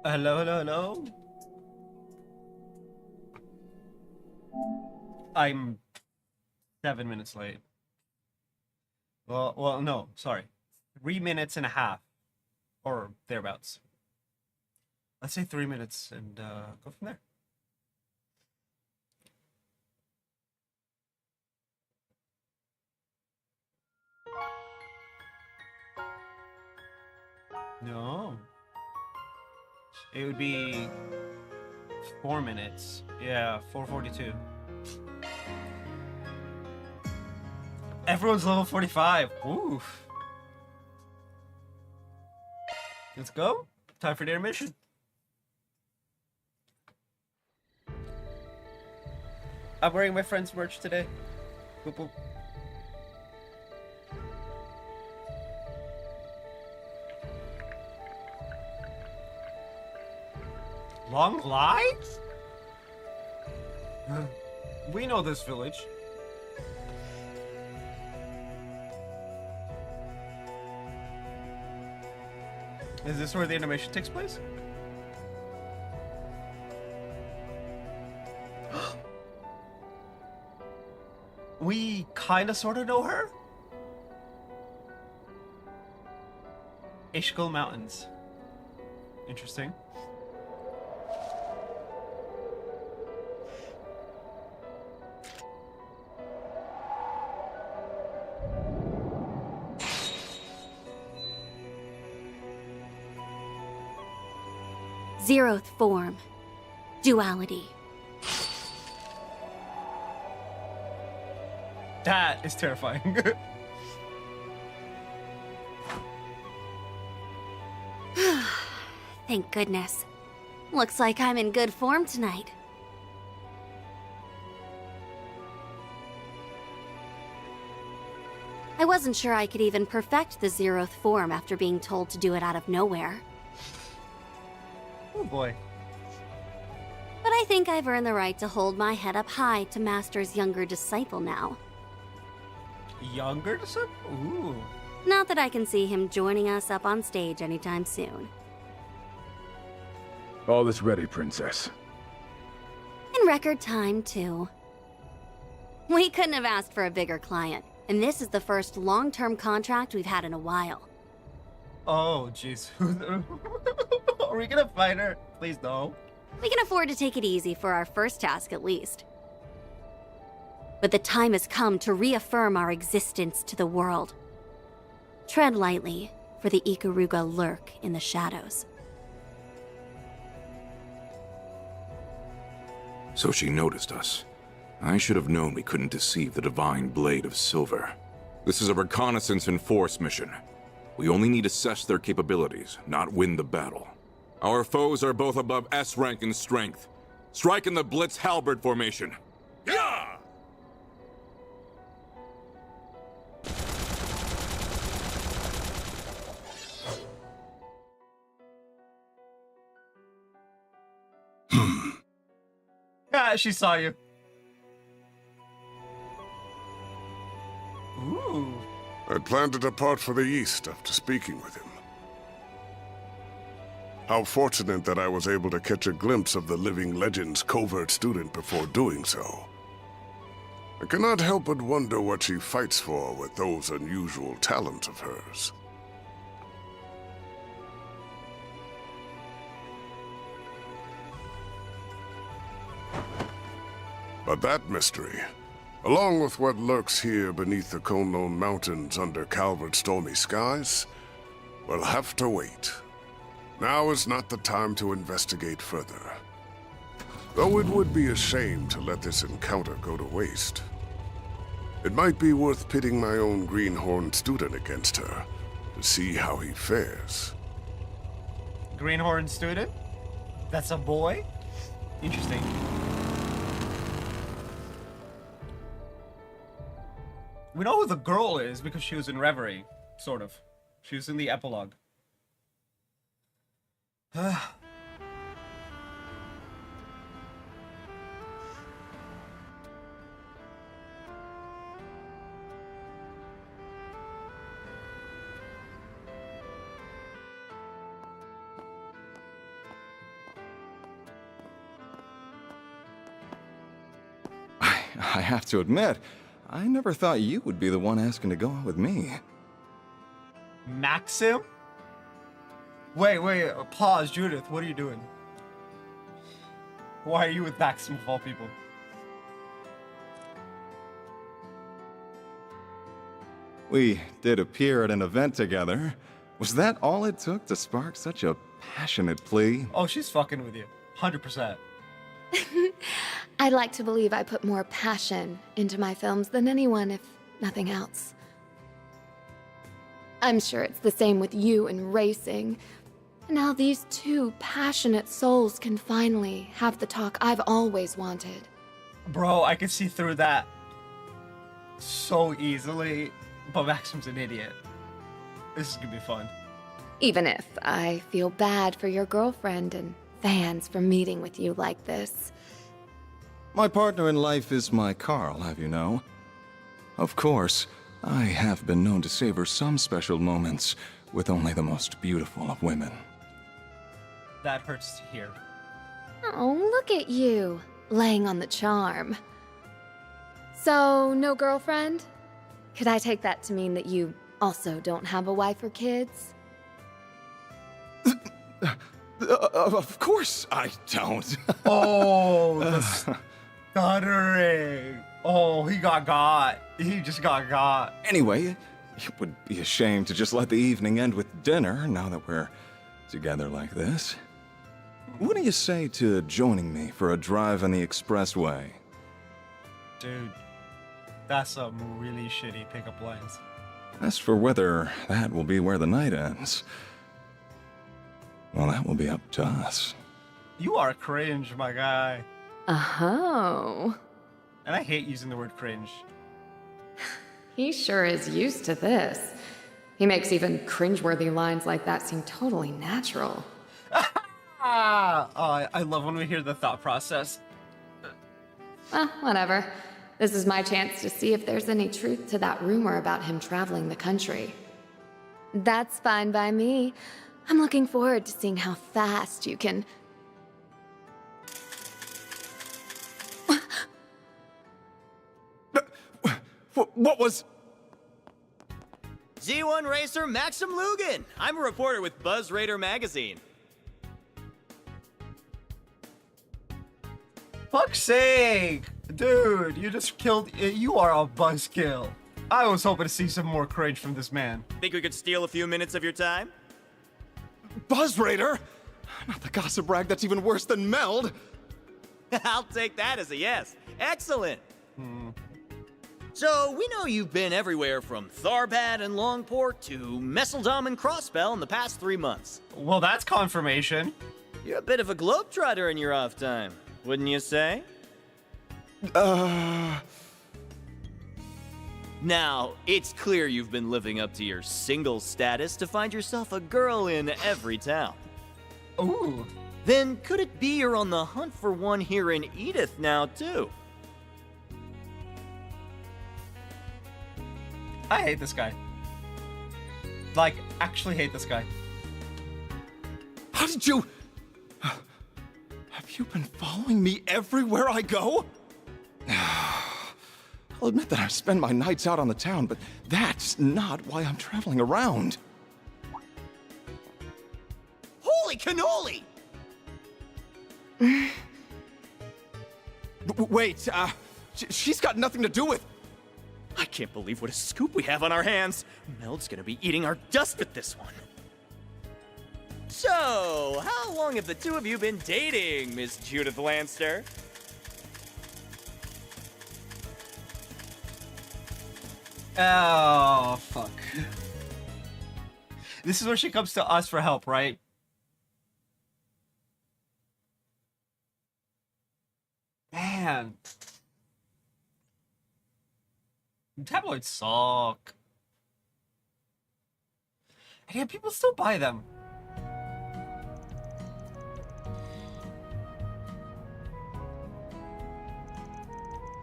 Hello, hello, hello. I'm 7 minutes late. Well, no, sorry. 3 minutes and a half. Or thereabouts. Let's say 3 minutes and go from there. No. It would be 4 minutes. Yeah, 4:42. Everyone's level 45. Oof. Let's go. Time for the intermission. I'm wearing my friend's merch today. Boop, boop. Long lives? We know this village. Is this where the animation takes place? We kinda sorta know her? Ishkal Mountains. Interesting. Zeroth form. Duality. That is terrifying. Thank goodness. Looks like I'm in good form tonight. I wasn't sure I could even perfect the Zeroth form after being told to do it out of nowhere. Oh boy. But I think I've earned the right to hold my head up high to Master's younger disciple now. Younger disciple? Ooh. Not that I can see him joining us up on stage anytime soon. All is ready, Princess. In record time, too. We couldn't have asked for a bigger client, and this is the first long-term contract we've had in a while. Oh, jeez. Are we gonna fight her? Please no. We can afford to take it easy for our first task, at least. But the time has come to reaffirm our existence to the world. Tread lightly, for the Ikaruga lurk in the shadows. So she noticed us. I should have known we couldn't deceive the Divine Blade of Silver. This is a reconnaissance and force mission. We only need to assess their capabilities, not win the battle. Our foes are both above S rank in strength. Strike in the Blitz Halberd formation. Yeah! Ah, she saw you. Ooh. I'd planned to depart for the east after speaking with him. How fortunate that I was able to catch a glimpse of the living legend's covert student before doing so. I cannot help but wonder what she fights for with those unusual talents of hers. But that mystery, along with what lurks here beneath the Kunlun Mountains under Calvert's stormy skies, will have to wait. Now is not the time to investigate further. Though it would be a shame to let this encounter go to waste. It might be worth pitting my own greenhorn student against her, to see how he fares. Greenhorn student? That's a boy? Interesting. We know who the girl is because she was in Reverie, sort of. She was in the epilogue. I have to admit, I never thought you would be the one asking to go out with me. Maxim? Wait, pause, Judith, what are you doing? Why are you with Maxim of all people? We did appear at an event together. Was that all it took to spark such a passionate plea? Oh, she's fucking with you. 100%. I'd like to believe I put more passion into my films than anyone, if nothing else. I'm sure it's the same with you and racing. And how these two passionate souls can finally have the talk I've always wanted. Bro, I can see through that so easily, but Maxim's an idiot. This is gonna be fun. Even if I feel bad for your girlfriend and fans for meeting with you like this. My partner in life is my Carl, have you know? Of course, I have been known to savor some special moments with only the most beautiful of women. That hurts to hear. Oh, look at you, laying on the charm. So, no girlfriend? Could I take that to mean that you also don't have a wife or kids? Of course I don't. Oh, the stuttering. Oh, he got. He just got. Anyway, it would be a shame to just let the evening end with dinner now that we're together like this. What do you say to joining me for a drive on the expressway? Dude, that's some really shitty pickup lines. As for whether that will be where the night ends, well, that will be up to us. You are cringe, my guy. Oh. And I hate using the word cringe. He sure is used to this. He makes even cringeworthy lines like that seem totally natural. I love when we hear the thought process. Whatever. This is my chance to see if there's any truth to that rumor about him traveling the country. That's fine by me. I'm looking forward to seeing how fast you can... What was... Z1 Racer Maxim Lugan. I'm a reporter with Buzz Raider magazine. Fuck's sake! Dude, you just killed... You are a buzzkill. I was hoping to see some more courage from this man. Think we could steal a few minutes of your time? Buzz Raider? Not the gossip rag that's even worse than Meld. I'll take that as a yes. Excellent. So, we know you've been everywhere from Tharbad and Longport to Messeldom and Crossbell in the past 3 months. Well, that's confirmation. You're a bit of a globetrotter in your off time, wouldn't you say? Now, it's clear you've been living up to your single status to find yourself a girl in every town. Ooh. Then could it be you're on the hunt for one here in Edith now, too? I hate this guy. Like, actually hate this guy. How did you... Have you been following me everywhere I go? I'll admit that I spend my nights out on the town, but that's not why I'm traveling around. Holy cannoli! Wait, she's got nothing to do with... I can't believe what a scoop we have on our hands. Meld's gonna be eating our dust with this one. So, how long have the two of you been dating, Miss Judith Lanster? Oh, fuck. This is where she comes to us for help, right? Man. Tabloids suck. And yet people still buy them.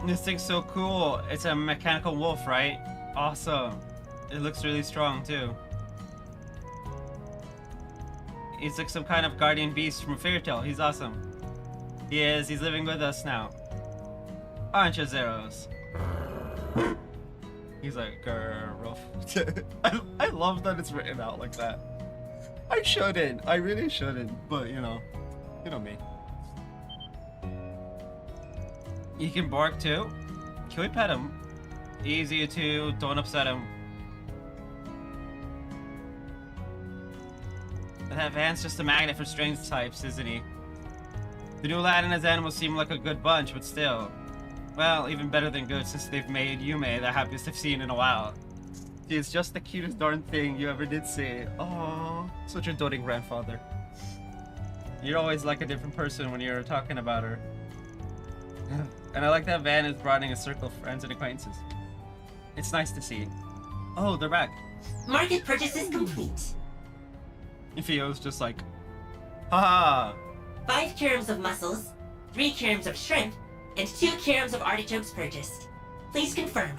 This thing's so cool. It's a mechanical wolf, right? Awesome. It looks really strong, too. He's like some kind of guardian beast from a fairy tale. He's awesome. He is. He's living with us now. Aren't you, Zeros? He's like, girl. I love that it's written out like that. I shouldn't. I really shouldn't. But, you know me. You can bark too. Can we pet him? Easy to, don't upset him. And that Van's just a magnet for strange types, isn't he? The new lad and his animals seem like a good bunch, but still. Well, even better than good since they've made Yume the happiest I've seen in a while. She is just the cutest darn thing you ever did see. Oh, such a doting grandfather. You're always like a different person when you're talking about her. And I like that Van is broadening a circle of friends and acquaintances. It's nice to see. Oh, they're back. Market purchase is complete. Ifio's just like, haha. 5 kilograms of mussels, 3 kilograms of shrimp, and 2 kilograms of artichokes purchased. Please confirm.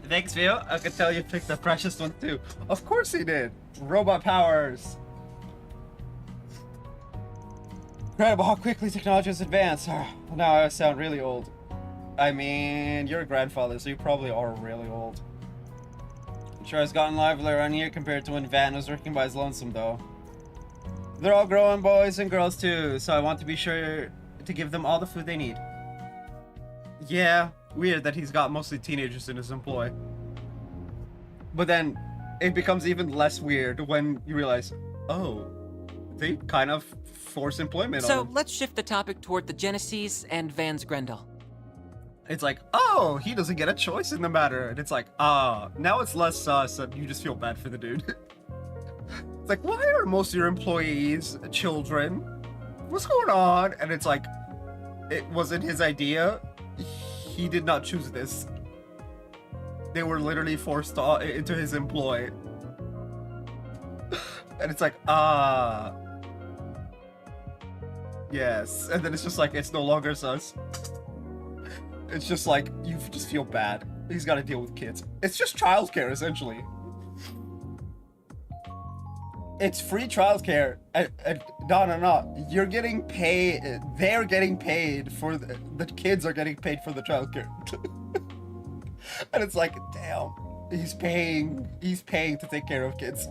Thanks, Vio. I could tell you picked the freshest one too. Of course he did. Robot powers. Incredible how quickly technology has advanced. Now I sound really old. I mean, you're a grandfather, so you probably are really old. I'm sure it's gotten livelier around here compared to when Van was working by his lonesome, though. They're all growing boys and girls too, so I want to be sure to give them all the food they need. Yeah, weird that he's got mostly teenagers in his employ. But then, it becomes even less weird when you realize, oh, they kind of force employment on So him. let's shift the topic toward the Genesis and Van's Grendel. It's like, oh, he doesn't get a choice in the matter. And it's like, now it's less sus and you just feel bad for the dude. It's like, why are most of your employees children? What's going on? And it's like, it wasn't his idea. He did not choose this. They were literally forced into his employ. And it's like, yes. And then it's just like, it's no longer sus. It's just like, you just feel bad. He's got to deal with kids. It's just childcare, essentially. It's free childcare. No. You're getting paid. They're getting paid for the kids are getting paid for the childcare. And it's like, damn, he's paying to take care of kids.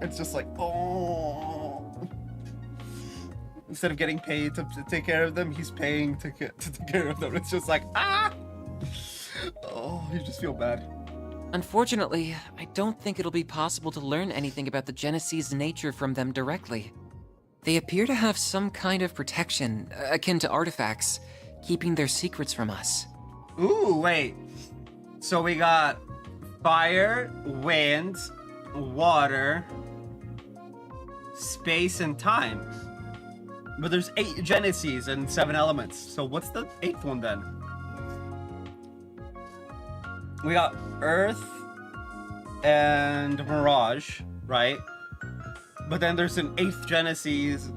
It's just like, oh. Instead of getting paid to take care of them, he's paying to take care of them. It's just like, oh, you just feel bad. Unfortunately, I don't think it'll be possible to learn anything about the Genesis' nature from them directly. They appear to have some kind of protection, akin to artifacts, keeping their secrets from us. Ooh, wait. So we got fire, wind, water, space and time. But there's 8 geneses and 7 elements. So what's the 8th one then? We got Earth and Mirage, right? But then there's an 8th genesis,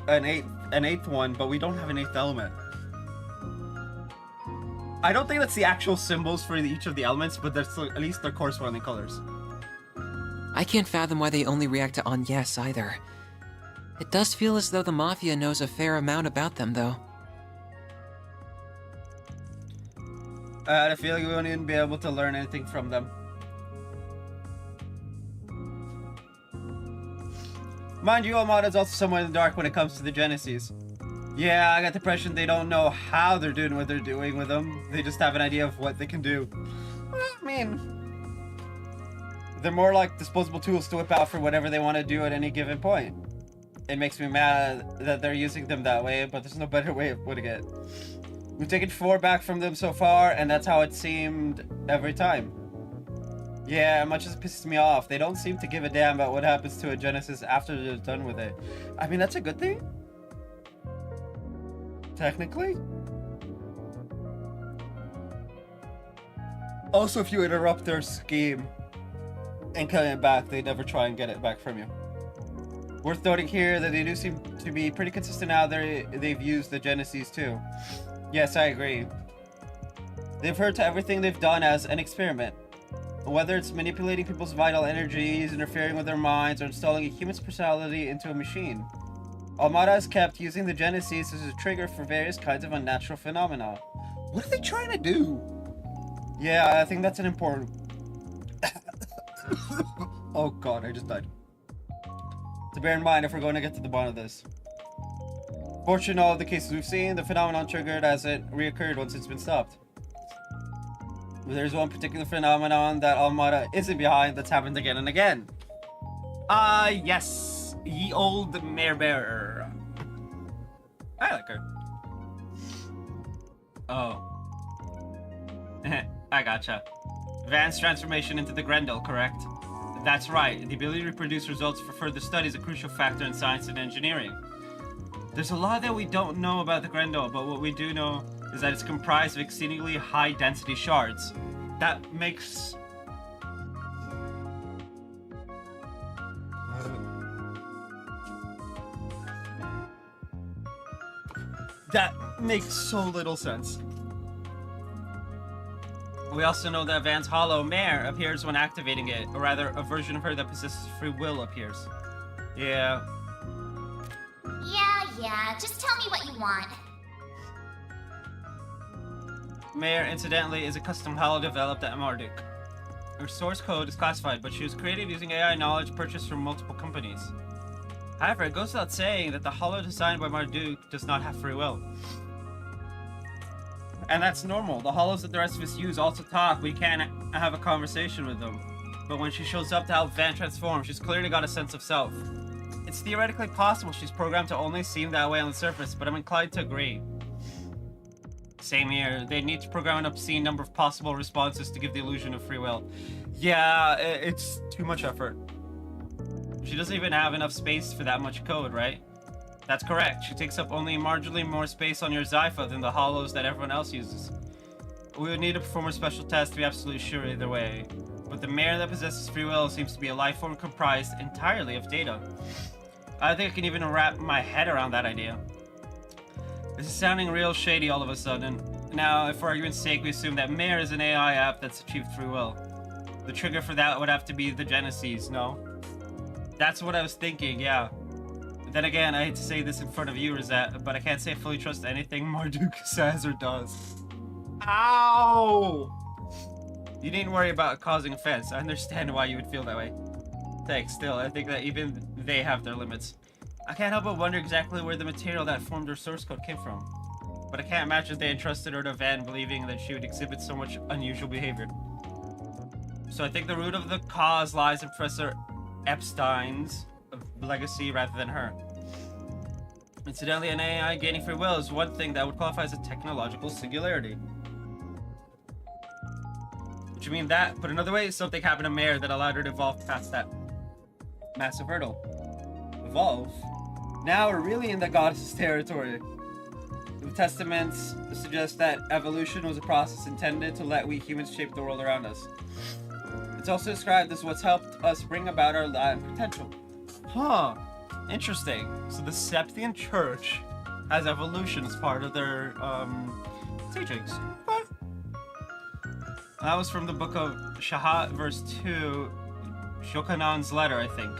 an 8th one, but we don't have an 8th element. I don't think that's the actual symbols for each of the elements, but that's at least their corresponding colors. I can't fathom why they only react to on yes either. It does feel as though the Mafia knows a fair amount about them, though. I had a feeling we wouldn't even be able to learn anything from them. Mind you, Almada's also somewhere in the dark when it comes to the Genesis. Yeah, I got the impression they don't know how they're doing what they're doing with them. They just have an idea of what they can do. I mean, they're more like disposable tools to whip out for whatever they want to do at any given point. It makes me mad that they're using them that way, but there's no better way of putting it. We've taken 4 back from them so far, and that's how it seemed every time. Yeah, much as it pisses me off, they don't seem to give a damn about what happens to a Genesis after they're done with it. I mean, that's a good thing? Technically? Also, if you interrupt their scheme and cut it back, they never try and get it back from you. Worth noting here that they do seem to be pretty consistent now they've used the Genesis too. Yes, I agree. They've heard to everything they've done as an experiment. Whether it's manipulating people's vital energies, interfering with their minds, or installing a human's personality into a machine. Almada has kept using the Genesis as a trigger for various kinds of unnatural phenomena. What are they trying to do? Yeah, I think that's an important... Oh god, I just died. To bear in mind if we're going to get to the bottom of this. Fortunately, all of the cases we've seen, the phenomenon triggered as it reoccurred once it's been stopped. There's one particular phenomenon that Almada isn't behind that's happened again and again. Yes. Ye old mare bearer. I like her. Oh. I gotcha. Van's transformation into the Grendel, correct? That's right. The ability to produce results for further study is a crucial factor in science and engineering. There's a lot that we don't know about the Grendel, but what we do know is that it's comprised of exceedingly high-density shards. That makes... That makes so little sense. We also know that Van's hollow mare appears when activating it, or rather, a version of her that possesses free will appears. Yeah. Yeah, just tell me what you want. Mare, incidentally, is a custom hollow developed at Marduk. Her source code is classified, but she was created using AI knowledge purchased from multiple companies. However, it goes without saying that the hollow designed by Marduk does not have free will. And that's normal. The hollows that the rest of us use also talk. We can't have a conversation with them. But when she shows up to help Van transform, she's clearly got a sense of self. It's theoretically possible she's programmed to only seem that way on the surface, but I'm inclined to agree. Same here. They need to program an obscene number of possible responses to give the illusion of free will. Yeah, it's too much effort. She doesn't even have enough space for that much code, right? That's correct. She takes up only marginally more space on your Zypha than the hollows that everyone else uses. We would need to perform a special test to be absolutely sure either way. But the mare that possesses free will seems to be a life form comprised entirely of data. I think I can even wrap my head around that idea. This is sounding real shady all of a sudden. Now, if for argument's sake we assume that Mare is an AI app that's achieved free will, the trigger for that would have to be the Genesis, no? That's what I was thinking, yeah. Then again, I hate to say this in front of you, Rosette, but I can't say I fully trust anything Marduk says or does. Ow! You needn't worry about causing offense. I understand why you would feel that way. Thanks, still, I think that even they have their limits. I can't help but wonder exactly where the material that formed her source code came from. But I can't imagine they entrusted her to Van believing that she would exhibit so much unusual behavior. So I think the root of the cause lies in Professor Epstein's legacy rather than her. Incidentally, an AI gaining free will is one thing that would qualify as a technological singularity. What you mean that? Put another way, something happened to Mare that allowed her to evolve past that massive hurdle. evolve. Now we're really in the goddess's territory. The testaments suggest that evolution was a process intended to let we humans shape the world around us. It's also described as what's helped us bring about our latent potential. Huh. Interesting. So the Septian Church has evolution as part of their teachings. What? That was from the book of Shahat, verse 2, Shokanan's letter, I think.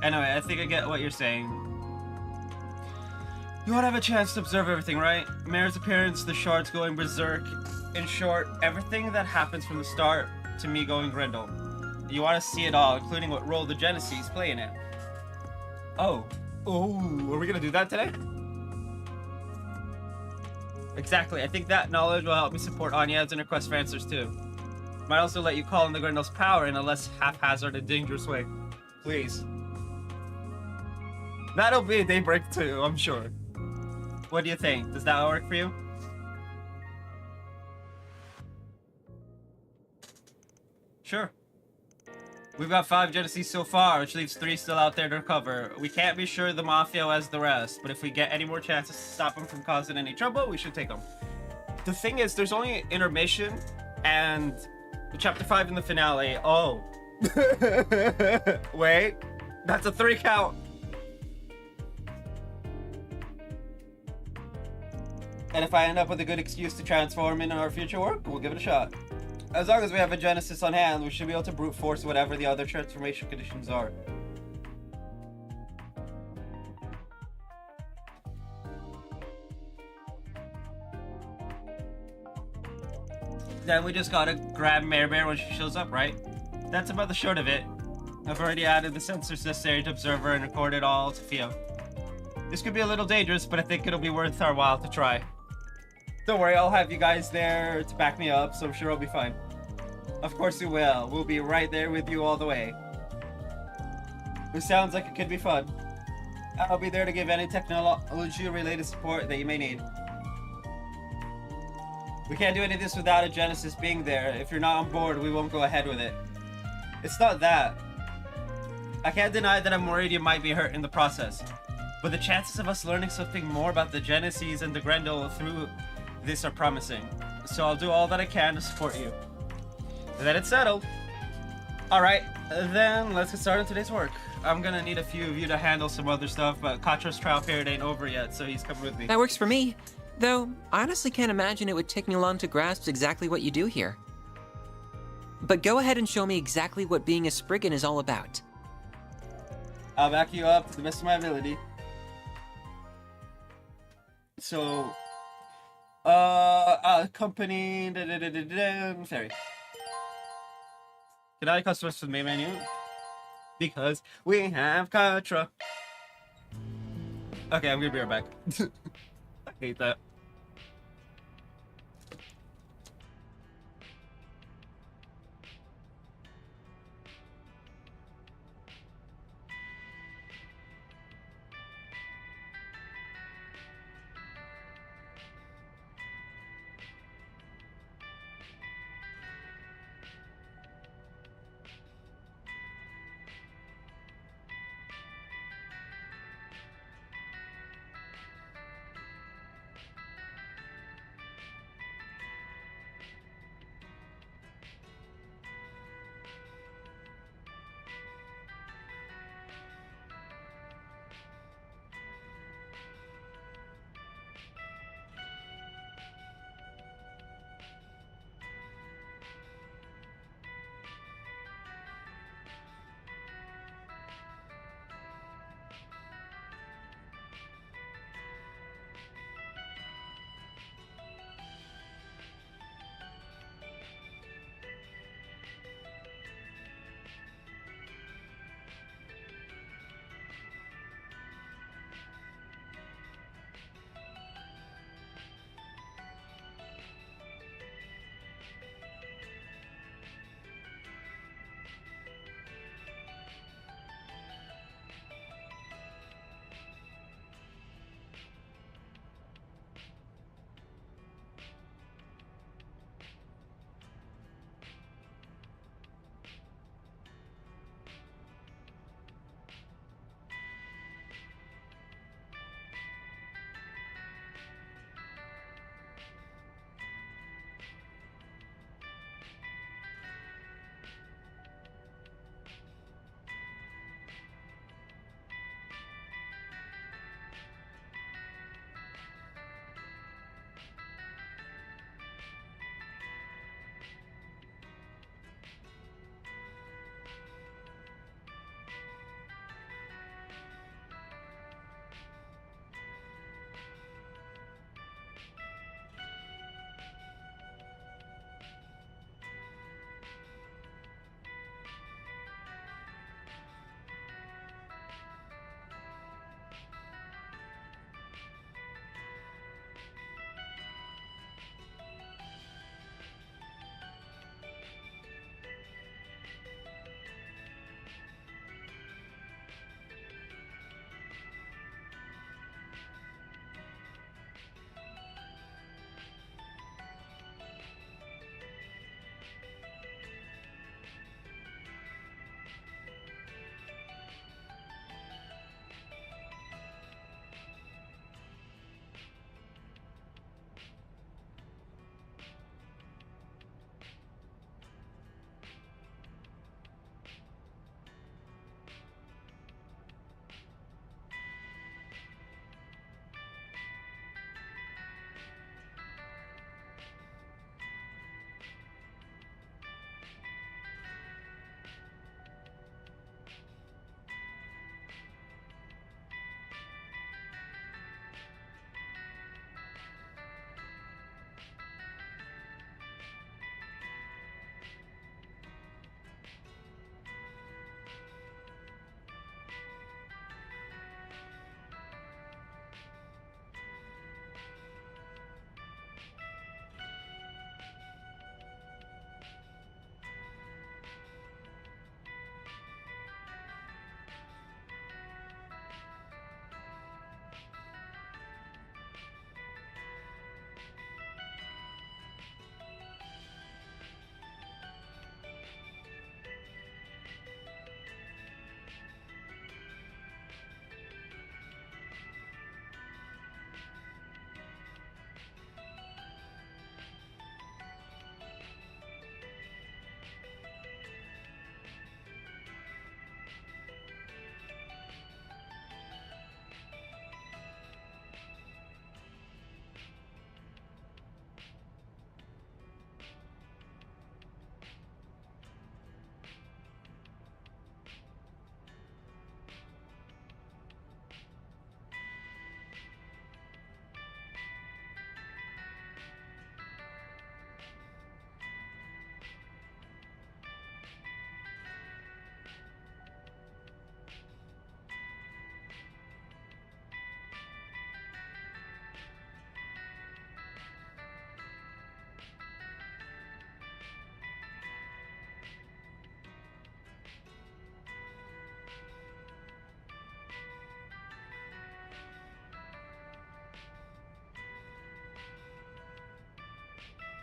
Anyway, I think I get what you're saying. You won't have a chance to observe everything, right? Mare's appearance, the shards going berserk. In short, everything that happens from the start to me going Grendel. You want to see it all, including what role the Genesees play in it. Oh. Oh, are we gonna do that today? Exactly, I think that knowledge will help me support Anya's inner quest for answers too. Might also let you call on the Grendel's power in a less haphazard and dangerous way. Please. That'll be a Daybreak too, I'm sure. What do you think? Does that work for you? Sure. We've got 5 Genesees so far, which leaves 3 still out there to recover. We can't be sure the Mafia has the rest, but if we get any more chances to stop them from causing any trouble, we should take them. The thing is, there's only intermission and chapter 5 in the finale. Oh. Wait. That's a 3 count. And if I end up with a good excuse to transform in our future work, we'll give it a shot. As long as we have a Genesis on hand, we should be able to brute force whatever the other transformation conditions are. Then we just gotta grab Mare Bear when she shows up, right? That's about the short of it. I've already added the sensors necessary to observe her and record it all to Theo. This could be a little dangerous, but I think it'll be worth our while to try. Don't worry, I'll have you guys there to back me up, so I'm sure I'll be fine. Of course we will. We'll be right there with you all the way. This sounds like it could be fun. I'll be there to give any technology-related support that you may need. We can't do any of this without a Genesis being there. If you're not on board, we won't go ahead with it. It's not that. I can't deny that I'm worried you might be hurt in the process. But the chances of us learning something more about the Genesees and the Grendel through this are promising. So I'll do all that I can to support you. And then it's settled. Alright, then let's get started on today's work. I'm gonna need a few of you to handle some other stuff, but Katra's trial period ain't over yet, so he's coming with me. That works for me. Though, I honestly can't imagine it would take me long to grasp exactly what you do here. But go ahead and show me exactly what being a Spriggan is all about. I'll back you up to the best of my ability. So, company, fairy. Can I customers to the main menu? Because we have Katra. Okay, I'm gonna be right back. I hate that.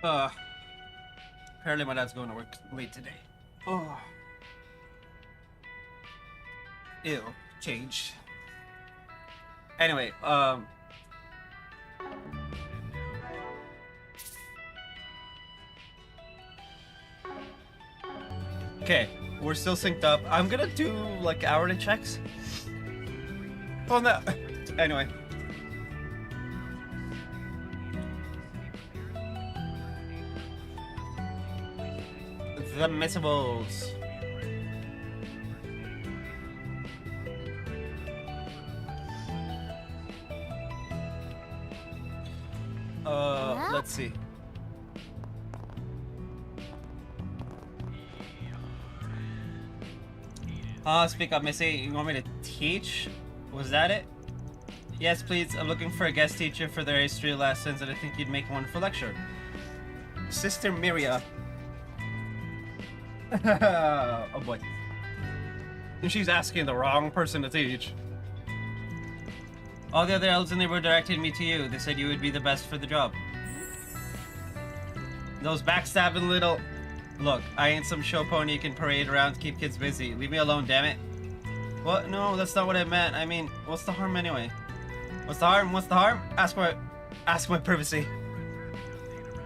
Apparently my dad's going to work late today. Oh. Ew, change. Anyway, okay, we're still synced up. I'm gonna do like hourly checks on that. Anyway. The missables. Let's see. Speak up, Missy. You want me to teach? Was that it? Yes, please. I'm looking for a guest teacher for their history lessons, and I think you'd make a wonderful lecture. Sister Miria. Oh boy. She's asking the wrong person to teach. All the other elves in the neighborhood directed me to you. They said you would be the best for the job. Those backstabbing little... Look, I ain't some show pony you can parade around to keep kids busy. Leave me alone, damn it. What? No, that's not what I meant. I mean, what's the harm anyway? What's the harm? What's the harm? Ask my privacy.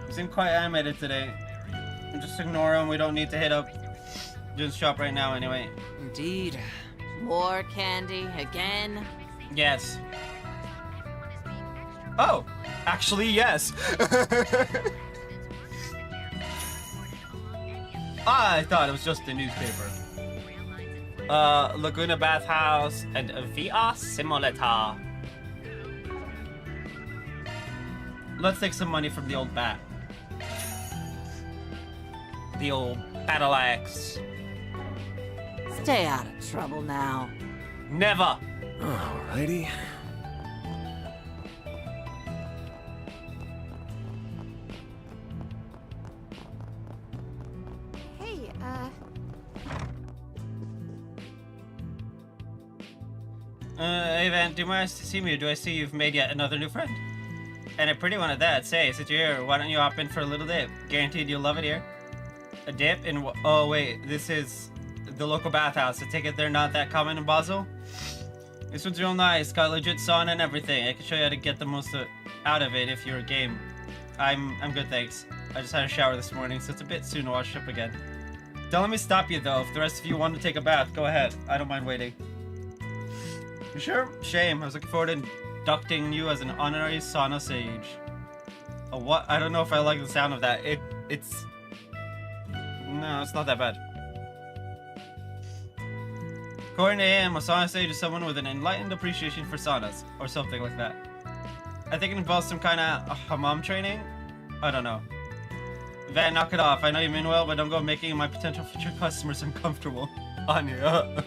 You seem quite animated today. Just ignore him. We don't need to hit up Jun's shop right now anyway. Indeed. More candy again? Yes. Oh, actually, yes. I thought it was just a newspaper. Laguna Bathhouse and VR Simulator. Let's take some money from the old bat. The old battle axe. Stay out of trouble now. Never. Alrighty. Hey, Hey Van, do you mind to see me, or do I see you've made yet another new friend? And a pretty one at that. Say, since you're here, why don't you hop in for a little dip? Guaranteed you'll love it here. A dip in what? Oh wait, this is the local bathhouse. I take it they're not that common in Basel? This one's real nice, got legit sauna and everything. I can show you how to get the most out of it if you're a game. I'm good, thanks. I just had a shower this morning, so it's a bit soon to wash up again. Don't let me stop you though. If the rest of you want to take a bath, go ahead. I don't mind waiting. You sure? Shame. I was looking forward to inducting you as an honorary sauna sage. A what? I don't know if I like the sound of that. It's... No, it's not that bad. According to him, a sauna sage is someone with an enlightened appreciation for saunas, or something like that. I think it involves some kind of hammam training? I don't know. Van, knock it off. I know you mean well, but don't go making my potential future customers uncomfortable. Anya.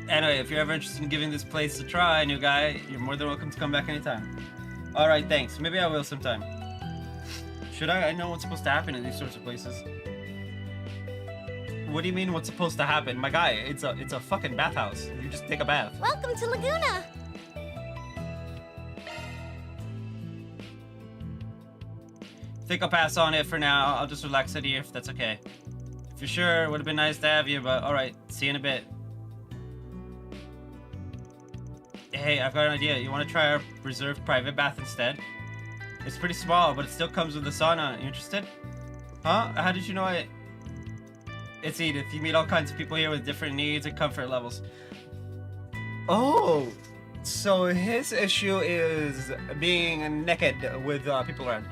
Anyway, if you're ever interested in giving this place a try, new guy, you're more than welcome to come back anytime. Alright, thanks. Maybe I will sometime. Should I? I know what's supposed to happen in these sorts of places. What do you mean what's supposed to happen? My guy, it's a fucking bathhouse. You just take a bath. Welcome to Laguna! Think I'll pass on it for now. I'll just relax at here if that's okay. If you're sure, it would have been nice to have you, but alright, see you in a bit. Hey, I've got an idea. You want to try our reserved private bath instead? It's pretty small, but it still comes with a sauna. You interested? Huh? How did you know it? It's Edith. You meet all kinds of people here with different needs and comfort levels. Oh! So his issue is being naked with people around.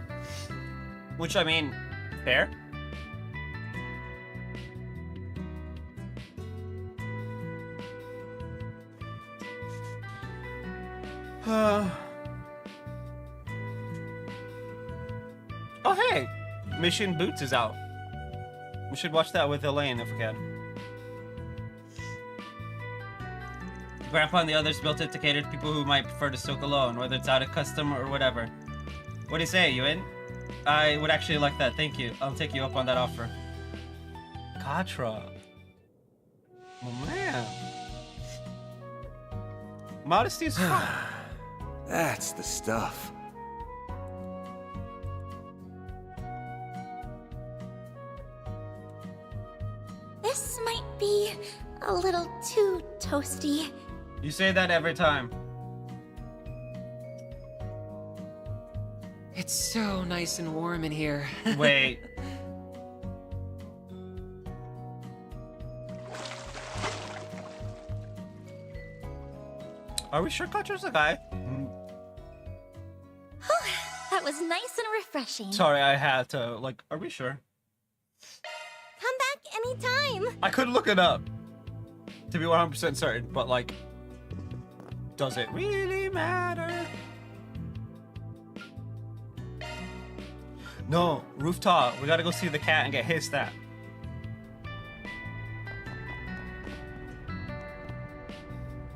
Which, I mean, fair? Oh hey! Mission Boots is out. We should watch that with Elaine if we can. Grandpa and the others built it to cater to people who might prefer to soak alone, whether it's out of custom or whatever. What do you say, you in? I would actually like that, thank you. I'll take you up on that offer. Katra. Oh man. Modesty is fun. That's the stuff. a little too toasty. You say that every time. It's so nice and warm in here. Wait. Are we sure Kutcher's a guy? That was nice and refreshing. Sorry, I had to. Like, are we sure? Come back anytime. I could look it up to be 100% certain, but like, does it really matter? No, rooftop. We gotta go see the cat and get his stat.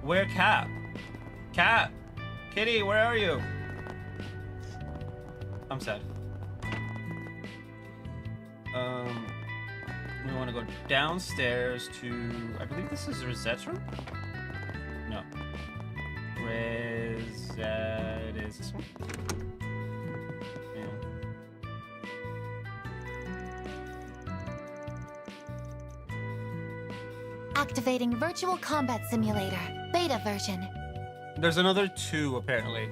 Where cat? Cat! Kitty, where are you? I'm sad. We want to go downstairs to... I believe this is Rosette's room? No. Rosette is this one? Yeah. Activating Virtual Combat Simulator, beta version. There's another 2, apparently.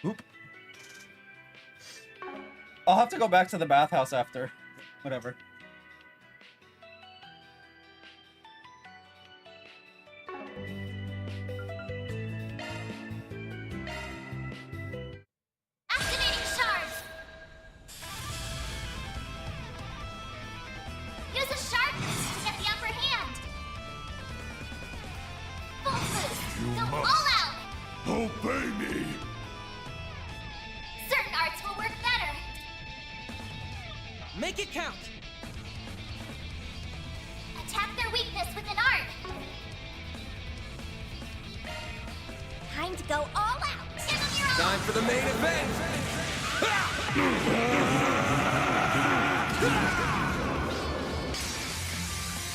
Oop. I'll have to go back to the bathhouse after. Whatever. Activating shards. Use a shard boost to get the upper hand. Full boost. Go all out. Obey me! Certain arts will work better. Make it count! Attack their weakness with an art. Time to go all out. Give them your all. Time for the main event!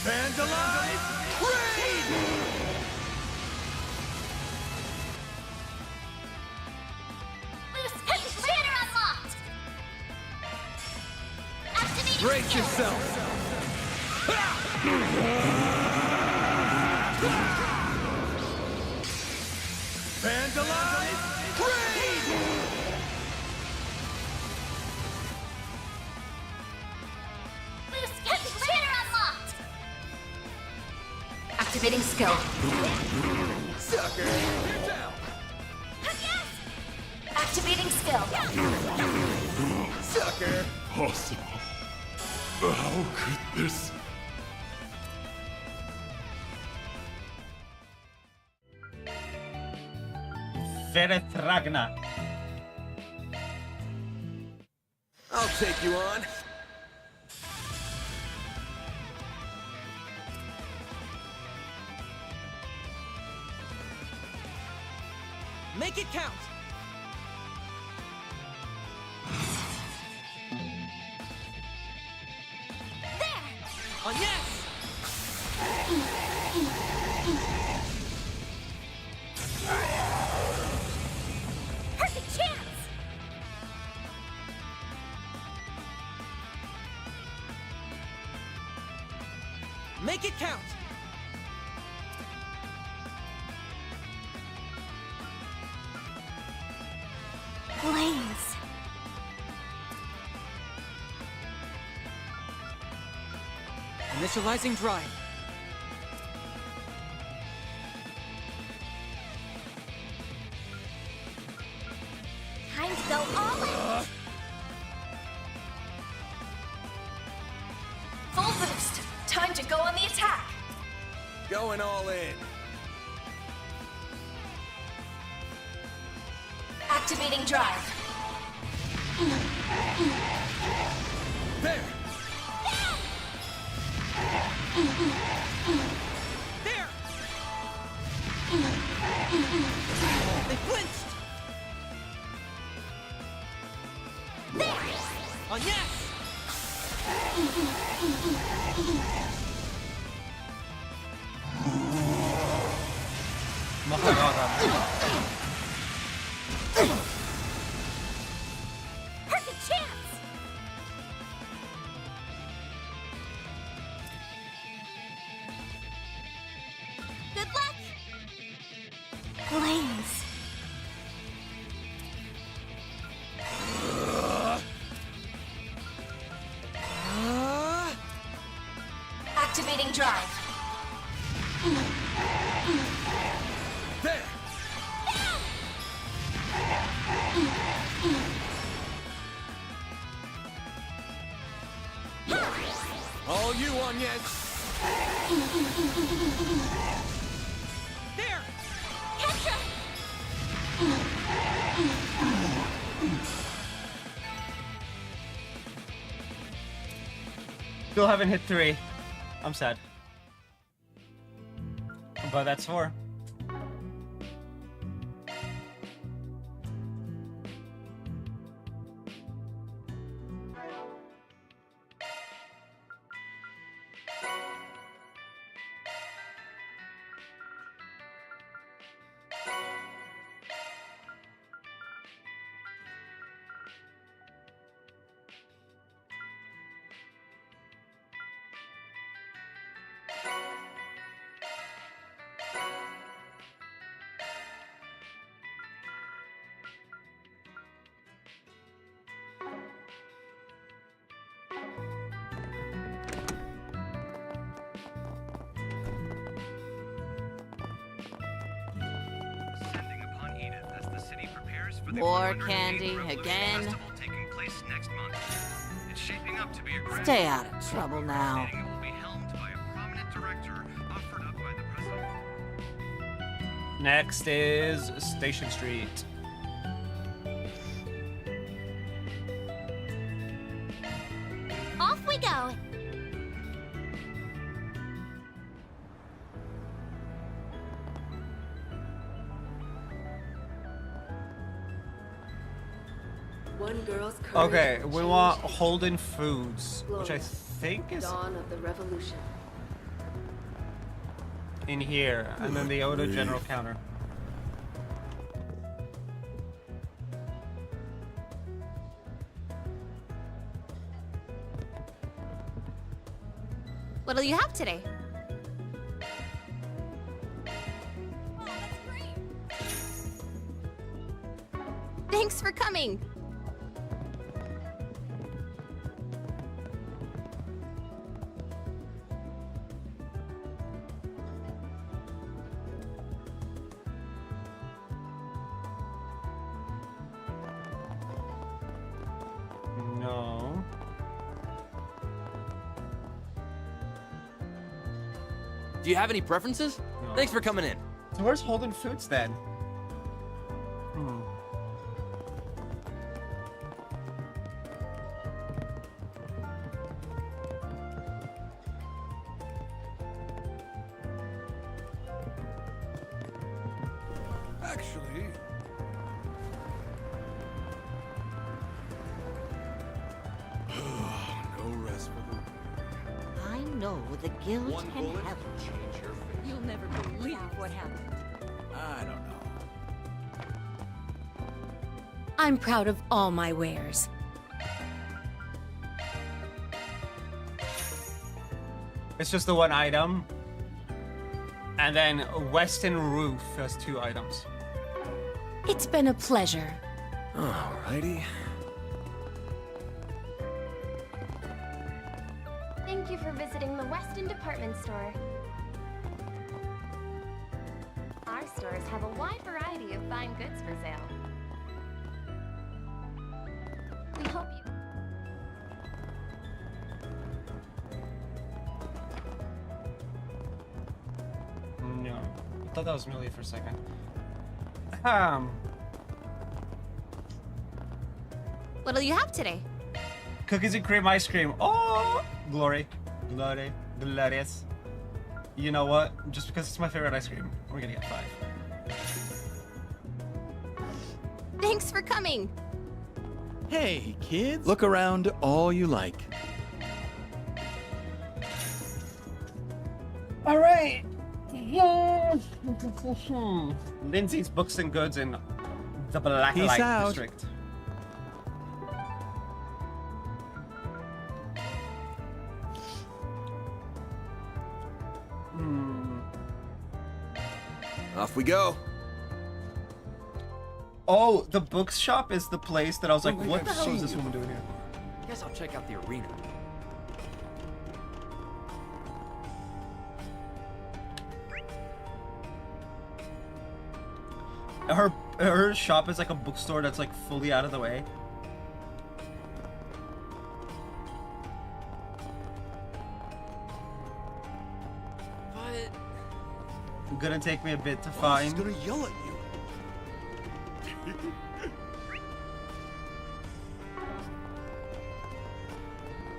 Vandalize! Raid! Loose Peach Banner unlocked. Activating Brace skill. yourself! Vandalize! Raid! Loose Peach Banner unlocked. Activating skill. Sucker! You're down! Yes. Activating skill. Sucker! Possible. How could this... Veretragna. I'll take you on. Make it count! Oh, yes! Perfect chance. Make it count! Blaze. Initializing drive. Time to go all in. Full boost. Time to go on the attack. Going all in. Activating drive. There! There! They flinched! There. Oh, yes! Perfect chance! Good luck! Flames. Activating drive. There! All you, Agnes! There! Petra! Still haven't hit 3. I'm sad. But that's 4. Descending upon Edith as the city prepares for the More 108th candy Revolution again? Festival taking place next month. It's shaping up to be a grand Stay out of trouble now. stating it will be helmed by a prominent director offered up by the president. Next is Station Street. Off we go! One girl's courage Okay, we changed want history. Holden Foods, which I Glorious. think is Dawn of the revolution. in here, and then the Oda General counter. What'll you have today? Thanks for coming. No. Do you have any preferences? No. Thanks for coming in. So where's Holden Foods then? Hmm. Actually, no rest for the I know the guilt One and bullet hell. can change your fate. You'll never believe what happened. I don't know. I'm proud of all my wares. It's just the one item. And then Weston Roof has 2 items. It's been a pleasure. Alrighty. Thank you for visiting the Weston Department Store. Our stores have a wide variety of fine goods for sale. We hope you... No. I thought that was Millie for a second. What'll you have today? Cookies and cream ice cream. Oh, glory, glory, glorious. You know what? Just because it's my favorite ice cream, we're gonna get 5. Thanks for coming. Hey, kids. Look around all you like. All right. Lindsay's Books and Goods in the Blacklight Peace out. District. Off we go. Oh, the books shop is the place that I was like, Wait, what I've the hell is seen this you woman doing here? Guess I'll check out the arena. Her shop is like a bookstore that's like fully out of the way. But Gonna take me a bit to She's find. gonna yell at you.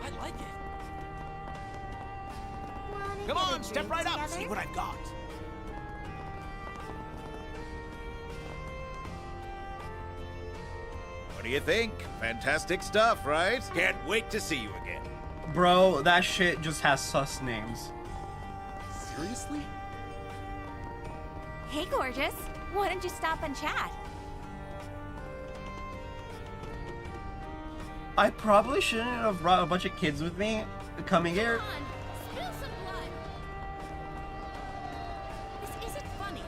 I like it. Come on, step right up. See what I've got. What do you think? Fantastic stuff, right? Can't wait to see you again. Bro, that shit just has sus names. Seriously? Hey, gorgeous. Why don't you stop and chat? I probably shouldn't have brought a bunch of kids with me coming here. Come on, spill some blood. This isn't funny.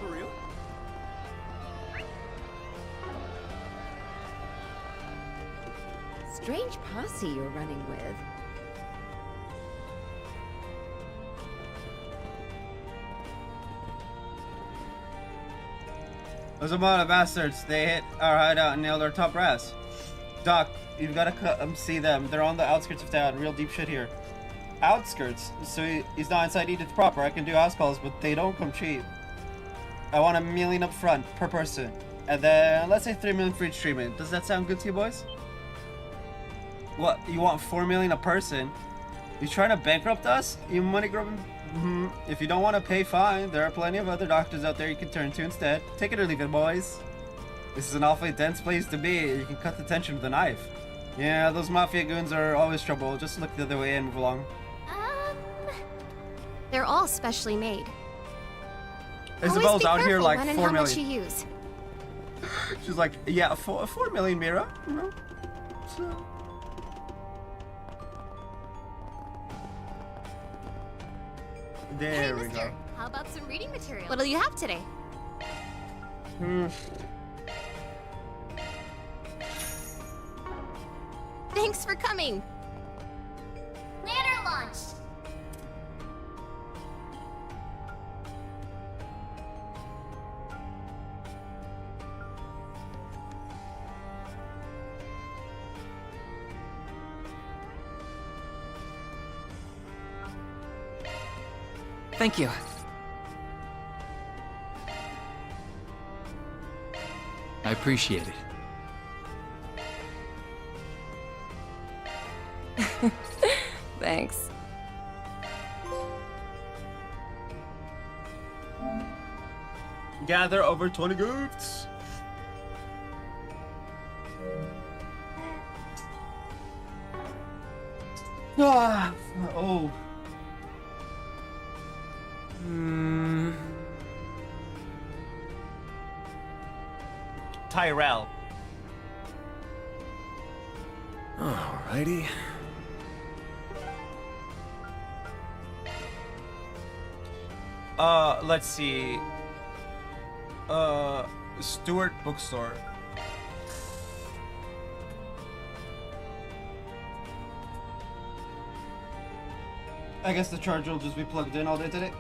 For real? Strange posse you're running with. Those Amana bastards, they hit our hideout and nailed our top brass. Doc, you've gotta come see them. They're on the outskirts of town. Real deep shit here. Outskirts? So he's not inside Edith proper. I can do house calls, but they don't come cheap. I want $1 million up front per person. And then, let's say $3 million for each treatment. Does that sound good to you boys? What, you want $4 million a person? You trying to bankrupt us? You money grubbing? If you don't want to pay, fine. There are plenty of other doctors out there you can turn to instead. Take it or leave it, boys. This is an awfully dense place to be. You can cut the tension with a knife. Yeah, those mafia goons are always trouble. Just look the other way and move along. They're all specially made. Isabel's Always be out here careful like when and 4 how much million. you use. She's like, yeah, 4 million, Mira. So... There we go. How about some reading material? What'll you have today? Thanks for coming. Ladder launched. Thank you. I appreciate it. Thanks. Gather over 20 gifts. Oh. Tyrell. Alrighty. Let's see. Stewart Bookstore. I guess the charger will just be plugged in all day today.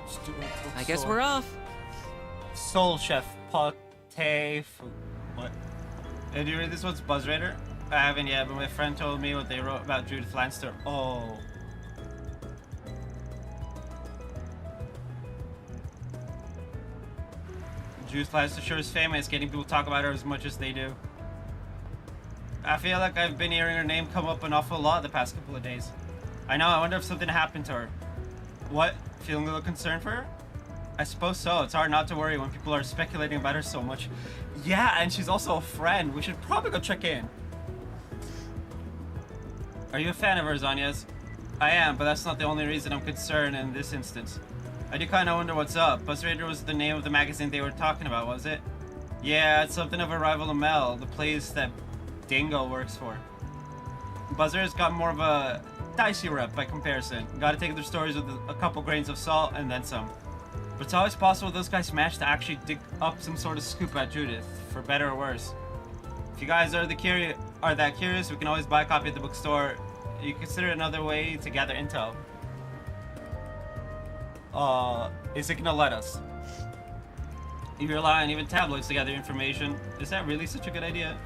Stewart Bookstore. I guess we're off. Soul Chef Pate. What? Did you read this one's Buzz Raider? I haven't yet, but my friend told me what they wrote about Judith Lannister. Oh. Judith Lannister sure is famous, getting people to talk about her as much as they do. I feel like I've been hearing her name come up an awful lot the past couple of days. I know, I wonder if something happened to her. What? Feeling a little concerned for her? I suppose so. It's hard not to worry when people are speculating about her so much. Yeah, and she's also a friend. We should probably go check in. Are you a fan of hers, Anya's? I am, but that's not the only reason I'm concerned in this instance. I do kind of wonder what's up. Buzz Raider was the name of the magazine they were talking about, was it? Yeah, it's something of a rival to Mel, the place that Dingo works for. Buzzer's got more of a dicey rep by comparison. Gotta take their stories with a couple grains of salt and then some. But it's always possible those guys managed to actually dig up some sort of scoop at Judith, for better or worse. If you guys are that curious, we can always buy a copy at the bookstore. You consider another way to gather intel. Is it gonna let us? You rely on even tabloids to gather information. Is that really such a good idea?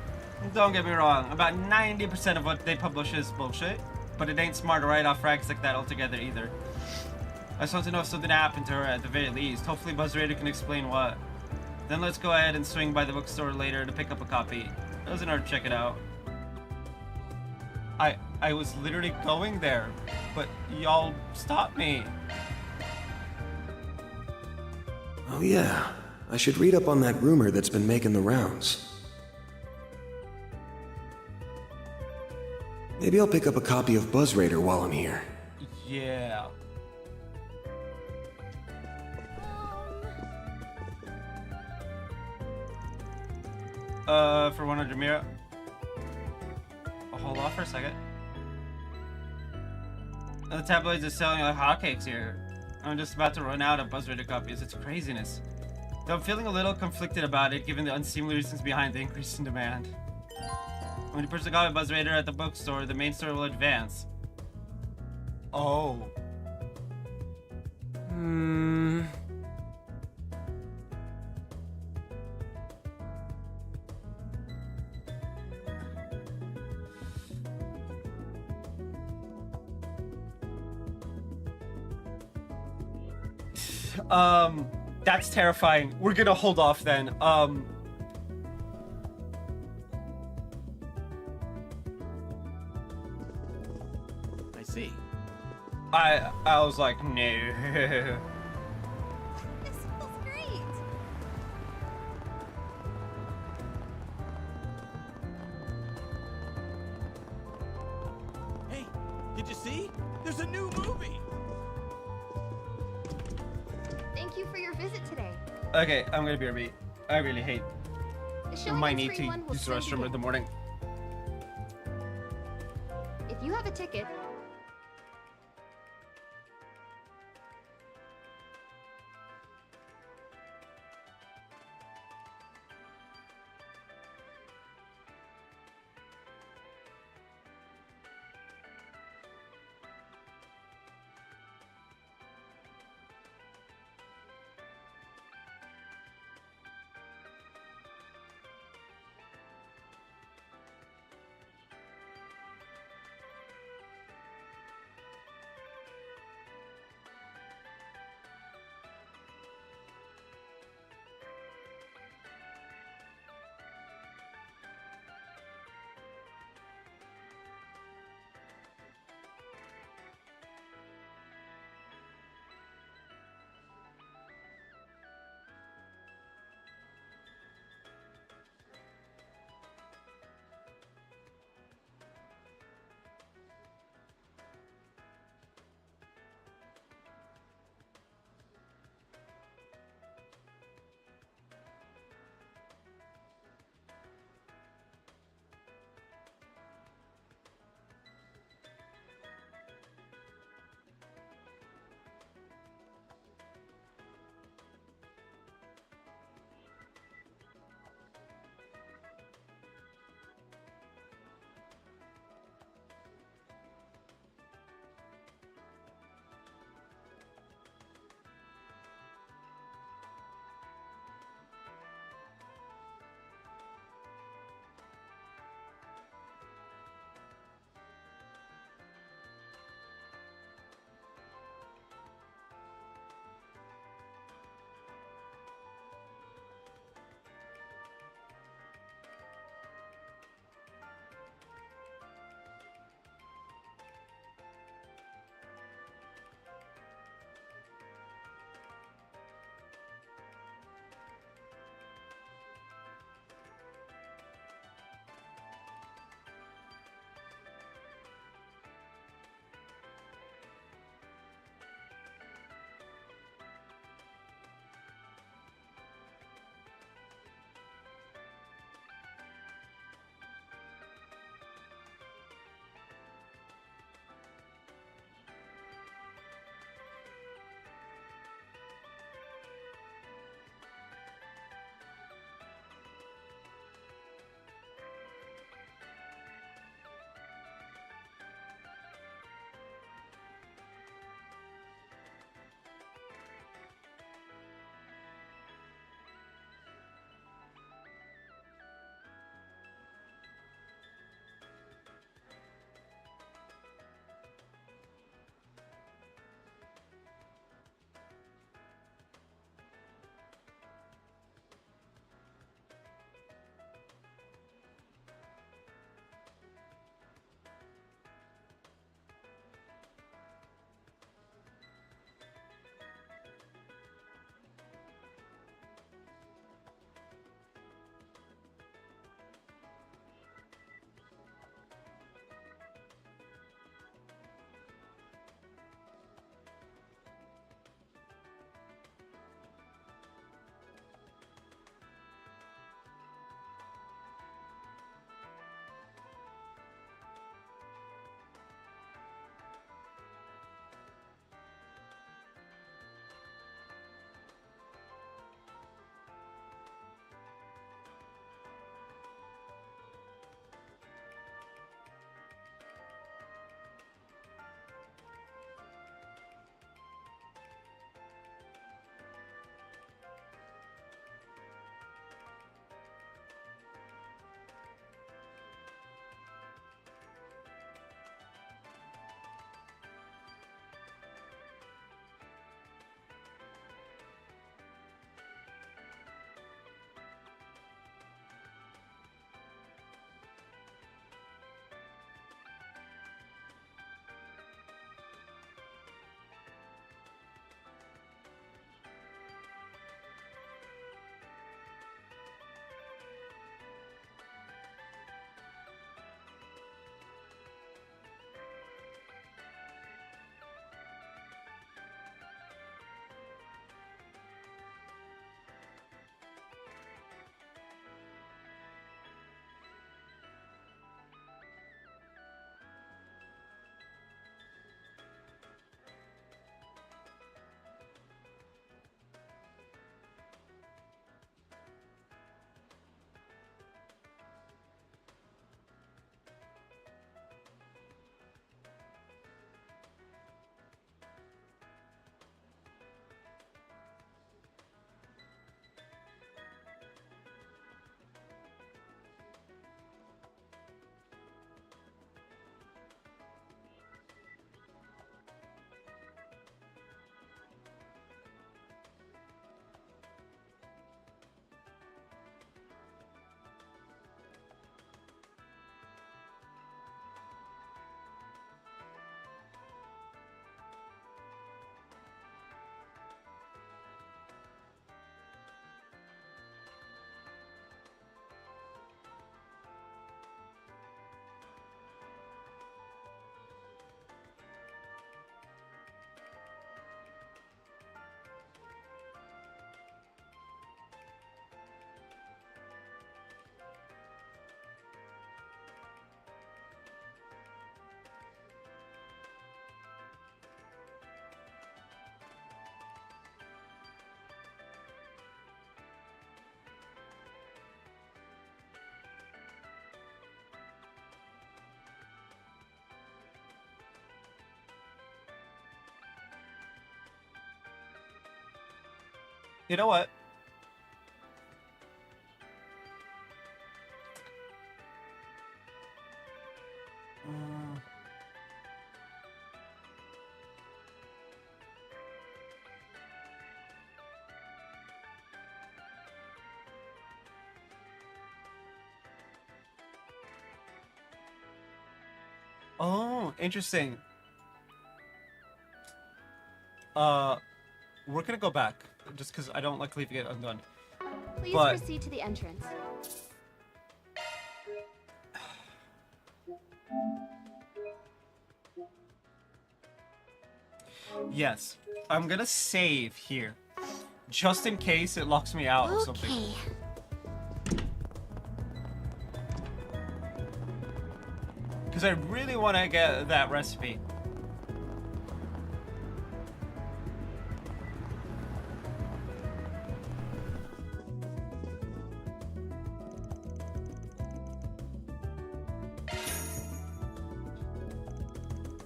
Don't get me wrong, about 90% of what they publish is bullshit, but it ain't smart to write off rags like that altogether either. I just want to know if something happened to her at the very least. Hopefully Buzz Raider can explain what. Then let's go ahead and swing by the bookstore later to pick up a copy. Doesn't hurt to check it out. I was literally going there, but y'all stopped me. Oh yeah, I should read up on that rumor that's been making the rounds. Maybe I'll pick up a copy of Buzz Raider while I'm here. Yeah. For 100 Mira. I'll hold off for a second. The tabloids are selling like hotcakes here. I'm just about to run out of Buzz Raider copies. It's craziness. Though I'm feeling a little conflicted about it, given the unseemly reasons behind the increase in demand. When you purchase a copy of Buzz Raider at the bookstore, the main story will advance. Oh. That's terrifying. We're gonna hold off then. I see. I was like, no. This feels great. Hey, did you see? There's a new movie! Thank you for your visit today. Okay, I'm gonna be a beat. I really hate. The I showing might on need to screen one will use the soon restroom in begin. the morning. If you have a ticket, You know what? Oh, interesting. We're gonna go back just because I don't like leaving it undone. Please But proceed to the entrance. yes, I'm gonna save here, just in case it locks me out of something. Okay. Because I really want to get that recipe.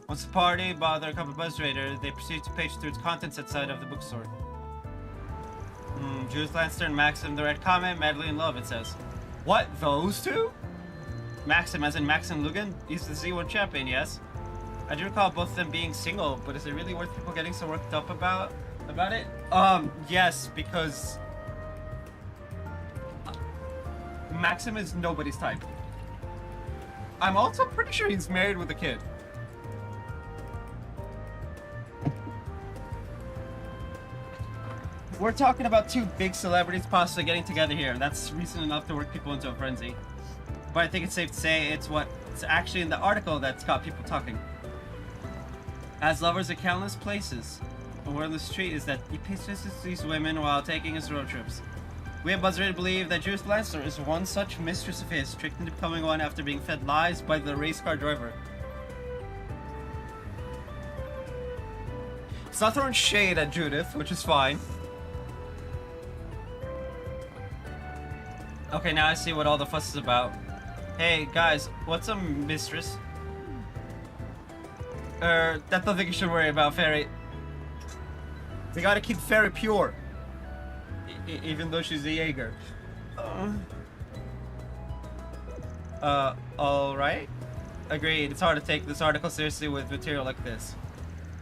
Once the party bought their cup of Buzz Raider, they proceeded to page through its contents outside of the bookstore. Judith Lancer and Maxim, the Red Comet, madly in love, it says. What, those two? Maxim, as in Maxim Lugan? He's the Z1 champion, yes? I do recall both of them being single, but is it really worth people getting so worked up about it? Yes, because Maxim is nobody's type. I'm also pretty sure he's married with a kid. We're talking about two big celebrities possibly getting together here, and that's reason enough to work people into a frenzy. But I think it's safe to say it's actually in the article that's got people talking. As lovers at countless places, a word on the street is that he pays visits to these women while taking his road trips. We at BuzzRated believe that Judith Lancer is one such mistress of his, tricked into becoming one after being fed lies by the race car driver. It's not throwing shade at Judith, which is fine. Okay, now I see what all the fuss is about. Hey, guys, what's a mistress? That's nothing you should worry about, Fairy. We gotta keep Fairy pure. Even though she's a Jaeger. Alright? Agreed, it's hard to take this article seriously with material like this.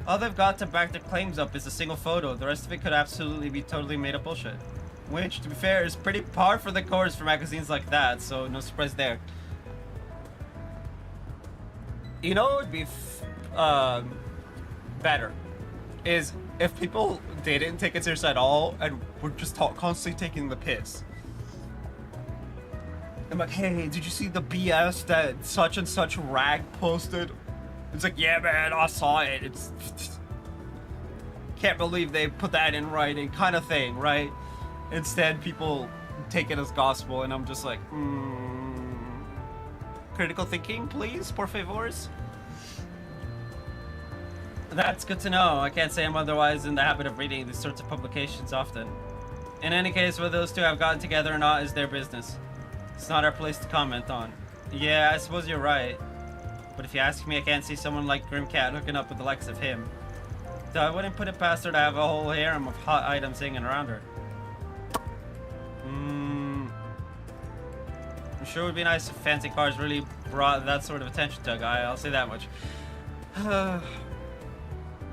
All they've got to back their claims up is a single photo. The rest of it could absolutely be totally made up bullshit. Which, to be fair, is pretty par for the course for magazines like that, so no surprise there. You know what would be better? Is if people didn't take it seriously at all and were just constantly taking the piss. I'm like, hey, did you see the BS that such and such rag posted? It's like, yeah, man, I saw it. It's can't believe they put that in writing, kind of thing, right? Instead, people take it as gospel, and I'm just like, critical thinking, please, por favors. That's good to know. I can't say I'm otherwise in the habit of reading these sorts of publications often. In any case, whether those two have gotten together or not is their business. It's not our place to comment on. Yeah, I suppose you're right. But if you ask me, I can't see someone like Grimcat hooking up with the likes of him. Though I wouldn't put it past her to have a whole harem of hot items hanging around her. I'm sure it would be nice if fancy cars really brought that sort of attention to a guy, I'll say that much.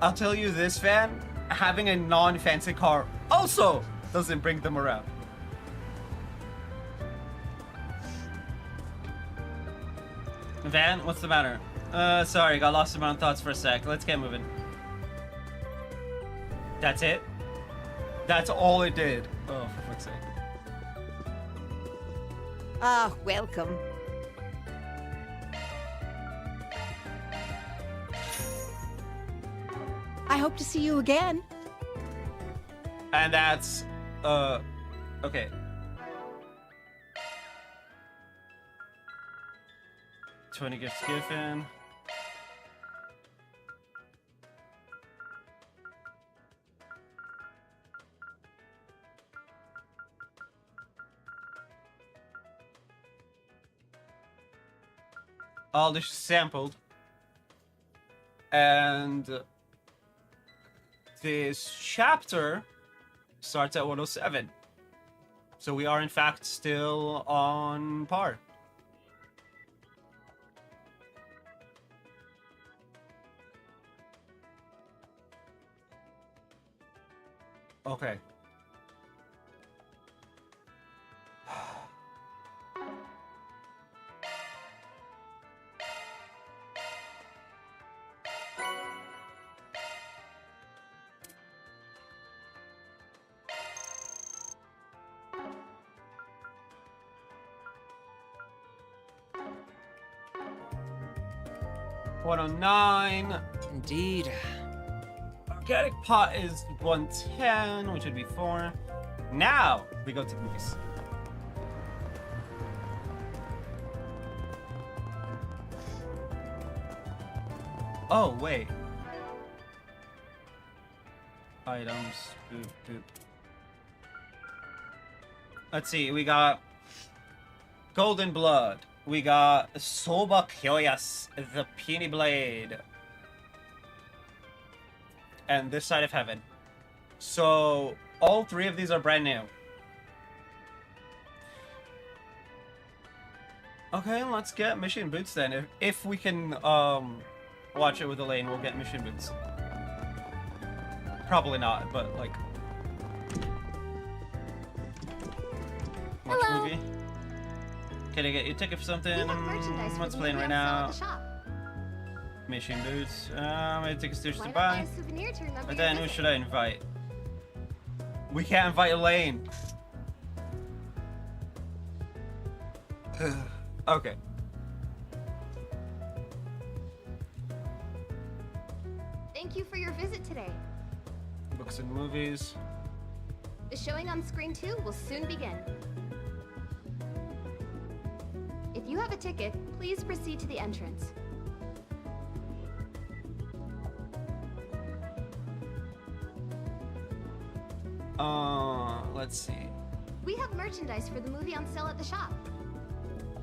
I'll tell you this, Van, having a non-fancy car also doesn't bring them around. Van, what's the matter? Sorry, got lost in my own thoughts for a sec. Let's get moving. That's it? That's all it did. Oh, for fuck's sake. Ah, welcome. I hope to see you again. And that's, okay. $20 gifts given. All this is sampled. And this chapter starts at 107. So we are in fact still on par. Okay. $109. Indeed. Organic pot is 110, which would be 4. Now we go to the movies. Oh, wait. Items. Boop, boop. Let's see, we got Golden Blood. We got Soba Kyoyas, the Puny Blade. And This Side of Heaven. So, all 3 of these are brand new. Okay, let's get Mission Boots then. If we can watch it with Elaine, we'll get Mission Boots. Probably not, but like... Watch Hello. movie. Can I get you a ticket for something? We have merchandise for What's the playing movie right on now? sale at the Mission Boots. My tickets to shop. Why not buy. buy a souvenir to remember But your then who visit? should I invite? We can't invite Elaine. Okay. Thank you for your visit today. Books and movies. The showing on screen 2 will soon begin. If you have a ticket, please proceed to the entrance. Let's see. We have merchandise for the movie on sale at the shop.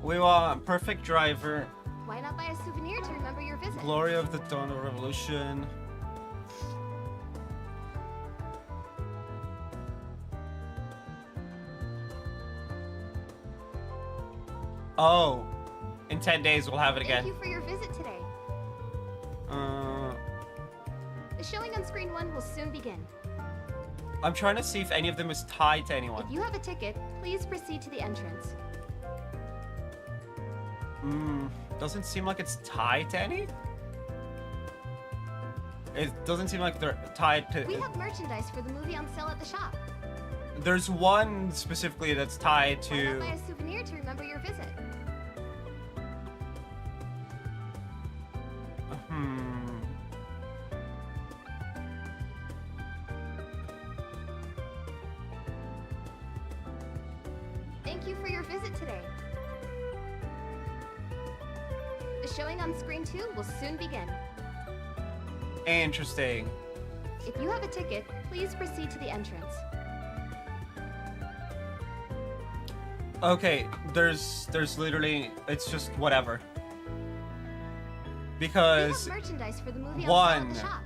We want Perfect Driver, Why not buy a souvenir to remember your visit? Glory of the Dawn of Revolution. Oh, in 10 days we'll have it again. Thank you for your visit today. The showing on screen 1 will soon begin. I'm trying to see if any of them is tied to anyone. If you have a ticket, please proceed to the entrance. Doesn't seem like it's tied to any. It doesn't seem like they're tied to... We have merchandise for the movie on sale at the shop. There's one specifically that's tied Why not to... buy a souvenir to remember your visit? Thank you for your visit today. The showing on screen 2 will soon begin. Interesting. If you have a ticket, please proceed to the entrance. Okay, there's literally... It's just whatever. We Because... have merchandise for the movie on sale 1, at the shop.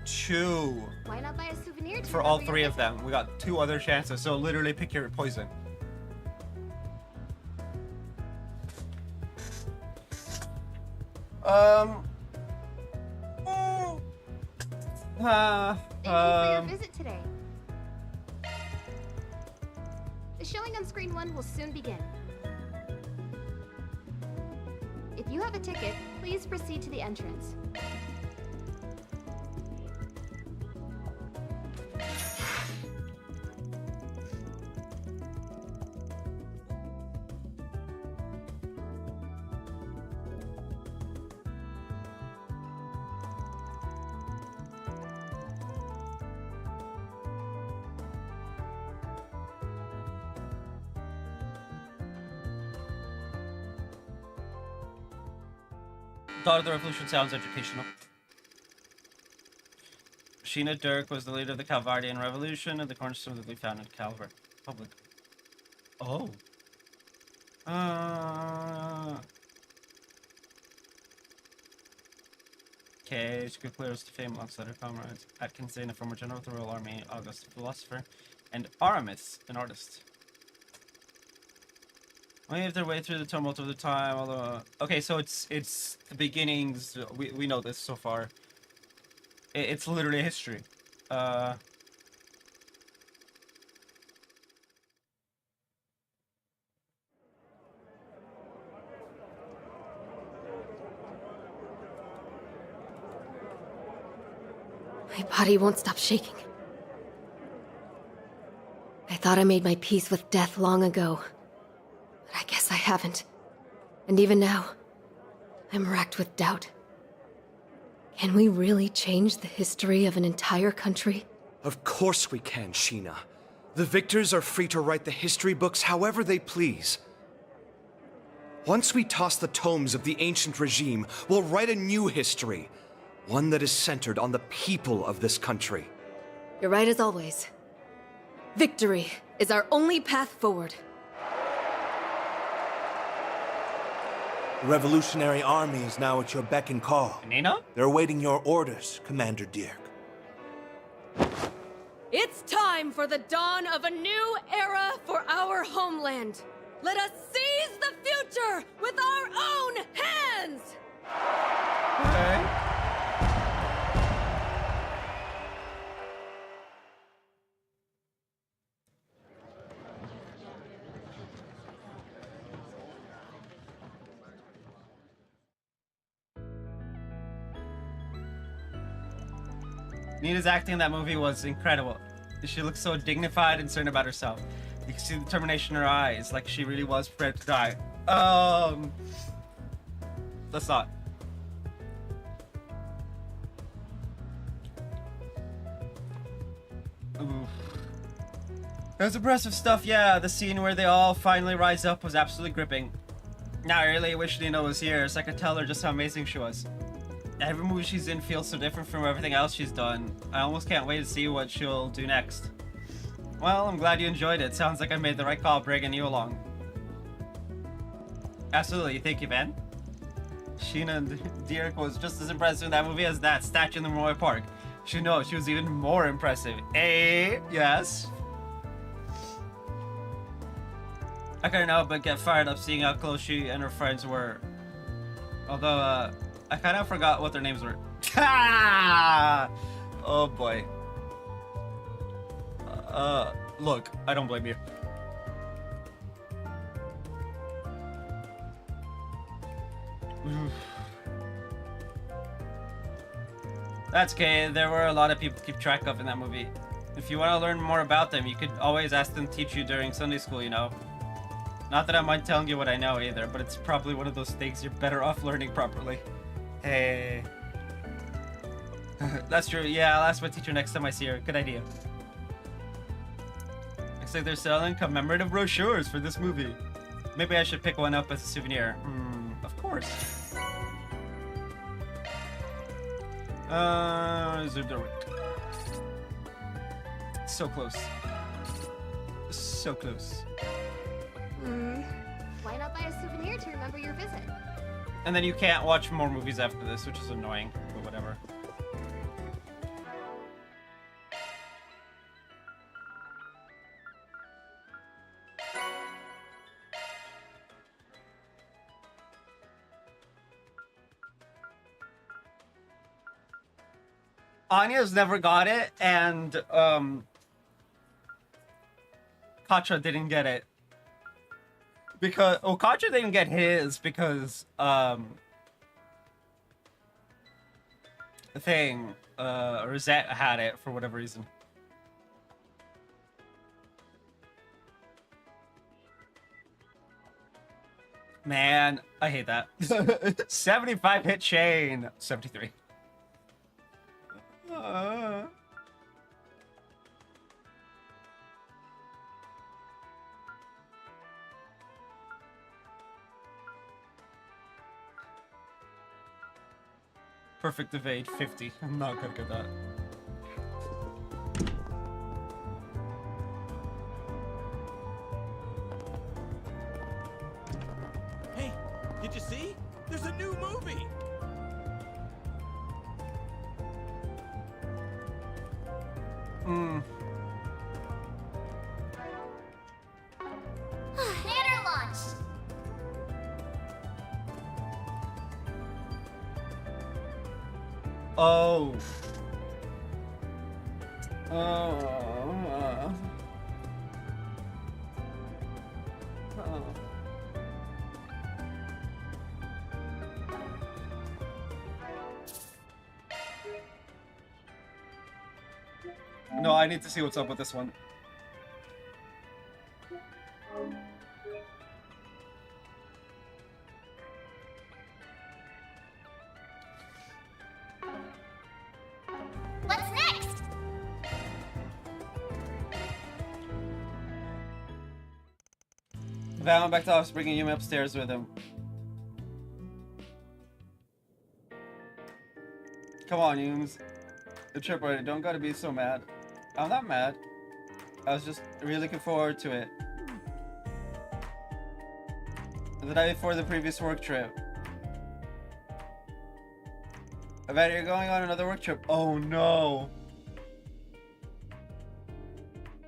2... Why not buy a souvenir to For all remember 3 your of them. We got 2 other chances, so literally pick your poison. Thank you for your visit today. The showing on screen 1 will soon begin. If you have a ticket, please proceed to the entrance. Dawn of the Revolution sounds educational. Sheena Dirk was the leader of the Calvardian Revolution and the cornerstone that we found in Calvert Public. Oh. Okay, she could clear us to fame alongside her comrades. Atkinson, a former general of the Royal Army, August, a philosopher, and Aramis, an artist. Wave their way through the tumult of the time, although... okay, so it's the beginnings. We know this so far. It's literally history. My body won't stop shaking. I thought I made my peace with death long ago. But I guess I haven't. And even now, I'm racked with doubt. Can we really change the history of an entire country? Of course we can, Sheena. The victors are free to write the history books however they please. Once we toss the tomes of the ancient regime, we'll write a new history. One that is centered on the people of this country. You're right as always. Victory is our only path forward. The Revolutionary Army is now at your beck and call. Nina? They're awaiting your orders, Commander Dirk. It's time for the dawn of a new era for our homeland. Let us seize the future with our own hands! Okay. Nina's acting in that movie was incredible. She looks so dignified and certain about herself. You can see the determination in her eyes, like she really was prepared to die. Let's not. Oof. There's impressive stuff, yeah. The scene where they all finally rise up was absolutely gripping. Now I really wish Nina was here so I could tell her just how amazing she was. Every movie she's in feels so different from everything else she's done. I almost can't wait to see what she'll do next. Well, I'm glad you enjoyed it. Sounds like I made the right call bringing you along. Absolutely, thank you, Ben. Sheena and Dirk was just as impressive in that movie as that statue in the Memorial Park. She knows she was even more impressive. Yes. I couldn't help but get fired up seeing how close she and her friends were. Although, I kind of forgot what their names were. Oh boy. Look, I don't blame you. That's okay. There were a lot of people to keep track of in that movie. If you want to learn more about them, you could always ask them to teach you during Sunday school, you know. Not that I mind telling you what I know either, but it's probably one of those things you're better off learning properly. Hey. That's true. Yeah, I'll ask my teacher next time I see her. Good idea. Looks like they're selling commemorative brochures for this movie. Maybe I should pick one up as a souvenir. Of course. Daybreak. So close. So close. Why not buy a souvenir to remember your visit? And then you can't watch more movies after this, which is annoying, but whatever. Anya's never got it, and Katja didn't get it. Because Katja didn't get his because Rosette had it for whatever reason. Man, I hate that. 75 hit chain. 73. Perfect evade 50. I'm not gonna get that. Hey, did you see? There's a new movie! Oh. No, I need to see what's up with this one. What's next? Val went back to office, bringing Yumi upstairs with him. Come on, Yums. The trip already. Don't gotta be so mad. I'm not mad. I was just really looking forward to it. The night before the previous work trip. I bet you're going on another work trip. Oh no.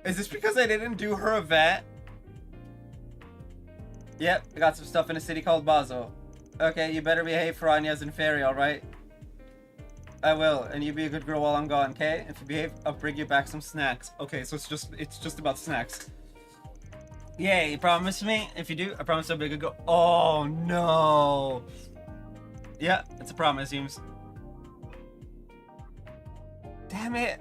Is this because I didn't do her event? Yep, I got some stuff in a city called Bazo. Okay, you better behave for Anya's and Fairy, alright? I will, and you be a good girl while I'm gone, okay? If you behave, I'll bring you back some snacks. Okay, so it's just about snacks. Yay, you promise me? If you do, I promise I'll be a good girl. Oh no. Yeah, it's a promise, seems. Damn it.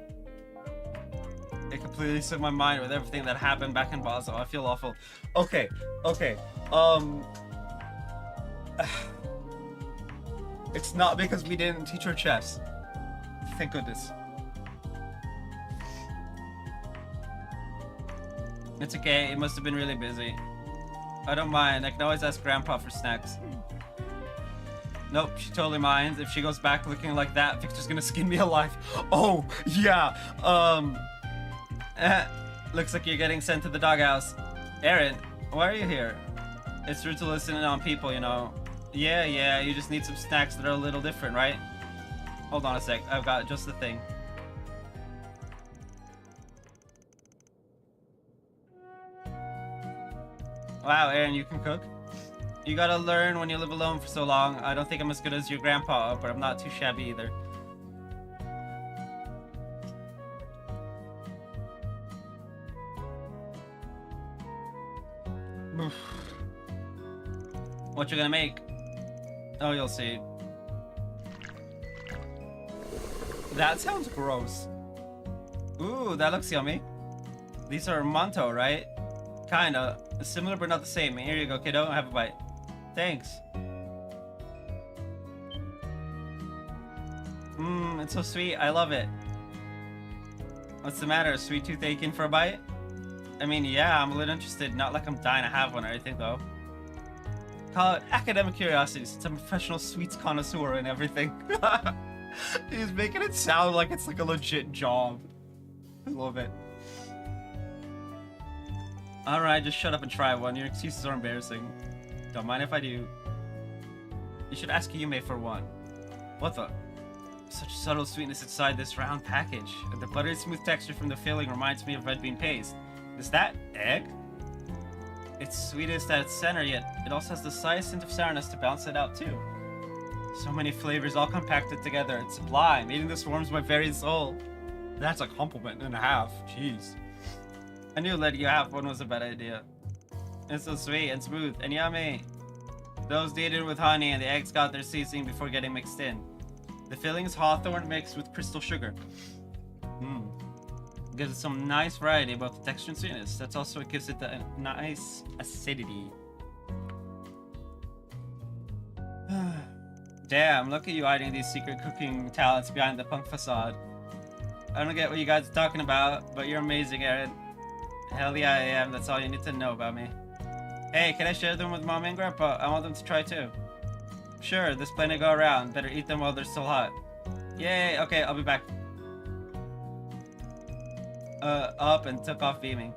It completely slipped my mind with everything that happened back in Basel. I feel awful. Okay. It's not because we didn't teach her chess. Thank goodness. It's okay, it must have been really busy. I don't mind, I can always ask Grandpa for snacks. Nope, she totally minds. If she goes back looking like that, Victor's gonna skin me alive. Oh, yeah. Looks like you're getting sent to the doghouse. Aaron, why are you here? It's rude to listen in on people, you know. Yeah, you just need some snacks that are a little different, right? Hold on a sec, I've got just the thing. Wow, Aaron, you can cook? You gotta learn when you live alone for so long. I don't think I'm as good as your grandpa, but I'm not too shabby either. What you gonna make? Oh, you'll see. That sounds gross. Ooh, that looks yummy. These are manto, right? Kinda. Similar but not the same. Here you go, kiddo. Have a bite. Thanks. Mmm, it's so sweet. I love it. What's the matter? Sweet tooth aching for a bite? I mean, yeah, I'm a little interested. Not like I'm dying to have one or anything, though. Call it academic curiosity since I'm a professional sweets connoisseur and everything. He's making it sound like it's like a legit job. I love it. Alright, just shut up and try one. Your excuses are embarrassing. Don't mind if I do. You should ask Yume for one. What the? Such subtle sweetness inside this round package. And the buttery smooth texture from the filling reminds me of red bean paste. Is that egg? It's sweetest at its center, yet it also has the slightest hint of sourness to balance it out too. So many flavors all compacted together. It's sublime. Eating this warms my very soul. That's a compliment and a half. Jeez. I knew letting you have one was a bad idea. It's so sweet and smooth and yummy. Those kneaded with honey and the eggs got their seasoning before getting mixed in. The filling is hawthorn mixed with crystal sugar. Gives it some nice variety about the texture and sweetness. That's also what gives it the nice acidity. Damn, look at you hiding these secret cooking talents behind the punk facade. I don't get what you guys are talking about, but you're amazing, Aaron. Hell yeah, I am. That's all you need to know about me. Hey, can I share them with Mom and Grandpa? I want them to try too. Sure, there's plenty to go around. Better eat them while they're still hot. Yay, okay, I'll be back. Up and took off beaming.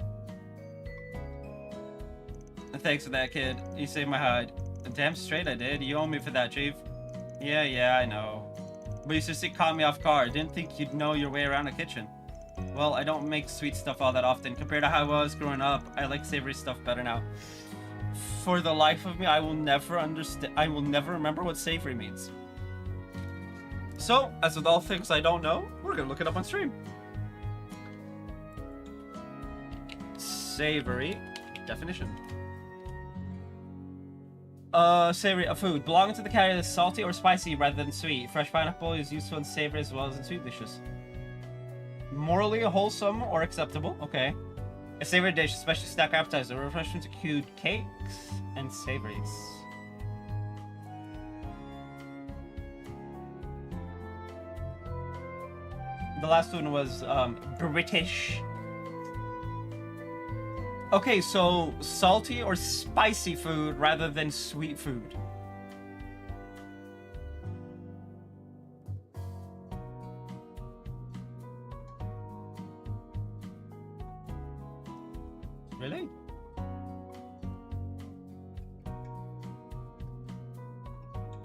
Thanks for that, kid. You saved my hide. Damn straight I did. You owe me for that, Chief. Yeah, I know. But you seriously caught me off guard. Didn't think you'd know your way around a kitchen. Well, I don't make sweet stuff all that often. Compared to how I was growing up, I like savory stuff better now. For the life of me, I will never understand. I will never remember what savory means. So, as with all things I don't know, we're gonna look it up on stream. Savory definition. Savory, a food belonging to the category that is salty or spicy rather than sweet. Fresh pineapple is useful in savory as well as in sweet dishes. Morally wholesome or acceptable. Okay. A savory dish, especially snack appetizer, refreshments include cakes and savories. The last one was British. Okay, so salty or spicy food rather than sweet food. Really?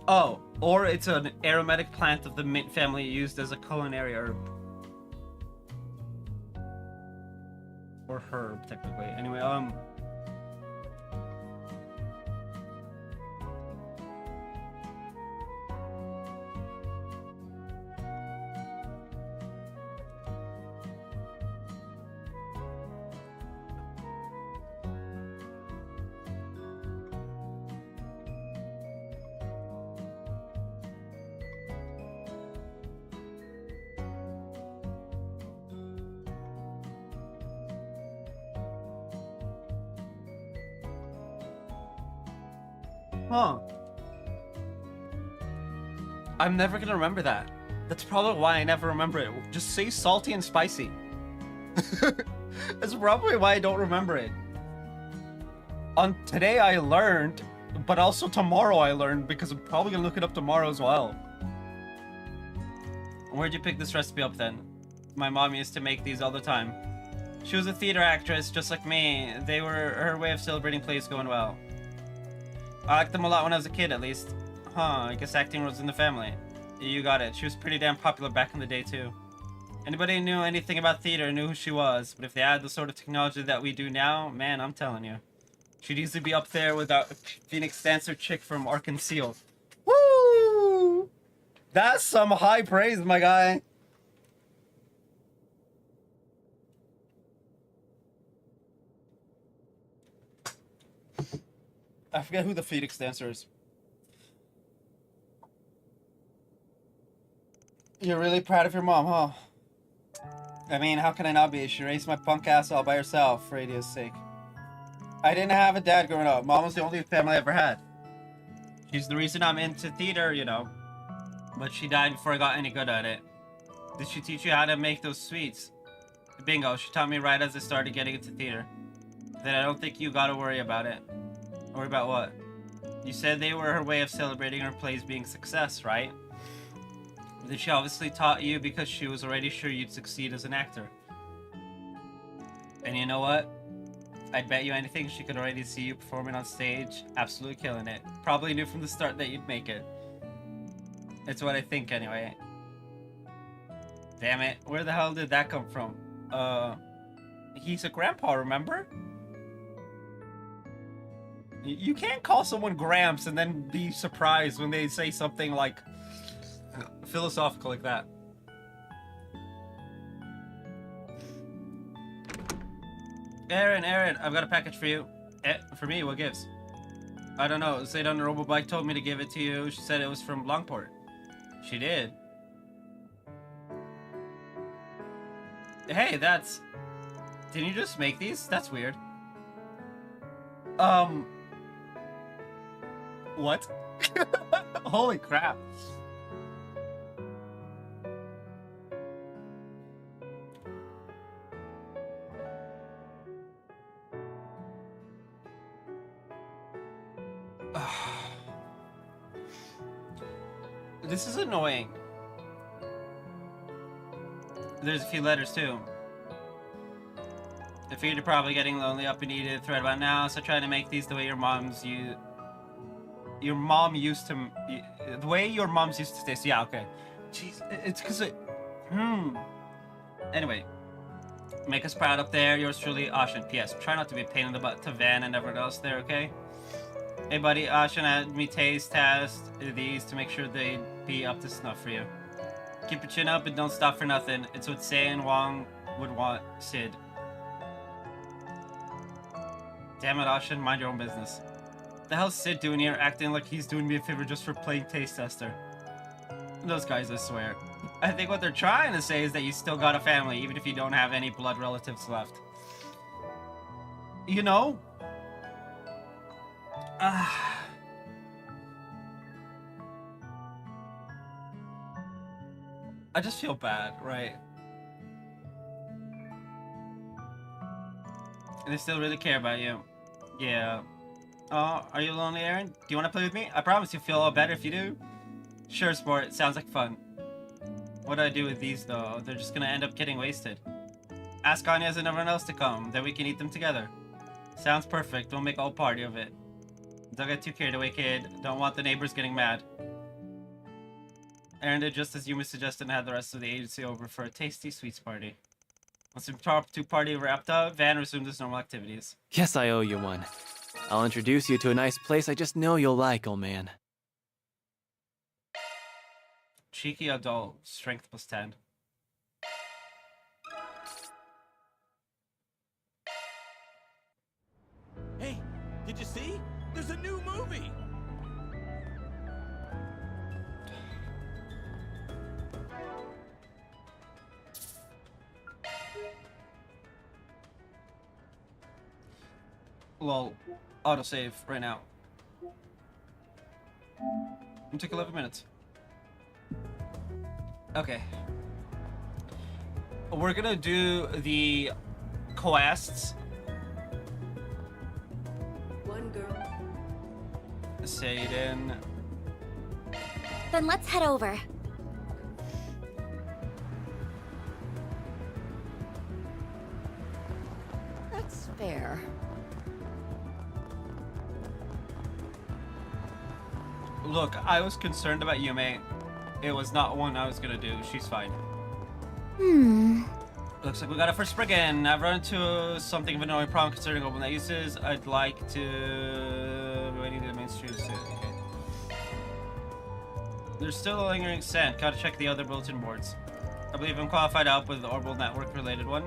Oh, or it's an aromatic plant of the mint family used as a culinary herb. Or herb, technically. Anyway, huh. I'm never gonna remember that. That's probably why I never remember it. Just say salty and spicy. That's probably why I don't remember it. On today I learned, but also tomorrow I learned because I'm probably gonna look it up tomorrow as well. Where'd you pick this recipe up then? My mom used to make these all the time. She was a theater actress, just like me. They were her way of celebrating plays going well. I liked them a lot when I was a kid, at least. Huh, I guess acting was in the family. You got it. She was pretty damn popular back in the day, too. Anybody who knew anything about theater knew who she was, but if they had the sort of technology that we do now, man, I'm telling you. She'd easily be up there with that Phoenix dancer chick from Arkansas. Woo! That's some high praise, my guy. I forget who the Phoenix dancer is. You're really proud of your mom, huh? I mean, how can I not be? She raised my punk ass all by herself, for radio's sake. I didn't have a dad growing up. Mom was the only family I ever had. She's the reason I'm into theater, you know. But she died before I got any good at it. Did she teach you how to make those sweets? Bingo, she taught me right as I started getting into theater. Then I don't think you gotta worry about it. Worry about what? You said they were her way of celebrating her plays being success, right? Then she obviously taught you because she was already sure you'd succeed as an actor. And you know what? I'd bet you anything she could already see you performing on stage, absolutely killing it. Probably knew from the start that you'd make it. It's what I think anyway. Damn it, where the hell did that come from? He's a grandpa, remember? You can't call someone Gramps and then be surprised when they say something like philosophical like that. Aaron, I've got a package for you. For me, what gives? I don't know. Zayda on the Robobike told me to give it to you. She said it was from Longport. She did. Hey, that's... Didn't you just make these? That's weird. What? Holy crap. This is annoying. There's a few letters too. I figured you're probably getting lonely up and needed a thread about now, so try to make these the way your moms used to. The way your moms used to taste. Yeah, okay. Jeez, it's because it. Anyway, make us proud up there. Yours truly, Ashen. P.S. Try not to be a pain in the butt to Van and everyone else there, okay? Hey, buddy, Ashen had me test these to make sure they'd be up to snuff for you. Keep your chin up and don't stop for nothing. It's what Sei and Wong would want, Sid. Damn it, Ashin, mind your own business. What the hell's Sid doing here, acting like he's doing me a favor just for playing taste tester? Those guys, I swear. I think what they're trying to say is that you still got a family, even if you don't have any blood relatives left. You know? I just feel bad, right? And they still really care about you. Yeah. Oh, are you lonely, Aaron? Do you want to play with me? I promise you'll feel a lot better if you do. Sure, sport. Sounds like fun. What do I do with these, though? They're just gonna end up getting wasted. Ask Anya's and everyone else to come, then we can eat them together. Sounds perfect. We'll make a whole party of it. Don't get too carried away, kid. Don't want the neighbors getting mad. Aaron did just as Yumi suggested and had the rest of the agency over for a tasty sweets party. Once the top two party wrapped up, Van resumed his normal activities. Guess I owe you one. I'll introduce you to a nice place I just know you'll like, old man. Cheeky adult, strength plus 10. Hey, did you see? There's a new movie! Lol, autosave right now. It took 11 minutes. Okay. We're gonna do the quests. One girl. Satan. Then let's head over. That's fair. Look, I was concerned about Yume. It was not one I was gonna do. She's fine. Looks like we got it for Spriggan. I've run into something of an annoying problem concerning open net uses. I'd like to... I need the main street. Okay. There's still a lingering scent. Gotta check the other bulletin boards. I believe I'm qualified to help with the orbital network related one.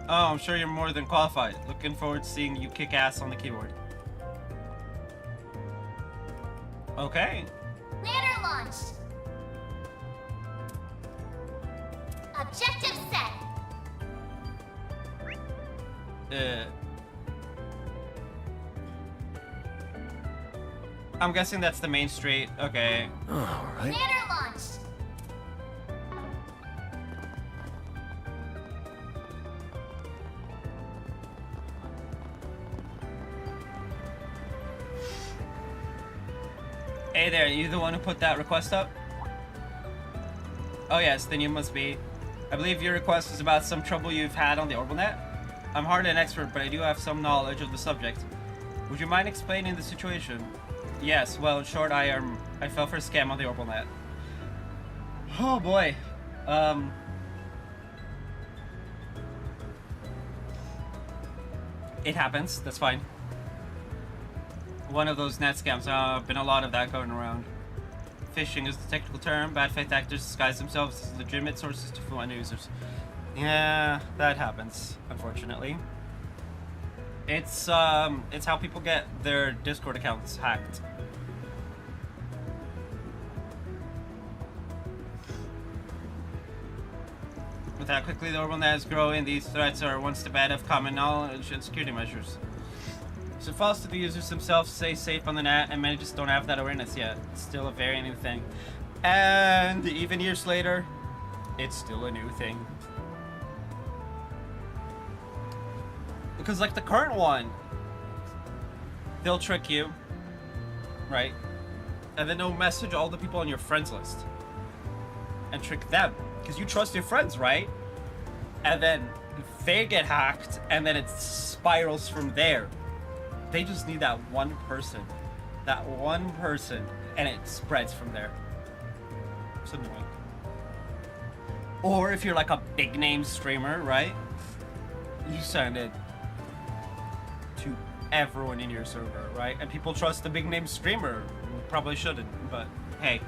Oh, I'm sure you're more than qualified. Looking forward to seeing you kick ass on the keyboard. Okay. Ladder launched. Objective set. I'm guessing that's the main street. Okay. Alright. Ladder launched. Hey there, you the one who put that request up? Oh yes, then you must be. I believe your request is about some trouble you've had on the orbital net. I'm hardly an expert, but I do have some knowledge of the subject. Would you mind explaining the situation? Yes, well, in short, I fell for a scam on the orbital net. Oh boy. It happens, that's fine. One of those net scams. Been a lot of that going around. Phishing is the technical term. Bad faith actors disguise themselves as legitimate sources to fool end users. Yeah, that happens, unfortunately. It's how people get their Discord accounts hacked. With how quickly the orbital net is growing, these threats are one step ahead of common knowledge and security measures. So it falls to the users themselves to stay safe on the net, and many just don't have that awareness yet. It's still a very new thing. And even years later, it's still a new thing. Because like the current one, they'll trick you, right? And then they'll message all the people on your friends list and trick them. Because you trust your friends, right? And then they get hacked, and then it spirals from there. They just need that one person. That one person. And it spreads from there. It's annoying. Or if you're like a big name streamer, right? You send it to everyone in your server, right? And people trust the big name streamer. Probably shouldn't, but hey.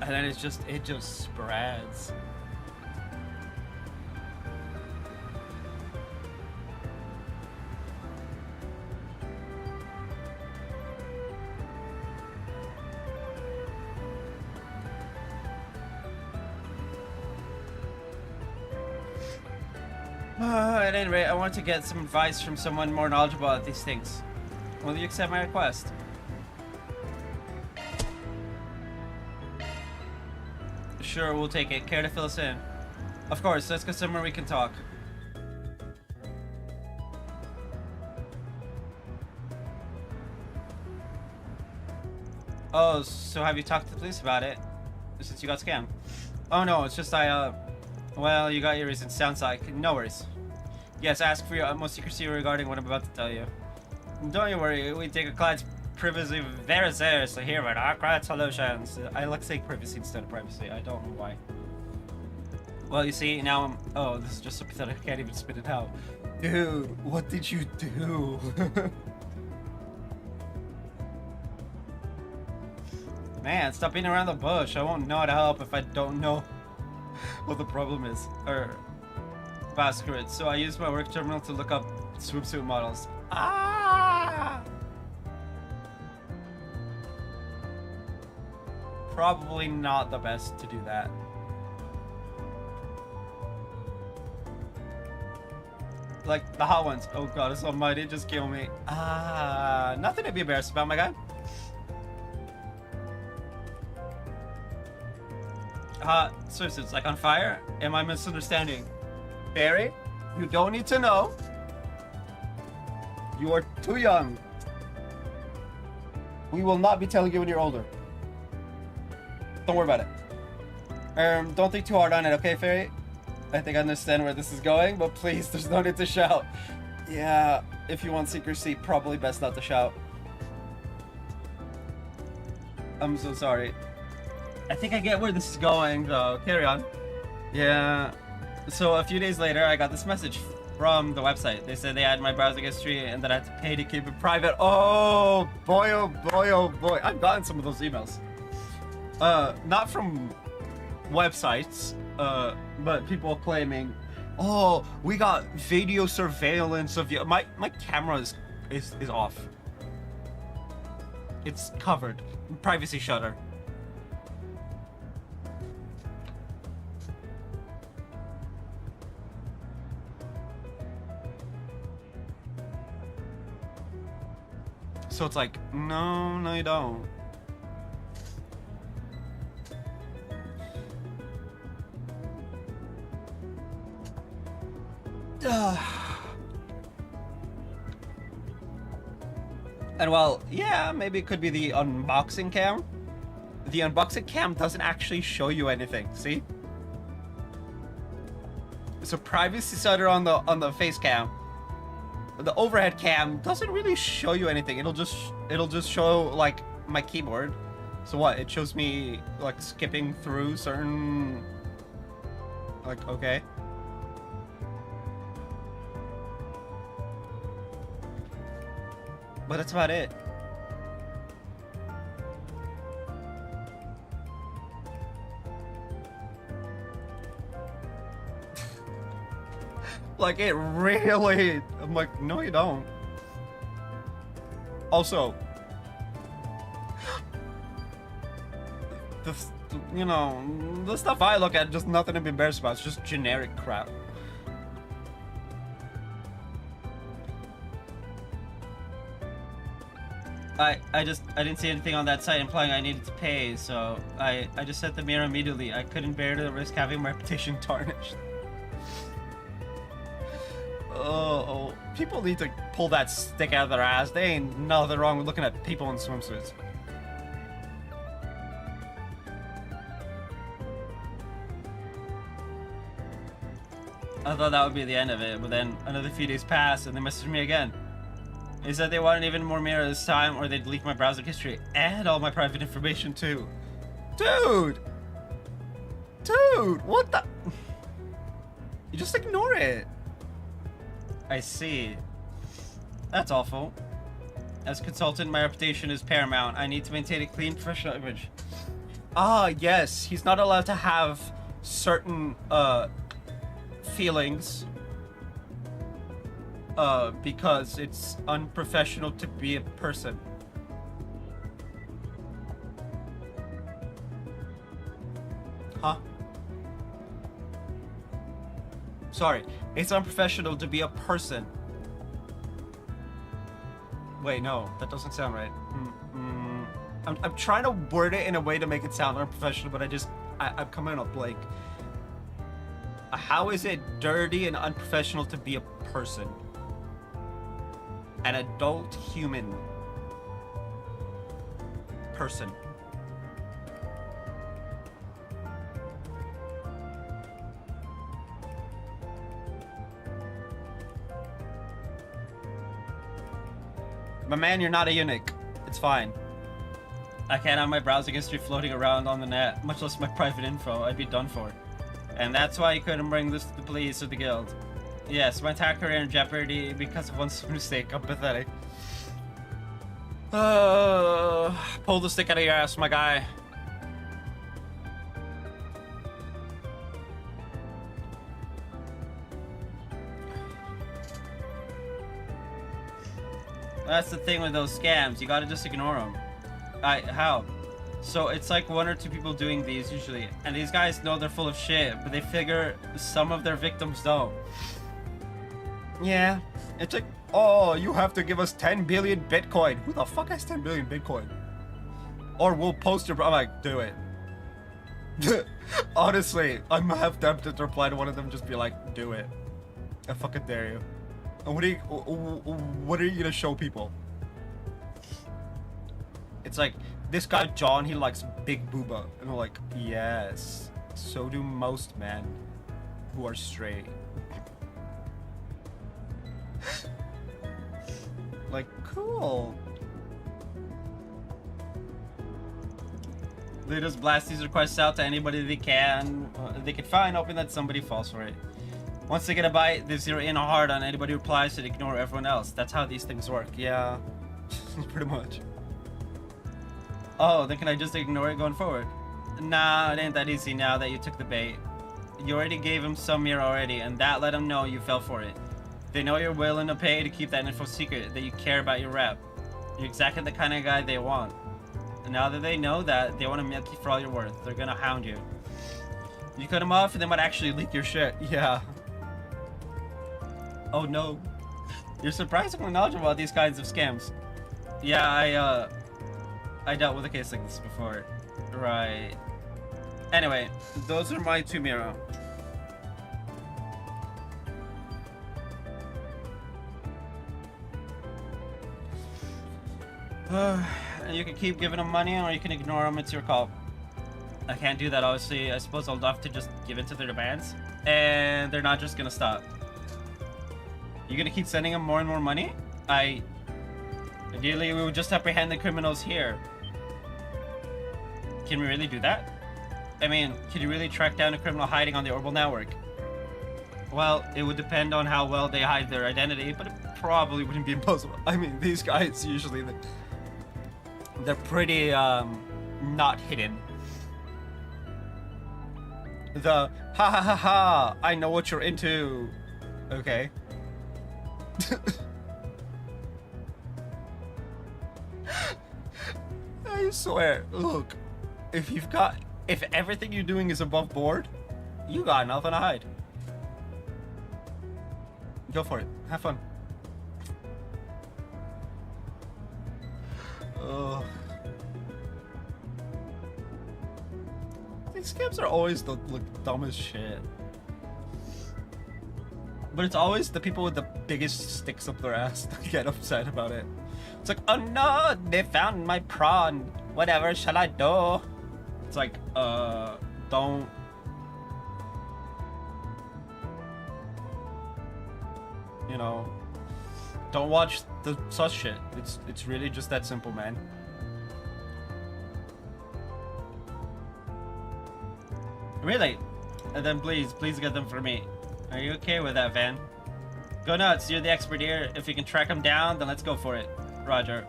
And then it just spreads. At any rate, I want to get some advice from someone more knowledgeable about these things. Will you accept my request? Sure, we'll take it. Care to fill us in? Of course, let's go somewhere we can talk. Oh, so have you talked to the police about it? Since you got scammed? Oh no, it's just well, you got your reasons, sounds like. No worries. Yes, ask for your utmost secrecy regarding what I'm about to tell you. Don't you worry, we take a client's privacy very seriously here at our client solutions. I like saying privacy instead of privacy, I don't know why. Well, you see, now I'm... Oh, this is just so pathetic, I can't even spit it out. Dude, what did you do? Man, stop beating around the bush. I won't know how to help if I don't know what the problem is. Or... Basket. So I used my work terminal to look up swimsuit models. Ah! Probably not the best to do that. Like the hot ones. Oh god, it's almighty, just kill me. Ah, nothing to be embarrassed about, my guy. Swimsuits like on fire? Am I misunderstanding? Barry, you don't need to know. You are too young. We will not be telling you when you're older. Don't worry about it. Don't think too hard on it, okay, Fairy? I think I understand where this is going, but please, there's no need to shout. Yeah, if you want secrecy, probably best not to shout. I'm so sorry. I think I get where this is going, though. Carry on. Yeah. So a few days later, I got this message from the website. They said they had my browsing history and that I had to pay to keep it private. Oh boy, oh boy, oh boy. I've gotten some of those emails. Not from websites, but people claiming, oh, we got video surveillance of you. My camera is off. It's covered. Privacy shutter. So it's like, no, you don't. And well, yeah, maybe it could be the unboxing cam. The unboxing cam doesn't actually show you anything, see? So privacy shutter on the face cam. The overhead cam doesn't really show you anything. It'll just show like my keyboard. So what? It shows me like skipping through certain, like, okay. But that's about it. Like, it really... I'm like, no, you don't. Also... you know, the stuff I look at, just nothing to be embarrassed about. It's just generic crap. I didn't see anything on that site implying I needed to pay, so I just sent the mirror immediately. I couldn't bear to risk having my reputation tarnished. Oh, people need to pull that stick out of their ass. There ain't nothing wrong with looking at people in swimsuits. I thought that would be the end of it, but then another few days passed and they messaged me again. They said they wanted even more mirror this time or they'd leak my browser history and all my private information too. Dude! Dude, what the? You just ignore it. I see. That's awful. As a consultant, my reputation is paramount. I need to maintain a clean, professional image. Yes, he's not allowed to have certain feelings because it's unprofessional to be a person. Huh? Sorry, it's unprofessional to be a person. Wait, no, that doesn't sound right. I'm trying to word it in a way to make it sound unprofessional, but I'm coming up blank. How is it dirty and unprofessional to be a person? An adult human person. But man, you're not a eunuch. It's fine. I can't have my browsing history floating around on the net, much less my private info. I'd be done for. And that's why you couldn't bring this to the police or the guild. Yes, my entire career in jeopardy because of one mistake. I'm pathetic. Pull the stick out of your ass, my guy. That's the thing with those scams. You gotta just ignore them. How? So it's like one or two people doing these usually, and these guys know they're full of shit, but they figure some of their victims don't. Yeah, it's like, oh, you have to give us 10 billion Bitcoin. Who the fuck has 10 billion Bitcoin? Or we'll post your. I'm like, do it. Honestly, I'm half tempted to reply to one of them, just be like, do it. I fucking dare you. And what are you gonna show people? It's like, this guy John, he likes big booba. And we're like, yes, so do most men who are straight. Like, cool. They just blast these requests out to anybody they can find, hoping that somebody falls for it. Once they get a bite, they zero in hard on anybody who replies and ignore everyone else. That's how these things work. Yeah, pretty much. Oh, then can I just ignore it going forward? Nah, it ain't that easy now that you took the bait. You already gave him some mirror already, and that let him know you fell for it. They know you're willing to pay to keep that info secret, that you care about your rep. You're exactly the kind of guy they want. And now that they know that, they want to milk you for all you're worth. They're gonna hound you. You cut them off, and they might actually leak your shit. Yeah. Oh no. You're surprisingly knowledgeable about these kinds of scams. Yeah, I dealt with a case like this before. Right. Anyway, those are my 2 Miro. You can keep giving them money or you can ignore them, it's your call. I can't do that, obviously. I suppose I'll have to just give in to their demands. And they're not just gonna stop. You're gonna keep sending them more and more money? Ideally, we would just apprehend the criminals here. Can we really do that? I mean, can you really track down a criminal hiding on the Orbital network? Well, it would depend on how well they hide their identity, but it probably wouldn't be impossible. I mean, these guys usually, they're pretty, not hidden. The, ha ha ha ha, I know what you're into. Okay. I swear, look, if everything you're doing is above board, you got nothing to hide. Go for it. Have fun. Ugh. These scams are always the dumbest shit. But it's always the people with the biggest sticks up their ass that get upset about it. It's like, oh no, they found my prawn. Whatever shall I do? It's like, don't. You know, don't watch the sus shit. It's really just that simple, man. Really? And then please get them for me. Are you okay with that, Van? Go nuts, you're the expert here. If you can track them down, then let's go for it. Roger.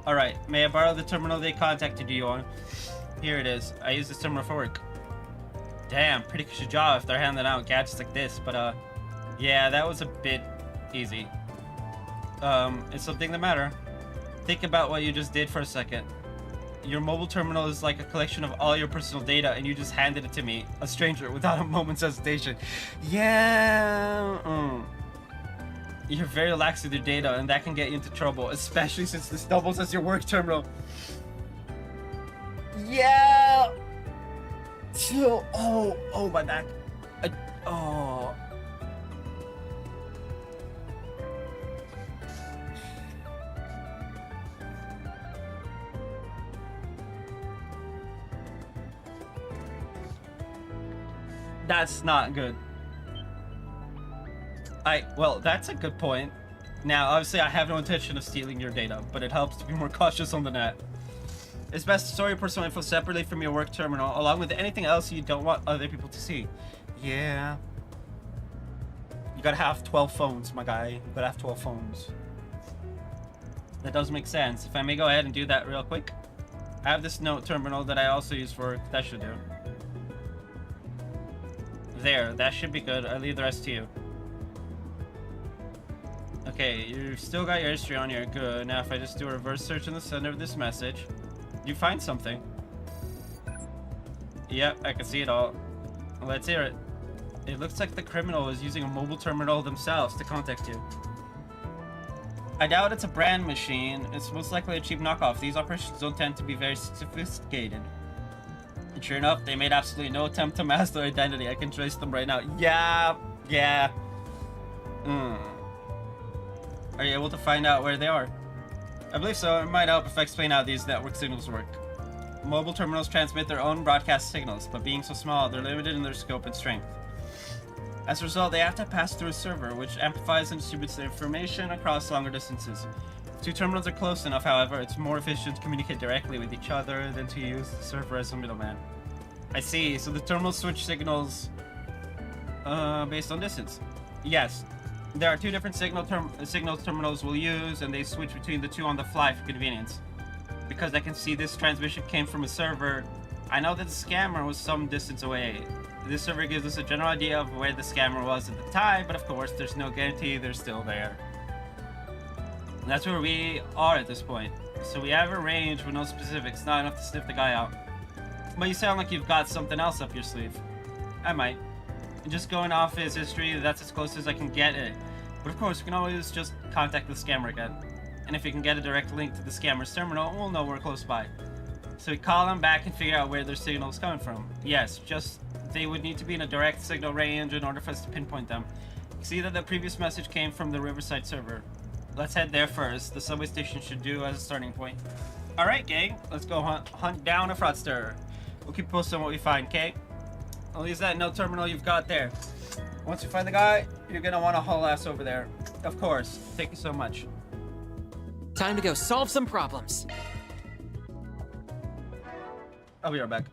Alright, may I borrow the terminal they contacted you on? Here it is. I use this terminal for work. Damn, pretty cushy job if they're handing out gadgets like this, but yeah, that was a bit easy. It's something that matter. Think about what you just did for a second. Your mobile terminal is like a collection of all your personal data, and you just handed it to me, a stranger, without a moment's hesitation. Yeah. You're very lax with your data, and that can get you into trouble, especially since this doubles as your work terminal. Yeah. Oh, my back. Oh. That's not good. Well, that's a good point. Now, obviously, I have no intention of stealing your data, but it helps to be more cautious on the net. It's best to store your personal info separately from your work terminal, along with anything else you don't want other people to see. Yeah. You gotta have 12 phones, my guy. You gotta have 12 phones. That does make sense. If I may go ahead and do that real quick. I have this note terminal that I also use for work. That should do. There, that should be good. I leave the rest to you. Okay, you've still got your history on here. Good. Now, if I just do a reverse search in the center of this message, you find something. Yep, I can see it all. Let's hear it. It looks like the criminal is using a mobile terminal themselves to contact you. I doubt it's a brand machine. It's most likely a cheap knockoff. These operations don't tend to be very sophisticated. And sure enough, they made absolutely no attempt to mask their identity. I can trace them right now. Yeah. Are you able to find out where they are? I believe so. It might help if I explain how these network signals work. Mobile terminals transmit their own broadcast signals, but being so small, they're limited in their scope and strength. As a result, they have to pass through a server, which amplifies and distributes the information across longer distances. If two terminals are close enough, however, it's more efficient to communicate directly with each other than to use the server as a middleman. I see. So the terminals switch signals based on distance. Yes. There are two different signal terminals we'll use, and they switch between the two on the fly for convenience. Because I can see this transmission came from a server, I know that the scammer was some distance away. This server gives us a general idea of where the scammer was at the time, but of course there's no guarantee they're still there. And that's where we are at this point. So we have a range with no specifics, not enough to sniff the guy out. But you sound like you've got something else up your sleeve. I might. Just going off his history, that's as close as I can get it. But of course, we can always just contact the scammer again. And if we can get a direct link to the scammer's terminal, we'll know we're close by. So we call them back and figure out where their signal is coming from. Yes, just they would need to be in a direct signal range in order for us to pinpoint them. See that the previous message came from the Riverside server. Let's head there first. The subway station should do as a starting point. Alright, gang, let's go hunt down a fraudster. We'll keep posting what we find, okay? I'll use that note terminal you've got there. Once you find the guy, you're gonna want to haul ass over there. Of course. Thank you so much. Time to go solve some problems. I'll be right back.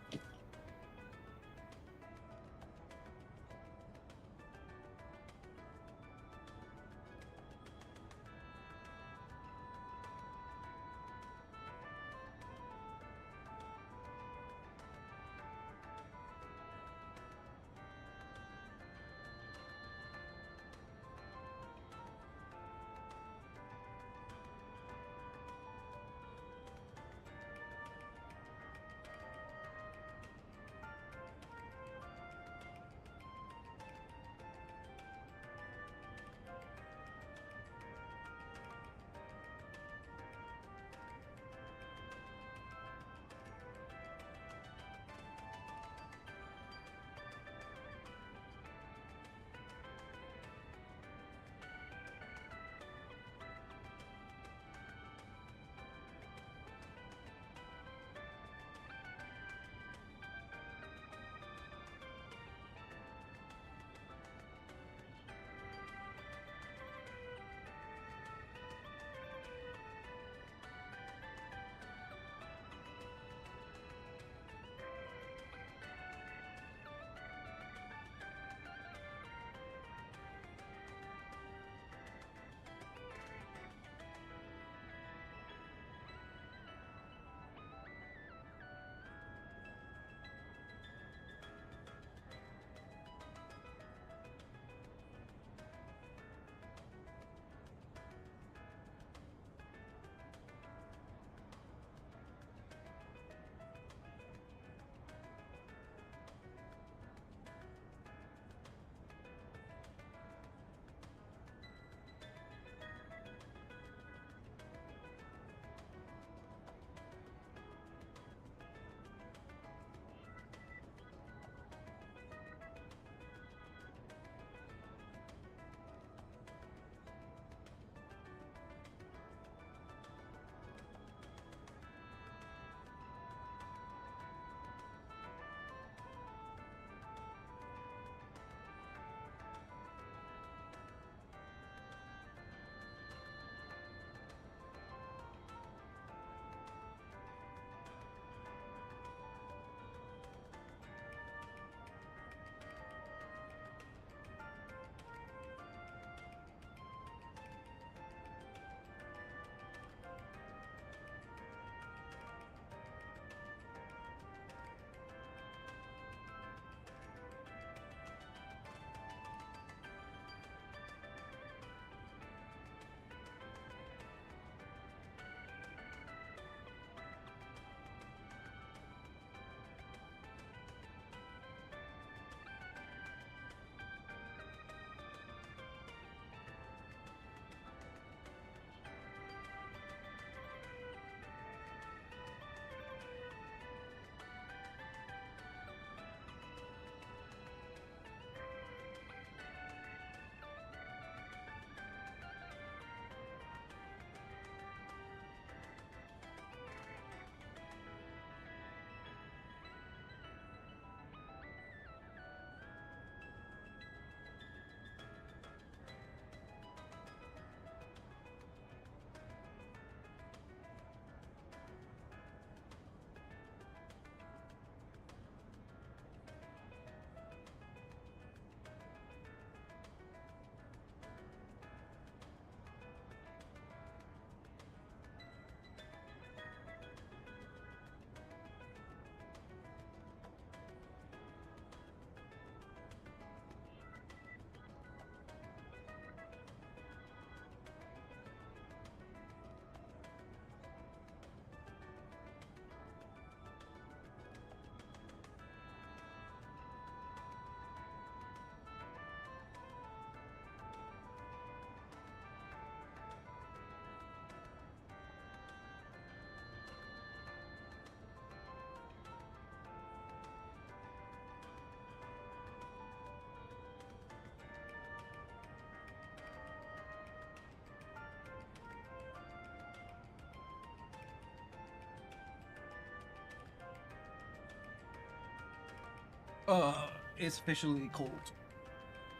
It's officially cold.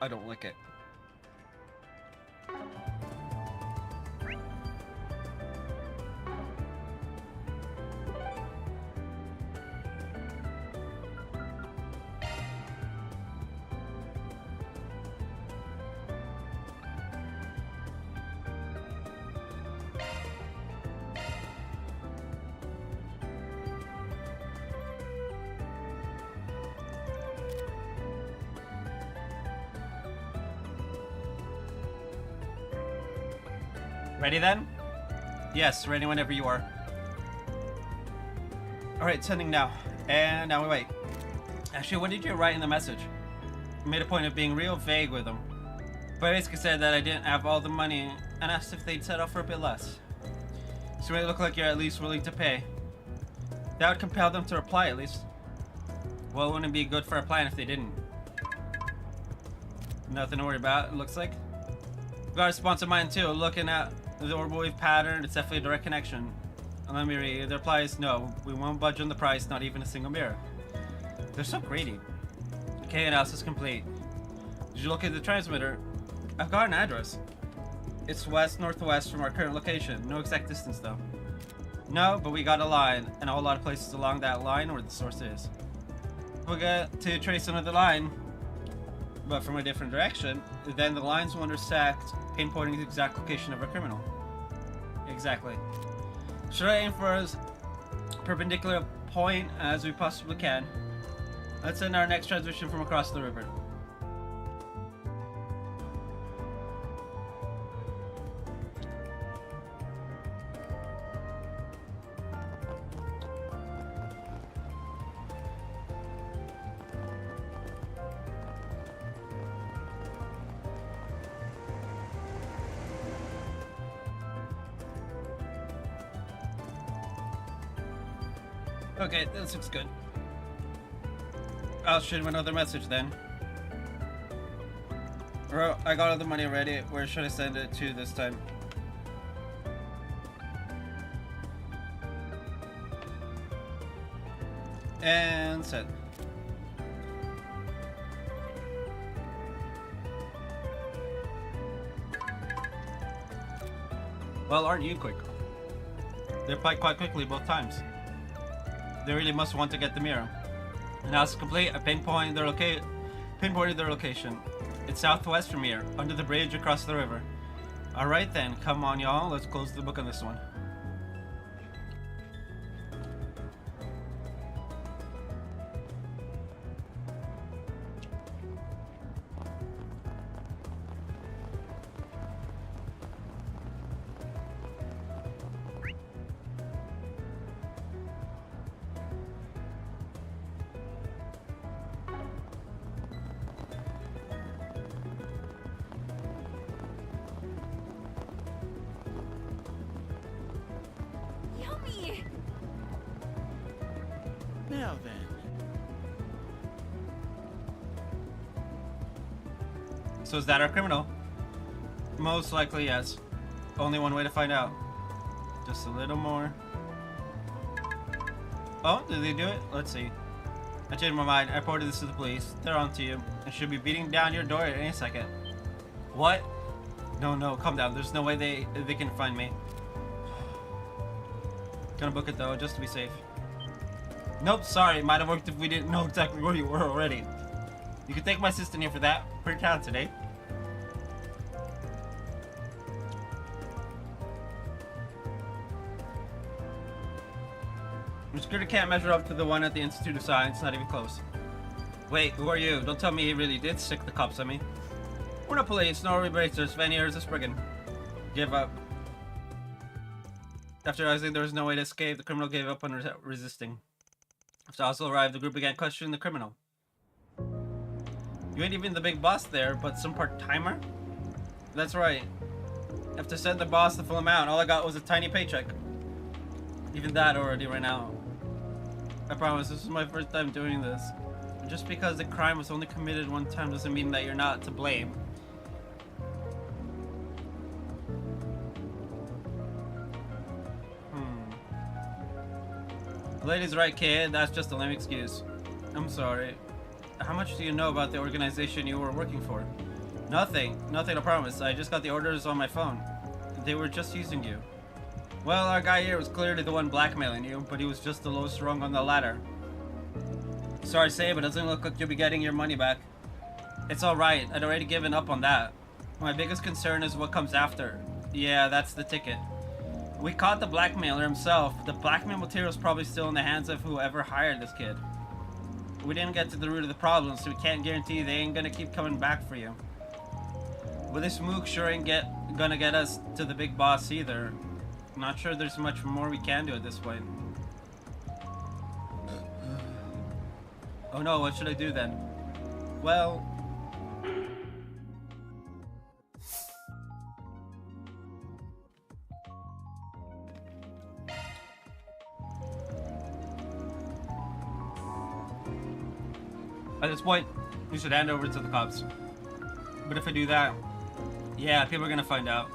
I don't like it. Ready then? Yes, ready whenever you are. Alright, sending now. And now we wait. Actually, what did you write in the message? I made a point of being real vague with them. But I basically said that I didn't have all the money and asked if they'd settle for a bit less. So it looked like you're at least willing to pay. That would compel them to reply at least. Well, it wouldn't be good for our plan if they didn't. Nothing to worry about, it looks like. Got a response of mine too, looking at the orbital wave pattern, it's definitely a direct connection. And let me read, the reply is no, we won't budge on the price, not even a single mirror. They're so greedy. Okay, analysis complete. Did you look at the transmitter? I've got an address. It's west-northwest from our current location, no exact distance though. No, but we got a line, and a whole lot of places along that line where the source is. If we get to trace another line, but from a different direction, then the lines will intersect, pinpointing the exact location of our criminal. Exactly. Should I aim for as perpendicular point as we possibly can? Let's send our next transmission from across the river. Okay, this looks good. I'll shoot him another message then. Bro, I got all the money ready. Where should I send it to this time? And send. Well, aren't you quick? They replied quite quickly both times. They really must want to get the mirror. And as complete, I pinpointed their location. It's southwest from here, under the bridge across the river. Alright then, come on y'all, let's close the book on this one. Now then. So is that our criminal? Most likely, yes. Only one way to find out. Just a little more. Oh, did they do it? Let's see. I changed my mind. I reported this to the police. They're on to you. I should be beating down your door at any second. What? No, calm down. There's no way they can find me. Gonna book it though, just to be safe. Nope, sorry. It might have worked if we didn't know exactly where you were already. You can thank my assistant here for that. Pretty talented, eh? The security can't measure up to the one at the Institute of Science, not even close. Wait, who are you? Don't tell me he really did stick the cops on me. We're not police, nor are we bracers. Sven here is a spriggan. Give up. After realizing there was no way to escape, the criminal gave up on resisting. After Oslo arrived, the group began questioning the criminal. You ain't even the big boss there, but some part-timer? That's right. After sending the boss the full amount, all I got was a tiny paycheck. Even that already ran out. I promise, this is my first time doing this. Just because the crime was only committed one time doesn't mean that you're not to blame. The lady's right, kid. That's just a lame excuse. I'm sorry. how much do you know about the organization you were working for? Nothing. Nothing, I promise. I just got the orders on my phone. They were just using you. Well, our guy here was clearly the one blackmailing you, but he was just the lowest rung on the ladder. Sorry to say, but it doesn't look like you'll be getting your money back. It's alright, I'd already given up on that. My biggest concern is what comes after. Yeah, that's the ticket. We caught the blackmailer himself. The blackmail material's probably still in the hands of whoever hired this kid. We didn't get to the root of the problem, so we can't guarantee they ain't gonna keep coming back for you. But this mook sure ain't gonna get us to the big boss either. Not sure there's much more we can do at this point. Oh no, what should I do then? Well... At this point, we should hand over to the cops. But if I do that, yeah, people are gonna find out.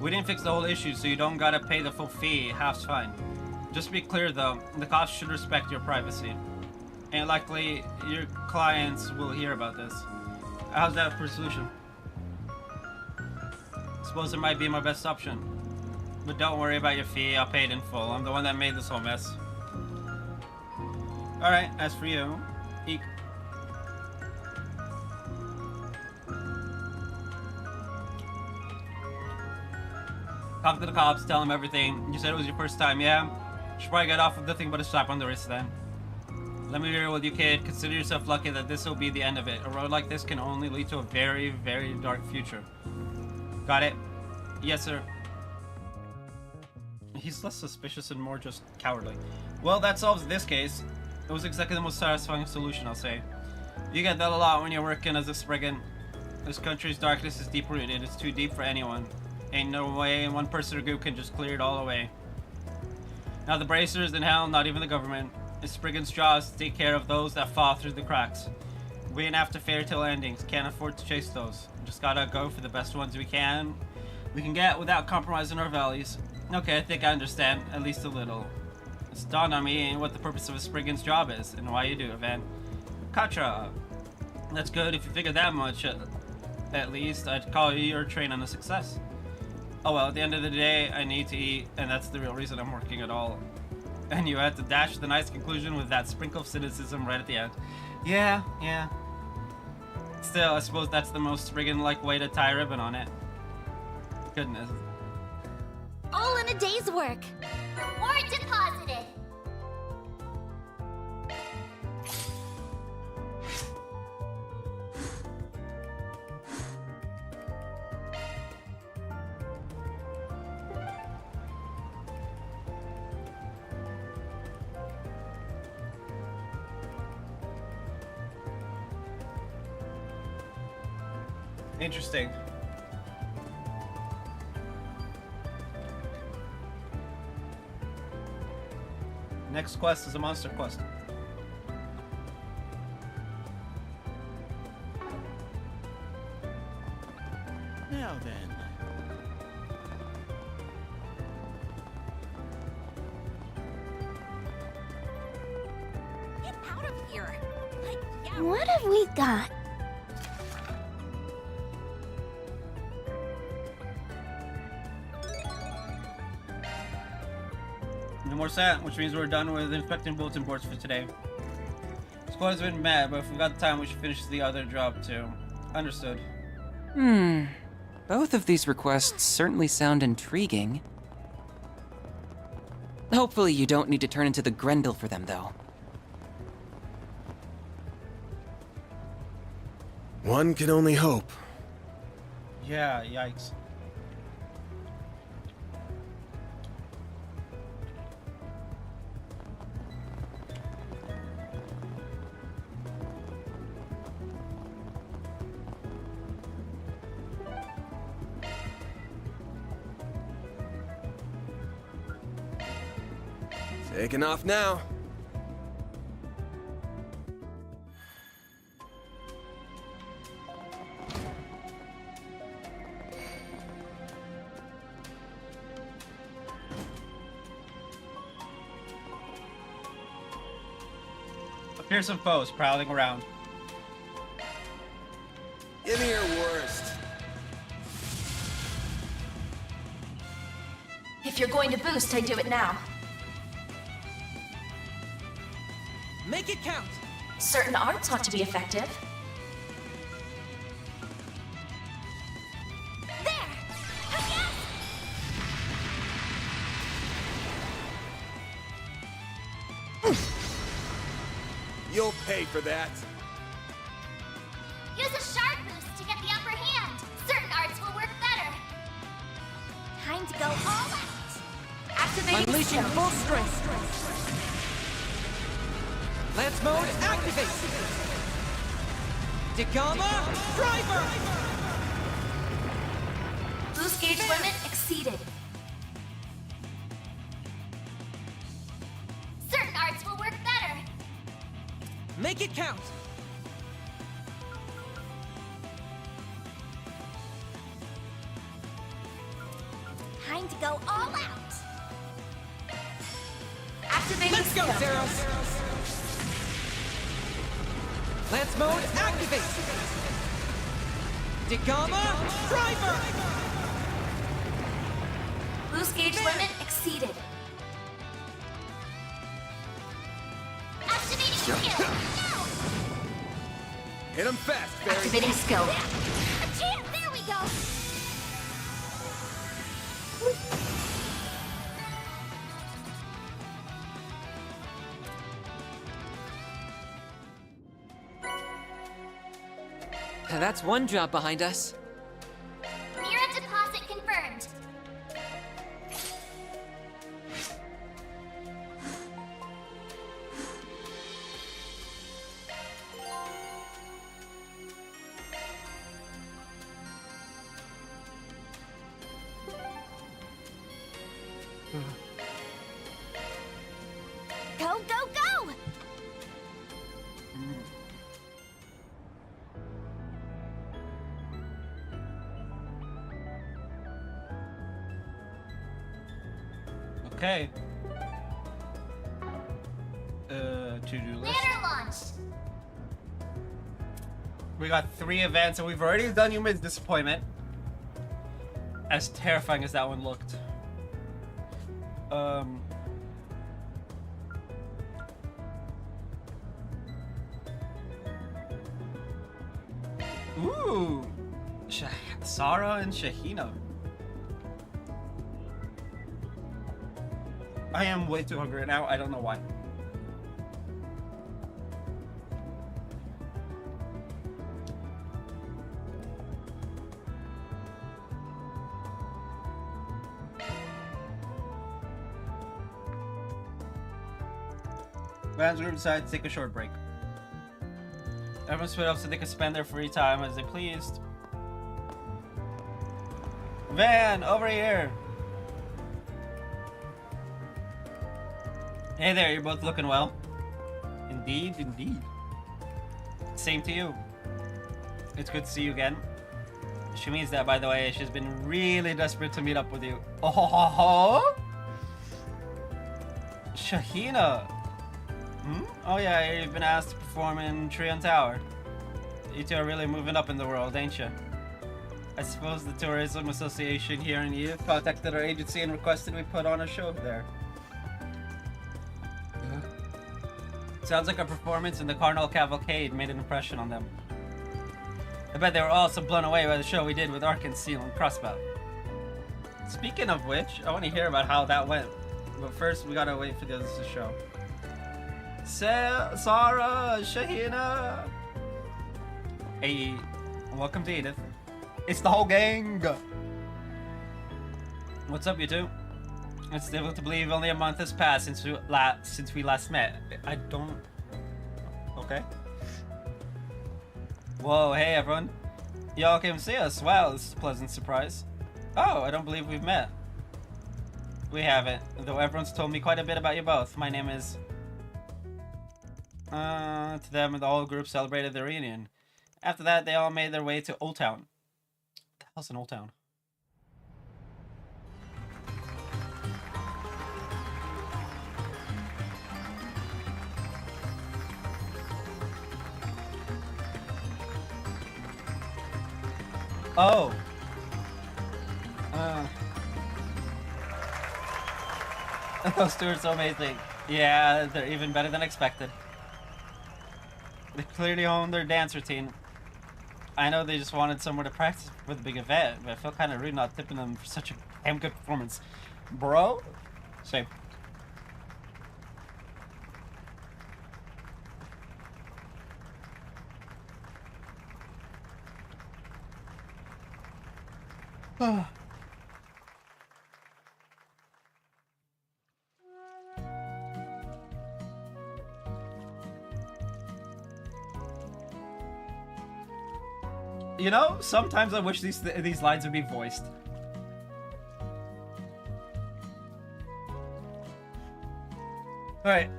We didn't fix the whole issue, so you don't gotta pay the full fee. Half's fine. Just to be clear though, the cops should respect your privacy. And likely, your clients will hear about this. How's that for a solution? Suppose it might be my best option. But don't worry about your fee, I'll pay it in full. I'm the one that made this whole mess. Alright, as for you, eek. Talk to the cops, tell them everything. You said it was your first time, yeah? Should probably get off with nothing but a slap on the wrist then. Let me be real with you, kid. Consider yourself lucky that this will be the end of it. A road like this can only lead to a very, very dark future. Got it? Yes, sir. He's less suspicious and more just cowardly. Well, that solves this case. It was exactly the most satisfying solution, I'll say. You get that a lot when you're working as a spriggan. This country's darkness is deep-rooted. It's too deep for anyone. Ain't no way one person or group can just clear it all away. Not the bracers, and hell, not even the government. It's Spriggan's job to take care of those that fall through the cracks. We ain't after fairy tale endings. Can't afford to chase those. Just gotta go for the best ones we can get without compromising our values. Okay, I think I understand, at least a little. It's dawned on me what the purpose of a Spriggan's job is, and why you do it, Van. Katra. That's good if you figure that much. At least, I'd call your train on a success. Oh well, at the end of the day, I need to eat, and that's the real reason I'm working at all. And you had to dash the nice conclusion with that sprinkle of cynicism right at the end. Yeah. Still, I suppose that's the most Spriggan-like way to tie a ribbon on it. Goodness. All in a day's work. Reward deposited. Interesting. Next quest is a monster quest. Now then. Get out of here. What have we got? No more sat, which means we're done with inspecting bulletin boards for today. Squad has been mad, but if we've got the time, we should finish the other job too. Understood. Both of these requests certainly sound intriguing. Hopefully you don't need to turn into the Grendel for them, though. One can only hope. Yeah, yikes. Taking off now. Appear some foes prowling around. If you're going to boost, I do it now. Make it count! Certain arts ought to be effective. There! Yes! You'll pay for that. Use a sharp boost to get the upper hand. Certain arts will work better. Time to go all out. Activating Unleashing skill. full strength. Lance mode activate. Dagama driver. Boost gauge limit exceeded. Certain arts will work better. Make it count. Time to go all out. Activating Let's go, skill. Zeros. Lance mode activate. Dagama driver. Boost gauge limit exceeded. Activating skill. Now. Hit him fast, Fairy. Activating skill. Achoo! There we go. That's one job behind us. Mira deposit confirmed. Go, go, go! Okay. To-do list. Banner launch. We got 3 events, and we've already done Yumi's Disappointment. As terrifying as that one looked. Ooh. Sarah and Shahina. I am way too hungry now. I don't know why. Van's group decided to take a short break. Everyone split up so they could spend their free time as they pleased. Van, over here! Hey there, you're both looking well. Indeed, indeed. Same to you. It's good to see you again. She means that, by the way. She's been really desperate to meet up with you. Oh ho ho ho! Shahina! Hmm? Oh yeah, you've been asked to perform in Trion Tower. You two are really moving up in the world, ain't you? I suppose the Tourism Association here in Eve contacted our agency and requested we put on a show there. Sounds like our performance in the Carnival Cavalcade made an impression on them. I bet they were also blown away by the show we did with Arkansas and Crossbow. Speaking of which, I want to hear about how that went. But first, we gotta wait for the others to show. Sarah, Shahina. Hey, welcome to Edith. It's the whole gang. What's up, you two? It's difficult to believe only a month has passed since we last met. I don't. Okay. Whoa, hey everyone. Y'all came to see us. Wow, this is a pleasant surprise. Oh, I don't believe we've met. We haven't, though everyone's told me quite a bit about you both. My name is... To them, the whole group celebrated their reunion. After that, they all made their way to Old Town. What the hell's an Old Town? Oh. Those two are so amazing. Yeah, they're even better than expected. They clearly own their dance routine. I know they just wanted somewhere to practice for the big event, but I felt kind of rude not tipping them for such a damn good performance. Bro? Same. You know, sometimes I wish these lines would be voiced. Alright,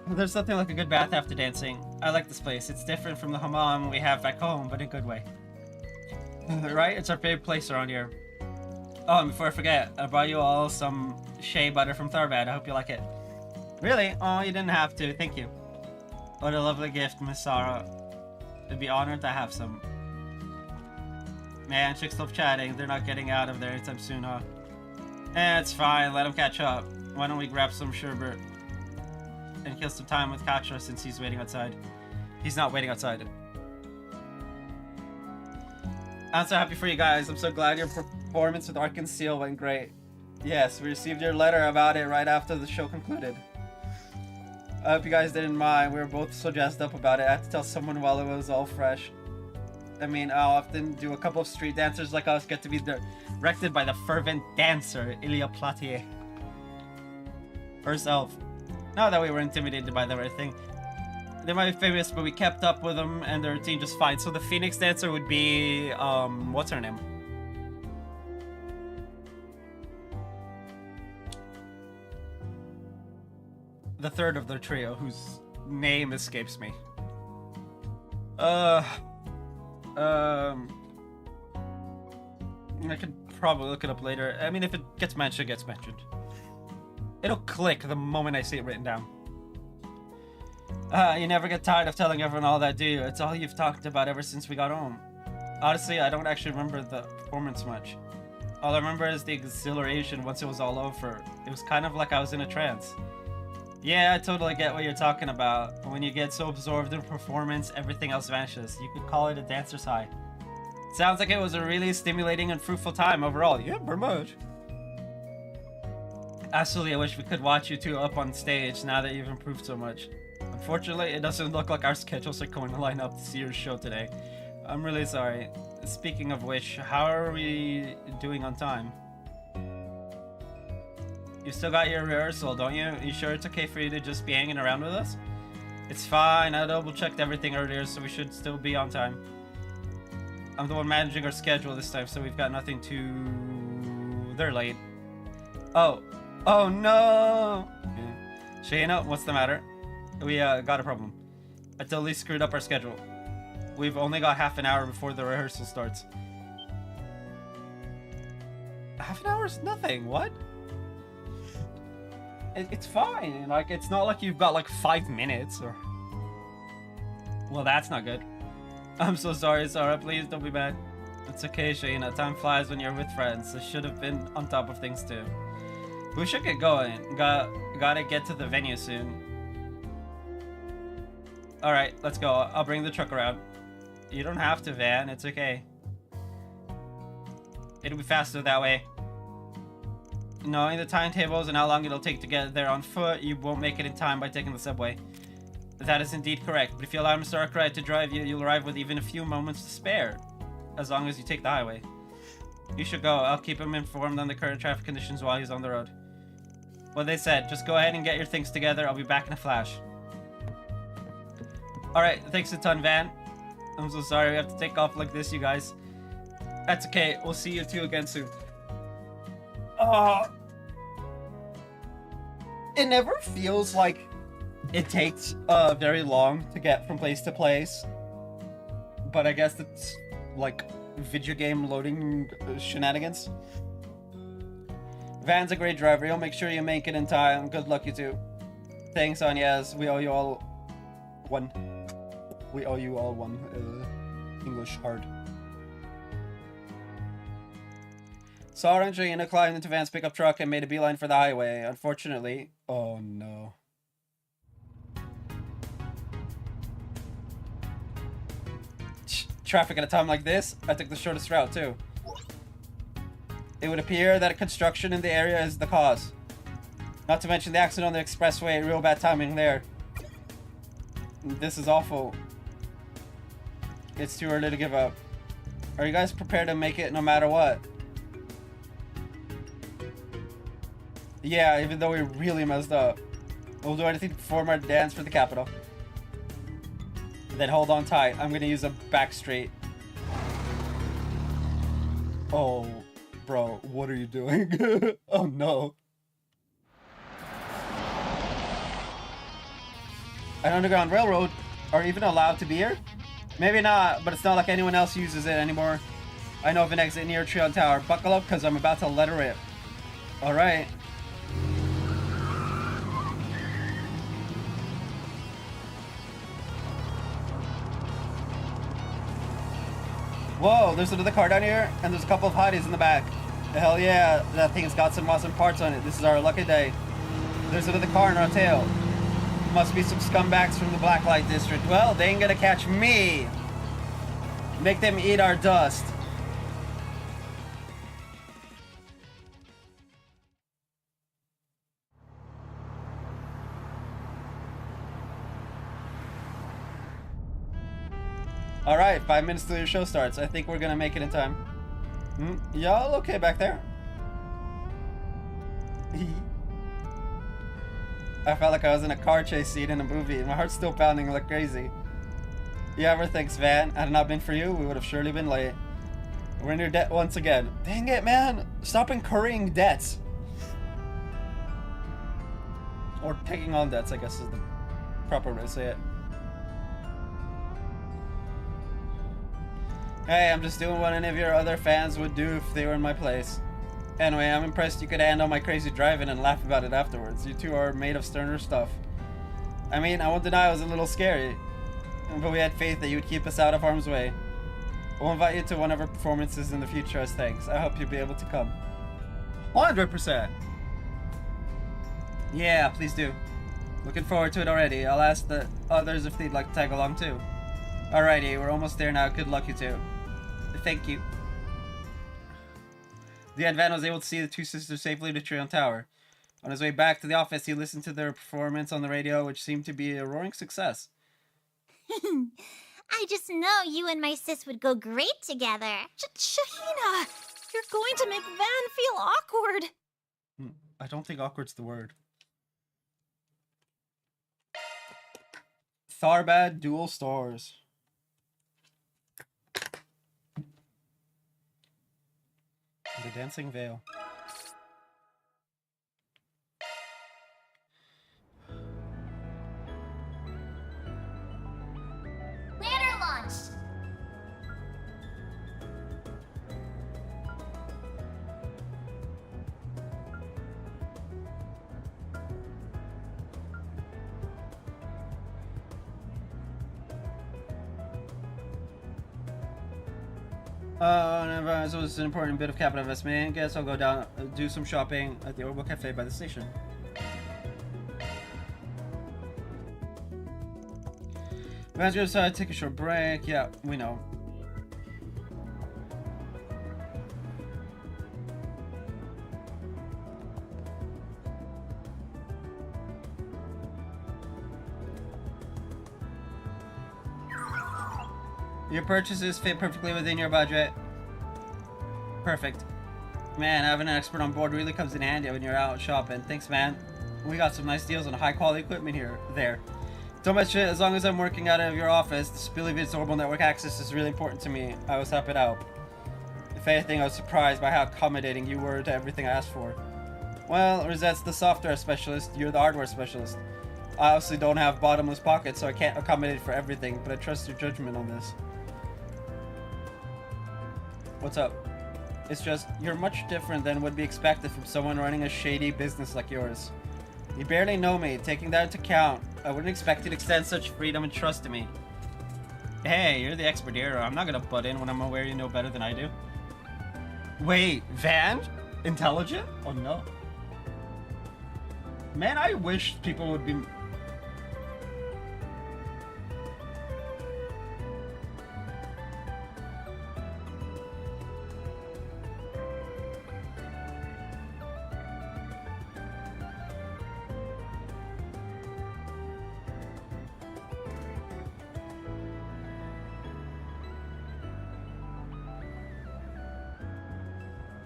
there's something like a good bath after dancing. I like this place. It's different from the hammam we have back home, but in a good way. Right? It's our favorite place around here. Oh, and before I forget, I brought you all some shea butter from Tharbad. I hope you like it. Really? Oh, you didn't have to. Thank you. What a lovely gift, Miss Sarah. I'd be honored to have some. Man, chicks love chatting. They're not getting out of there anytime soon, huh? It's fine. Let them catch up. Why don't we grab some sherbet and kill some time with Katra since he's waiting outside? He's not waiting outside. I'm so happy for you guys. I'm so glad your performance with Ark and Seal went great. Yes, we received your letter about it right after the show concluded. I hope you guys didn't mind. We were both so jazzed up about it. I had to tell someone while it was all fresh. I mean, I'll often do a couple of street dancers like us get to be directed by the fervent dancer, Ilya Platier. Herself. Not that we were intimidated by the right thing. They might be famous, but we kept up with them and their routine just fine. So the Phoenix dancer would be, what's her name? The third of their trio, whose name escapes me. I could probably look it up later. I mean, if it gets mentioned, it gets mentioned. It'll click the moment I see it written down. You never get tired of telling everyone all that, do you? It's all you've talked about ever since we got home. Honestly, I don't actually remember the performance much. All I remember is the exhilaration once it was all over. It was kind of like I was in a trance. Yeah, I totally get what you're talking about. When you get so absorbed in performance, everything else vanishes. You could call it a dancer's high. Sounds like it was a really stimulating and fruitful time overall. Yeah, very much. Absolutely, I wish we could watch you two up on stage now that you've improved so much. Unfortunately, it doesn't look like our schedules are going to line up to see your show today. I'm really sorry. Speaking of which, how are we doing on time? You still got your rehearsal, don't you? You sure it's okay for you to just be hanging around with us? It's fine, I double-checked everything earlier, so we should still be on time. I'm the one managing our schedule this time, so we've got nothing to... They're late. Oh. Oh, no! Yeah. Shayna, what's the matter? We, got a problem. I totally screwed up our schedule. We've only got half an hour before the rehearsal starts. Half an hour is nothing, what? It's fine, like, it's not like you've got, like, 5 minutes, or... Well, that's not good. I'm so sorry, Sarah, please don't be mad. It's okay, Shayna, time flies when you're with friends. I should have been on top of things, too. We should get going. Gotta get to the venue soon. Alright, let's go. I'll bring the truck around. You don't have to, Van, it's okay. It'll be faster that way. Knowing the timetables and how long it'll take to get there on foot, you won't make it in time by taking the subway. That is indeed correct, but if you allow Mr. Arkwright to drive you, you'll arrive with even a few moments to spare, as long as you take the highway. You should go. I'll keep him informed on the current traffic conditions while he's on the road. What they said, just go ahead and get your things together. I'll be back in a flash. Alright, thanks a ton, Van. I'm so sorry we have to take off like this, you guys. That's okay. We'll see you two again soon. It never feels like it takes very long to get from place to place. But I guess it's like video game loading shenanigans. Van's a great driver. He'll make sure you make it in time. Good luck, you two. Thanks, Anyas. We owe you all one. We owe you all one. English hard. Saw her entering in a climbed into Van's pickup truck and made a beeline for the highway. Unfortunately... Oh, no. Traffic at a time like this, I took the shortest route, too. It would appear that construction in the area is the cause. Not to mention the accident on the expressway, real bad timing there. This is awful. It's too early to give up. Are you guys prepared to make it no matter what? Yeah, even though we really messed up. We'll do anything to perform our dance for the capital. Then hold on tight. I'm gonna use a back straight. Oh, bro, what are you doing? Oh no. An underground railroad? Are even allowed to be here? Maybe not, but it's not like anyone else uses it anymore. I know of an exit near Trion Tower. Buckle up, because I'm about to let her rip. Alright. Whoa, there's another car down here, and there's a couple of hotties in the back. Hell yeah, that thing's got some awesome parts on it. This is our lucky day. There's another car in our tail. Must be some scumbags from the Blacklight District. Well, they ain't gonna catch me. Make them eat our dust. Alright, 5 minutes till your show starts. I think we're gonna make it in time. Y'all okay back there? I felt like I was in a car chase scene in a movie, and my heart's still pounding like crazy. Yeah, ever thanks, Van. Had it not been for you, we would have surely been late. We're in your debt once again. Dang it, man! Stop incurring debts! Or taking on debts, I guess is the proper way to say it. Hey, I'm just doing what any of your other fans would do if they were in my place. Anyway, I'm impressed you could handle my crazy driving and laugh about it afterwards. You two are made of sterner stuff. I mean, I won't deny it was a little scary, but we had faith that you would keep us out of harm's way. We'll invite you to one of our performances in the future as thanks. I hope you'll be able to come. 100%! Yeah, please do. Looking forward to it already. I'll ask the others if they'd like to tag along too. Alrighty, we're almost there now. Good luck, you two. Thank you. The Van was able to see the two sisters safely to Trion Tower. On his way back to the office, he listened to their performance on the radio, which seemed to be a roaring success. I just know you and my sis would go great together. Shahina, you're going to make Van feel awkward. I don't think awkward's the word. Tharbad Dual Stars. The Dancing Veil. Ladder launched. So it's an important bit of capital investment. Guess I'll go down, do some shopping at the Orbital Cafe by the station. Van's gonna decide to take a short break. Yeah, we know. Your purchases fit perfectly within your budget. Perfect. Man, having an expert on board really comes in handy when you're out shopping. Thanks, man. We got some nice deals on high quality equipment here. There. Don't mention it, as long as I'm working out of your office, the SpillyVid's orbital network access is really important to me. I was happy to help. If anything, I was surprised by how accommodating you were to everything I asked for. Well, Rosette's the software specialist, you're the hardware specialist. I obviously don't have bottomless pockets, so I can't accommodate for everything, but I trust your judgment on this. What's up? It's just, you're much different than would be expected from someone running a shady business like yours. You barely know me. Taking that into account, I wouldn't expect you to extend such freedom and trust to me. Hey, you're the expert here. I'm not gonna butt in when I'm aware you know better than I do. Wait, Van? Intelligent? Oh no. Man, I wish people would be...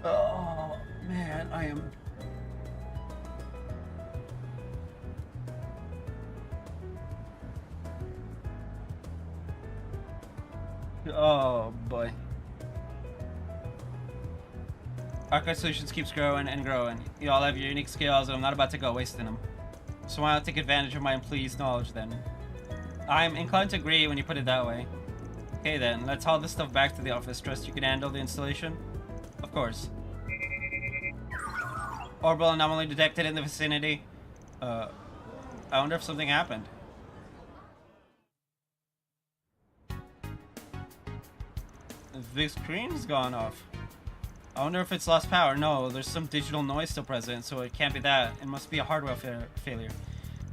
Oh, man, I am... Oh, boy. Archive Solutions keeps growing and growing. You all have your unique skills, and I'm not about to go wasting them. So why not take advantage of my employees' knowledge, then? I'm inclined to agree when you put it that way. Okay, then. Let's haul this stuff back to the office. Trust you can handle the installation? Of course. Orbital anomaly detected in the vicinity. I wonder if something happened. The screen's gone off. I wonder if it's lost power. No, there's some digital noise still present, so it can't be that. It must be a hardware failure.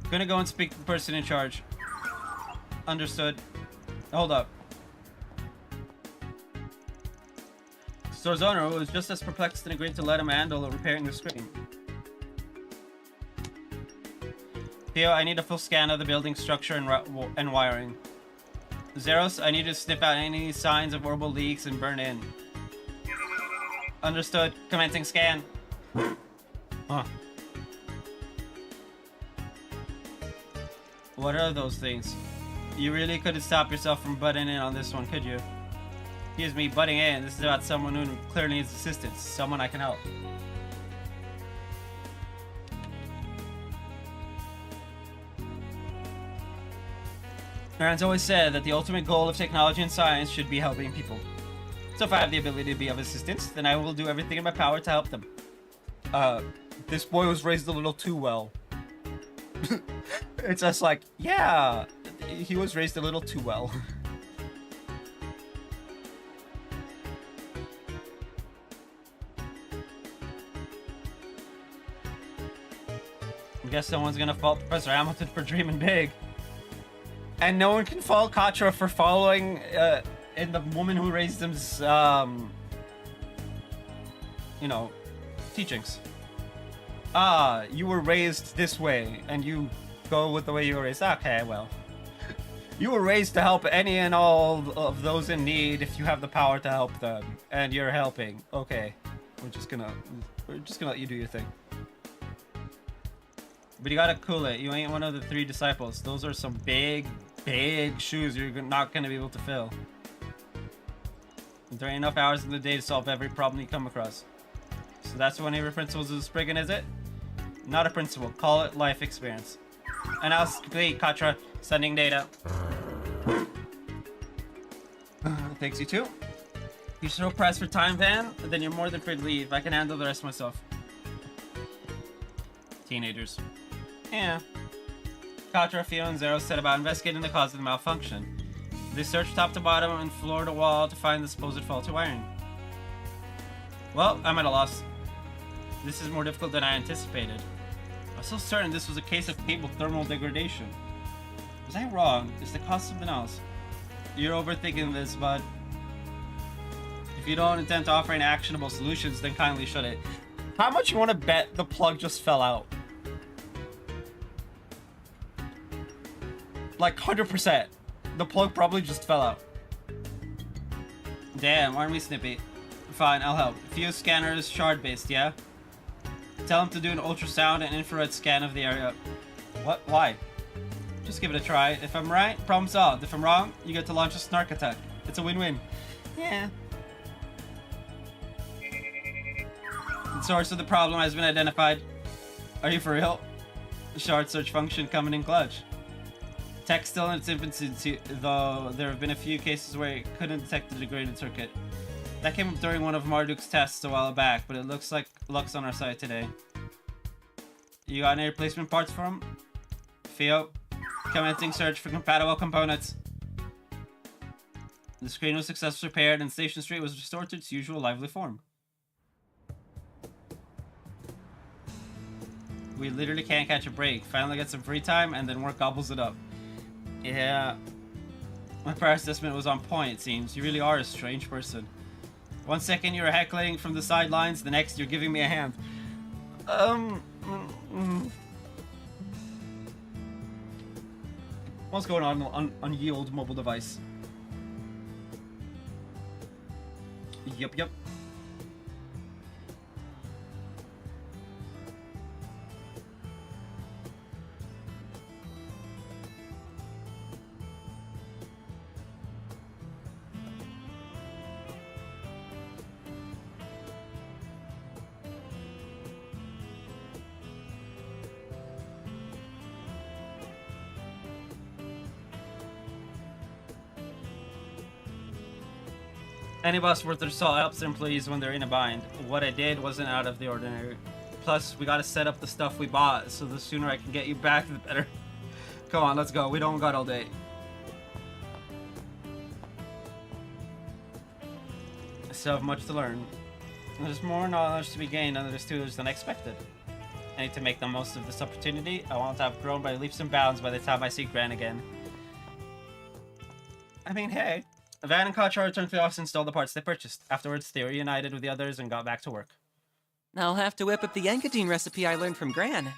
I'm gonna go and speak to the person in charge. Understood. Hold up. Store's owner was just as perplexed and agreed to let him handle repairing the screen. Theo, I need a full scan of the building structure and wiring. Zeros, I need to sniff out any signs of orbital leaks and burn in. Understood. Commencing scan. Huh. What are those things? You really couldn't stop yourself from butting in on this one, could you? Excuse me, butting in. This is about someone who clearly needs assistance. Someone I can help. Aaron's always said that the ultimate goal of technology and science should be helping people. So if I have the ability to be of assistance, then I will do everything in my power to help them. This boy was raised a little too well. It's just like, yeah, he was raised a little too well. I guess no one's gonna fault Professor Hamilton for dreaming big. And no one can fault Katra for following in the woman who raised him's, you know, teachings. Ah, you were raised this way, and you go with the way you were raised. Okay, well. You were raised to help any and all of those in need if you have the power to help them, and you're helping. Okay, we're just gonna let you do your thing. But you gotta cool it. You ain't one of the 3 disciples. Those are some big shoes you're not gonna be able to fill. There ain't enough hours in the day to solve every problem you come across. So that's one of your principles of Spriggan, is it? Not a principle. Call it life experience. Analysis complete, Katra. Sending data. Thanks, you too. You're so pressed for time, Van? Then you're more than free to leave. I can handle the rest myself. Teenagers. Yeah. Katra, Theo, and Zero set about investigating the cause of the malfunction. They searched top to bottom and floor to wall to find the supposed faulty wiring. Well, I'm at a loss. This is more difficult than I anticipated. I was so certain this was a case of cable thermal degradation. Was I wrong? Is the cause something else? You're overthinking this, bud. If you don't intend to offer any actionable solutions, then kindly shut it. How much you want to bet the plug just fell out? Like 100%. The plug probably just fell out. Damn, aren't we snippy? Fine, I'll help. Fuse scanner is shard-based, yeah? Tell him to do an ultrasound and infrared scan of the area. What? Why? Just give it a try. If I'm right, problem solved. If I'm wrong, you get to launch a snark attack. It's a win-win. Yeah. The source of the problem has been identified. Are you for real? The shard search function coming in clutch. Tech still in its infancy, though there have been a few cases where it couldn't detect the degraded circuit. That came up during one of Marduk's tests a while back, but it looks like luck's on our side today. You got any replacement parts for him? Theo, commencing search for compatible components. The screen was successfully repaired and Station Street was restored to its usual lively form. We literally can't catch a break. Finally get some free time, and then work gobbles it up. Yeah. My prior assessment was on point, it seems. You really are a strange person. 1 second you're heckling from the sidelines, the next you're giving me a hand. What's going on ye old mobile device? Yep. Any boss worth their salt helps their employees when they're in a bind. What I did wasn't out of the ordinary. Plus, we gotta set up the stuff we bought, so the sooner I can get you back, the better. Come on, let's go. We don't got all day. I still have much to learn. There's more knowledge to be gained under the studios than expected. I need to make the most of this opportunity. I want to have grown by leaps and bounds by the time I see Gran again. I mean, hey. Van and Kochar returned to the office and installed the parts they purchased. Afterwards, they reunited with the others and got back to work. I'll have to whip up the Yankadine recipe I learned from Gran.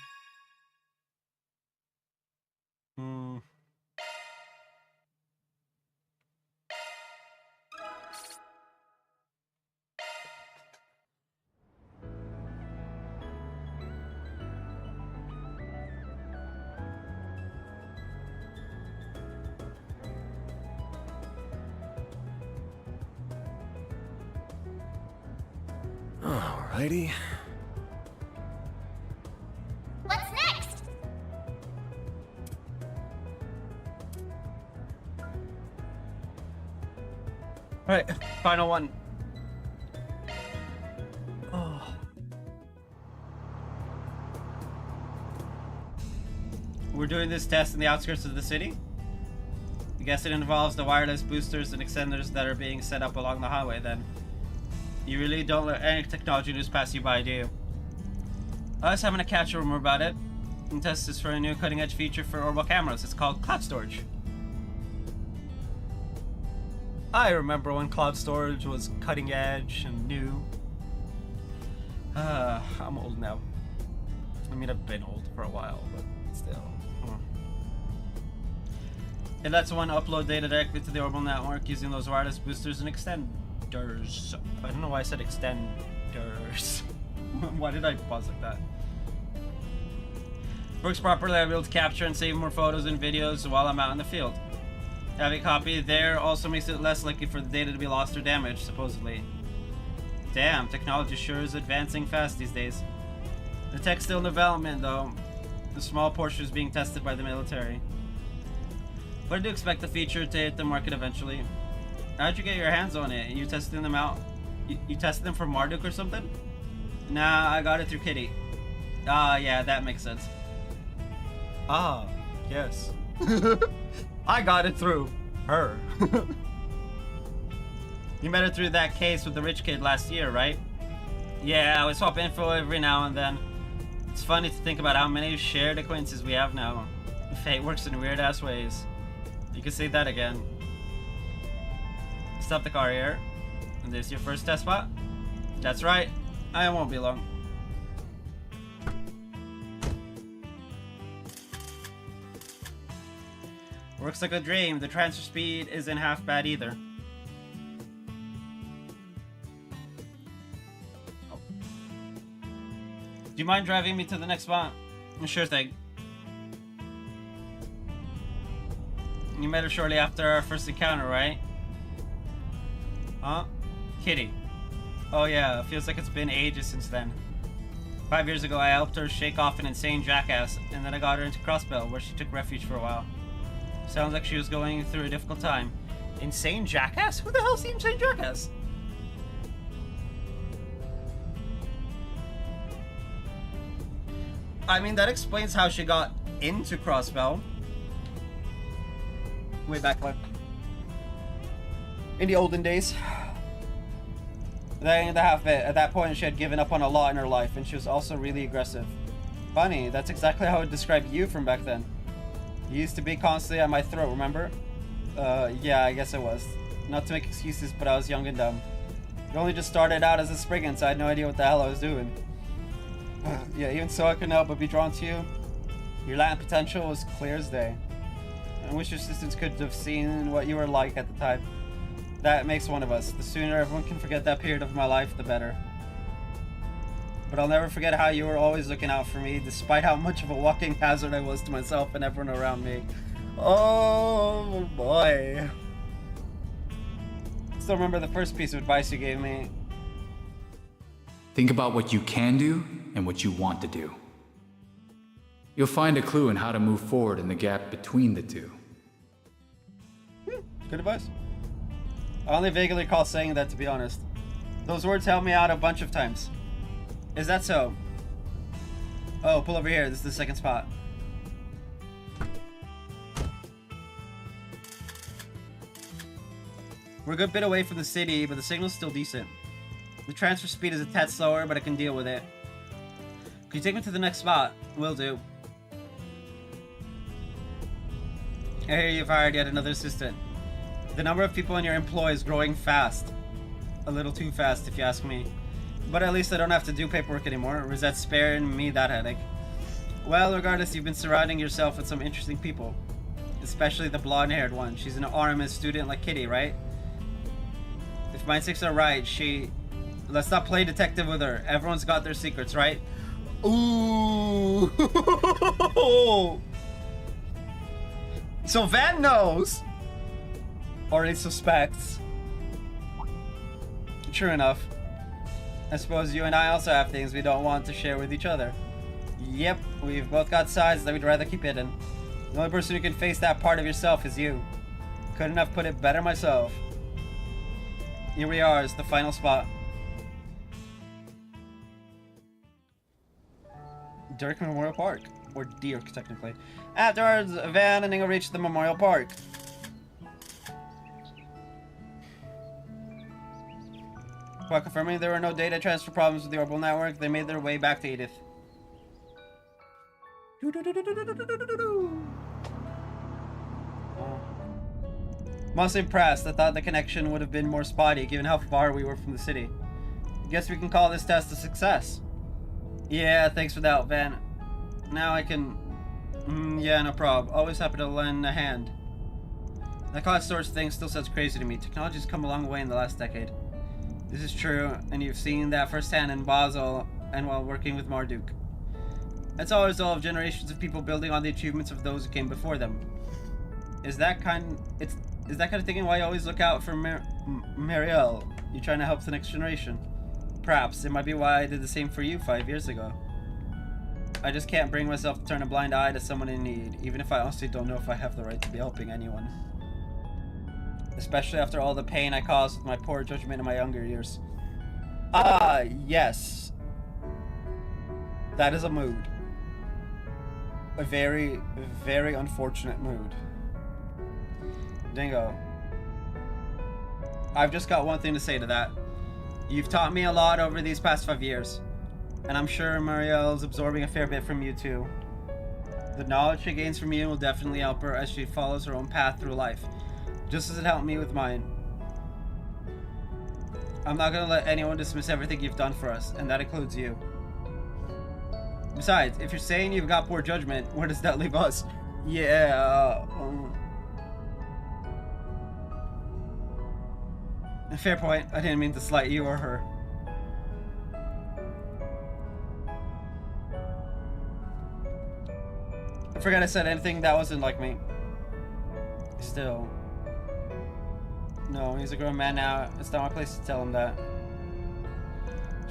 Alrighty. What's next? Alright, final one. Oh. We're doing this test in the outskirts of the city. I guess it involves the wireless boosters and extenders that are being set up along the highway then. You really don't let any technology news pass you by, do you? I was having a catch rumor about it. And test this for a new cutting-edge feature for orbital cameras. It's called cloud storage. I remember when cloud storage was cutting edge and new. I'm old now. I mean, I've been old for a while, but still. It lets one upload data directly to the orbital network using those wireless boosters and extenders. I don't know why I said extenders. Why did I pause like that? Works properly, I'll be able to capture and save more photos and videos while I'm out in the field. Having a copy there also makes it less likely for the data to be lost or damaged, supposedly. Damn, technology sure is advancing fast these days. The tech's still in development, though. The small portion is being tested by the military. But I do expect the feature to hit the market eventually. How'd you get your hands on it? You testing them out? You tested them for Marduk or something? Nah, I got it through Kitty. Ah, yeah, that makes sense. Ah, yes. I got it through her. You met her through that case with the rich kid last year, right? Yeah, we swap info every now and then. It's funny to think about how many shared acquaintances we have now. Fate works in weird-ass ways. You can say that again. Stop the car here. And this your first test spot? That's right. I won't be long. Works like a dream. The transfer speed isn't half bad either. Oh. Do you mind driving me to the next spot? Sure thing. You met her shortly after our first encounter, right? Huh? Kitty. Oh yeah, feels like it's been ages since then. 5 years ago, I helped her shake off an insane jackass, and then I got her into Crossbell, where she took refuge for a while. Sounds like she was going through a difficult time. Insane jackass? Who the hell's the insane jackass? I mean, that explains how she got into Crossbell. Way back when. In the olden days. That ain't the half bit. At that point, she had given up on a lot in her life, and she was also really aggressive. Funny, that's exactly how I would describe you from back then. You used to be constantly at my throat, remember? Yeah, I guess I was. Not to make excuses, but I was young and dumb. It only just started out as a spriggan, so I had no idea what the hell I was doing. Yeah, even so I couldn't help but be drawn to you. Your latent potential was clear as day. I wish your sisters could have seen what you were like at the time. That makes one of us. The sooner everyone can forget that period of my life, the better. But I'll never forget how you were always looking out for me, despite how much of a walking hazard I was to myself and everyone around me. Oh boy. Still remember the first piece of advice you gave me. Think about what you can do and what you want to do. You'll find a clue in how to move forward in the gap between the two. Good advice. I only vaguely recall saying that, to be honest. Those words helped me out a bunch of times. Is that so? Oh, pull over here. This is the second spot. We're a good bit away from the city, but the signal's still decent. The transfer speed is a tad slower, but I can deal with it. Can you take me to the next spot? Will do. I hear you've hired yet another assistant. The number of people in your employ is growing fast. A little too fast, if you ask me. But at least I don't have to do paperwork anymore. Rosette's sparing me that headache. Well, regardless, you've been surrounding yourself with some interesting people. Especially the blonde-haired one. She's an RMS student like Kitty, right? If my instincts are right, let's not play detective with her. Everyone's got their secrets, right? Ooh! So Van knows! Or he suspects. True enough. I suppose you and I also have things we don't want to share with each other. Yep, we've both got sides that we'd rather keep hidden. The only person who can face that part of yourself is you. Couldn't have put it better myself. Here we are, is the final spot. Dirk Memorial Park. Or Dirk, technically. Afterwards, Van and Ingo reached the Memorial Park. While confirming there were no data transfer problems with the orbital network, they made their way back to Edith. Mostly impressed. I thought the connection would have been more spotty given how far we were from the city. Guess we can call this test a success. Yeah, thanks for the help, Van. Now I can... yeah, no problem. Always happy to lend a hand. That cloud storage thing still sounds crazy to me. Technology's come a long way in the last decade. This is true, and you've seen that firsthand in Basel and while working with Marduk. It's all a result of generations of people building on the achievements of those who came before them. Is that kind of thinking why you always look out for Marielle? You trying to help the next generation? Perhaps it might be why I did the same for you 5 years ago. I just can't bring myself to turn a blind eye to someone in need, even if I honestly don't know if I have the right to be helping anyone. Especially after all the pain I caused with my poor judgment in my younger years. Ah, yes. That is a mood. A very, very unfortunate mood. Dingo. I've just got one thing to say to that. You've taught me a lot over these past 5 years. And I'm sure Marielle's absorbing a fair bit from you too. The knowledge she gains from you will definitely help her as she follows her own path through life. Just as it helped me with mine. I'm not gonna let anyone dismiss everything you've done for us, and that includes you. Besides, if you're saying you've got poor judgment, where does that leave us? Yeah, fair point. I didn't mean to slight you or her. I forgot I said anything that wasn't like me. Still. No, he's a grown man now. It's not my place to tell him that.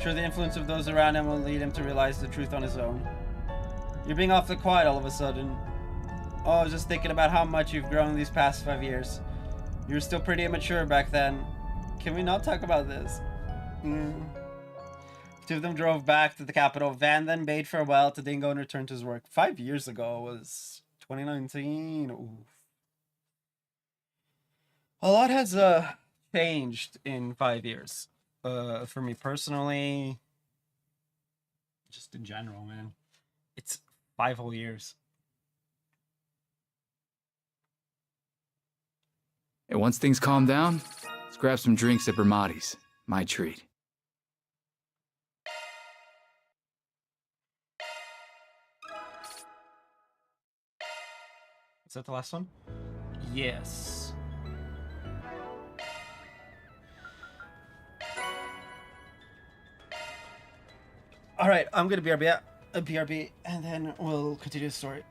Sure, the influence of those around him will lead him to realize the truth on his own. You're being awfully quiet all of a sudden. Oh, I was just thinking about how much you've grown these past 5 years. You were still pretty immature back then. Can we not talk about this? Two of them drove back to the capital. Van then bade farewell to Dingo and returned to his work. 5 years ago was 2019. Oof. A lot has changed in 5 years. For me personally, just in general, man. It's 5 whole years. And once things calm down, let's grab some drinks at Bramati's. My treat. Is that the last one? Yes. All right, I'm gonna BRB, and then we'll continue the story.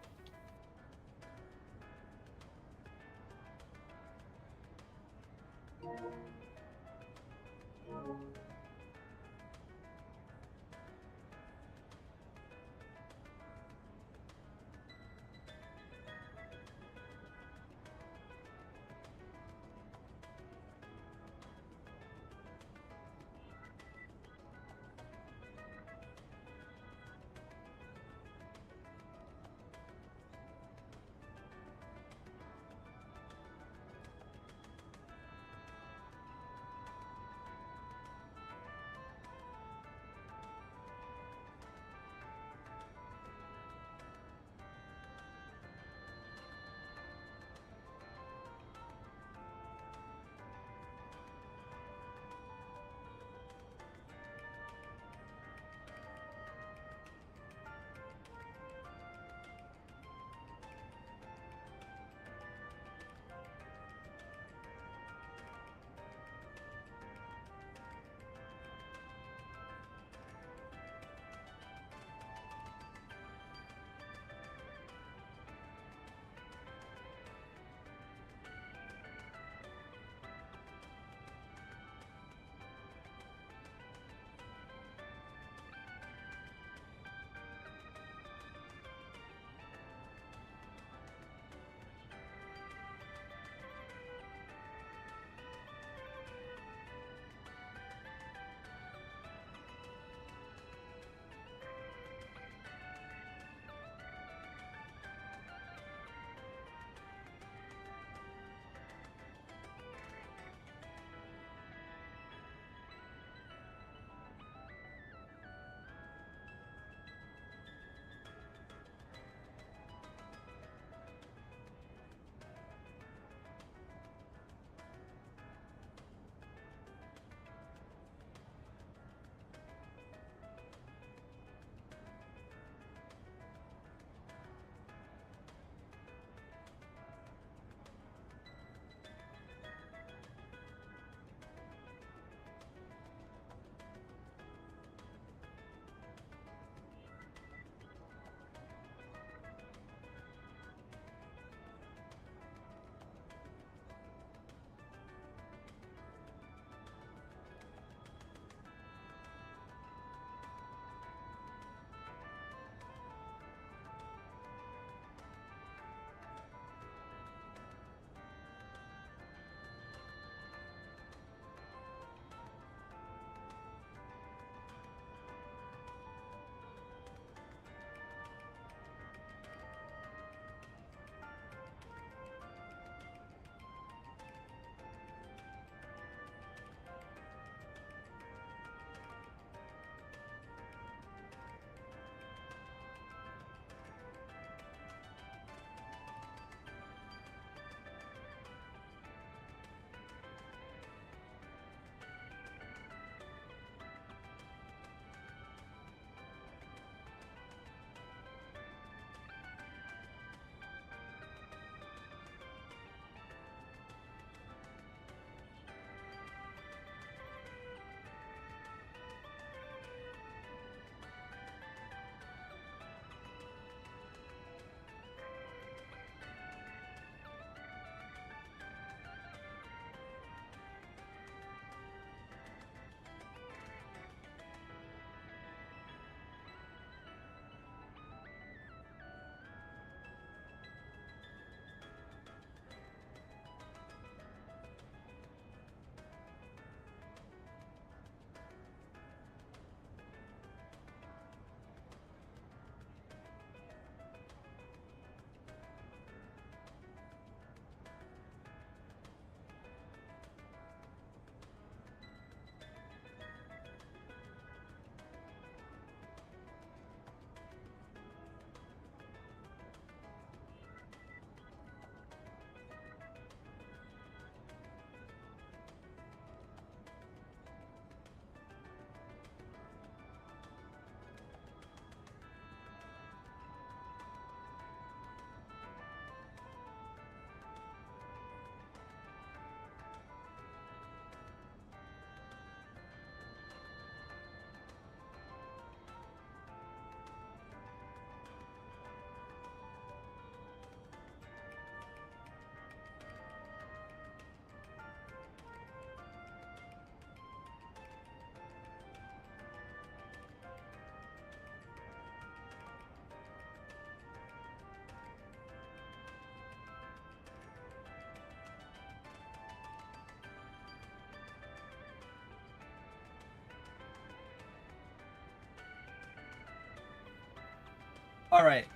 Alright,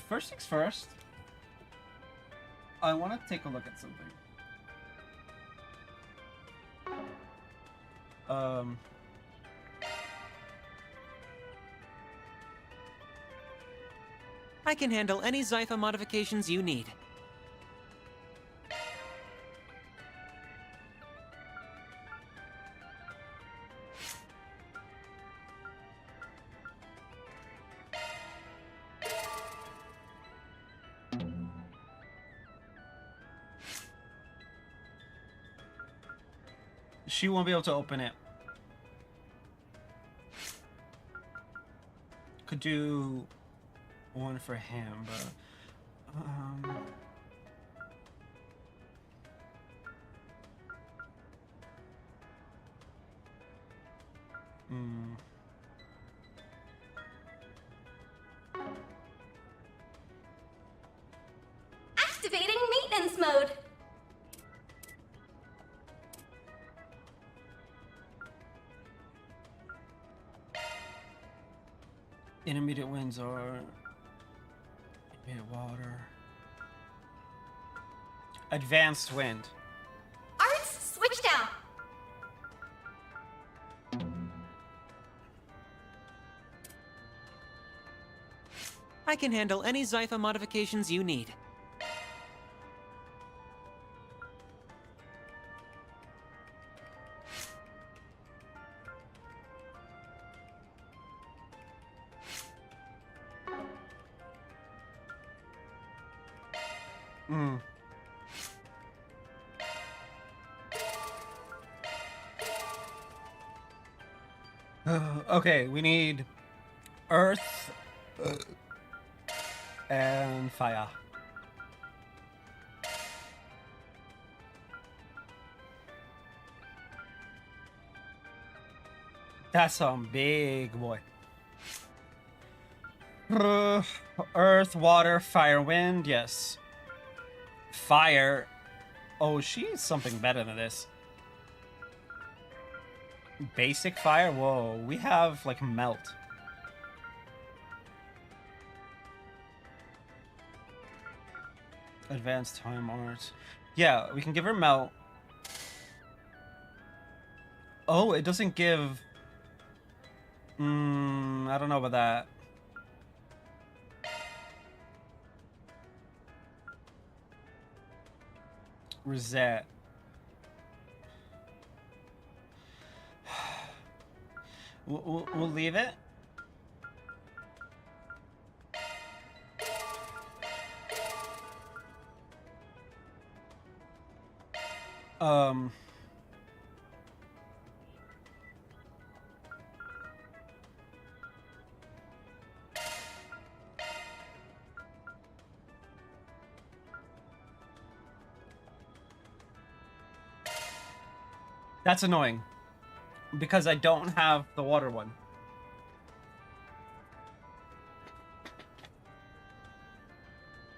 first things first. I want to take a look at something. I can handle any Zypha modifications you need. She won't be able to open it. Could do one for him, but Activating maintenance mode. intermediate winds are intermediate water. Advanced wind. Arts switch down. I can handle any Zypha modifications you need. Okay, we need earth and fire. That's some big boy. Earth, water, fire, wind, yes. Fire. Oh, she's something better than this. Basic fire? Whoa, we have like melt. Advanced time art. Yeah, we can give her melt. Oh, it doesn't give... I don't know about that. Reset. We'll leave it. That's annoying. Because I don't have the water one.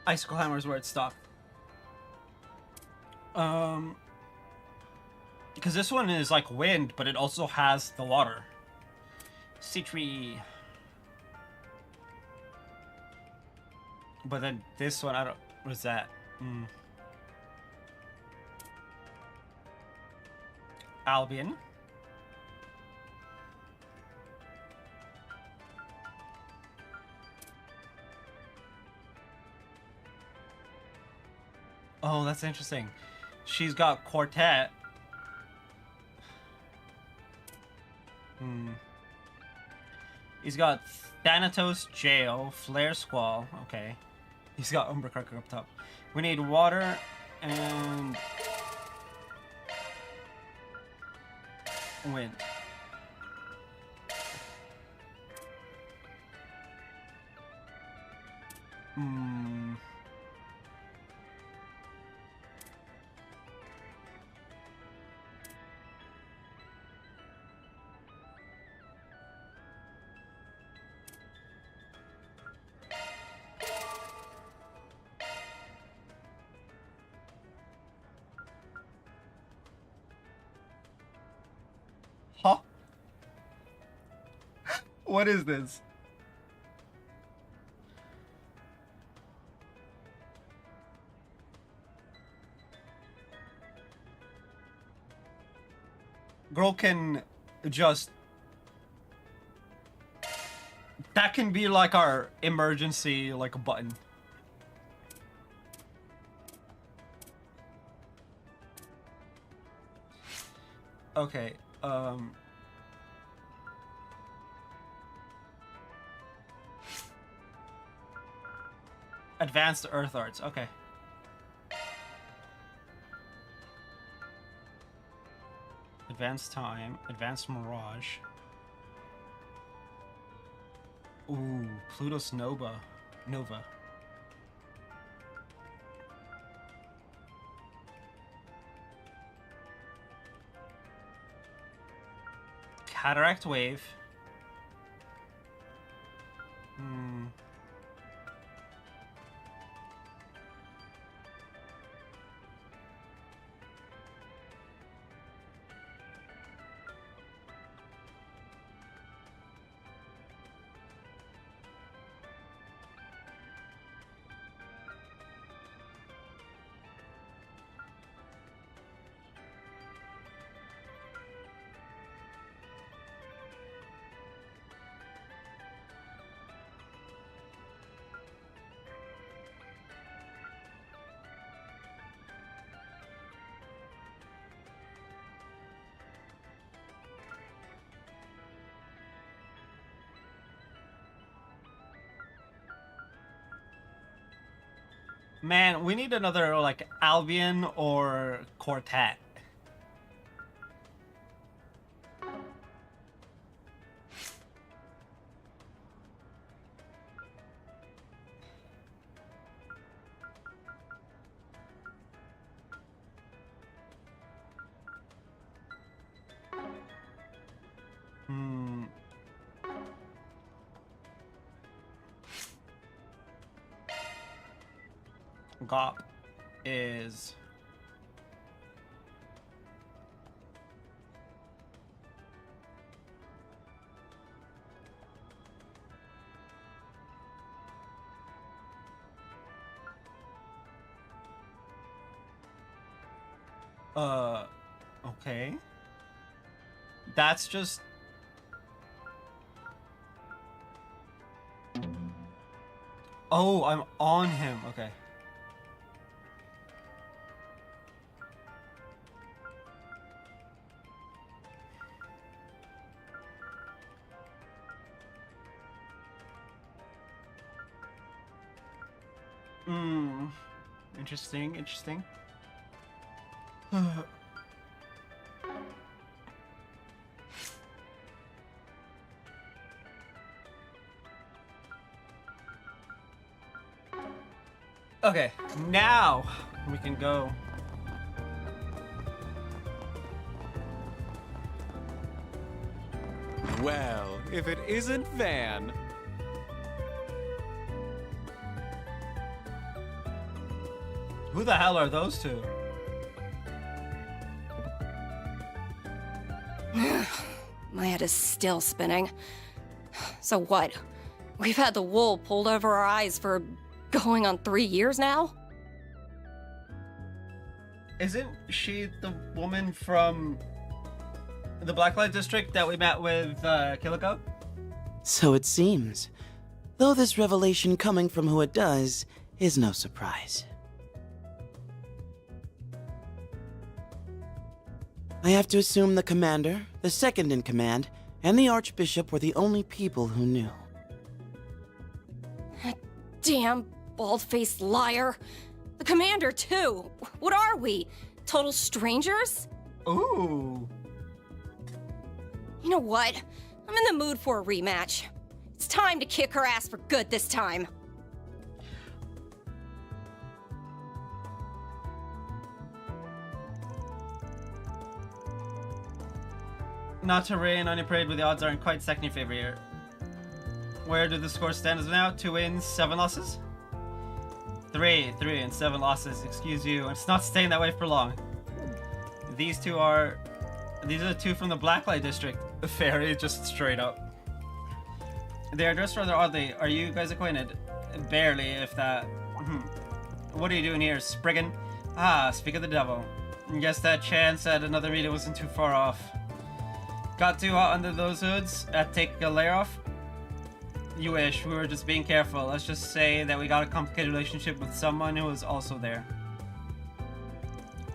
Icicle hammer is where it stopped. Because this one is like wind, but it also has the water. Citri. But then this one, I don't... What is that? Albion. Oh, that's interesting. She's got Quartet. He's got Thanatos Jail, Flare Squall. Okay. He's got Umbra Cracker up top. We need water and wind. Huh? What is this? Girl can just... That can be like our emergency, like, button. Okay, Advanced Earth Arts, okay. Advanced Time, Advanced Mirage. Ooh, Pluto's Nova. Cataract Wave. Man, we need another, like, Albion or Quartet. Gop is... okay. That's just... Oh, I'm on him, okay. Interesting. Okay, now we can go. Well, if it isn't Van. Who the hell are those two? My head is still spinning. So what? We've had the wool pulled over our eyes for going on 3 years now? Isn't she the woman from the Blacklight District that we met with Killico? So it seems. Though this revelation coming from who it does is no surprise. I have to assume the commander, the second in command, and the Archbishop were the only people who knew. Damn bald-faced liar. The commander, too. What are we? Total strangers? Ooh. You know what? I'm in the mood for a rematch. It's time to kick her ass for good this time. Not to rain on your parade, but the odds aren't quite second in your favor here. Where do the scores stand as of now? 2 wins, 7 losses? 3 and 7 losses, excuse you. It's not staying that way for long. These are the two from the Blacklight District. Fairy, just straight up. They are dressed rather oddly. Are you guys acquainted? Barely, if that. What are you doing here, Spriggan? Ah, speak of the devil. Guess that chance at another meeting wasn't too far off. Got too hot under those hoods? Take a layer off? You wish. We were just being careful. Let's just say that we got a complicated relationship with someone who was also there.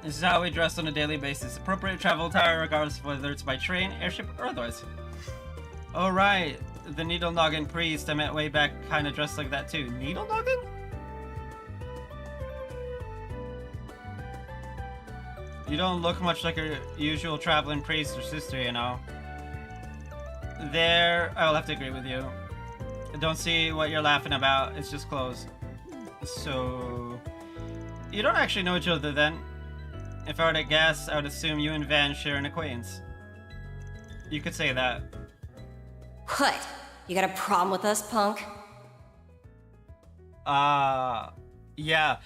This is how we dress on a daily basis. Appropriate travel attire regardless of whether it's by train, airship, or otherwise. Oh right, the needle noggin priest I met way back kinda dressed like that too. Needle noggin? You don't look much like your usual traveling priest or sister, you know. There, I will have to agree with you. I don't see what you're laughing about, it's just clothes. So... You don't actually know each other then? If I were to guess, I would assume you and Van share an acquaintance. You could say that. What? You got a problem with us, punk? Yeah.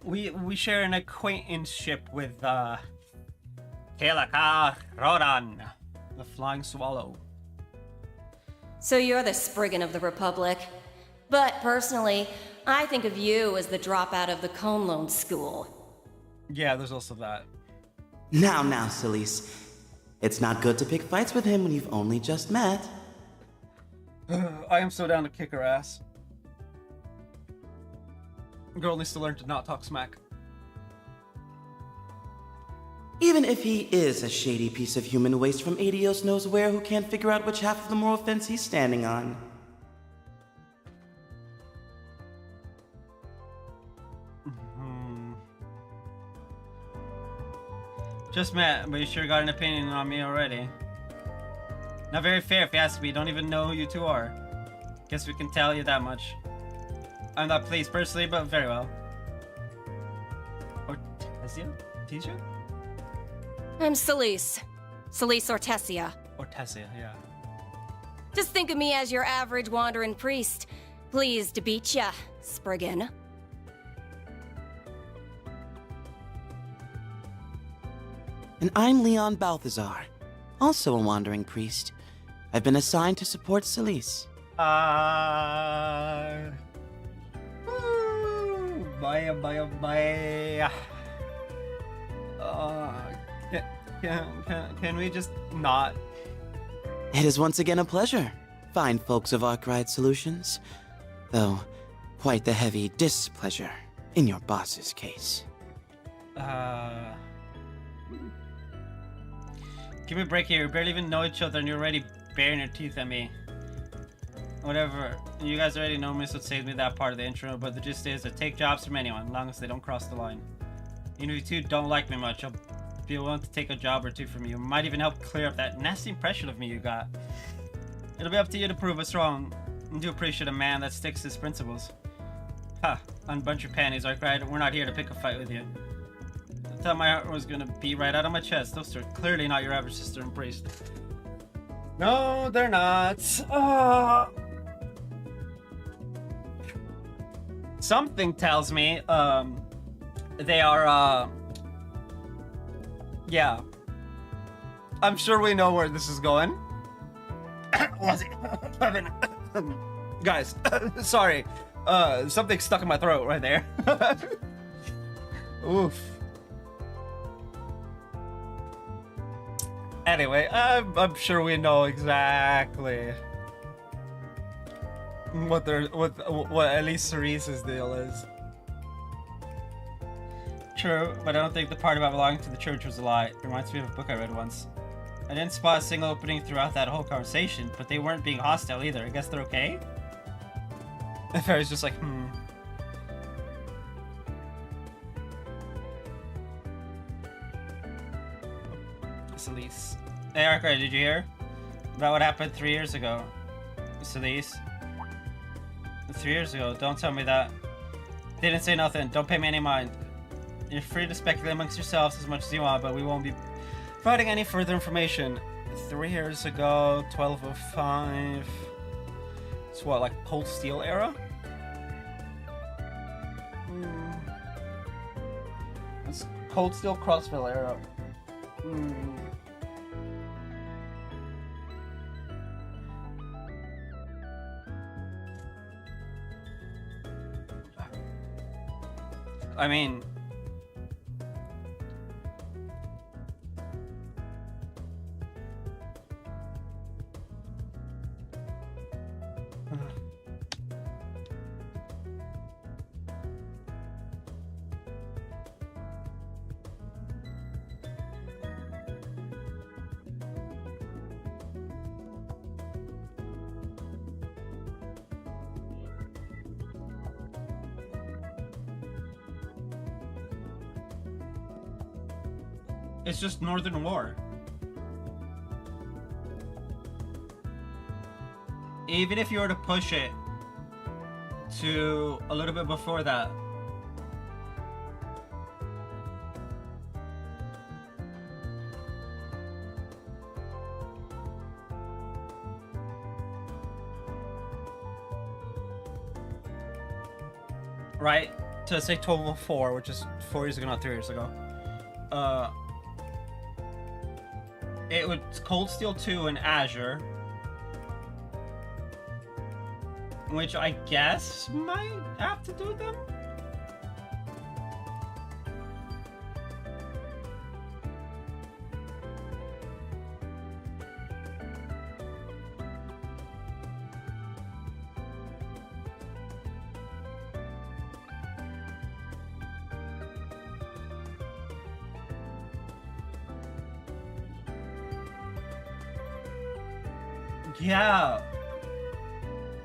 We share an acquaintanceship with, Kelaka Rodan, the Flying Swallow. So you're the Spriggan of the Republic. But personally, I think of you as the dropout of the Conlone School. Yeah, there's also that. Now, Celise. It's not good to pick fights with him when you've only just met. I am so down to kick her ass. Girl needs to learn to not talk smack. Even if he is a shady piece of human waste from Adios knows where who can't figure out which half of the moral fence he's standing on. Just met, but you sure got an opinion on me already. Not very fair if you ask me, don't even know who you two are. Guess we can tell you that much. I'm not pleased personally, but very well. Ortesia? Ortesia? I'm Celise. Celise Ortesia. Ortesia, yeah. Just think of me as your average wandering priest. Pleased to beat ya, Spriggan. And I'm Leon Balthazar, also a wandering priest. I've been assigned to support Celise. Bye. Can we just not? It is once again a pleasure, fine folks of Arkwright Solutions. Though, quite the heavy displeasure in your boss's case. Give me a break here. We barely even know each other and you're already baring your teeth at me. Whatever. You guys already know me, so it saves me that part of the intro, but the gist is I take jobs from anyone, as long as they don't cross the line. Even if you two don't like me much, I'll be willing to take a job or two from you. Might even help clear up that nasty impression of me you got. It'll be up to you to prove us wrong. I do appreciate a man that sticks to his principles. Ha, unbunch your panties, Arkwright. We're not here to pick a fight with you. I thought my heart was gonna beat right out of my chest. Those are clearly not your average sister and priest. No, they're not. Something tells me, they are, yeah. I'm sure we know where this is going. Kevin. Guys, sorry. Something stuck in my throat right there. Oof. Anyway, I'm sure we know exactly what at least Cerise's deal is. True, but I don't think the part about belonging to the church was a lie. It reminds me of a book I read once. I didn't spot a single opening throughout that whole conversation, but they weren't being hostile either. I guess they're okay? If I was just like, Celise. Hey, Arkwright, did you hear about what happened 3 years ago? Celise? 3 years ago? Don't tell me that. They didn't say nothing. Don't pay me any mind. You're free to speculate amongst yourselves as much as you want, but we won't be providing any further information. 3 years ago, 1205. It's what, like Cold Steel era? It's Cold Steel Crossville era. I mean, It's just Northern War. Even if you were to push it to a little bit before that. Right? To say 1204, which is 4 years ago, not 3 years ago. It was Cold Steel 2 and Azure. Which I guess might have to do with them. Yeah.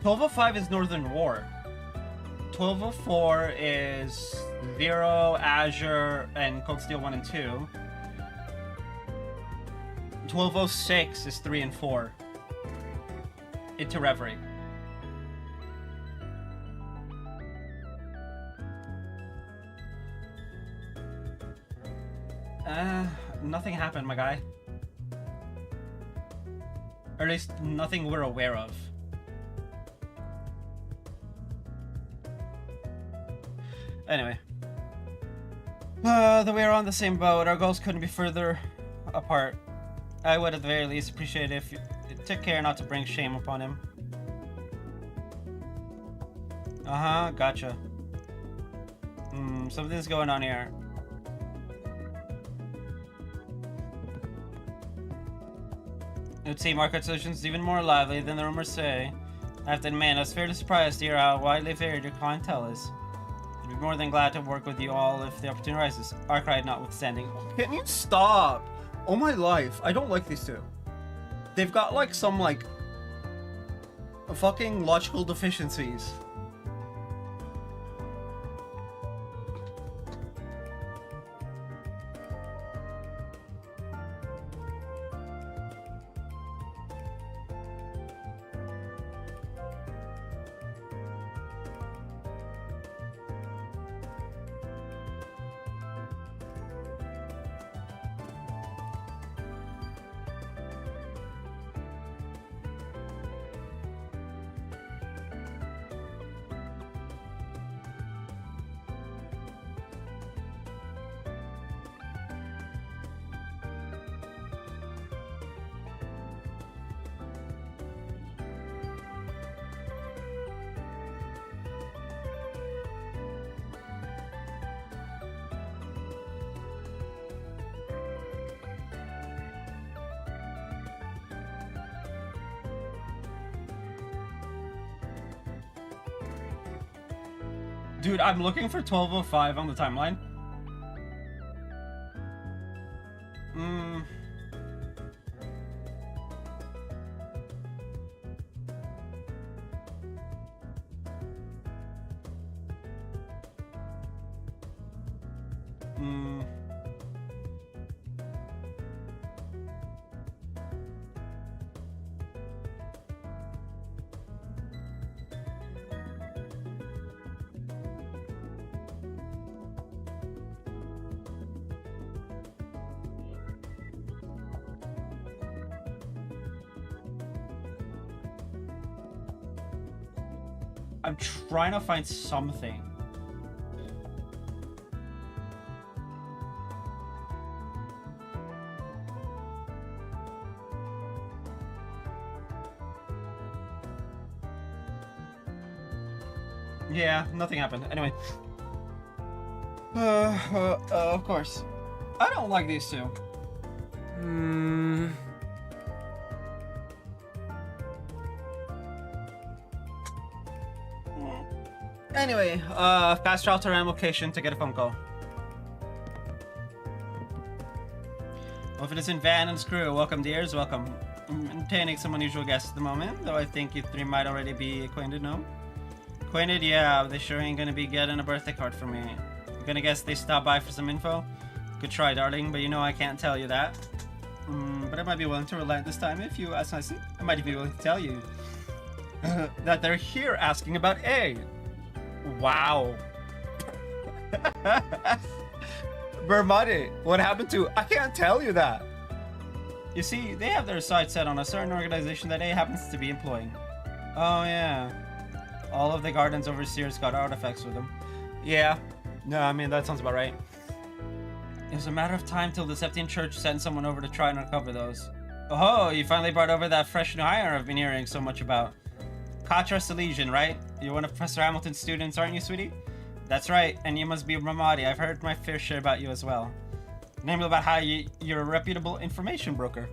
1205 is Northern War. 1204 is Zero, Azure, and Cold Steel 1 and 2. 1206 is 3 and 4. Into Reverie. Nothing happened, my guy. Or at least nothing we're aware of. Anyway. Though we are on the same boat, our goals couldn't be further apart. I would at the very least appreciate it if you took care not to bring shame upon him. Uh-huh, gotcha. Something's going on here. It would seem Arcade Solutions is even more lively than the rumors say. I have to admit, I was fairly surprised to hear how widely varied your clientele is. I'd be more than glad to work with you all if the opportunity arises. Arcade notwithstanding. Can you stop? Oh my life, I don't like these two. They've got like some like fucking logical deficiencies. Dude, I'm looking for 1205 on the timeline. I'm trying to find something. Yeah, nothing happened. Anyway. Of course. I don't like these two. Anyway, fast travel to random location to get a phone call. Well, if it isn't Van and Screw, welcome dears, welcome. I'm entertaining some unusual guests at the moment, though I think you three might already be acquainted, no? Acquainted, yeah, they sure ain't gonna be getting a birthday card from me. I'm gonna guess they stopped by for some info? Good try, darling, but you know I can't tell you that. But I might be willing to relent this time if you ask nicely. I might be willing to tell you that they're here asking about A. Wow. Bermuda, what happened to... I can't tell you that. You see, they have their sights set on a certain organization that A happens to be employing. Oh, yeah. All of the garden's overseers got artifacts with them. Yeah. No, I mean, that sounds about right. It was a matter of time till the Septian Church sent someone over to try and recover those. Oh, you finally brought over that fresh new hire I've been hearing so much about. Katra Silesian, right? You're one of Professor Hamilton's students, aren't you, sweetie? That's right, and you must be Ramadi. I've heard my fair share about you as well. Namely about how you're a reputable information broker.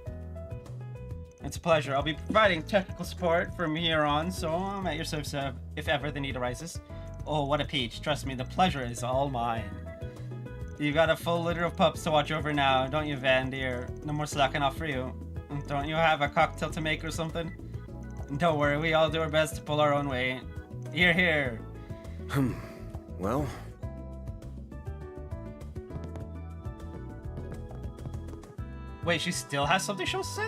It's a pleasure. I'll be providing technical support from here on, so I'm at your service if ever the need arises. Oh, what a peach. Trust me, the pleasure is all mine. You got a full litter of pups to watch over now, don't you, Van, dear? No more slacking off for you. Don't you have a cocktail to make or something? Don't worry, we all do our best to pull our own weight. Here, here. Well... Wait, she still has something she wants to say?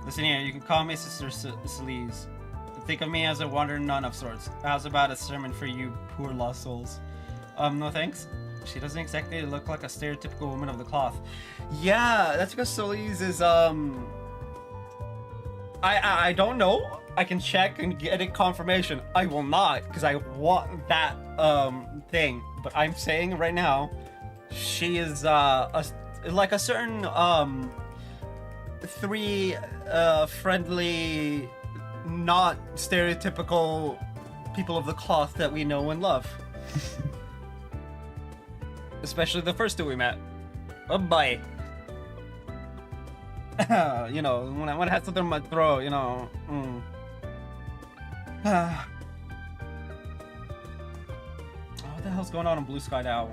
Listen here, you can call me Sister Celise. Think of me as a wandering nun of sorts. How's about a sermon for you poor lost souls? No thanks. She doesn't exactly look like a stereotypical woman of the cloth. Yeah, that's because Celise is, I don't know. I can check and get a confirmation. I will not, because I want that, thing. But I'm saying right now, she is, like a certain, three, friendly, not stereotypical people of the cloth that we know and love. Especially the first two we met. Oh boy. You know, when I had something in my throat, you know. What the hell's going on in Blue Sky now?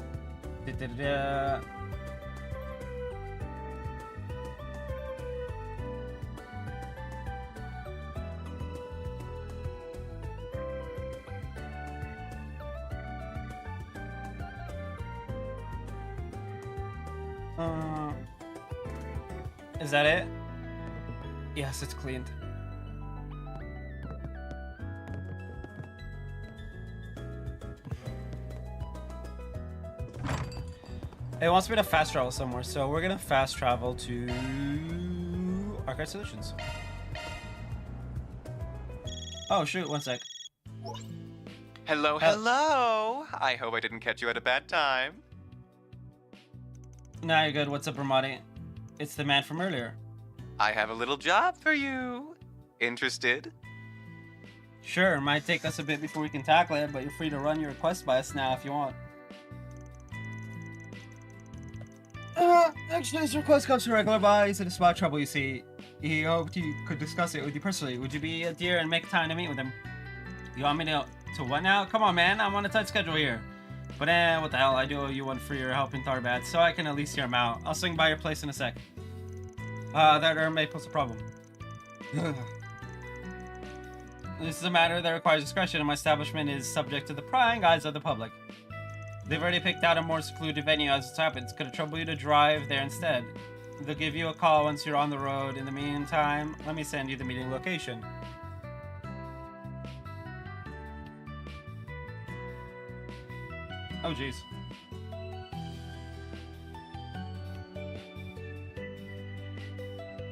Is that it? Yes, it's cleaned. It wants me to fast travel somewhere, so we're gonna fast travel to Archive Solutions. Oh shoot, one sec. Hello, hello! I hope I didn't catch you at a bad time. Nah, you're good. What's up, Ramadi? It's the man from earlier. I have a little job for you. Interested? Sure, might take us a bit before we can tackle it, but you're free to run your request by us now if you want. Actually, his request comes from regular by. He's in a spot trouble, you see. He hoped you could discuss it with you personally. Would you be a dear and make time to meet with him? You want me to what now? Come on, man. I'm on a tight schedule here. But what the hell, I do owe you one for your help in Tharbad, so I can at least hear him out. I'll swing by your place in a sec. That may pose a problem. This is a matter that requires discretion, and my establishment is subject to the prying eyes of the public. They've already picked out a more secluded venue as it happens. Could it trouble you to drive there instead? They'll give you a call once you're on the road. In the meantime, let me send you the meeting location. Oh, jeez.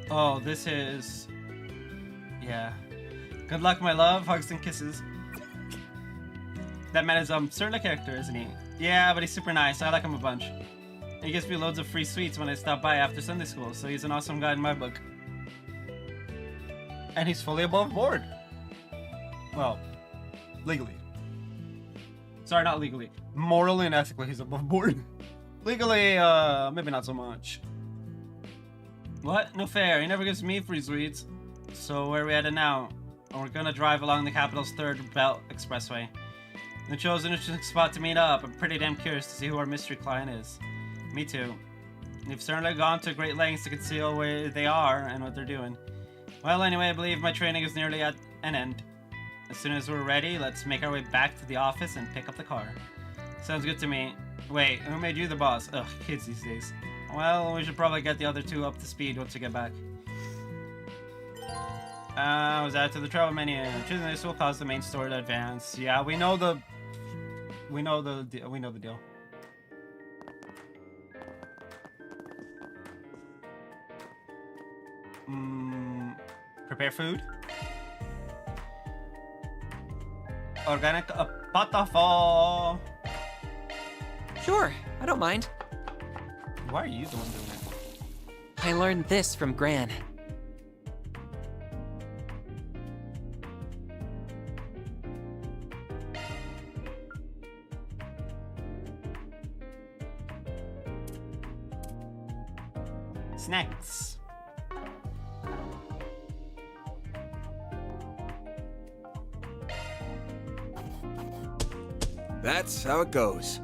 Oh, this is... Yeah. Good luck, my love. Hugs and kisses. That man is, certainly a character, isn't he? Yeah, but he's super nice. I like him a bunch. He gives me loads of free sweets when I stop by after Sunday school, so he's an awesome guy in my book. And he's fully above board. Well, legally. Sorry, not legally. Morally and ethically, he's above board. Legally, maybe not so much. What? No fair. He never gives me free sweets. So where are we headed now? We're gonna drive along the capital's third belt expressway. The chosen an interesting spot to meet up. I'm pretty damn curious to see who our mystery client is. Me too. They've certainly gone to great lengths to conceal where they are and what they're doing. Well, anyway, I believe my training is nearly at an end. As soon as we're ready, let's make our way back to the office and pick up the car. Sounds good to me. Wait, who made you the boss? Ugh, kids these days. Well, we should probably get the other two up to speed once we get back. Was added to the travel menu. Choosing this will cause the main story to advance. Yeah, we know the deal. Prepare food. Organic patafo. Sure, I don't mind. Why are you the one doing it? I learned this from Gran. Snacks. That's how it goes.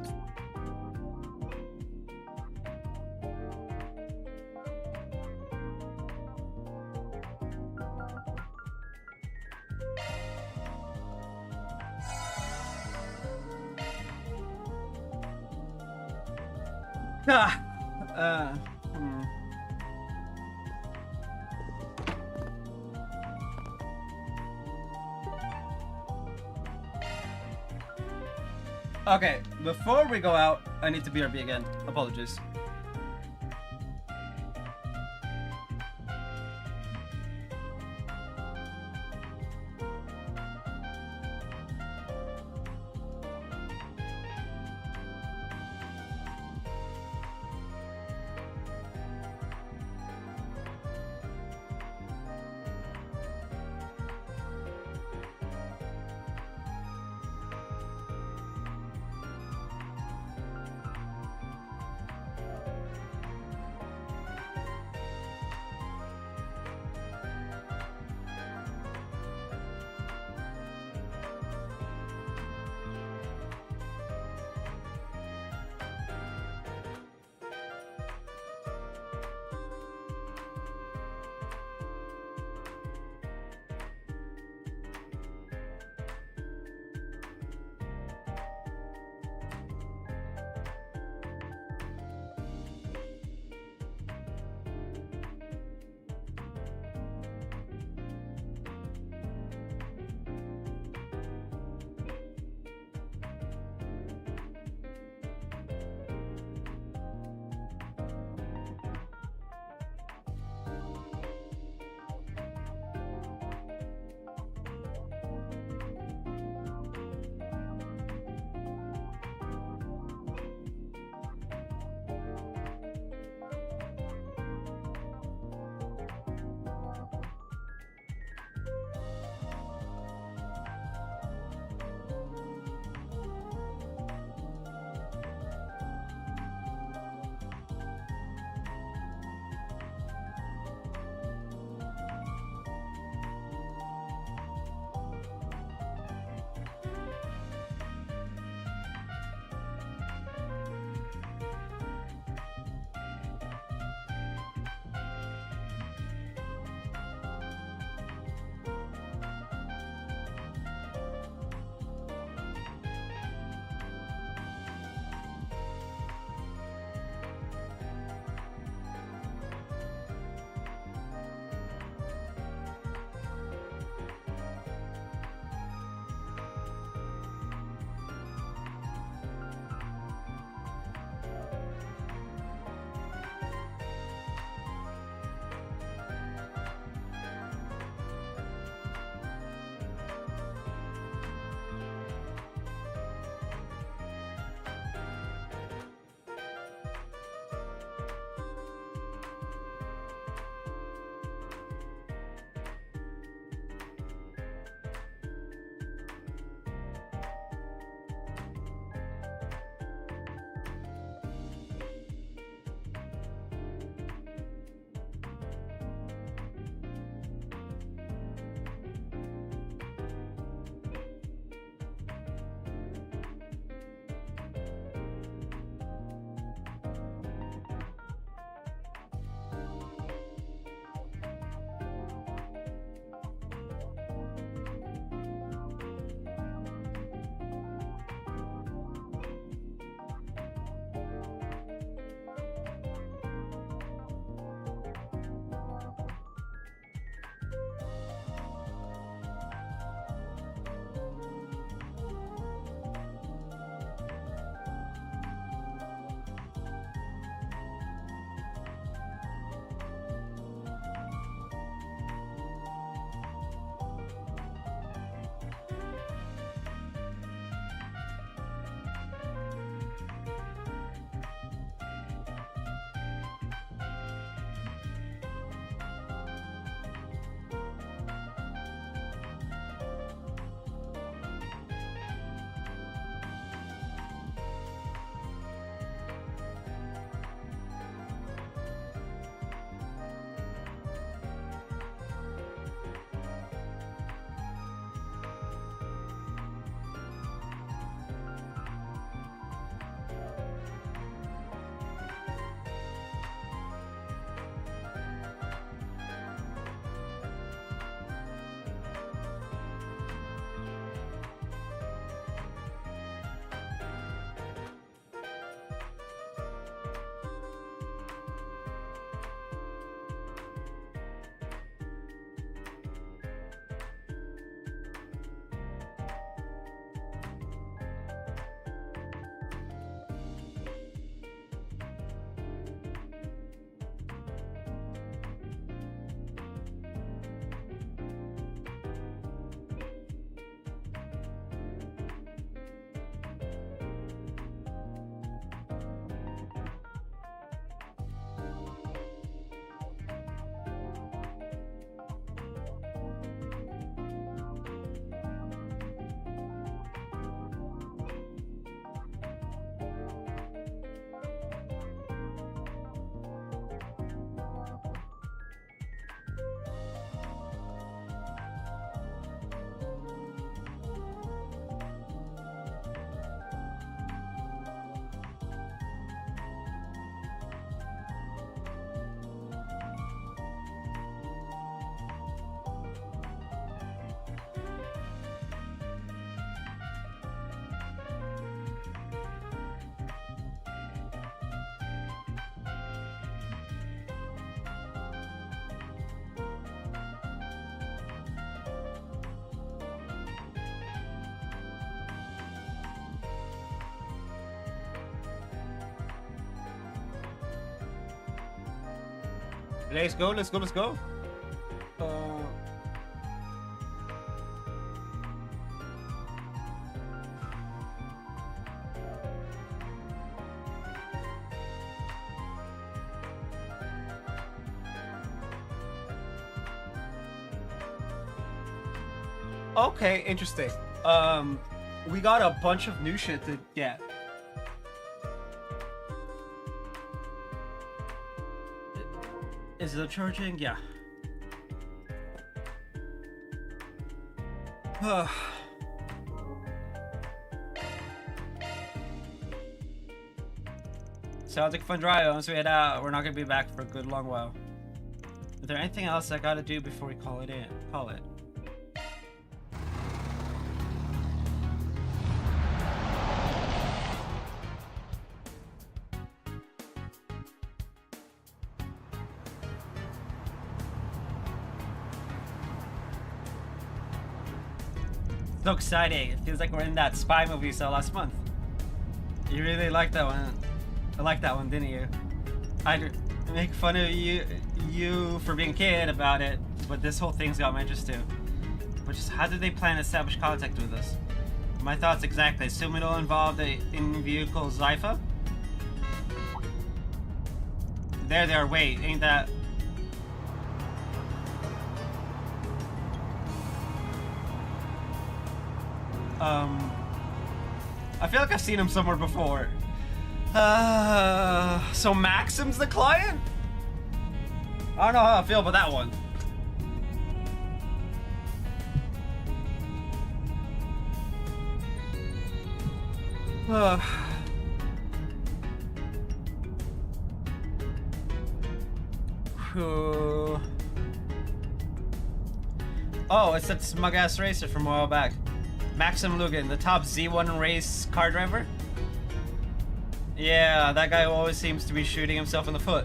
Okay, before we go out, I need to BRB again. Apologies. Let's go, let's go, let's go. Okay, interesting. We got a bunch of new shit to get. Is it charging? Yeah. Sounds like a fun drive. Once we head out, we're not gonna be back for a good long while. Is there anything else I gotta do before we call it in? Call it. So exciting. It feels like we're in that spy movie you saw last month. You really liked that one. I liked that one, didn't you? I'd make fun of you for being a kid about it, but this whole thing's got my interest too. But just how did they plan to establish contact with us? My thoughts exactly. Assume it'll involve the in-vehicle Zypha? There, wait, ain't that... I feel like I've seen him somewhere before. So Maxim's the client? I don't know how I feel about that one. Oh, it's that smug-ass racer from a while back. Maxim Lugan, the top Z1 race car driver? Yeah, that guy always seems to be shooting himself in the foot.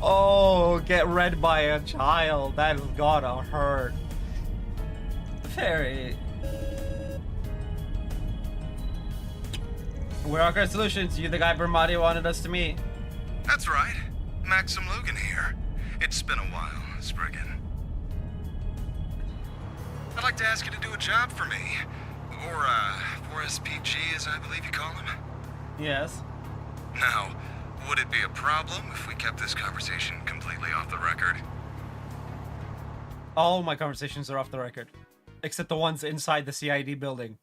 Oh, get read by a child. That gotta hurt. Very. We're Awkward Solutions. You the guy Bermati wanted us to meet. That's right. Maxim Lugan here. It's been a while, Spriggan. I'd like to ask you to do a job for me. Or, for SPG, as I believe you call him. Yes. Now, would it be a problem if we kept this conversation completely off the record? All my conversations are off the record. Except the ones inside the CID building.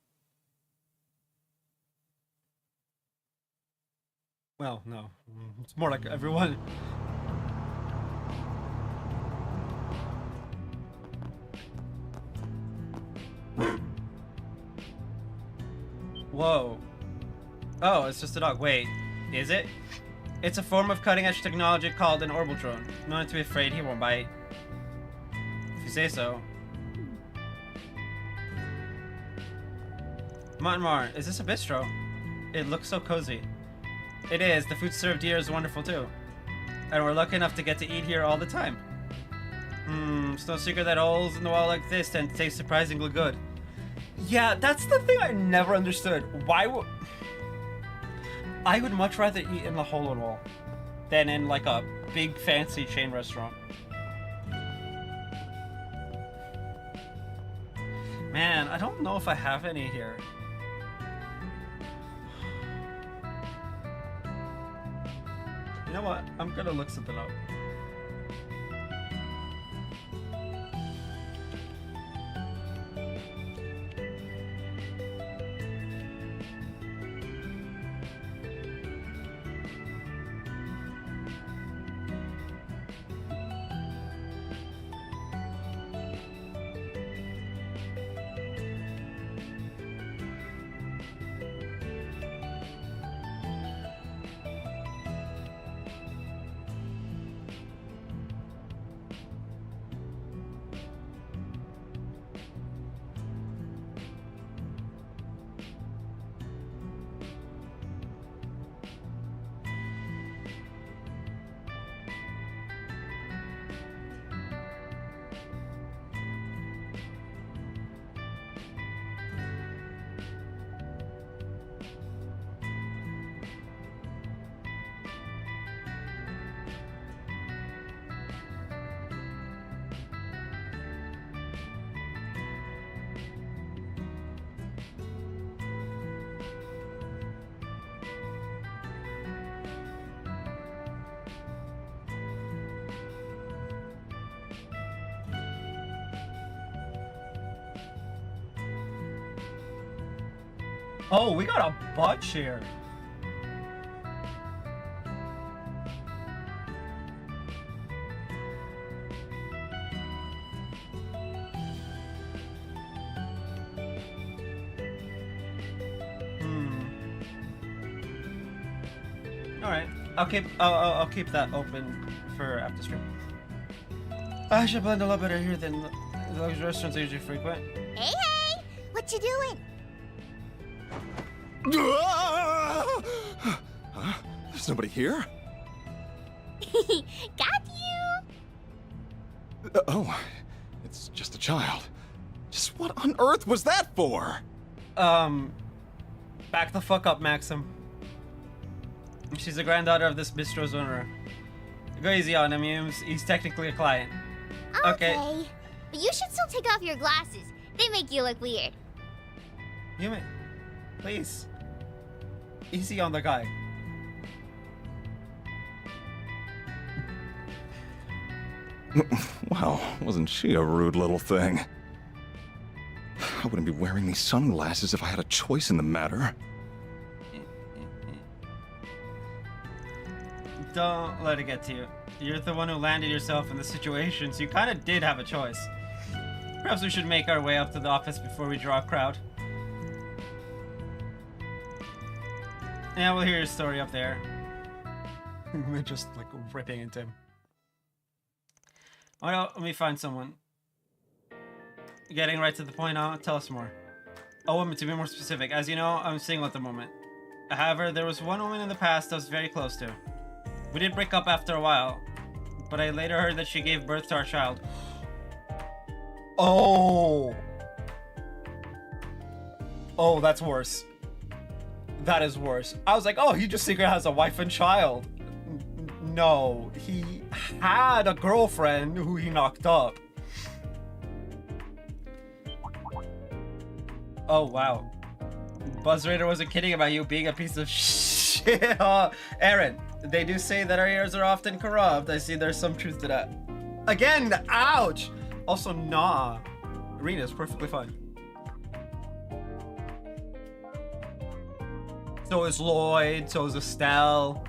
Well, no. It's more like everyone... Whoa. Oh, it's just a dog. Wait, is it? It's a form of cutting-edge technology called an orbital drone. No need to be afraid, he won't bite. If you say so. Montemar, is this a bistro? It looks so cozy. It is. The food served here is wonderful too. And we're lucky enough to get to eat here all the time. It's no secret that holes in the wall like this tend to taste surprisingly good. Yeah, that's the thing I never understood. Why would... I would much rather eat in the hole in the wall than in like a big fancy chain restaurant. Man, I don't know if I have any here. You know what? I'm gonna look something up. Oh, we got a bunch here. All right, I'll keep that open for after stream. I should blend a little better here than those restaurants I usually frequent. Hey, hey! What you doing? Huh? There's nobody here? Got you! Oh, it's just a child. Just what on earth was that for? Back the fuck up, Maxim. She's the granddaughter of this bistro's owner. Go easy on him, he's technically a client. Okay. But you should still take off your glasses. They make you look weird. Yumi, please. Easy on the guy. Well, wasn't she a rude little thing? I wouldn't be wearing these sunglasses if I had a choice in the matter. Don't let it get to you. You're the one who landed yourself in this situation, so you kind of did have a choice. Perhaps we should make our way up to the office before we draw a crowd. Yeah, we'll hear your story up there. We're just like ripping into him. Oh no, let me find someone. Getting right to the point now, tell us more. A woman, to be more specific. As you know, I'm single at the moment. However, there was one woman in the past I was very close to. We did break up after a while, but I later heard that she gave birth to our child. Oh! Oh, that's worse. That is worse. I was like, oh, he just secretly has a wife and child. No, he had a girlfriend who he knocked up. Oh, wow. Buzz Raider wasn't kidding about you being a piece of shit. Aaron, they do say that our ears are often corrupt. I see there's some truth to that. Again, ouch! Also, nah. Arena's perfectly fine. So is Lloyd, so is Estelle.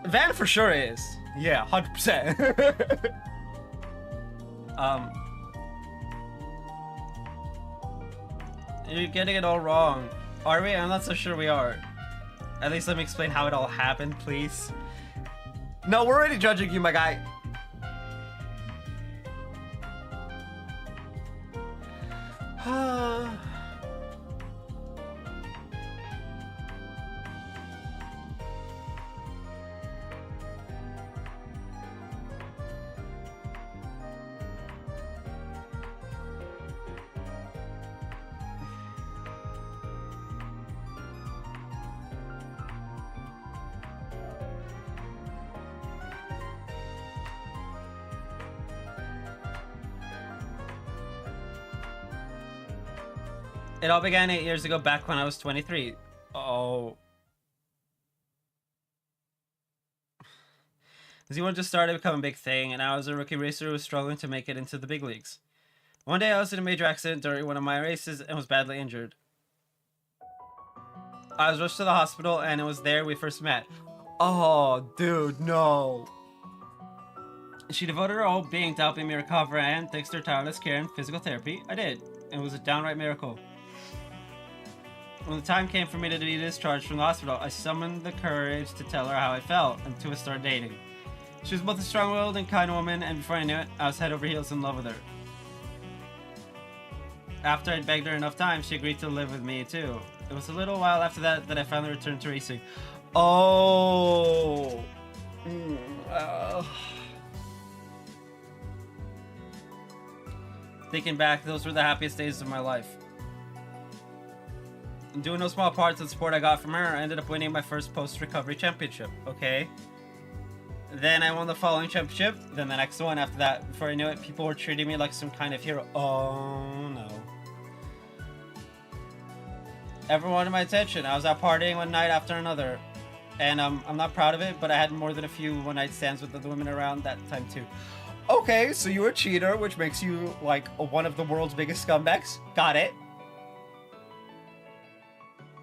Van for sure is. Yeah, 100%. You're getting it all wrong. Are we? I'm not so sure we are. At least let me explain how it all happened, please. No, we're already judging you, my guy. It all began 8 years ago, back when I was 23. Oh. Z1 just started to become a big thing, and I was a rookie racer who was struggling to make it into the big leagues. One day I was in a major accident during one of my races and was badly injured. I was rushed to the hospital, and it was there we first met. Oh, dude, no. She devoted her whole being to helping me recover, and thanks to her tireless care and physical therapy, I did. It was a downright miracle. When the time came for me to be discharged from the hospital, I summoned the courage to tell her how I felt and to start dating. She was both a strong-willed and kind woman, and before I knew it, I was head over heels in love with her. After I'd begged her enough times, she agreed to live with me too. It was a little while after that that I finally returned to racing. Oh. Thinking back, those were the happiest days of my life. Due in no small part to the support I got from her, I ended up winning my first post-recovery championship, okay? Then I won the following championship, then the next one after that. Before I knew it, people were treating me like some kind of hero. Oh no. Everyone wanted my attention. I was out partying one night after another. And I'm not proud of it, but I had more than a few one-night stands with other women around that time too. Okay, so you're a cheater, which makes you like one of the world's biggest scumbags. Got it.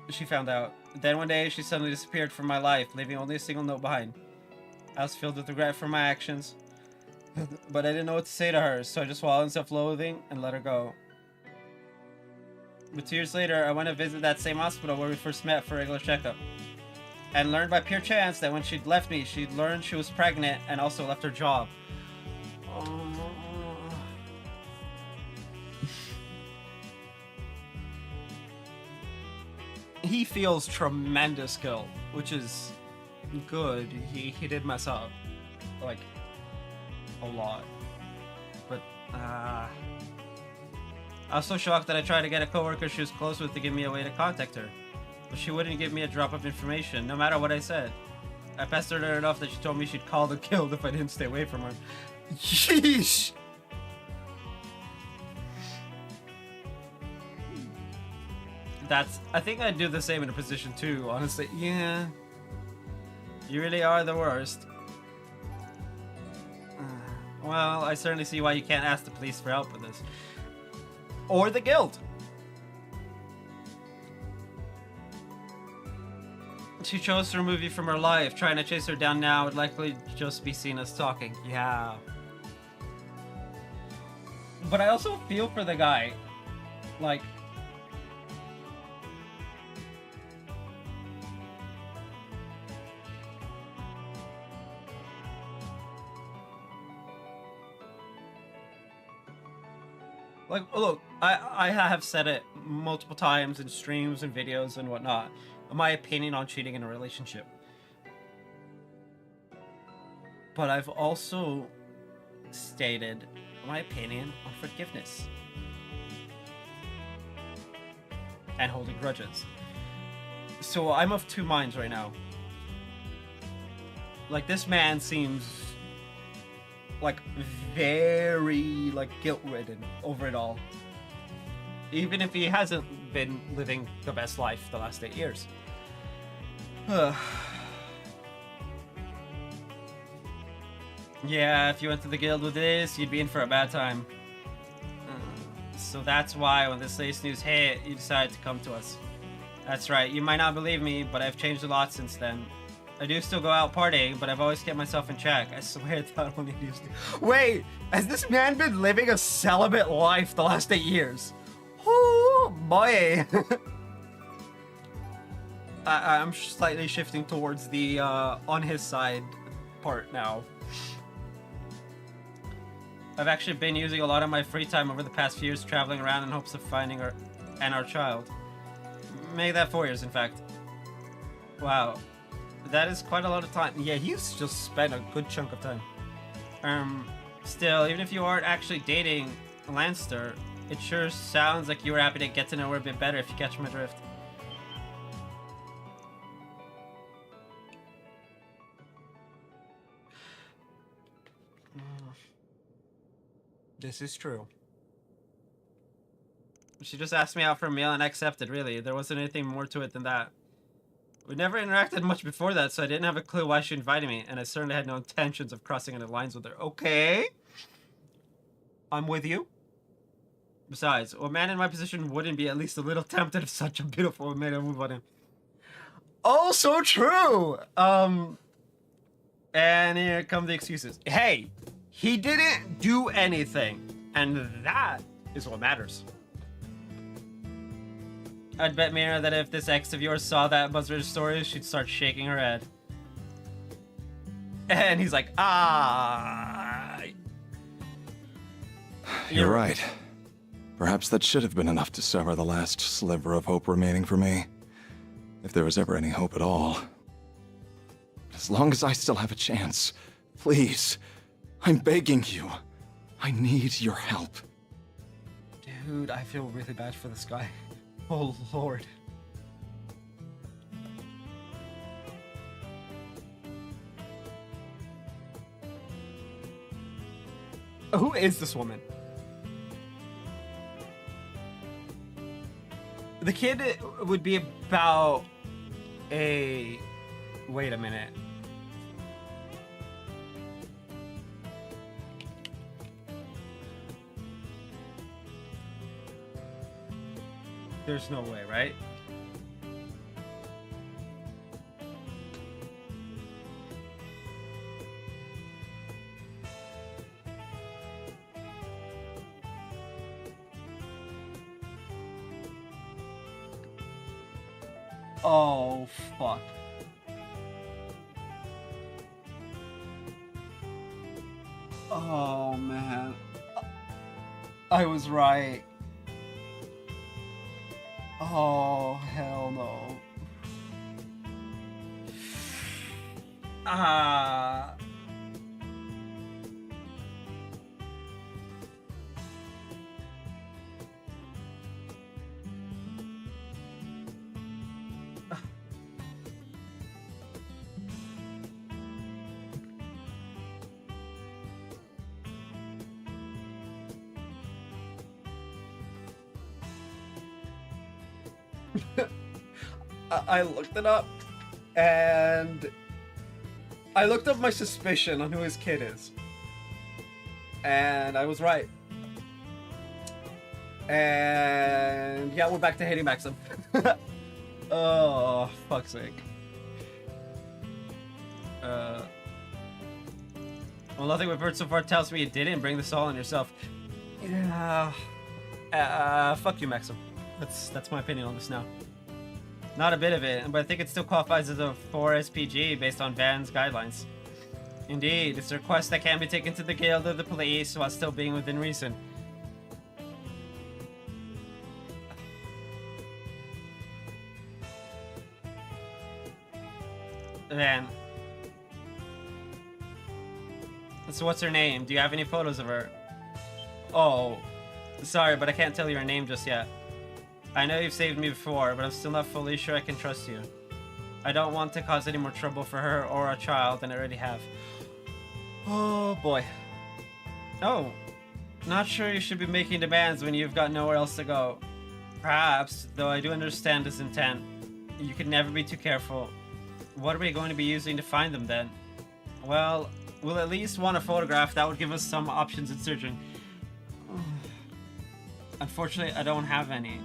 She found out. Then one day, she suddenly disappeared from my life, leaving only a single note behind. I was filled with regret for my actions, but I didn't know what to say to her, so I just swallowed in self-loathing and let her go. But 2 years later, I went to visit that same hospital where we first met for a regular checkup, and learned by pure chance that when she'd left me, she'd learned she was pregnant and also left her job. He feels tremendous guilt, which is good. He did mess up, like, a lot. But, I was so shocked that I tried to get a coworker she was close with to give me a way to contact her. But she wouldn't give me a drop of information, no matter what I said. I pestered her enough that she told me she'd call the guild if I didn't stay away from her. Yeesh! I think I'd do the same in a position too, honestly. Yeah. You really are the worst. Well, I certainly see why you can't ask the police for help with this. Or the guild. She chose to remove you from her life. Trying to chase her down now would likely just be seen as stalking. Yeah. But I also feel for the guy. Like... Like, look, I have said it multiple times in streams and videos and whatnot. My opinion on cheating in a relationship. But I've also stated my opinion on forgiveness. And holding grudges. So I'm of two minds right now. Like, this man seems... like, very, like, guilt-ridden over it all. Even if he hasn't been living the best life the last 8 years. Yeah, if you went to the guild with this, you'd be in for a bad time. So that's why when this latest news hit, you decided to come to us. That's right, you might not believe me, but I've changed a lot since then. I do still go out partying, but I've always kept myself in check. I swear that only used to. Wait, has this man been living a celibate life the last 8 years? Oh boy. I'm slightly shifting towards the on his side part now. I've actually been using a lot of my free time over the past few years traveling around in hopes of finding her and our child. Make that 4 years, in fact. Wow. That is quite a lot of time. Yeah, he's just spent a good chunk of time. Still, even if you aren't actually dating Lanster, it sure sounds like you were happy to get to know her a bit better, if you catch my drift. This is true. She just asked me out for a meal and I accepted, really. There wasn't anything more to it than that. We never interacted much before that, so I didn't have a clue why she invited me, and I certainly had no intentions of crossing any lines with her. Okay. I'm with you. Besides, a man in my position wouldn't be at least a little tempted if such a beautiful woman made a move on him. Oh, so true! And here come the excuses. Hey, he didn't do anything, and that is what matters. I'd bet Mira that if this ex of yours saw that Buzzard's story, she'd start shaking her head. And he's like, ah. You're right. Perhaps that should have been enough to sever the last sliver of hope remaining for me. If there was ever any hope at all. As long as I still have a chance, please, I'm begging you. I need your help. Dude, I feel really bad for this guy. Oh, Lord. Who is this woman? The kid would be about a Wait a minute. There's no way, right? Oh, fuck. Oh, man. I was right. Oh, hell no. Ah. I looked it up, and I looked up my suspicion on who his kid is, and I was right. And yeah, we're back to hating Maxim. Oh, fuck's sake. Well, nothing we've heard so far tells me you didn't bring this all on yourself. Yeah. Fuck you, Maxim. That's my opinion on this now. Not a bit of it, but I think it still qualifies as a 4 SPG based on Van's guidelines. Indeed, it's a request that can be taken to the guild or the police while still being within reason. Van. So what's her name? Do you have any photos of her? Oh, sorry, but I can't tell you her name just yet. I know you've saved me before, but I'm still not fully sure I can trust you. I don't want to cause any more trouble for her or our child than I already have. Oh boy. Oh, not sure you should be making demands when you've got nowhere else to go. Perhaps, though I do understand his intent. You can never be too careful. What are we going to be using to find them then? Well, we'll at least want a photograph. That would give us some options in searching. Unfortunately, I don't have any.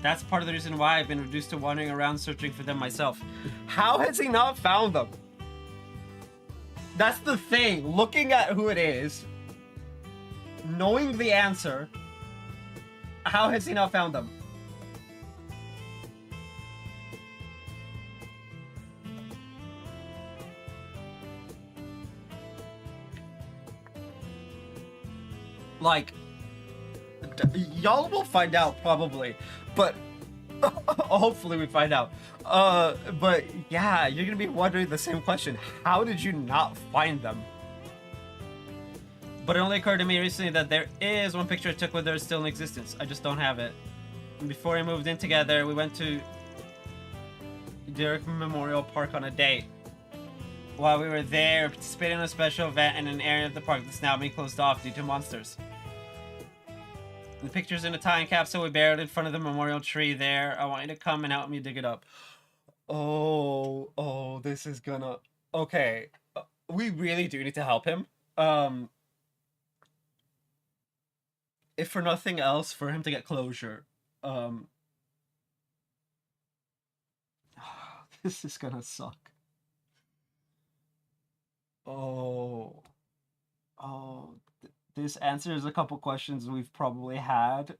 That's part of the reason why I've been reduced to wandering around searching for them myself. How has he not found them? That's the thing. Looking at who it is, knowing the answer, how has he not found them? Like, y'all will find out probably, but hopefully we find out. But yeah, you're gonna be wondering the same question. How did you not find them? But it only occurred to me recently that there is one picture I took with her still in existence. I just don't have it. Before we moved in together, we went to Daybreak Memorial Park on a date. While we were there, we participated in a special event in an area of the park that's now being closed off due to monsters. The picture's in a time capsule we buried in front of the memorial tree there. I want you to come and help me dig it up. Oh, this is gonna... Okay, we really do need to help him. If for nothing else, for him to get closure. This is gonna suck. This answers a couple questions we've probably had,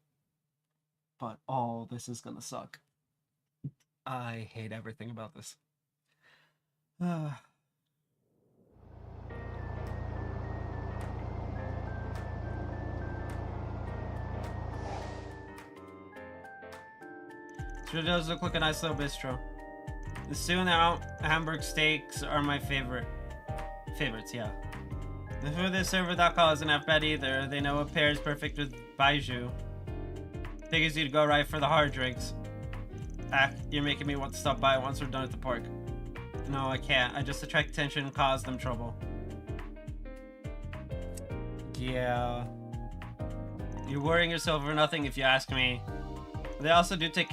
but this is gonna suck. I hate everything about this. Sure does look like a nice little bistro. The stew and the Hamburg steaks are my favorites, yeah. The food they serve with alcohol isn't half bad either. They know it pairs perfect with baijiu. Figures you'd go right for the hard drinks. You're making me want to stop by once we're done at the park. No, I can't. I just attract attention and cause them trouble. Yeah. You're worrying yourself for nothing if you ask me. They also do take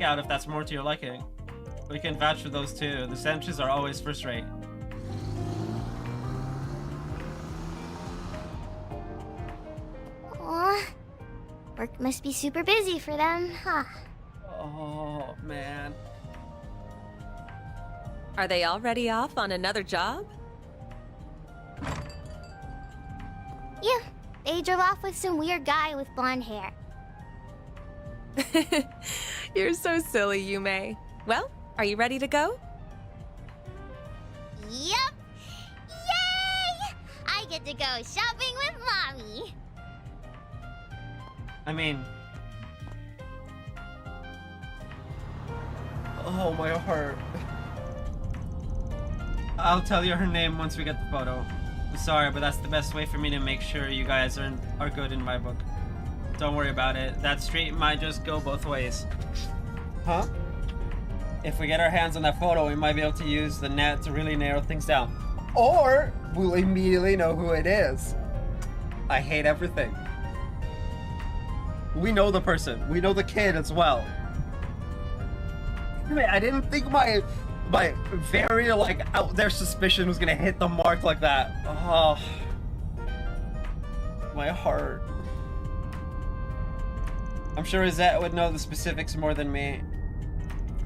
out if that's more to your liking. We can vouch for those too. The sandwiches are always first rate. Aw, work must be super busy for them, huh? Oh, man. Are they already off on another job? Yeah, they drove off with some weird guy with blonde hair. You're so silly, Yume. Well, are you ready to go? Yep! Yay! I get to go shopping with Mommy! I mean... Oh, my heart. I'll tell you her name once we get the photo. I'm sorry, but that's the best way for me to make sure you guys are good in my book. Don't worry about it. That street might just go both ways. Huh? If we get our hands on that photo, we might be able to use the net to really narrow things down. Or we'll immediately know who it is. I hate everything. We know the person. We know the kid as well. I mean, I didn't think my very like out there suspicion was gonna hit the mark like that. Oh, my heart. I'm sure Izette would know the specifics more than me.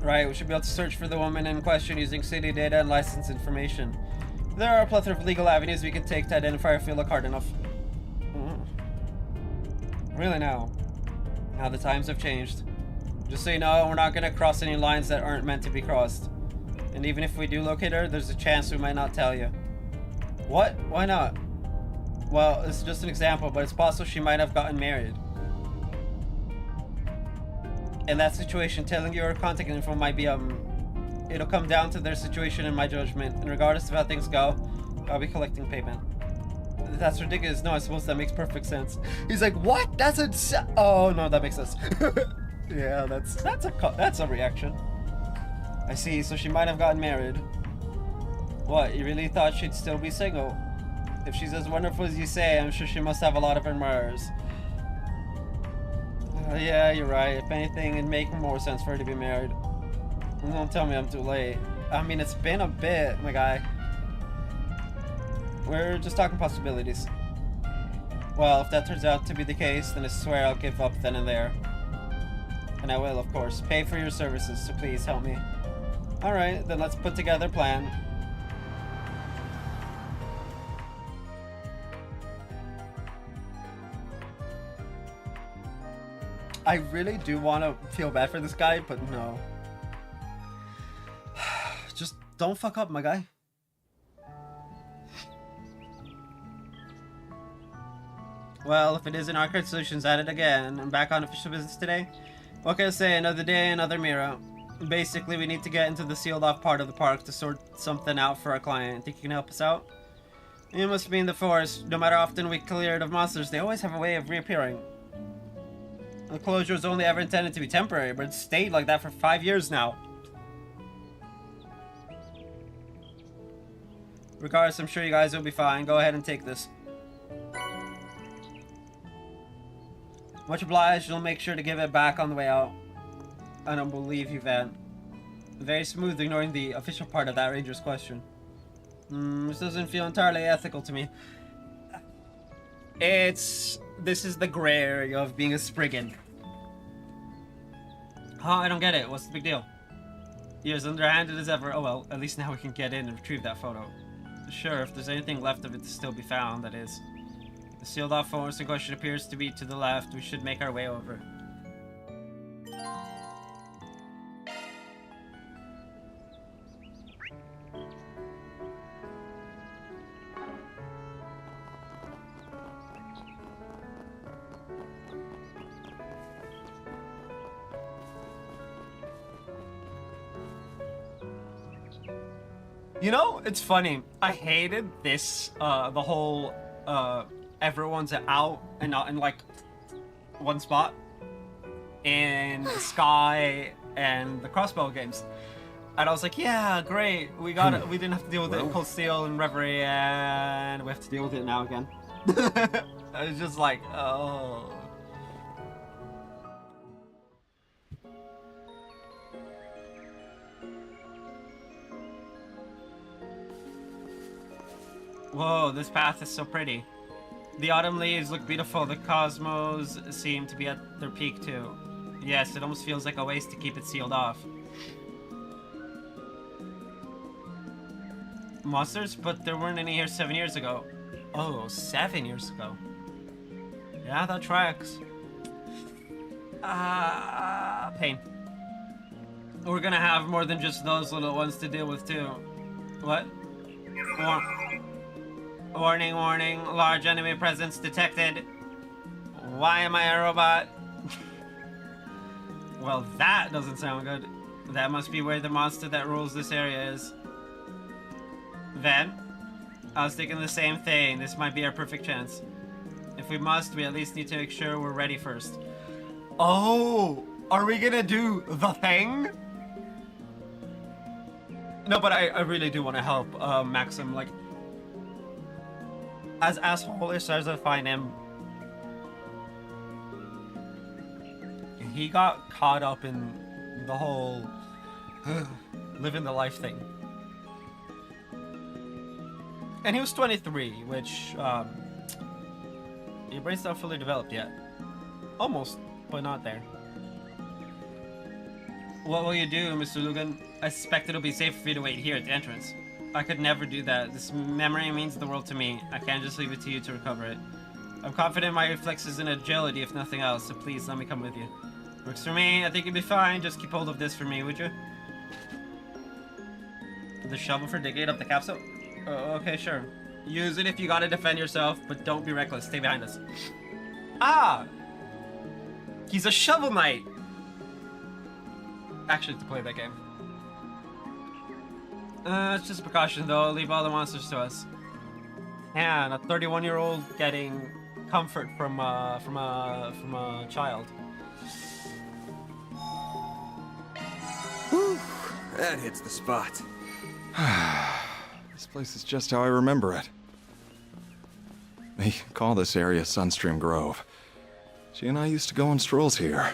Right, we should be able to search for the woman in question using city data and license information. There are a plethora of legal avenues we can take to identify her if we look hard enough. Really now the times have changed. Just so you know, we're not gonna cross any lines that aren't meant to be crossed. And even if we do locate her, there's a chance we might not tell you. What? Why not? Well, it's just an example, but it's possible she might have gotten married. In that situation, telling you her contact info might be, it'll come down to their situation in my judgment, and regardless of how things go, I'll be collecting payment. That's ridiculous. No, I suppose that makes perfect sense. He's like, what? That's a... Oh, no, that makes sense. Yeah, that's a reaction. I see, so she might have gotten married. What, you really thought she'd still be single? If she's as wonderful as you say, I'm sure she must have a lot of admirers. Yeah, you're right. If anything, it'd make more sense for her to be married. Don't tell me I'm too late. I mean, it's been a bit, my guy. We're just talking possibilities. Well, if that turns out to be the case, then I swear I'll give up then and there. And I will, of course, pay for your services, so please help me. Alright, then let's put together a plan. I really do want to feel bad for this guy, but no. Just don't fuck up, my guy. Well, if it isn't Arcade Solutions at it again, I'm back on official business today. What can I say? Another day, another mirror. Basically, we need to get into the sealed off part of the park to sort something out for our client. Think you can help us out? It must be in the forest. No matter how often we clear it of monsters, they always have a way of reappearing. The closure was only ever intended to be temporary, but it's stayed like that for 5 years now. Regardless, I'm sure you guys will be fine. Go ahead and take this. Much obliged. You'll make sure to give it back on the way out. I don't believe you, Van. Very smooth, ignoring the official part of that ranger's question. This doesn't feel entirely ethical to me. This is the gray area of being a Spriggan. Huh? I don't get it. What's the big deal? You're as underhanded as ever. Oh well, at least now we can get in and retrieve that photo. Sure, if there's anything left of it to still be found, that is. The sealed off forest in question appears to be to the left. We should make our way over. You know, it's funny. I hated this, the whole, everyone's out and not in, like, one spot in Sky and the Crossbow games. And I was like, yeah, great. We got it. We didn't have to deal with it in Cold Steel and Reverie, and we have to deal with it now again. I was just like, oh. Whoa, this path is so pretty. The autumn leaves look beautiful. The cosmos seem to be at their peak too. Yes, it almost feels like a waste to keep it sealed off. Monsters? But there weren't any here 7 years ago. Oh, 7 years ago. Yeah, that tracks. Pain. We're gonna have more than just those little ones to deal with too. What? Warning, warning. Large enemy presence detected. Why am I a robot? Well, that doesn't sound good. That must be where the monster that rules this area is. Then, I was thinking the same thing. This might be our perfect chance. If we must, we at least need to make sure we're ready first. Oh! Are we gonna do the thing? No, but I really do want to help Maxim. Like, as asshole-ish as I find him, he got caught up in the whole living the life thing. And he was 23, which, your brain's not fully developed yet. Almost, but not there. What will you do, Mr. Lugan? I suspect it'll be safe for you to wait here at the entrance. I could never do that. This memory means the world to me. I can't just leave it to you to recover it. I'm confident in my reflexes and agility, if nothing else, so please let me come with you. Works for me. I think you'll be fine. Just keep hold of this for me, would you? The shovel for digging up the capsule? Okay, sure. Use it if you gotta defend yourself, but don't be reckless. Stay behind us. Ah! He's a shovel knight! Actually, to play that game. It's just a precaution, though. Leave all the monsters to us. And a 31-year-old getting comfort from a child. Whew, that hits the spot. This place is just how I remember it. They call this area Sunstream Grove. She and I used to go on strolls here.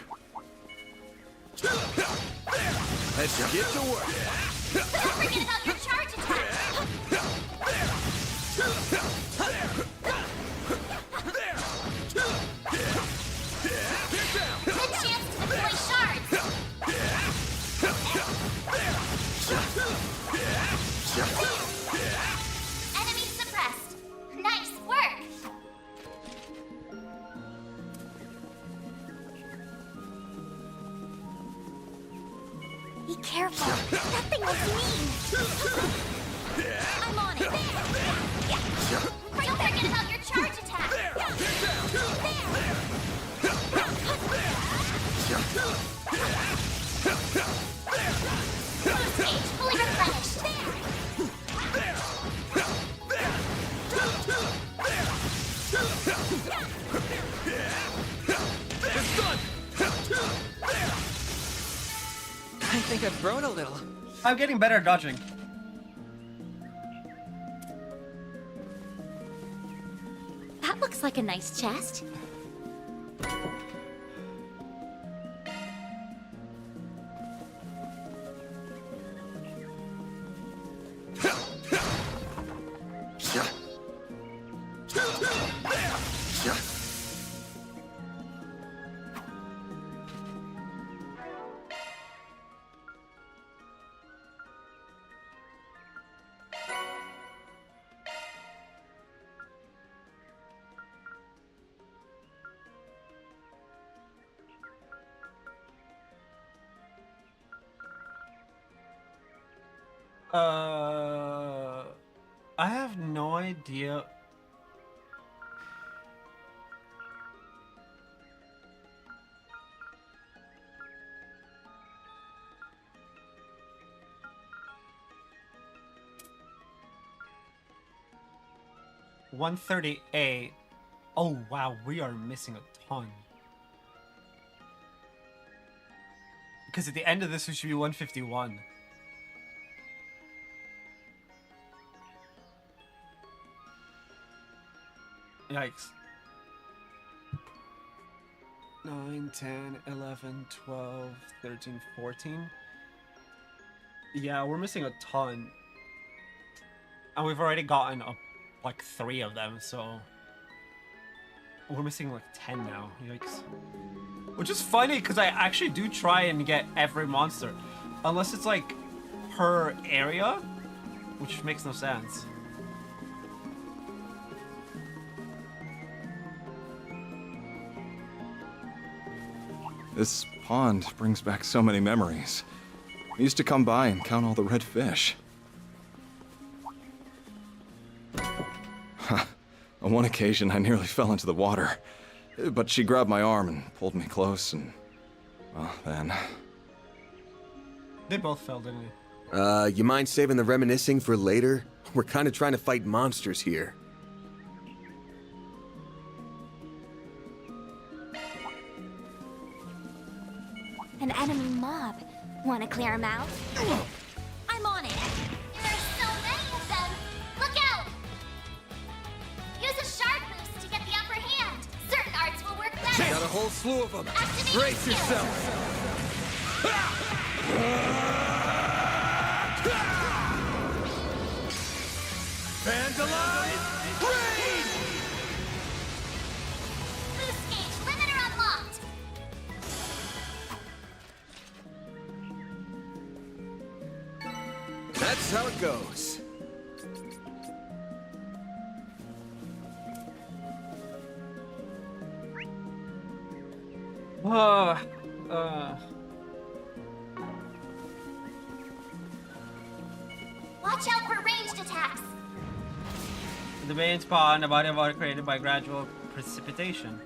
Let's get to work. Don't forget about your charge attack! Good chance to deploy shards! Enemy suppressed. Nice work! Be careful. That thing was mean. I'm on it. There. Don't forget about your charge attack. There. Boost gauge fully replenished. It's done. I think I've grown a little. I'm getting better at dodging. That looks like a nice chest. I have no idea. $138. Oh wow, we are missing a ton. Because at the end of this, we should be 151. Yikes. 9, 10, 11, 12, 13, 14. Yeah, we're missing a ton. And we've already gotten a like 3 of them, so we're missing like 10 now. Yikes. Which is funny because I actually do try and get every monster, unless it's like per area, which makes no sense. This pond brings back so many memories. I used to come by and count all the red fish. On one occasion, I nearly fell into the water. But she grabbed my arm and pulled me close, and... well, then... They both fell, didn't they? You mind saving the reminiscing for later? We're kind of trying to fight monsters here. An enemy mob. Wanna clear them out? I'm on it. There's so many of them. Look out! Use a shard boost to get the upper hand. Certain arts will work better. Got a whole slew of them. Activate Brace your yourself. Vandalize! Raid! Boost gauge limiter unlocked. That's how it goes. Watch out for ranged attacks. The main spawn, a body of water created by gradual precipitation.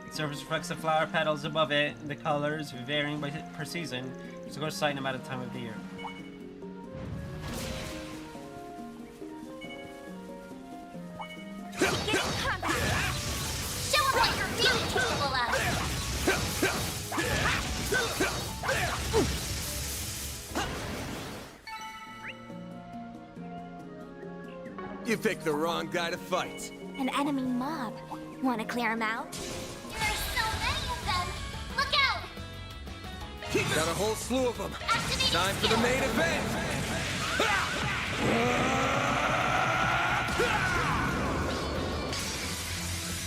The surface reflects the flower petals above it, the colors varying per season. It's a good sight no matter the time of the year. Get in combat. Show them what you're really capable of. You picked the wrong guy to fight. An enemy mob. Wanna clear them out? There's so many of them. Look out! Got a whole slew of them. Activate Time for the main event.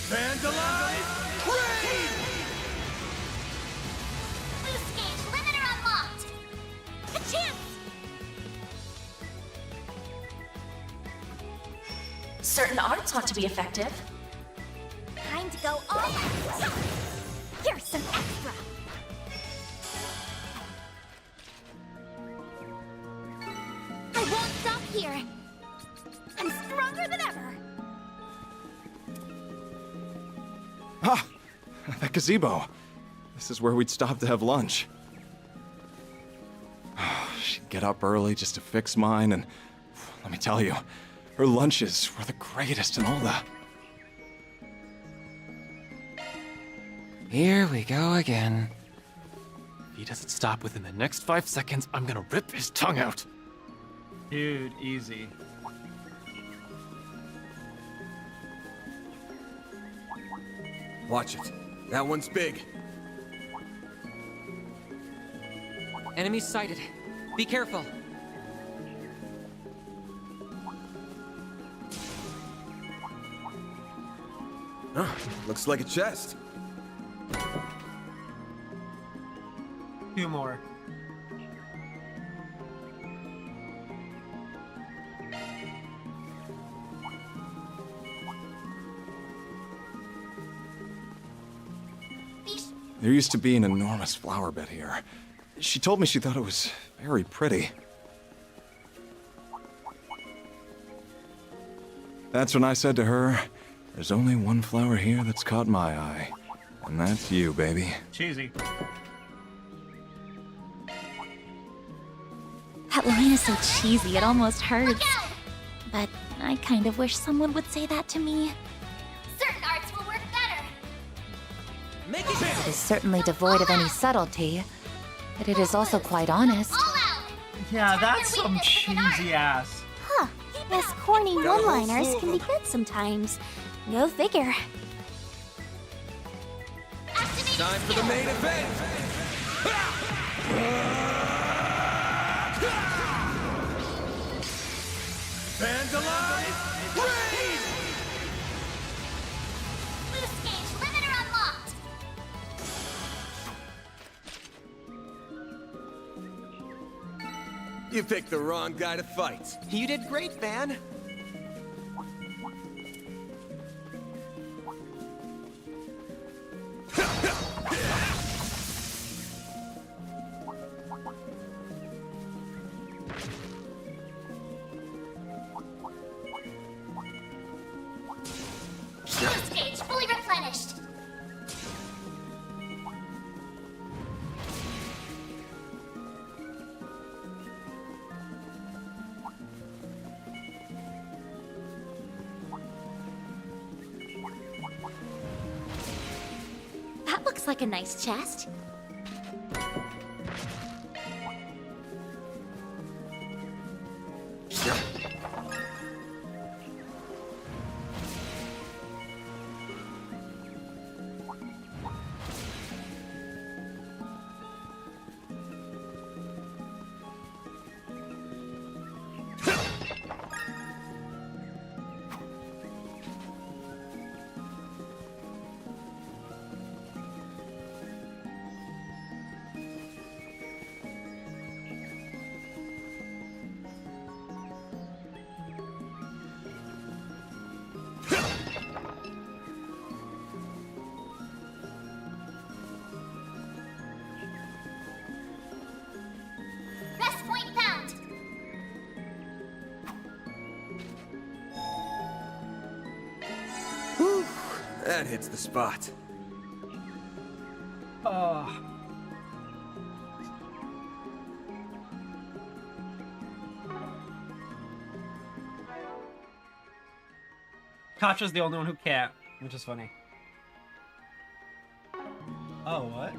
Vandalize! Raid! Boost gauge limiter unlocked. A chance! Certain arts ought to be effective. Time to go all out. Here's some extra. I won't stop here. I'm stronger than ever. Ah! That gazebo. This is where we'd stop to have lunch. She'd get up early just to fix mine, and let me tell you, her lunches were the greatest in all the... Here we go again. If he doesn't stop within the next 5 seconds, I'm gonna rip his tongue out. Dude, easy. Watch it. That one's big. Enemies sighted. Be careful. Huh, looks like a chest. 2 more. There used to be an enormous flower bed here. She told me she thought it was very pretty. That's when I said to her, there's only one flower here that's caught my eye. And that's you, baby. Cheesy. That line is so cheesy, it almost hurts. But I kind of wish someone would say that to me. Certain arts will work better. It is certainly devoid of any subtlety, but it is also quite honest. Yeah, that's some cheesy ass. Huh. Yes, corny one-liners can be good sometimes. Go figure. Time for the main event. Vandalize! Raid! You picked the wrong guy to fight. You did great, Van. Boost gauge fully replenished. That looks like a nice chest. Rest point found. Whew, that hits the spot. Katja's the only one who can't, which is funny. Oh, what?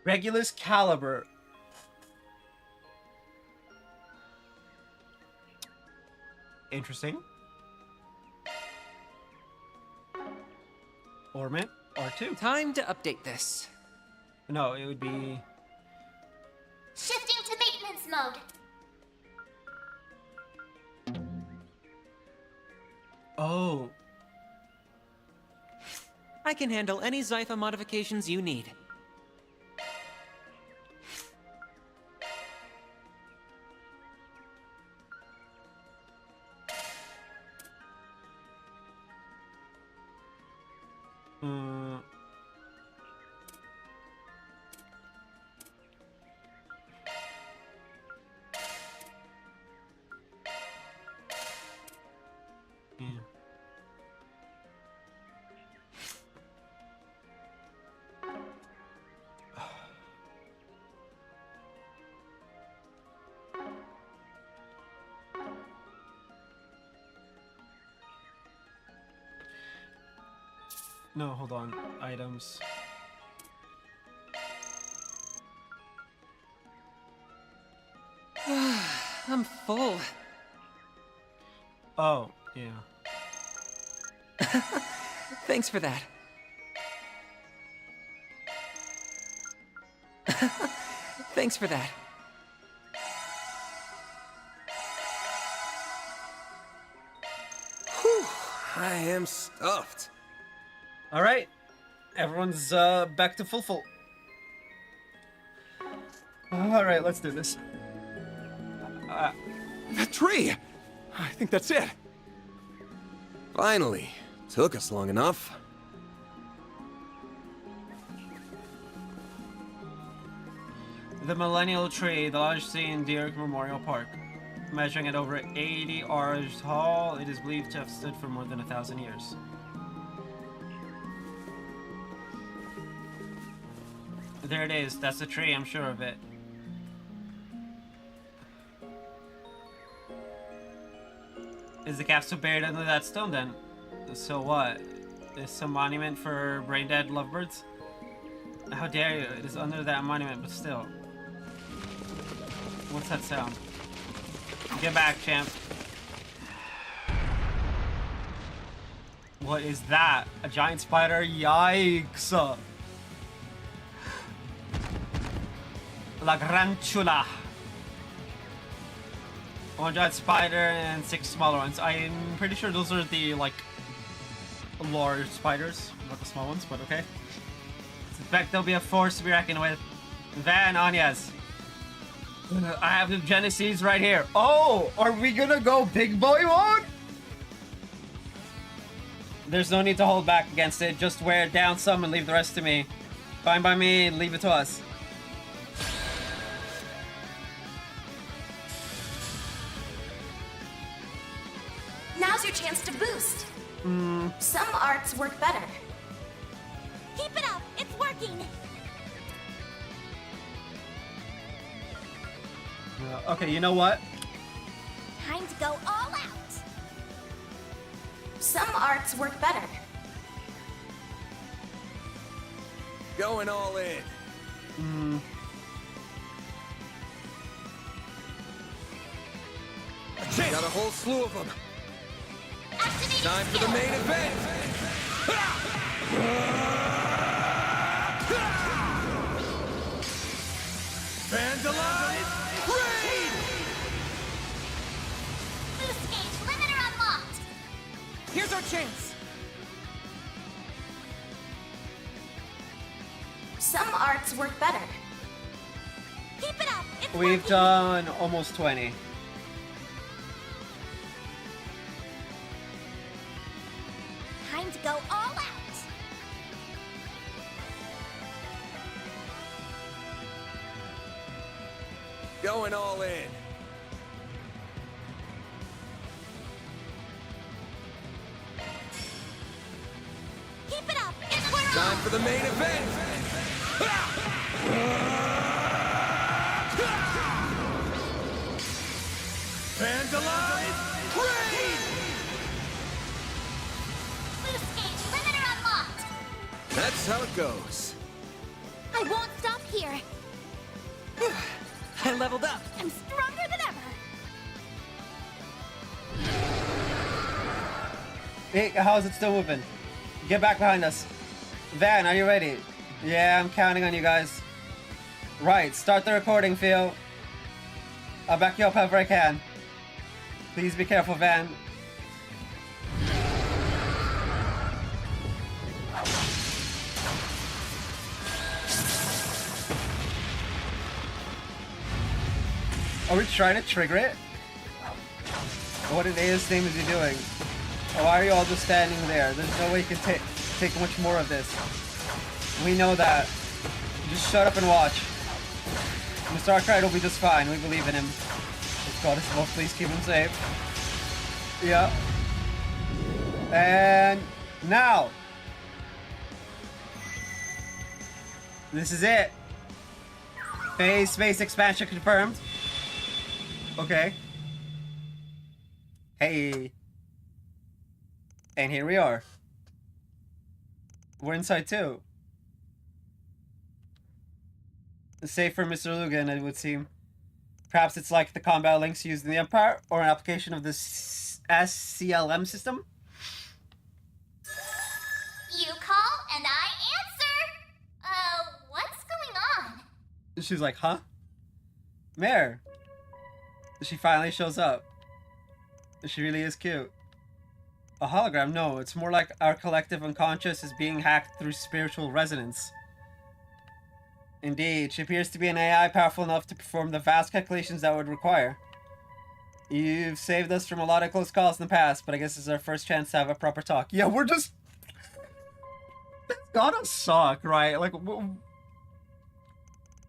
Regulus caliber. Interesting. Ornament R2. Time to update this. No, it would be. Shifting to maintenance mode. Oh. I can handle any Zypha modifications you need. No, hold on. Items. I'm full. Oh, yeah. Thanks for that. Thanks for that. Whew, I am stuffed. All right, everyone's back to full. All right, let's do this. That tree! I think that's it. Finally. Took us long enough. The Millennial Tree, the largest tree in Daybreak Memorial Park. Measuring at over 80 arms tall, it is believed to have stood for more than 1,000 years. There it is. That's the tree, I'm sure of it. Is the capsule buried under that stone then? So what? Is some monument for brain-dead lovebirds? How dare you? It is under that monument, but still. What's that sound? Get back, champ. What is that? A giant spider? Yikes! La Grantula. One giant spider and 6 smaller ones. I'm pretty sure those are the, like, large spiders, not the small ones, but okay. Suspect there'll be a force to be reckoned with. Van, Anyas. I have the Genesis right here. Oh, are we gonna go big boy mode? There's no need to hold back against it. Just wear it down some and leave the rest to me. Fine by me, leave it to us. Now's your chance to boost. Some arts work better. Keep it up, it's working. Okay, you know what? Time to go all out. Some arts work better. Going all in. Got a whole slew of them. Time for the main event. Vandalize! Raid! Boost gauge limiter unlocked. Here's our chance. Some arts work better. Keep it up. It's We've working. done almost 20. Time to go all out. Going all in. Keep it up. It's working. Time for the main event. Vandalize! Raid! Boost gauge limiter unlocked. That's how it goes. I won't stop here. I leveled up. I'm stronger than ever. Hey, how is it still moving? Get back behind us. Van, are you ready? Yeah, I'm counting on you guys. Right, start the recording, Phil. I'll back you up however I can. Please be careful, Van. Are we trying to trigger it? What in A's name is he doing? Why are you all just standing there? There's no way you can take much more of this. We know that. Just shut up and watch. Mr. Arkwright will be just fine. We believe in him. Let's God is love, please keep him safe. Yeah. And now. This is it. Phase space expansion confirmed. Okay. Hey. And here we are. We're inside too. Safe for Mr. Lugan, it would seem. Perhaps it's like the combat links used in the Empire, or an application of the SCLM system? You call and I answer. What's going on? She's like, huh? Mare. She finally shows up. She really is cute. A hologram? No, it's more like our collective unconscious is being hacked through spiritual resonance. Indeed, she appears to be an AI powerful enough to perform the vast calculations that would require. You've saved us from a lot of close calls in the past, but I guess this is our first chance to have a proper talk. Yeah, we're just... That's gotta suck, right? Like,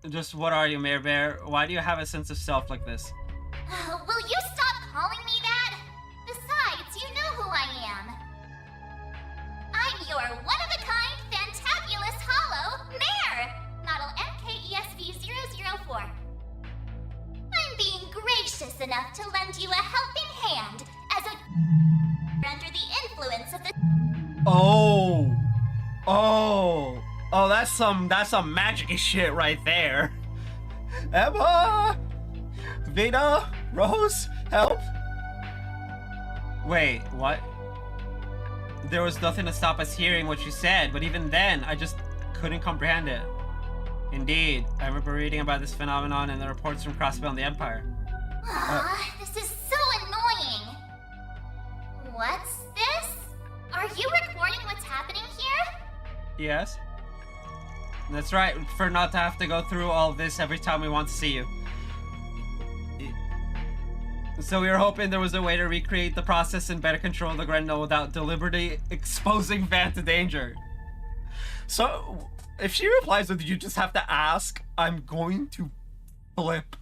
just what are you, Mayor Bear? Why do you have a sense of self like this? Will you stop calling me that? Besides, you know who I am. I'm your one-of-a-kind, fantabulous hollow mare! Model MKESV-004. I'm being gracious enough to lend you a helping hand as a under the influence of the... Oh! Oh! Oh, that's some magic-y shit right there. Emma! Veda? Rose? Help? Wait, what? There was nothing to stop us hearing what she said, but even then, I just couldn't comprehend it. Indeed, I remember reading about this phenomenon in the reports from Crossbell and the Empire. This is Yes? That's right, for not to have to go through all this every time we want to see you. So we were hoping there was a way to recreate the process and better control the Grendel without deliberately exposing Van to danger. So, if she replies with you just have to ask, I'm going to flip.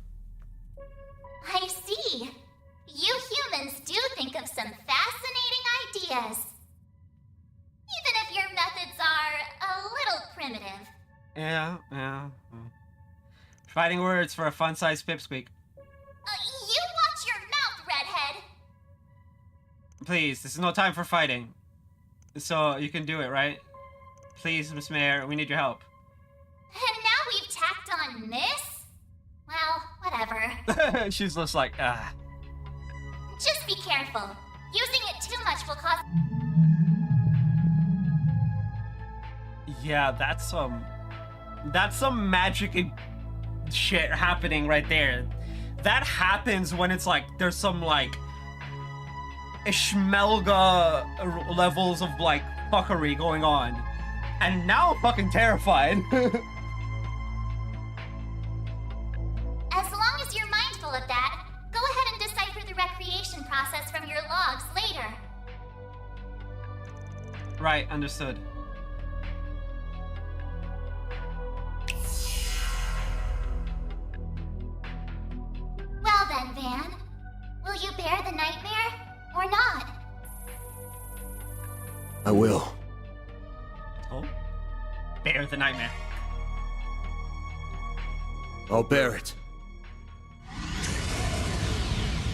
I see. You humans do think of some fascinating ideas. Even if your methods are a little primitive. Yeah. Fighting words for a fun-sized pipsqueak. You watch your mouth, redhead. Please, this is no time for fighting. So, you can do it, right? Please, Miss Mayor, we need your help. And now we've tacked on this? Well, whatever. She's just like, ah. Just be careful. Using it too much will cause... Yeah, that's some magic shit happening right there. That happens when it's like, there's some like Ishmelga levels of like fuckery going on. And now I'm fucking terrified. As long as you're mindful of that, go ahead and decipher the recreation process from your logs later. Right, understood. Well then, Van. Will you bear the nightmare, or not? I will. Oh? Bear the nightmare. I'll bear it.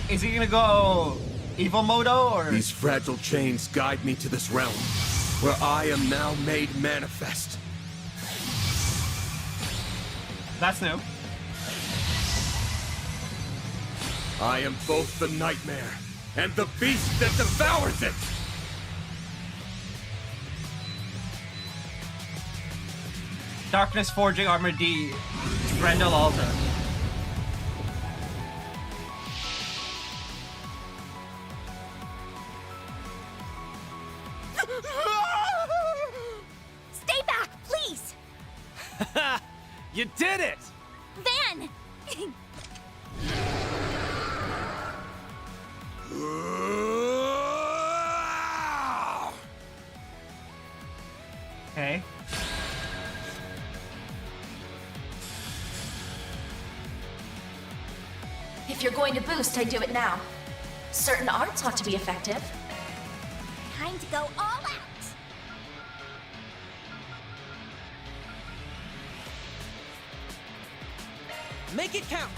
Is he gonna go evil modo, or? These fragile chains guide me to this realm, where I am now made manifest. That's new. I am both the nightmare and the beast that devours it! Darkness Forging Armor D. Grendel Alta. Stay back, please! You did it! Van! Okay. If you're going to boost, I do it now. Certain arts ought to be effective. Time to go all out! Make it count!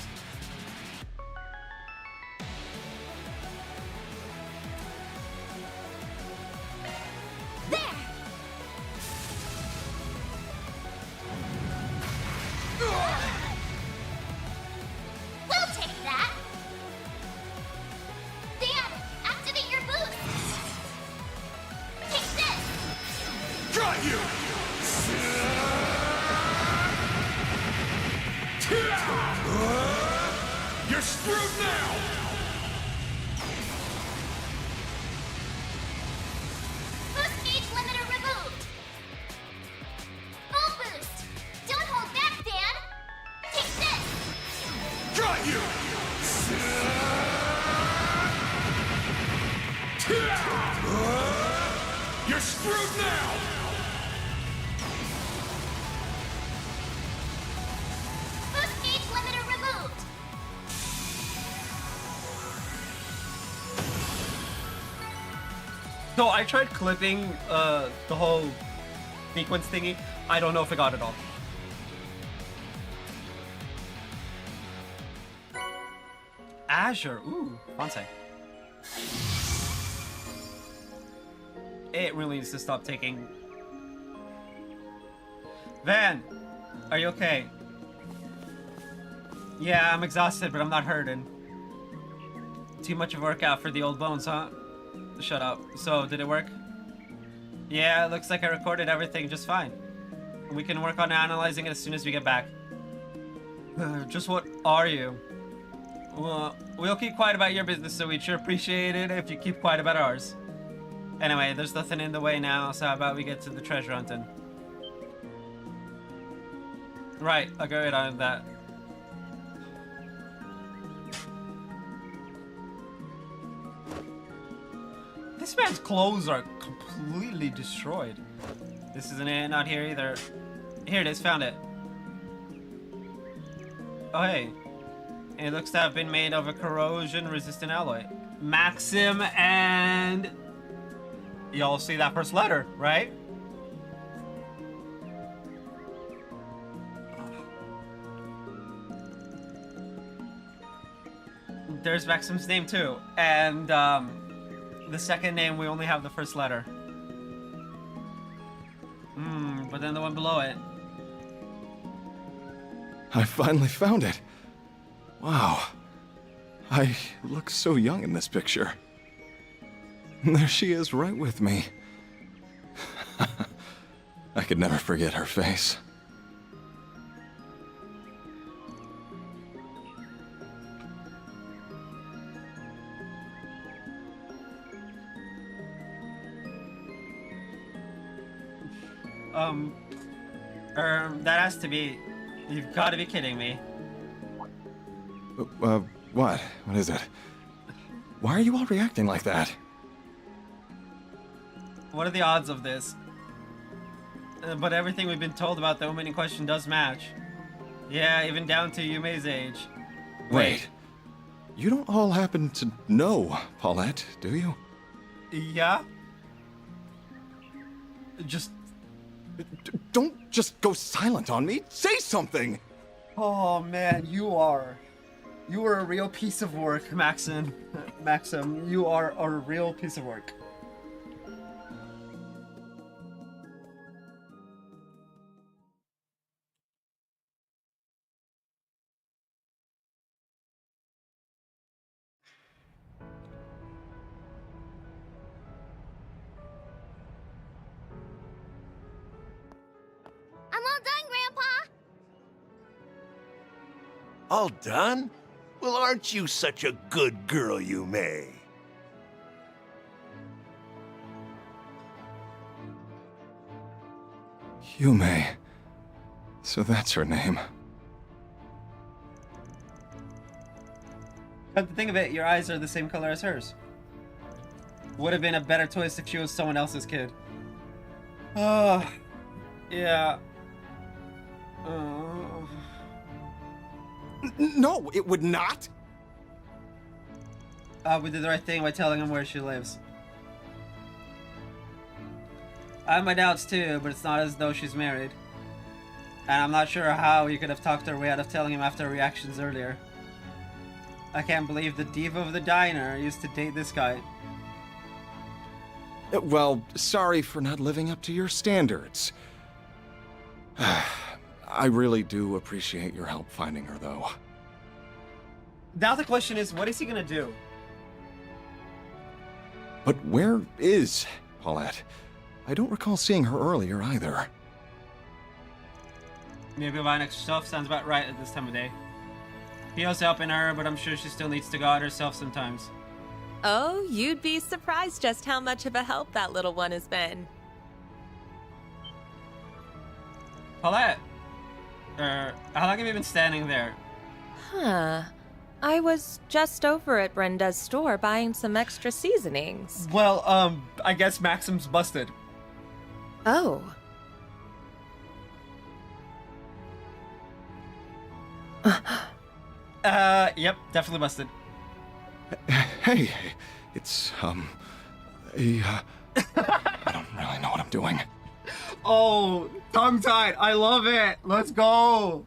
We'll take that! Dan, activate your boost! Take this! Got you! You're screwed now! Boost gauge limiter removed! Full boost! Don't hold back, Dan! Take this! Got you! You're screwed now! Boost gauge limiter removed! So I tried clipping the whole sequence thingy. I don't know if it got it all. Azure, ooh, bonsai. It really needs to stop taking. Van, are you okay? Yeah, I'm exhausted, but I'm not hurting. Too much of a workout for the old bones, huh? Shut up. So, did it work? Yeah, it looks like I recorded everything just fine. We can work on analyzing it as soon as we get back. Just what are you? Well, we'll keep quiet about your business, so we'd sure appreciate it if you keep quiet about ours. Anyway, there's nothing in the way now, so how about we get to the treasure hunting? Right, agreed on that. This man's clothes are completely destroyed. This isn't it, not here either. Here it is, found it. Oh hey. It looks to have been made of a corrosion-resistant alloy. Maxim and... Y'all see that first letter, right? There's Maxim's name too. And the second name, we only have the first letter. But then the one below it. I finally found it. Wow. I look so young in this picture. There she is right with me. I could never forget her face. That has to be... You've got to be kidding me. What? What is it? Why are you all reacting like that? What are the odds of this? But everything we've been told about the woman in question does match. Yeah, even down to Yume's age. Wait. You don't all happen to know Paulette, do you? Yeah? Just... Don't just go silent on me. Say something! Oh man, you are a real piece of work, Maxim. Maxim, you are a real piece of work. I'm all done, Grandpa! All done? Well, aren't you such a good girl, Yume? Yume. So that's her name. Come to think of it, your eyes are the same color as hers. Would have been a better twist if she was someone else's kid. Oh, yeah. No, it would not! We did the right thing by telling him where she lives. I have my doubts too, but it's not as though she's married. And I'm not sure how he could have talked her way out of telling him after reactions earlier. I can't believe the diva of the diner used to date this guy. Well, sorry for not living up to your standards. I really do appreciate your help finding her, though. Now the question is, what is he gonna do? But where is Paulette? I don't recall seeing her earlier either. Maybe buying extra stuff sounds about right at this time of day. He was helping her, but I'm sure she still needs to go out herself sometimes. Oh, you'd be surprised just how much of a help that little one has been. Paulette! How long have you been standing there? Huh. I was just over at Brenda's store buying some extra seasonings. Well, I guess Maxim's busted. Oh. Yep, definitely busted. Hey, it's, I don't really know what I'm doing. Oh, tongue-tied. I love it. Let's go.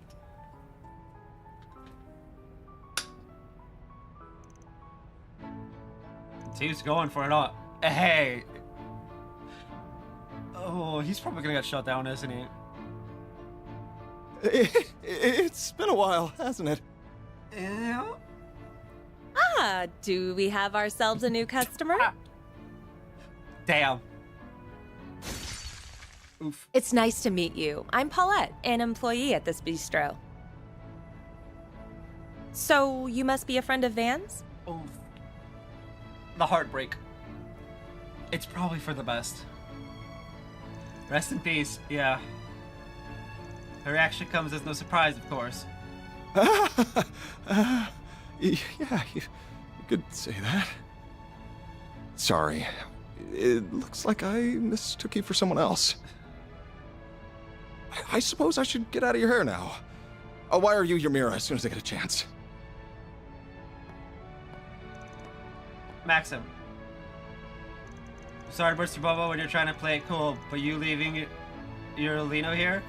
He's going for it all. Hey. Oh, he's probably gonna get shut down, isn't he? It's been a while, hasn't it? Yeah. Ah, do we have ourselves a new customer? Damn. Oof. It's nice to meet you. I'm Paulette, an employee at this bistro. So, you must be a friend of Van's? Oof. The heartbreak. It's probably for the best. Rest in peace, yeah. Her reaction comes as no surprise, of course. Yeah, you could say that. Sorry. It looks like I mistook you for someone else. I suppose I should get out of your hair now. I'll wire you your mirror as soon as I get a chance. Maxim. Sorry to burst your bubble when you're trying to play it cool, but you leaving your Lino here?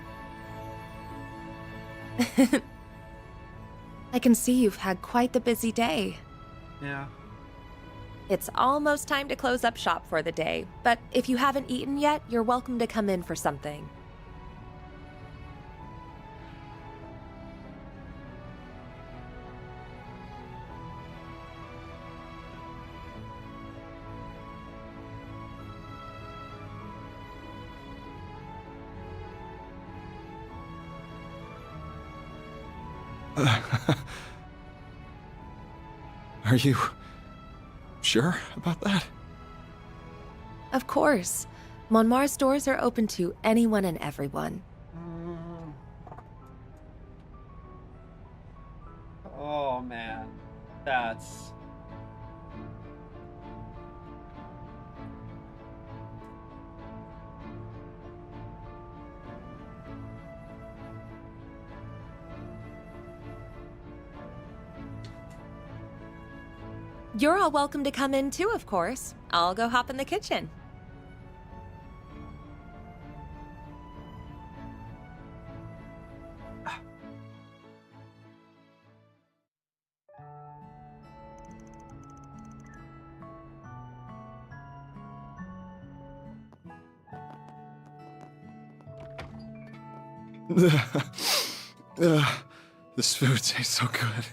I can see you've had quite the busy day. Yeah. It's almost time to close up shop for the day, but if you haven't eaten yet, you're welcome to come in for something. Are you sure about that? Of course. Monmar's doors are open to anyone and everyone. Oh man, that's... You're all welcome to come in too, of course. I'll go hop in the kitchen. This food tastes so good.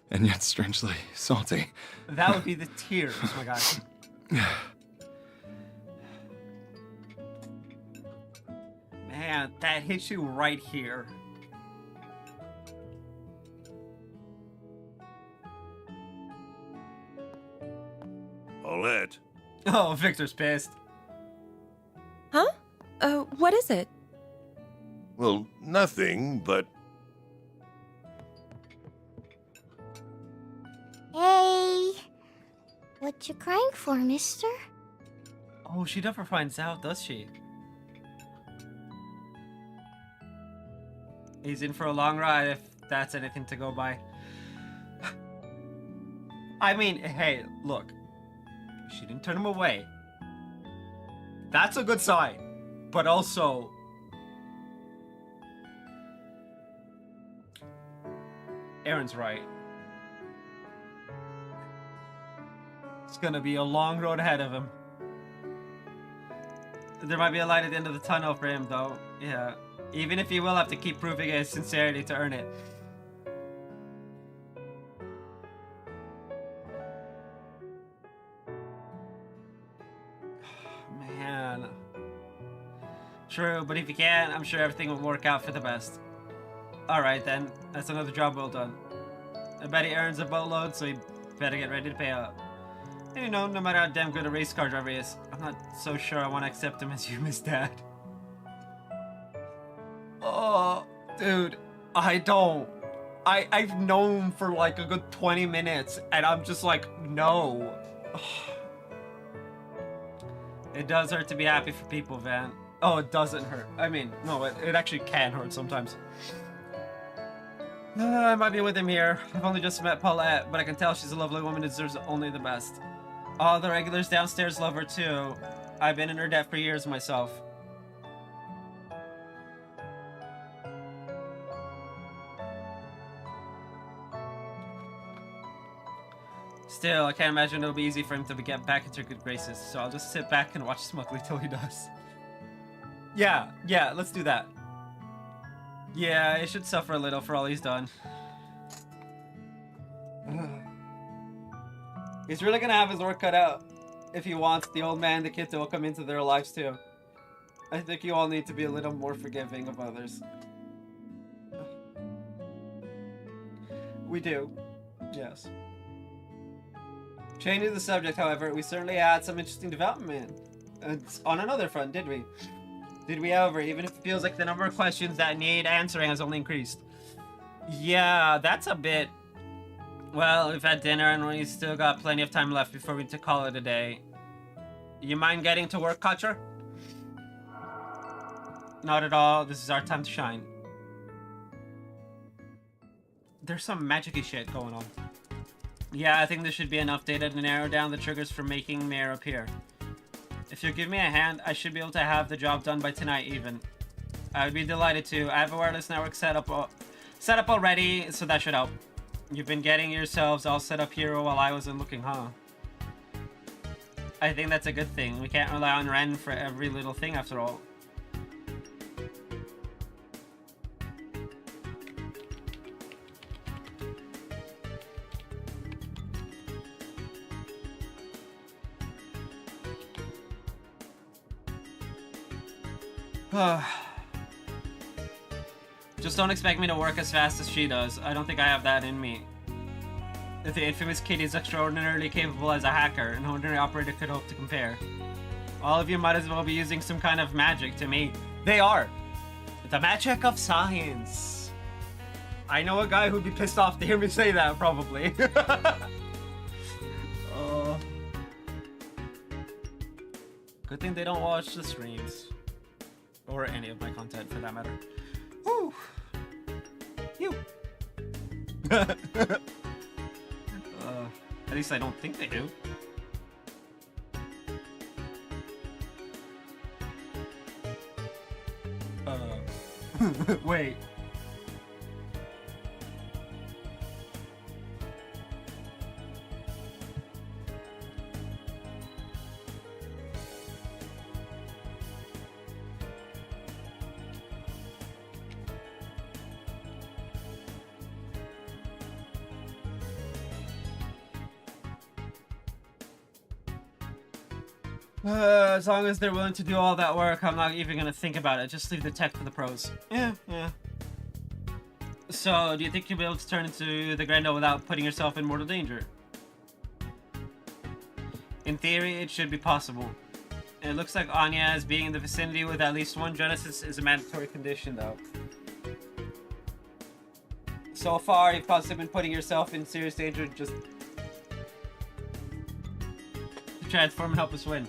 And yet strangely salty. That would be the tears, my guy. Man, that hits you right here. Paulette. Oh, Victor's pissed. Huh? What is it? Well, nothing, but... Hey! What you crying for, mister? Oh, she never finds out, does she? He's in for a long ride, if that's anything to go by. I mean, hey, look. She didn't turn him away. That's a good sign. But also... Aaron's right. It's gonna be a long road ahead of him. There might be a light at the end of the tunnel for him, though. Yeah. Even if he will have to keep proving his sincerity to earn it. Man. True, but if you can, I'm sure everything will work out for the best. Alright then, that's another job well done. I bet he earns a boatload, so he better get ready to pay up. And you know, no matter how damn good a race car driver is, I'm not so sure I want to accept him as you, Miss Dad. Oh, dude, I don't. I've known for like a good 20 minutes, and I'm just like, no. It does hurt to be happy for people, Van. Oh, it doesn't hurt. I mean, no, it actually can hurt sometimes. I might be with him here. I've only just met Paulette, but I can tell she's a lovely woman who deserves only the best. All the regulars downstairs love her too. I've been in her debt for years myself. Still, I can't imagine it'll be easy for him to get back into her good graces, so I'll just sit back and watch smugly till he does. Yeah, let's do that. Yeah, he should suffer a little for all he's done. He's really gonna have his work cut out if he wants the old man and the kid to come into their lives too. I think you all need to be a little more forgiving of others. We do. Yes. Changing the subject, however, we certainly had some interesting development on another front, did we? Did we ever? Even if it feels like the number of questions that need answering has only increased. Yeah, that's a bit... Well, we've had dinner and we still got plenty of time left before we need to call it a day. You mind getting to work, Katra? Not at all. This is our time to shine. There's some magic-y shit going on. Yeah, I think there should be enough data to narrow down the triggers for making Mayor appear. If you give me a hand, I should be able to have the job done by tonight even. I would be delighted to. I have a wireless network set up already, so that should help. You've been getting yourselves all set up here while I wasn't looking, huh? I think that's a good thing. We can't rely on Ren for every little thing after all. Just don't expect me to work as fast as she does. I don't think I have that in me. If the infamous Kitty is extraordinarily capable as a hacker, an ordinary operator could hope to compare. All of you might as well be using some kind of magic to me. They are! The magic of science. I know a guy who'd be pissed off to hear me say that, probably. Good thing they don't watch the streams. Or any of my content, for that matter. Woo! You! At least I don't think they do. Wait. As long as they're willing to do all that work, I'm not even gonna think about it. Just leave the tech for the pros. Yeah. So, do you think you'll be able to turn into the Grendo without putting yourself in mortal danger? In theory, it should be possible. It looks like Anya as being in the vicinity with at least one Genesis is a mandatory condition, though. So far, you've constantly been putting yourself in serious danger just to transform and help us win.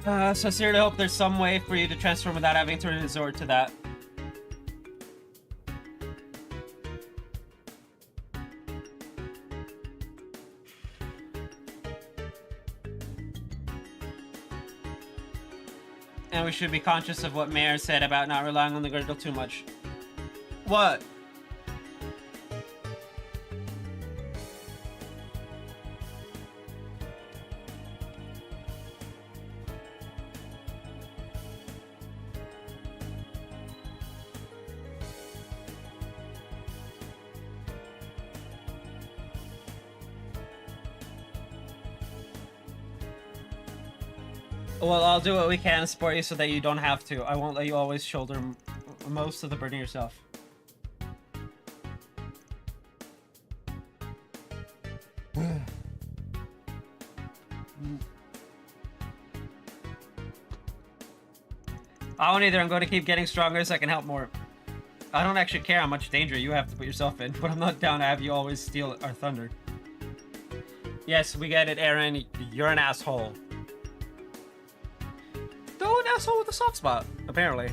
So I sincerely hope there's some way for you to transform without having to resort to that. And we should be conscious of what Mayor said about not relying on the girdle too much. What? Well, I'll do what we can to support you so that you don't have to. I won't let you always shoulder most of the burden yourself. I won't either. I'm going to keep getting stronger so I can help more. I don't actually care how much danger you have to put yourself in, but I'm not down to have you always steal our thunder. Yes, we get it, Aaron. You're an asshole. Though an asshole with a soft spot, apparently.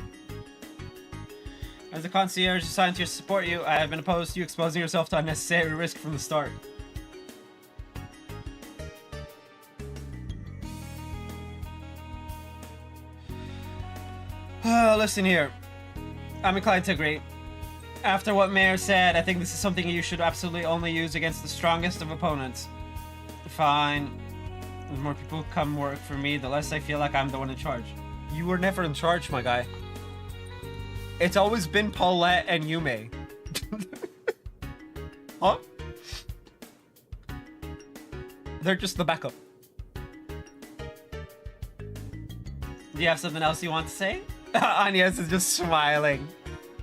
As the concierge assigned to support you, I have been opposed to you exposing yourself to unnecessary risk from the start. Listen here. I'm inclined to agree. After what Mayor said, I think this is something you should absolutely only use against the strongest of opponents. Fine. The more people come work for me, the less I feel like I'm the one in charge. You were never in charge, my guy. It's always been Paulette and Yume. Huh? They're just the backup. Do you have something else you want to say? Agnes is just smiling.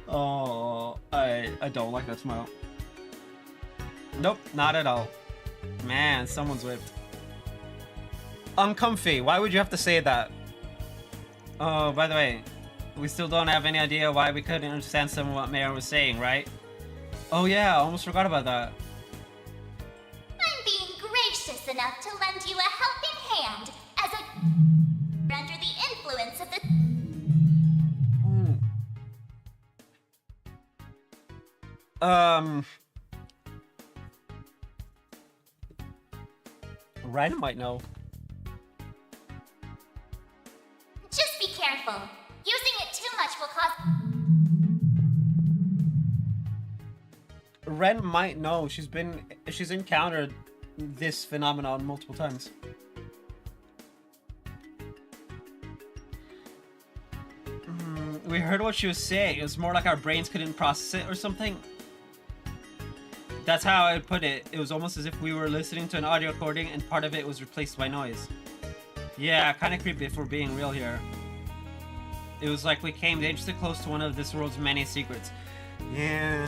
Oh, I don't like that smile. Nope, not at all. Man, someone's whipped. Uncomfy. Why would you have to say that? Oh, by the way, we still don't have any idea why we couldn't understand some of what Mayor was saying, right? Oh yeah, I almost forgot about that. I'm being gracious enough to lend you a helping hand as a under the influence of the Ren might know. Just be careful. Using it too much will cause Ren might know. She's encountered this phenomenon multiple times. We heard what she was saying. It was more like our brains couldn't process it or something. That's how I would put it. It was almost as if we were listening to an audio recording and part of it was replaced by noise. Yeah, kind of creepy if we're being real here. It was like we came dangerously close to one of this world's many secrets. Yeah.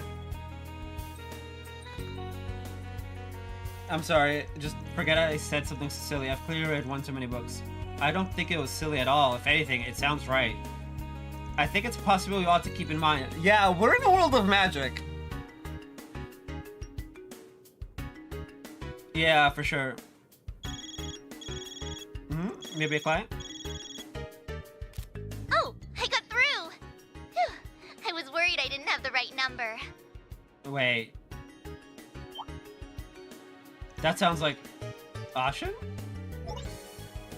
I'm sorry, just forget I said something silly. I've clearly read one too many books. I don't think it was silly at all. If anything, it sounds right. I think it's a possibility we ought to keep in mind. Yeah, we're in a world of magic. Yeah, for sure. Maybe a client? Oh, I got through! Phew. I was worried I didn't have the right number. Wait. That sounds like Ashen?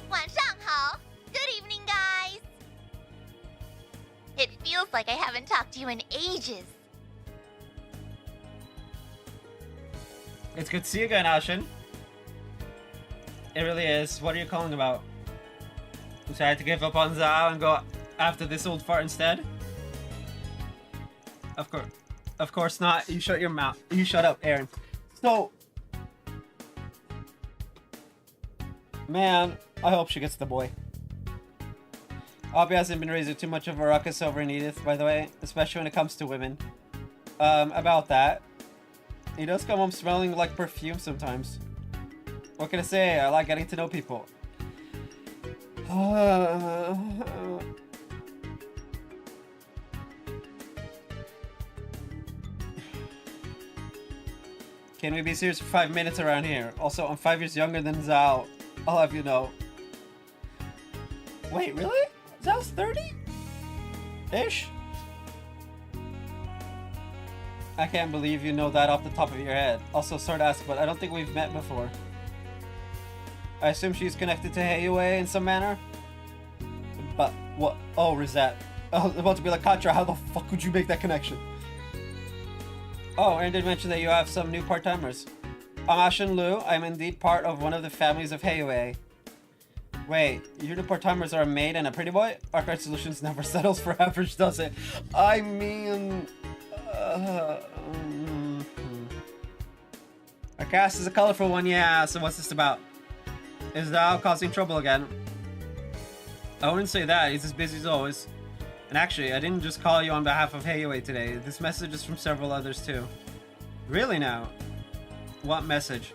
晚上好. Good evening, guys. It feels like I haven't talked to you in ages. It's good to see you again, Ashen. It really is. What are you calling about? Decided to give up on Zhao and go after this old fart instead? Of course not. You shut your mouth. You shut up, Aaron. So, man, I hope she gets the boy. Abby hasn't been raising too much of a ruckus over in Edith, by the way, especially when it comes to women. About that. He does come home smelling like perfume sometimes. What can I say? I like getting to know people. Can we be serious for 5 minutes around here? Also, I'm 5 years younger than Zhao. I'll have you know. Wait, really? Zhao's 30-ish? I can't believe you know that off the top of your head. Also, sorry to ask, but I don't think we've met before. I assume she's connected to Heiwei in some manner? But, what? Oh, Rosette. I was about to be like, Katra, how the fuck would you make that connection? Oh, Aaron did mention that you have some new part-timers. I'm Ashen Lu. I'm indeed part of one of the families of Heiwei. Wait, your new part-timers are a maid and a pretty boy? Archive Solutions never settles for average, does it? I mean... Our cast is a colorful one, yeah, so what's this about? Is Zhao causing trouble again? I wouldn't say that, he's as busy as always. And actually, I didn't just call you on behalf of Heiwei today. This message is from several others too. Really now? What message?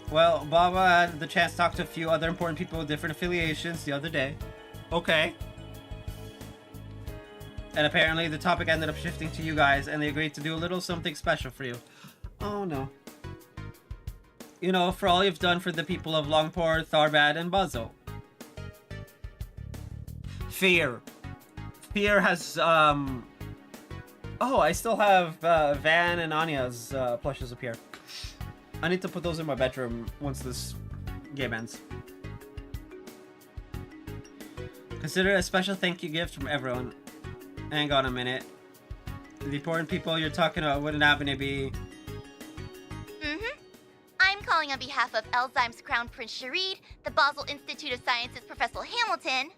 Well, Baba had the chance to talk to a few other important people with different affiliations the other day. Okay. And apparently the topic ended up shifting to you guys and they agreed to do a little something special for you. Oh no. You know, for all you've done for the people of Longport, Tharbad, and Buzzle. Fear. Fear has, Oh, I still have Van and Anya's plushes up here. I need to put those in my bedroom once this game ends. Consider it a special thank you gift from everyone. Hang on a minute. The important people you're talking about wouldn't happen to be... I'm calling on behalf of Elzheim's Crown Prince Sharid, the Basel Institute of Sciences Professor Hamilton,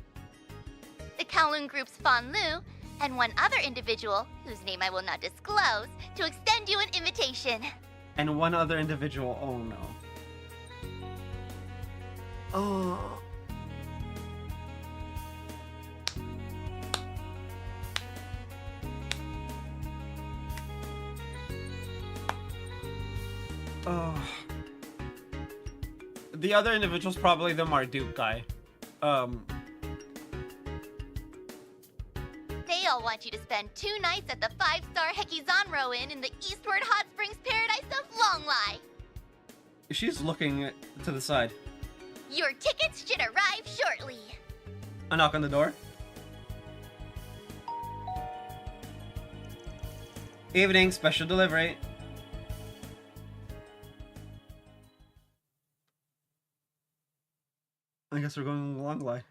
the Kowloon Group's Fan Lu, and one other individual, whose name I will not disclose, to extend you an invitation. And one other individual. Oh no. Oh. Oh. The other individual's probably the Marduk guy. They all want you to spend 2 nights at the 5-star Hekizanro Inn in the Eastward Hot Springs paradise of Longlai. She's looking to the side. Your tickets should arrive shortly. A knock on the door. Evening, special delivery. I guess we're going Longlai.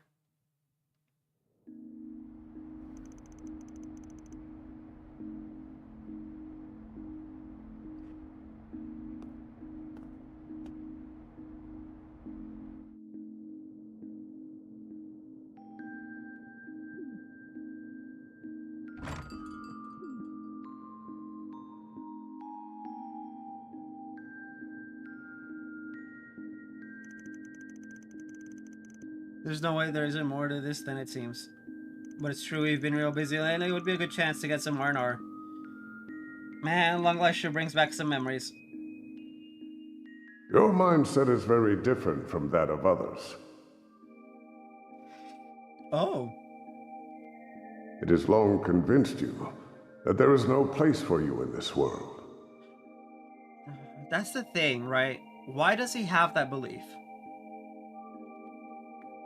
There's no way there isn't more to this than it seems. But it's true, we've been real busy lately. It would be a good chance to get some R&R. Man, Longlai sure brings back some memories. Your mindset is very different from that of others. Oh. It has long convinced you that there is no place for you in this world. That's the thing, right? Why does he have that belief?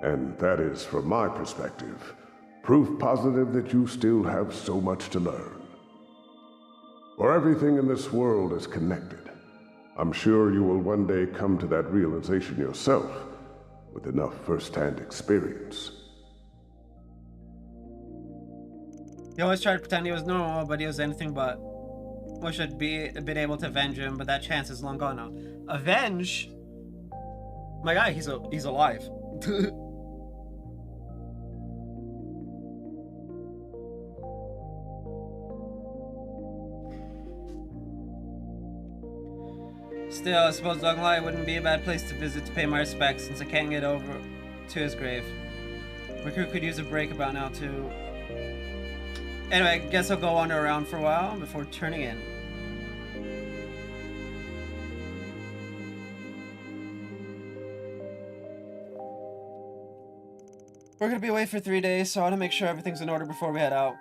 And that is, from my perspective, proof positive that you still have so much to learn. For everything in this world is connected. I'm sure you will one day come to that realization yourself, with enough first-hand experience. He always tried to pretend he was normal, but he was anything but. Wish I'd been able to avenge him, but that chance is long gone now. Avenge? My guy, he's alive. Still, I suppose Longlai wouldn't be a bad place to visit to pay my respects, since I can't get over to his grave. My crew could use a break about now, too. Anyway, I guess I'll go wander around for a while before turning in. We're gonna be away for 3 days, so I want to make sure everything's in order before we head out.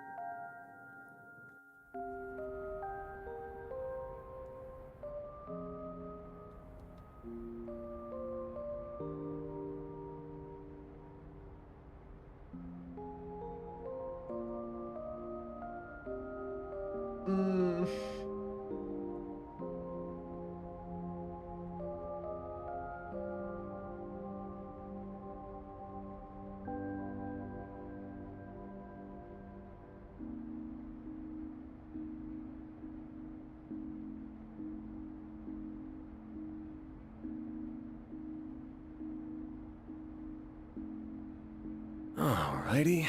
Alrighty.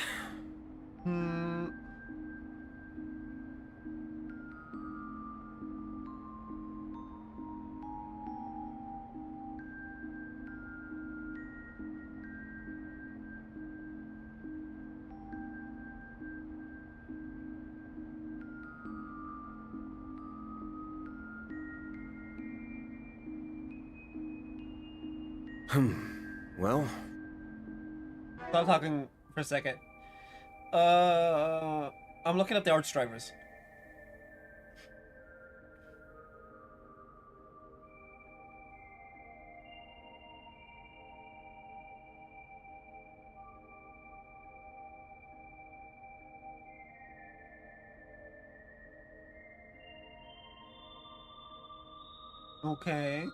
Well. Stop talking for a second. I'm looking up the arch drivers. Okay.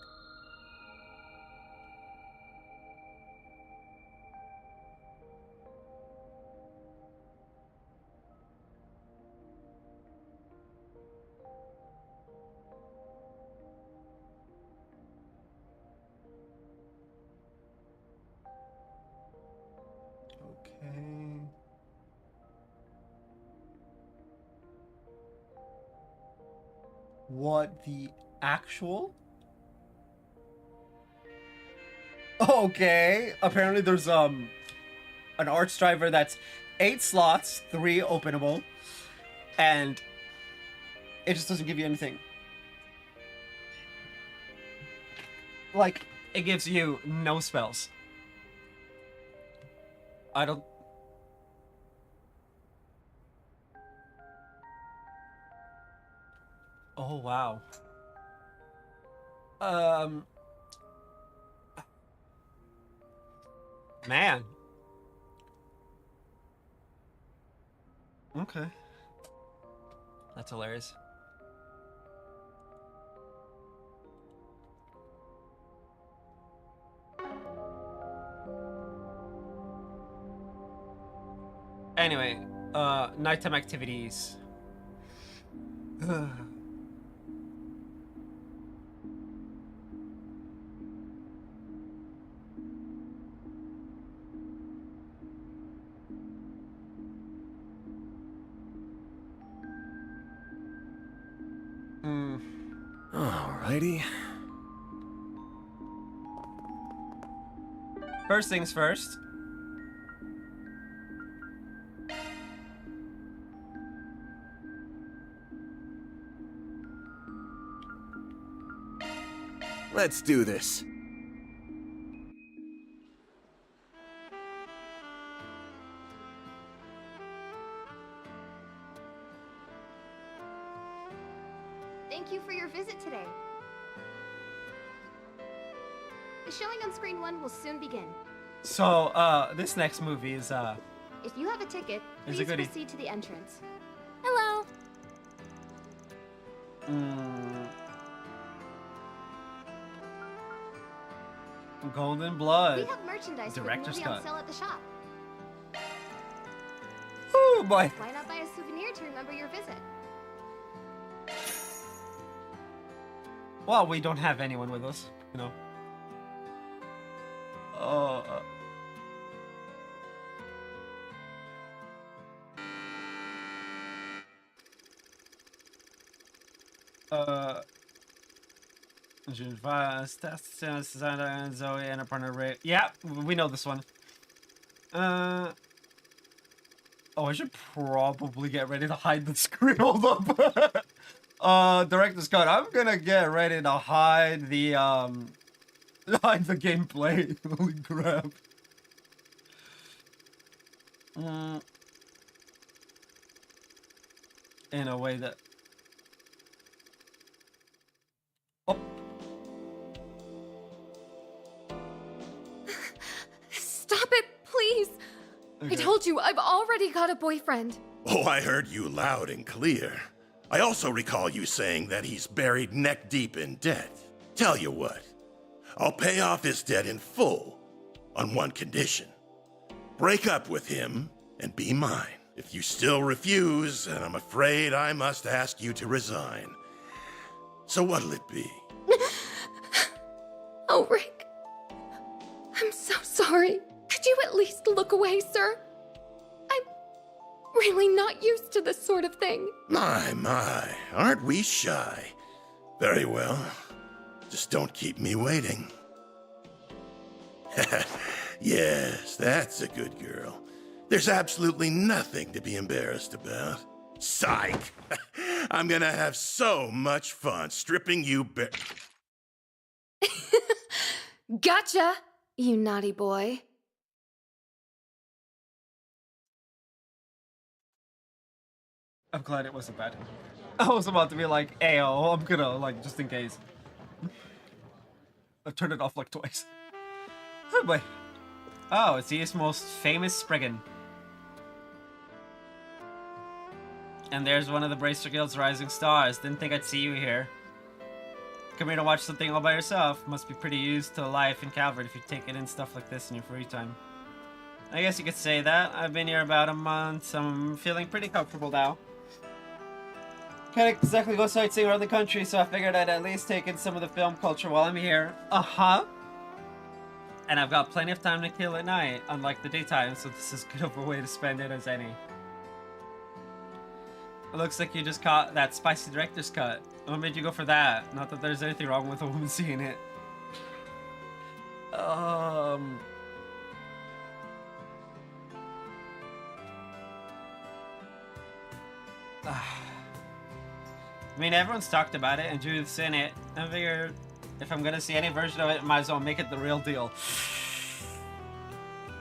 Okay. What the actual? Okay, apparently there's an arch driver that's 8 slots, 3 openable, and it just doesn't give you anything. Like, it gives you no spells. I don't... Oh, wow. Man. Okay. That's hilarious. Anyway, nighttime activities. Alrighty. First things first. Let's do this. Thank you for your visit today. The showing on screen 1 will soon begin. So, this next movie is, If you have a ticket, Is please it goodie? proceed to the entrance. Hello. Golden Blood. We have merchandise for the Director's movie on cut. sale at the shop. Oh boy. Why not buy a souvenir to remember your visit? Well, we don't have anyone with us, you know. Zoe and a partner Ray. Yeah, we know this one. Oh, I should probably get ready to hide the screen. Hold up. Director's cut. I'm gonna get ready to hide the gameplay. Holy crap. In a way that... Stop it, please! I Okay. told you, I've already got a boyfriend. Oh, I heard you loud and clear. I also recall you saying that he's buried neck deep in debt. Tell you what, I'll pay off his debt in full on one condition. Break up with him and be mine. If you still refuse, then I'm afraid I must ask you to resign. So what'll it be? Oh, Rick. I'm so sorry. Could you at least look away, sir? I'm really not used to this sort of thing. My, aren't we shy? Very well. Just don't keep me waiting. Yes, that's a good girl. There's absolutely nothing to be embarrassed about. Psych! I'm gonna have so much fun stripping you bare. Gotcha, you naughty boy. I'm glad it wasn't bad. I was about to be like, ayo, I'm gonna, like, just in case. I've turned it off like twice. Oh boy. Oh, it's the most famous Spriggan. And there's one of the Bracer Guild's rising stars. Didn't think I'd see you here. Come here to watch something all by yourself. Must be pretty used to life in Calvert if you take it in stuff like this in your free time. I guess you could say that. I've been here about a month, so I'm feeling pretty comfortable now. Can't exactly go sightseeing around the country, so I figured I'd at least take in some of the film culture while I'm here. And I've got plenty of time to kill at night, unlike the daytime, so this is as good of a way to spend it as any. It looks like you just caught that spicy director's cut. What made you go for that? Not that there's anything wrong with a woman seeing it. I mean, everyone's talked about it, and Judith's in it. I figured if I'm gonna see any version of it, might as well make it the real deal.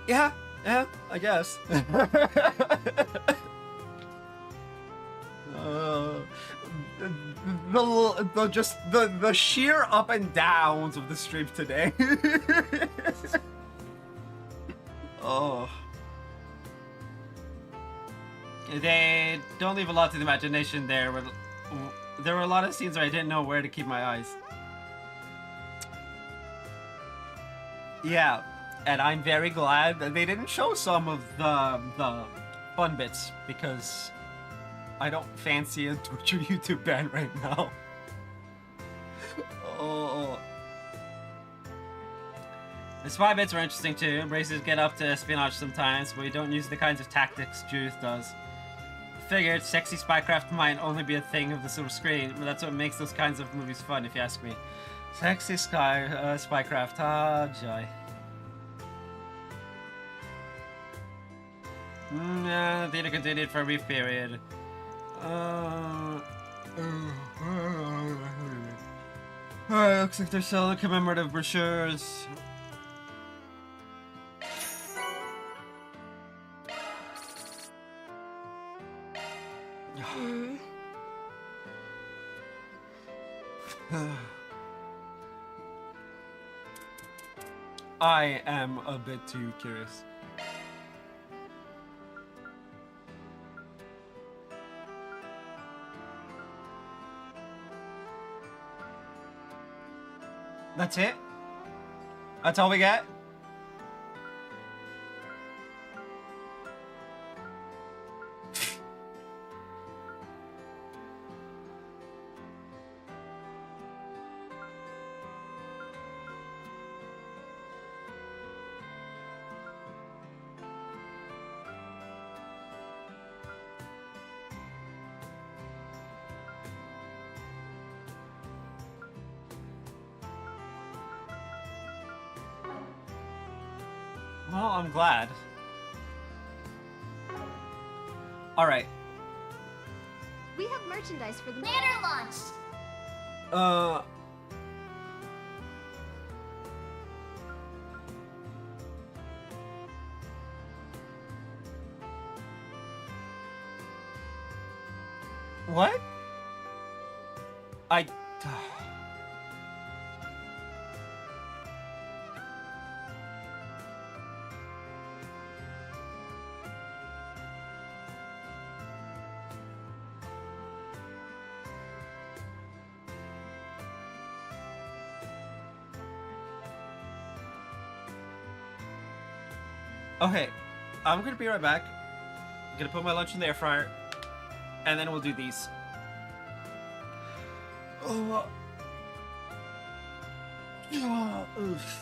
Yeah, I guess. The sheer up and downs of the stream today. Oh. They don't leave a lot to the imagination there. There were a lot of scenes where I didn't know where to keep my eyes. Yeah, and I'm very glad that they didn't show some of the fun bits, because I don't fancy a Twitch or YouTube ban right now. Oh. The spy bits were interesting too. Races get up to espionage sometimes, but we don't use the kinds of tactics Judith does. Figured sexy spycraft might only be a thing of the silver screen, but that's what makes those kinds of movies fun, if you ask me. Sexy spycraft, ah, joy. Yeah, the theater continued for a brief period. Looks like they're selling commemorative brochures. I am a bit too curious. That's it? That's all we get? Well, I'm glad. Alright. We have merchandise for the banner launch. What? Okay, I'm gonna be right back. I'm gonna put my lunch in the air fryer, and then we'll do these. Oh. Oof.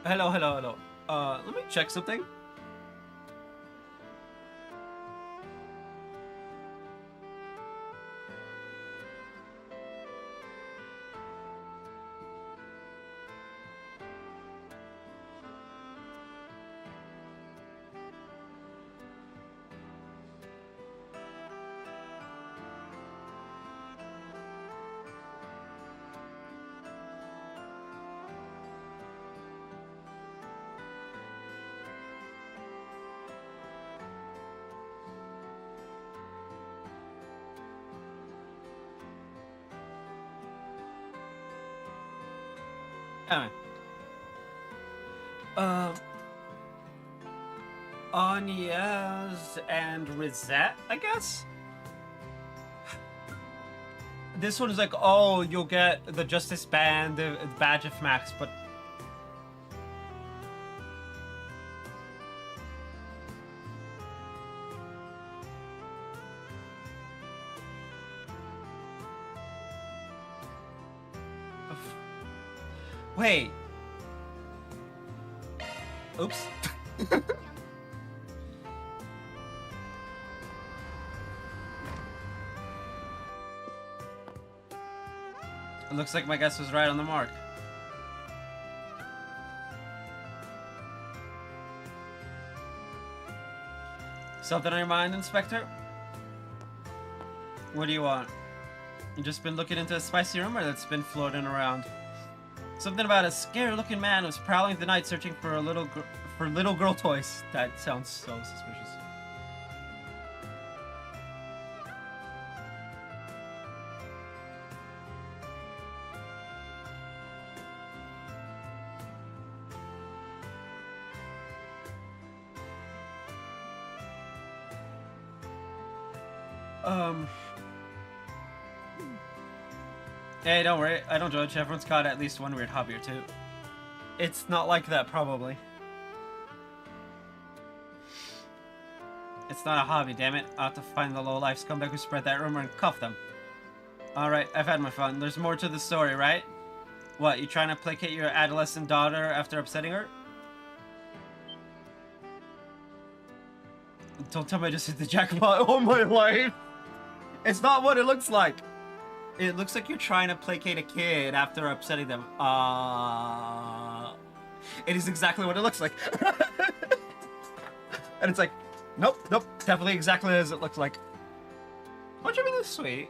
Hello, hello, hello. Let me check something. Anyway. Anya's and Rizette, I guess? This one is like, oh, you'll get the Justice Band, the Badge of Max, but... Wait. Oops. It looks like my guess was right on the mark. Something on your mind, Inspector? What do you want? You just been looking into a spicy rumor that's been floating around. Something about a scary-looking man who's prowling the night searching for little girl toys. That sounds so suspicious. Hey, don't worry. I don't judge. Everyone's got at least one weird hobby or two. It's not like that, probably. It's not a hobby, damn it. I'll have to find the low-life scumbag who spread that rumor and cuff them. Alright, I've had my fun. There's more to the story, right? What, you trying to placate your adolescent daughter after upsetting her? Don't tell me I just hit the jackpot all my life! It's not what it looks like! It looks like you're trying to placate a kid after upsetting them. It is exactly what it looks like. And it's like, nope, definitely exactly as it looks like. What do you mean it's sweet?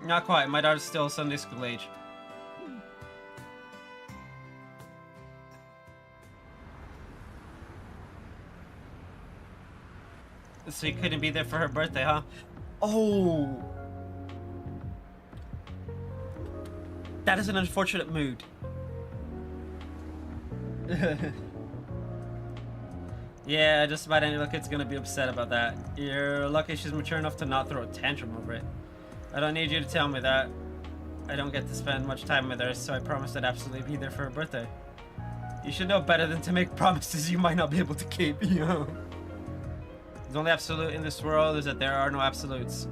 Not quite, my daughter's still Sunday school age. So you couldn't be there for her birthday, huh? Oh! That is an unfortunate mood. Yeah, just about any little kid's gonna be upset about that. You're lucky she's mature enough to not throw a tantrum over it. I don't need you to tell me that. I don't get to spend much time with her, so I promised I'd absolutely be there for her birthday. You should know better than to make promises you might not be able to keep, you know? The only absolute in this world is that there are no absolutes.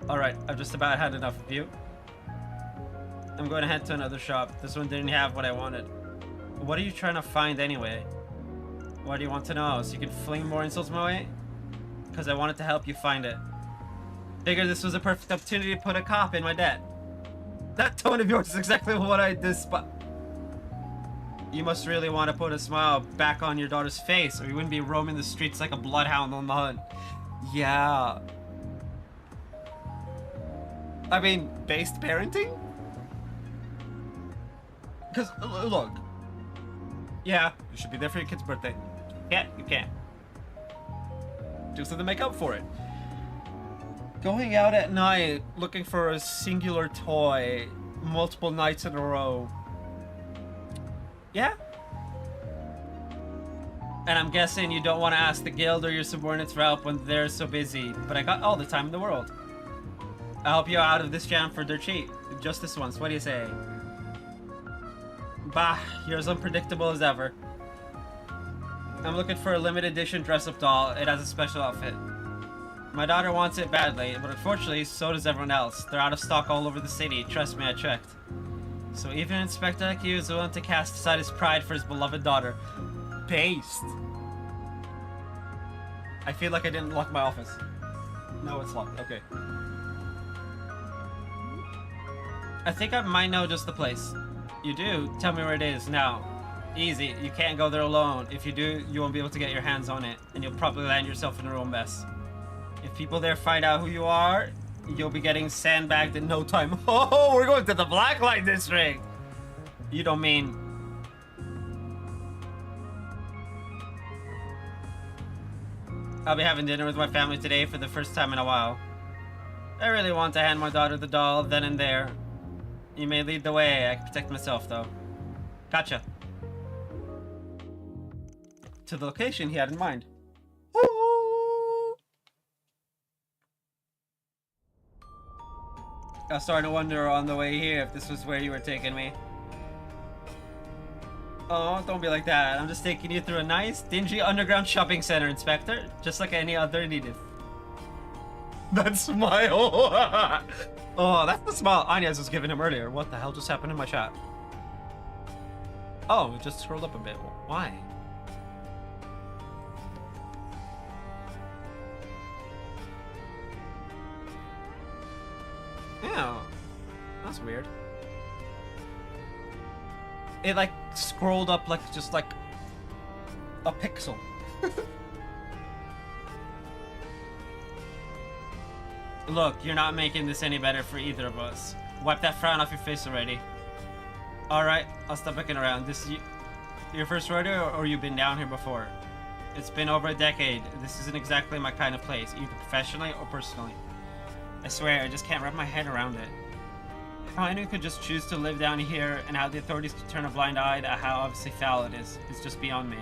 Alright, I've just about had enough of you. I'm going to head to another shop. This one didn't have what I wanted. What are you trying to find anyway? What do you want to know? So you can fling more insults my way? Because I wanted to help you find it. Figured this was a perfect opportunity to put a cop in my debt. That tone of yours is exactly what I despise. You must really want to put a smile back on your daughter's face, or you wouldn't be roaming the streets like a bloodhound on the hunt. Yeah. I mean, based parenting? Because, look. Yeah, you should be there for your kid's birthday. Yeah, you can. Do something to make up for it. Going out at night, looking for a singular toy, multiple nights in a row. Yeah? And I'm guessing you don't want to ask the guild or your subordinates for help when they're so busy, but I got all the time in the world. I'll help you out of this jam for dirt cheap. Just this once, what do you say? Bah, you're as unpredictable as ever. I'm looking for a limited edition dress-up doll. It has a special outfit. My daughter wants it badly, but unfortunately, so does everyone else. They're out of stock all over the city. Trust me, I checked. So even an inspector like you is willing to cast aside his pride for his beloved daughter. Based. I feel like I didn't lock my office. No, it's locked. Okay. I think I might know just the place. You do? Tell me where it is now. Easy. You can't go there alone. If you do, you won't be able to get your hands on it, and you'll probably land yourself in a real mess. If people there find out who you are, you'll be getting sandbagged in no time. Oh, we're going to the Blacklight District! You don't mean... I'll be having dinner with my family today for the first time in a while. I really want to hand my daughter the doll then and there. You may lead the way. I can protect myself, though. Gotcha. To the location he had in mind. I was starting to wonder on the way here if this was where you were taking me. Oh, don't be like that. I'm just taking you through a nice, dingy underground shopping center, Inspector. Just like any other native. That smile! Oh, that's the smile Anya's was giving him earlier. What the hell just happened in my chat? Oh, it just scrolled up a bit. Why? Yeah, that's weird. It like scrolled up like just like a pixel. Look, you're not making this any better for either of us. Wipe that frown off your face already. Alright, I'll stop looking around. This is your first rodeo, or you've been down here before? It's been over a decade. This isn't exactly my kind of place, either professionally or personally. I swear, I just can't wrap my head around it. If anyone could just choose to live down here and how the authorities could turn a blind eye to how obviously foul it is, it's just beyond me.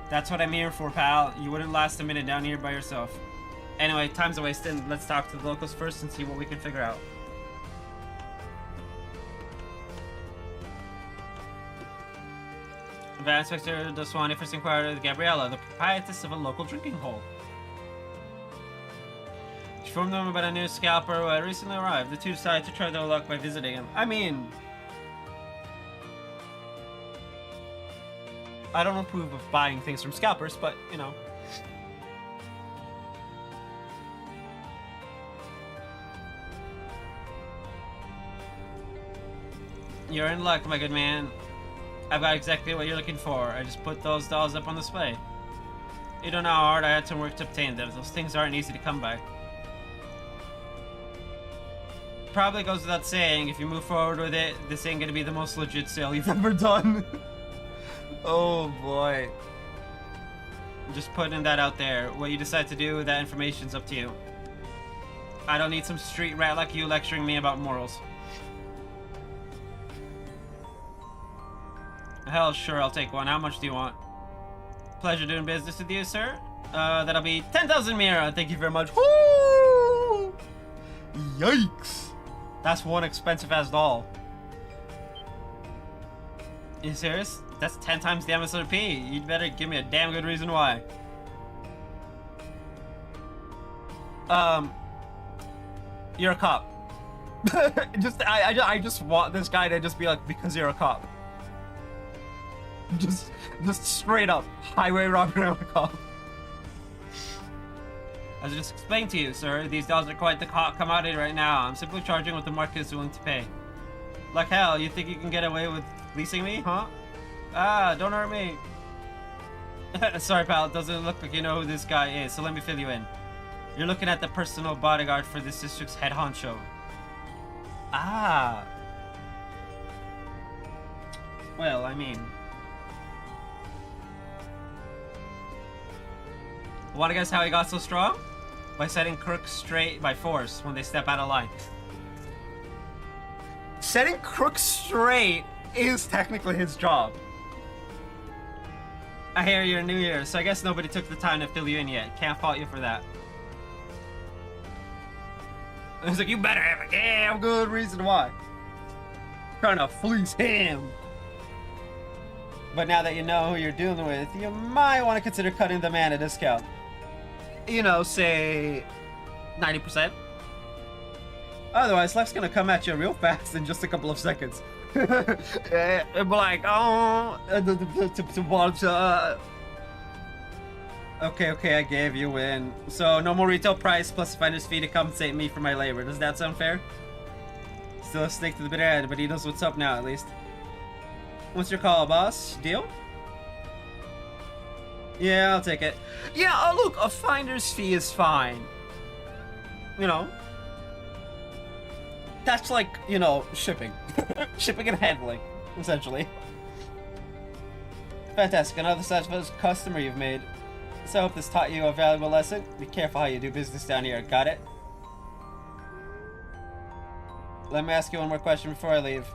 That's what I'm here for, pal. You wouldn't last a minute down here by yourself. Anyway, time's a wasting. Let's talk to the locals first and see what we can figure out. Advanced Inspector Doswani first inquired with Gabriella, the proprietress of a local drinking hole. She informed them about a new scalper who had recently arrived. The two decided to try their luck by visiting him. I mean... I don't approve of buying things from scalpers, but, you know. You're in luck, my good man. I've got exactly what you're looking for. I just put those dolls up on display. You don't know how hard I had to work to obtain them. Those things aren't easy to come by. Probably goes without saying, if you move forward with it, this ain't gonna be the most legit sale you've ever done. Oh boy. Just putting that out there. What you decide to do with that information's up to you. I don't need some street rat like you lecturing me about morals. Hell, sure, I'll take one. How much do you want? Pleasure doing business with you, sir. That'll be 10,000 Mira. Thank you very much. Woo! Yikes. That's one expensive-ass doll. You serious? That's 10 times the MSRP. You'd better give me a damn good reason why. You're a cop. I just want this guy to just be like, because you're a cop. Just straight up highway robbery on a cop. As I just explained to you, sir, these dolls are quite the commodity right now. I'm simply charging what the market is willing to pay. Like hell, you think you can get away with leasing me, huh? Ah, don't hurt me. Sorry, pal, it doesn't look like you know who this guy is, so let me fill you in. You're looking at the personal bodyguard for this district's head honcho. Ah. Well, I mean... Want to guess how he got so strong? By setting crooks straight by force when they step out of line. Setting crooks straight is technically his job. I hear you're new here, so I guess nobody took the time to fill you in yet. Can't fault you for that. And he's like, you better have a damn good reason why. Trying to fleece him. But now that you know who you're dealing with, you might want to consider cutting the man a discount. you know, say 90%. Otherwise, life's gonna come at you real fast in just a couple of seconds. It'll be like, oh, okay, I gave you in. So no more retail price plus finder's fee to compensate me for my labor. Does that sound fair? Still a snake to the bitter end, but he knows what's up now, at least. What's your call, boss? Deal? Yeah, I'll take it. Yeah, look, a finder's fee is fine. You know? That's like, you know, shipping. Shipping and handling, essentially. Fantastic, another satisfied customer you've made. So I hope this taught you a valuable lesson. Be careful how you do business down here, got it? Let me ask you one more question before I leave.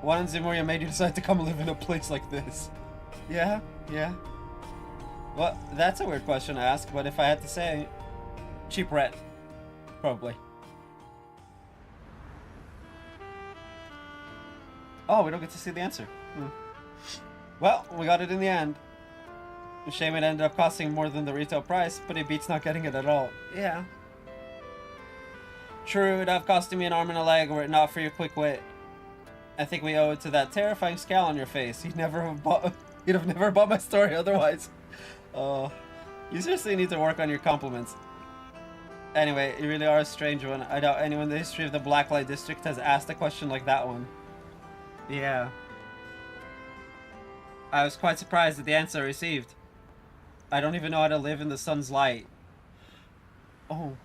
What in Zemuria made you decide to come live in a place like this? Yeah? Well, that's a weird question to ask, but if I had to say, cheap rent. Probably. Oh, we don't get to see the answer. Well, we got it in the end. Shame it ended up costing more than the retail price, but it beats not getting it at all. Yeah. True, it'd have costed me an arm and a leg were it not for your quick wit. I think we owe it to that terrifying scowl on your face. You'd have never bought my story otherwise. Oh, you seriously need to work on your compliments. Anyway, you really are a strange one. I doubt anyone in the history of the Blacklight District has asked a question like that one. Yeah. I was quite surprised at the answer I received. I don't even know how to live in the sun's light. Oh.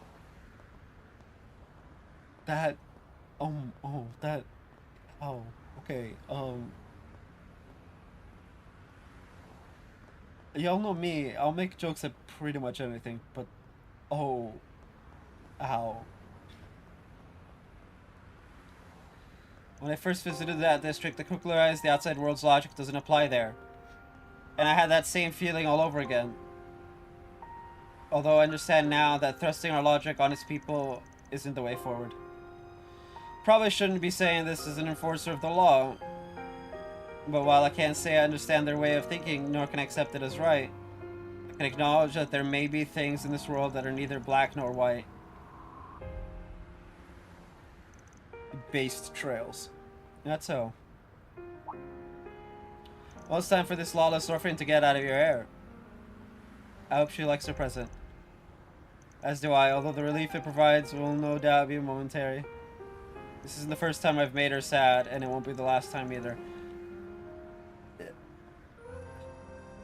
That... that... Oh, okay, y'all know me, I'll make jokes at pretty much anything, but... Oh. Ow. When I first visited that district, the quickly realized the outside world's logic doesn't apply there. And I had that same feeling all over again. Although I understand now that thrusting our logic on its people isn't the way forward. Probably shouldn't be saying this as an enforcer of the law. But while I can't say I understand their way of thinking, nor can I accept it as right, I can acknowledge that there may be things in this world that are neither black nor white. Based trails. That's so. Well, it's time for this lawless orphan to get out of your hair. I hope she likes her present. As do I, although the relief it provides will no doubt be momentary. This isn't the first time I've made her sad, and it won't be the last time either.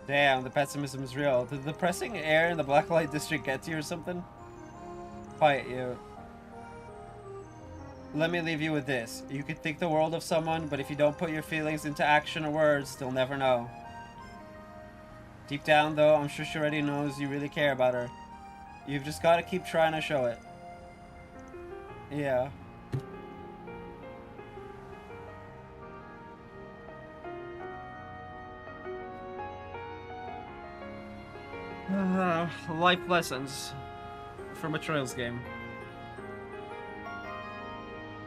Damn, the pessimism is real. Did the depressing air in the Blacklight District get to you or something? Quiet you. Let me leave you with this. You could think the world of someone, but if you don't put your feelings into action or words, they'll never know. Deep down, though, I'm sure she already knows you really care about her. You've just got to keep trying to show it. Yeah. Life lessons from a Trails game.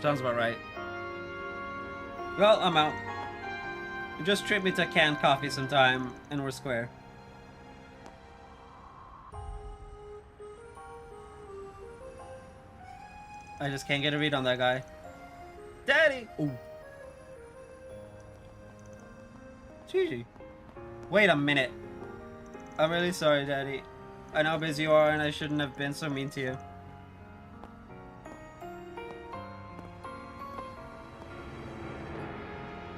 Sounds about right. Well, I'm out. Just treat me to canned coffee sometime, and we're square. I just can't get a read on that guy. Daddy! Ooh. Gigi. Wait a minute. I'm really sorry, Daddy. I know how busy you are, and I shouldn't have been so mean to you.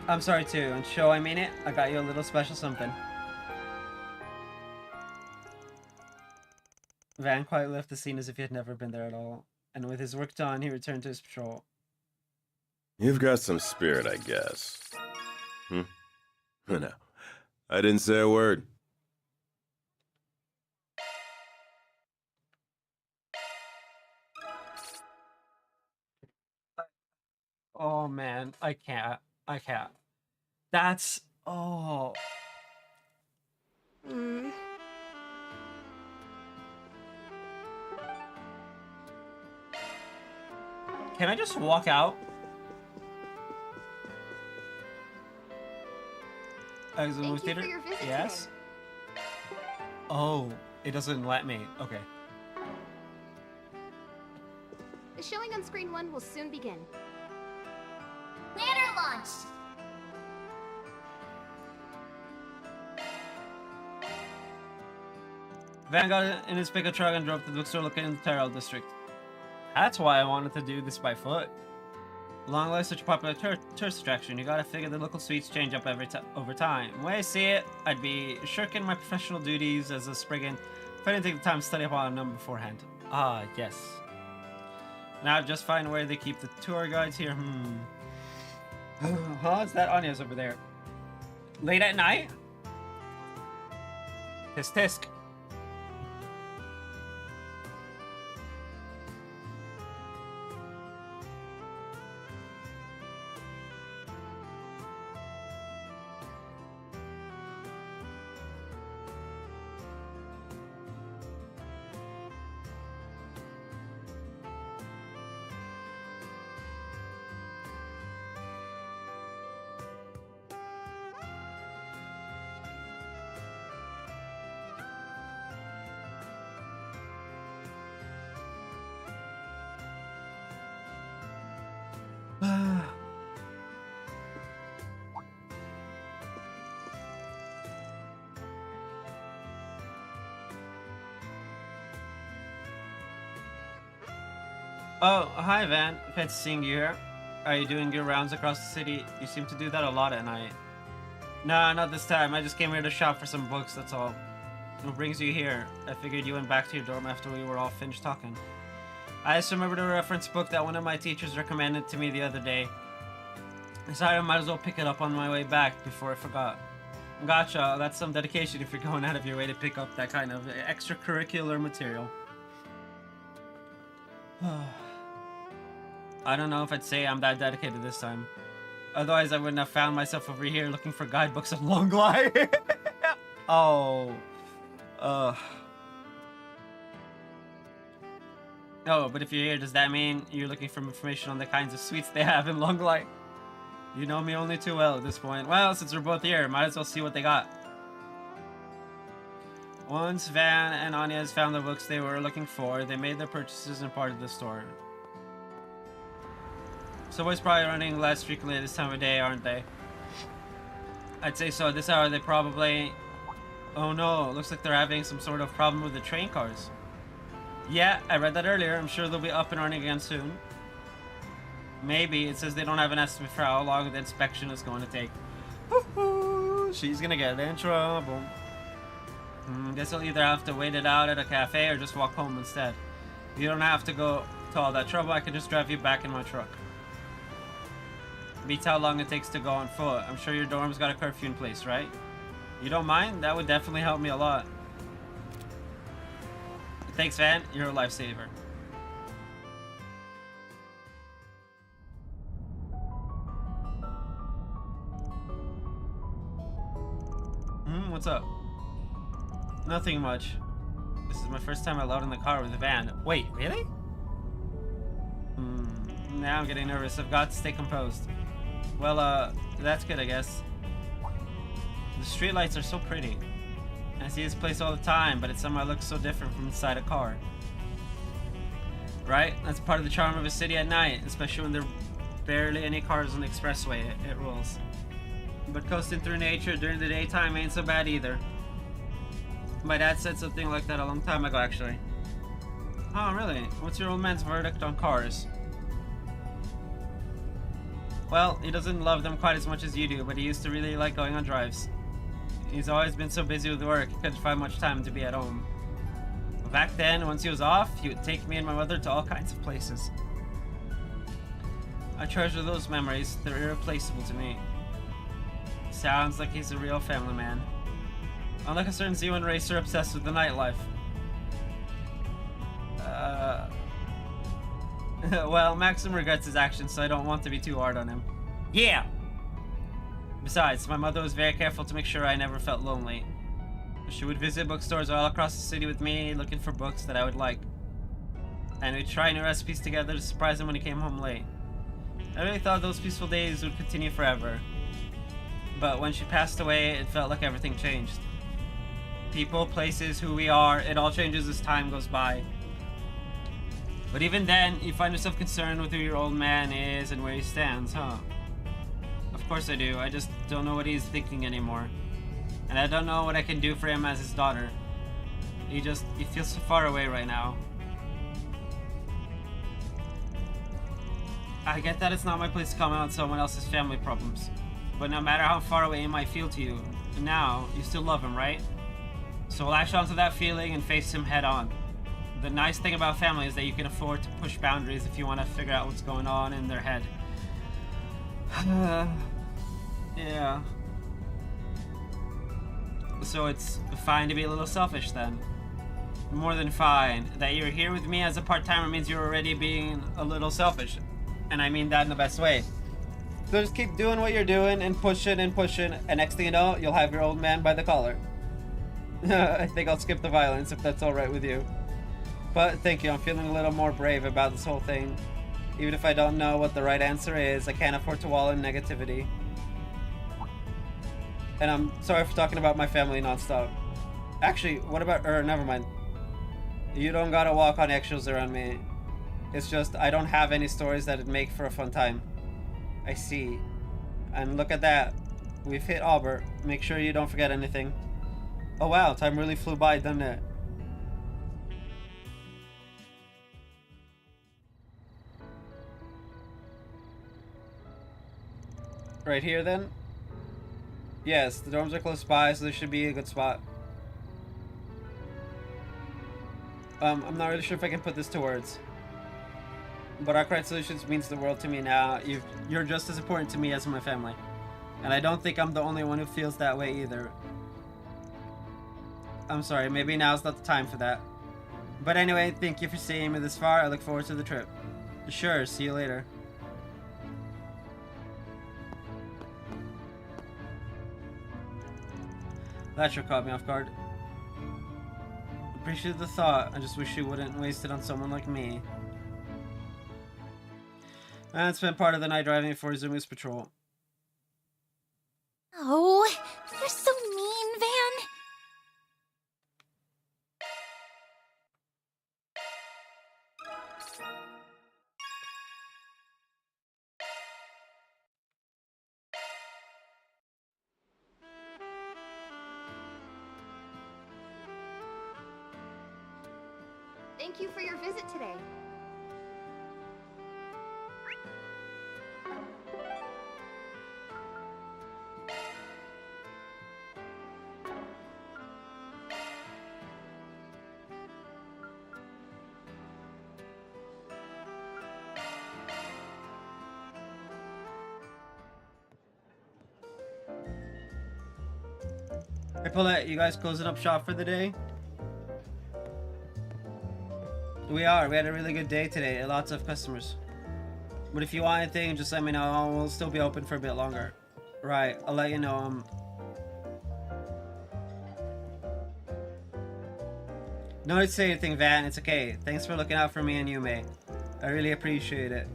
I'm sorry too, and show I mean it, I got you a little special something. Van quietly left the scene as if he had never been there at all, and with his work done, he returned to his patrol. You've got some spirit, I guess. No, I didn't say a word. Oh man, I can't. That's... oh... Can I just walk out? Exit movie theater? Yes? Oh. It doesn't let me. Okay. The showing on screen 1 will soon begin. Ladder launched! Van got in his pickup truck and drove to the bookstore located in the Terrell district. That's why I wanted to do this by foot. Long life such a popular tourist attraction. You gotta figure the local sweets change up over time. The way I see it, I'd be shirking my professional duties as a Spriggan if I didn't take the time to study up on them beforehand. Ah, yes. Now just find where they keep the tour guides here. Huh? Is that Anya's over there? Late at night? Tisk tisk. Oh, hi Van. Fancy seeing you here. Are you doing your rounds across the city? You seem to do that a lot at night. Nah, not this time. I just came here to shop for some books, that's all. What brings you here? I figured you went back to your dorm after we were all finished talking. I just remembered a reference book that one of my teachers recommended to me the other day. I decided I might as well pick it up on my way back before I forgot. Gotcha, that's some dedication if you're going out of your way to pick up that kind of extracurricular material. I don't know if I'd say I'm that dedicated this time. Otherwise, I wouldn't have found myself over here looking for guidebooks of long life. Oh. Oh, but if you're here, does that mean you're looking for information on the kinds of sweets they have in Long Light? You know me only too well at this point. Well, since we're both here, might as well see what they got. Once Van and Anya's found the books they were looking for, they made their purchases and parted the store. Subway's probably running less frequently at this time of day, aren't they? I'd say so. At this hour, they probably... Oh no, looks like they're having some sort of problem with the train cars. Yeah, I read that earlier. I'm sure they'll be up and running again soon. Maybe. It says they don't have an estimate for how long the inspection is going to take. She's gonna get in trouble. Guess I'll either have to wait it out at a cafe or just walk home instead. You don't have to go to all that trouble. I can just drive you back in my truck. Beats how long it takes to go on foot. I'm sure your dorm's got a curfew in place, right? You don't mind? That would definitely help me a lot. Thanks, Van. You're a lifesaver. What's up? Nothing much. This is my first time alone in the car with Van. Wait, really? Now I'm getting nervous. I've got to stay composed. Well, that's good, I guess. The streetlights are so pretty. I see this place all the time, but it somehow looks so different from inside a car. Right? That's part of the charm of a city at night, especially when there are barely any cars on the expressway. It rules. But coasting through nature during the daytime ain't so bad either. My dad said something like that a long time ago, actually. Oh, really? What's your old man's verdict on cars? Well, he doesn't love them quite as much as you do, but he used to really like going on drives. He's always been so busy with work, he couldn't find much time to be at home. Back then, once he was off, he would take me and my mother to all kinds of places. I treasure those memories. They're irreplaceable to me. Sounds like he's a real family man. Unlike a certain Z1 racer obsessed with the nightlife. Well, Maxim regrets his actions, so I don't want to be too hard on him. Yeah! Besides, my mother was very careful to make sure I never felt lonely. She would visit bookstores all across the city with me, looking for books that I would like. And we'd try new recipes together to surprise him when he came home late. I really thought those peaceful days would continue forever. But when she passed away, it felt like everything changed. People, places, who we are, it all changes as time goes by. But even then, you find yourself concerned with who your old man is and where he stands, huh? Of course I do. I just don't know what he's thinking anymore. And I don't know what I can do for him as his daughter. He feels so far away right now. I get that it's not my place to comment on someone else's family problems. But no matter how far away he might feel to you, now, you still love him, right? So latch onto that feeling and face him head on. The nice thing about family is that you can afford to push boundaries if you want to figure out what's going on in their head. Yeah. So it's fine to be a little selfish then. More than fine. That you're here with me as a part-timer means you're already being a little selfish. And I mean that in the best way. So just keep doing what you're doing and pushing, and next thing you know, you'll have your old man by the collar. I think I'll skip the violence if that's alright with you. But thank you, I'm feeling a little more brave about this whole thing. Even if I don't know what the right answer is, I can't afford to wallow in negativity. And I'm sorry for talking about my family nonstop. Actually, what about, never mind. You don't gotta walk on eggshells around me. It's just, I don't have any stories that'd make for a fun time. I see. And look at that. We've hit Albert. Make sure you don't forget anything. Oh wow, time really flew by, doesn't it? Right here then? Yes, the dorms are close by, so this should be a good spot. I'm not really sure if I can put this to words. But Arkwright Solutions means the world to me now. You're just as important to me as my family. And I don't think I'm the only one who feels that way either. I'm sorry, maybe now's not the time for that. But anyway, thank you for seeing me this far. I look forward to the trip. Sure, see you later. That sure caught me off guard. Appreciate the thought. I just wish you wouldn't waste it on someone like me. And spent part of the night driving for Izumi's patrol. Oh, you're so mean, Van. Thank you for your visit today. Hey Paulette, you guys closing up shop for the day? We are. We had a really good day today. Lots of customers. But if you want anything, just let me know. We'll still be open for a bit longer. Right. I'll let you know. No need to say anything, Van. It's okay. Thanks for looking out for me and Yume. I really appreciate it.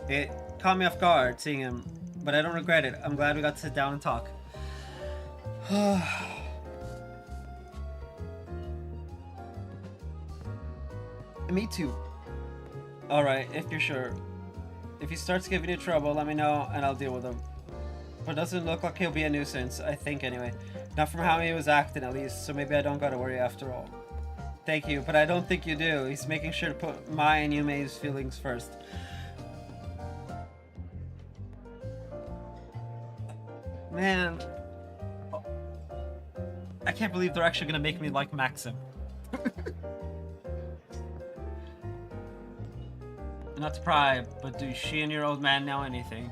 It caught me off guard seeing him, but I don't regret it. I'm glad we got to sit down and talk. Me too. Alright, if you're sure. If he starts giving you trouble, let me know and I'll deal with him. But it doesn't look like he'll be a nuisance, I think anyway. Not from how he was acting at least, so maybe I don't gotta worry after all. Thank you, but I don't think you do. He's making sure to put my and Yume's feelings first. Man. I can't believe they're actually gonna make me like Maxim. Not to pry, but do she and your old man know anything?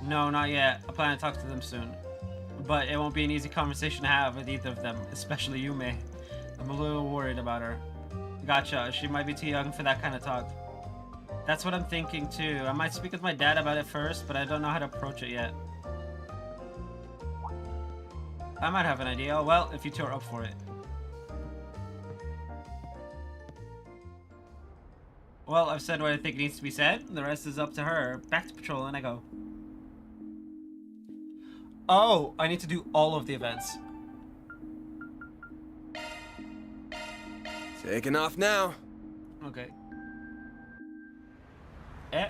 No, not yet. I plan to talk to them soon. But it won't be an easy conversation to have with either of them, especially Yume. I'm a little worried about her. Gotcha, she might be too young for that kind of talk. That's what I'm thinking too. I might speak with my dad about it first, but I don't know how to approach it yet. I might have an idea. Well, if you two are up for it. Well, I've said what I think needs to be said. The rest is up to her. Back to patrol and I go. Oh, I need to do all of the events. Taking off now. Okay. Eh.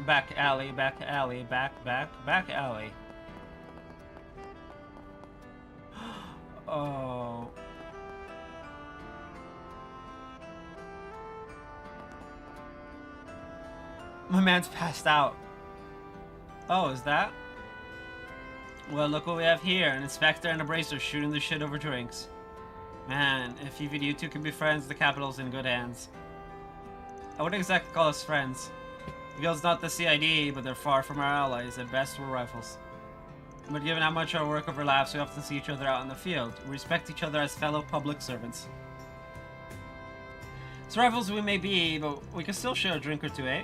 Back alley, back alley, back alley. Oh. My man's passed out. Oh, is that? Well, look what we have here. An inspector and a bracer shooting the shit over drinks. Man, if even you two can be friends, the capital's in good hands. I wouldn't exactly call us friends. Miguel's not the CID, but they're far from our allies. At best, we're rivals. But given how much our work overlaps, we often see each other out in the field. We respect each other as fellow public servants. So rivals we may be, but we can still share a drink or two, eh?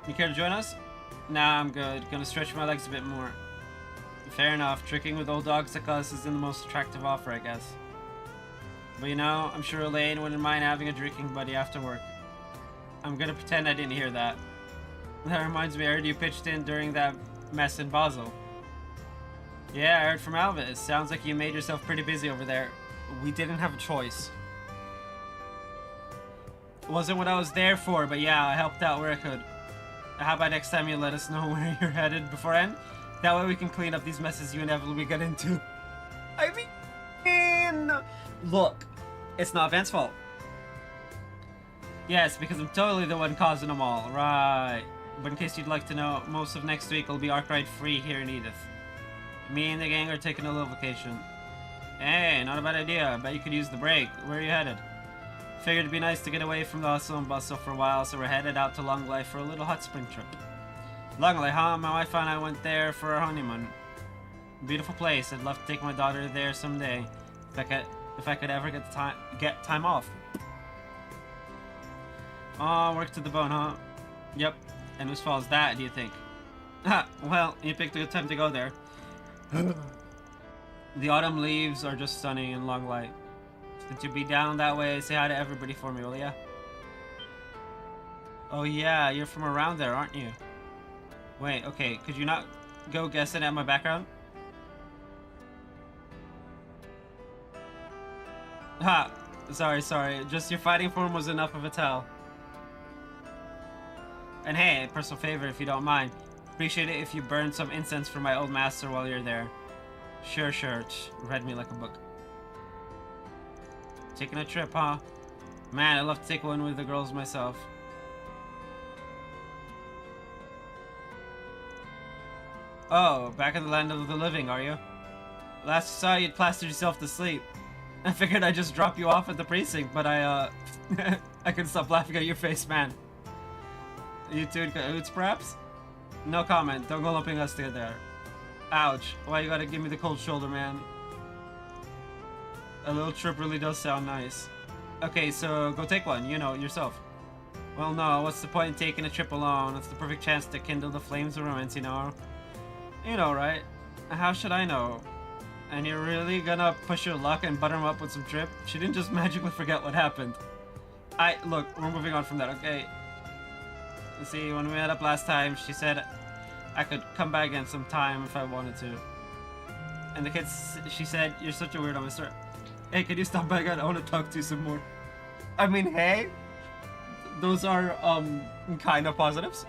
You care to join us? Nah, I'm good. Gonna stretch my legs a bit more. Fair enough. Tricking with old dogs like us isn't the most attractive offer, I guess. But you know, I'm sure Elaine wouldn't mind having a drinking buddy after work. I'm gonna pretend I didn't hear that. That reminds me, I heard you pitched in during that mess in Basel. Yeah, I heard from Alvis. Sounds like you made yourself pretty busy over there. We didn't have a choice. It wasn't what I was there for, but yeah, I helped out where I could. How about next time you let us know where you're headed beforehand? That way we can clean up these messes you inevitably get into. I mean... Look, it's not Van's fault. Yes, because I'm totally the one causing them all. Right. But in case you'd like to know, most of next week will be Arc Ride free here in Edith. Me and the gang are taking a little vacation. Hey, not a bad idea. I bet you could use the break. Where are you headed? Figured it'd be nice to get away from the hustle and bustle for a while, so we're headed out to Long Life for a little hot spring trip. Long Life, huh? My wife and I went there for our honeymoon. Beautiful place. I'd love to take my daughter there someday. If I could ever get time off. Oh, work to the bone, huh? Yep. And whose fault is that, do you think? Well, you picked a good time to go there. The autumn leaves are just stunning in Long Light. Since you be down that way, say hi to everybody for me, will ya? Oh yeah, you're from around there, aren't you? Wait, okay, could you not go guessing at my background? Ha! Sorry. Just your fighting form was enough of a tell. And hey, personal favor if you don't mind. Appreciate it if you burn some incense for my old master while you're there. Sure. Read me like a book. Taking a trip, huh? Man, I'd love to take one with the girls myself. Oh, back in the land of the living, are you? Last I saw you'd plastered yourself to sleep. I figured I'd just drop you off at the precinct, but I couldn't stop laughing at your face, man. You two in cahoots, perhaps? No comment. Don't go lumping us together. Ouch. Why you gotta give me the cold shoulder, man? A little trip really does sound nice. Okay, so go take one, you know, yourself. Well, no, what's the point in taking a trip alone? It's the perfect chance to kindle the flames of romance, you know? You know, right? How should I know? And you're really gonna push your luck and butter him up with some trip? She didn't just magically forget what happened. Look, we're moving on from that, okay? You see, when we met up last time, she said I could come back again sometime if I wanted to. And the kids, she said, you're such a weirdo, mister. Hey, can you stop by again? I want to talk to you some more. I mean, hey? Those are, kind of positives.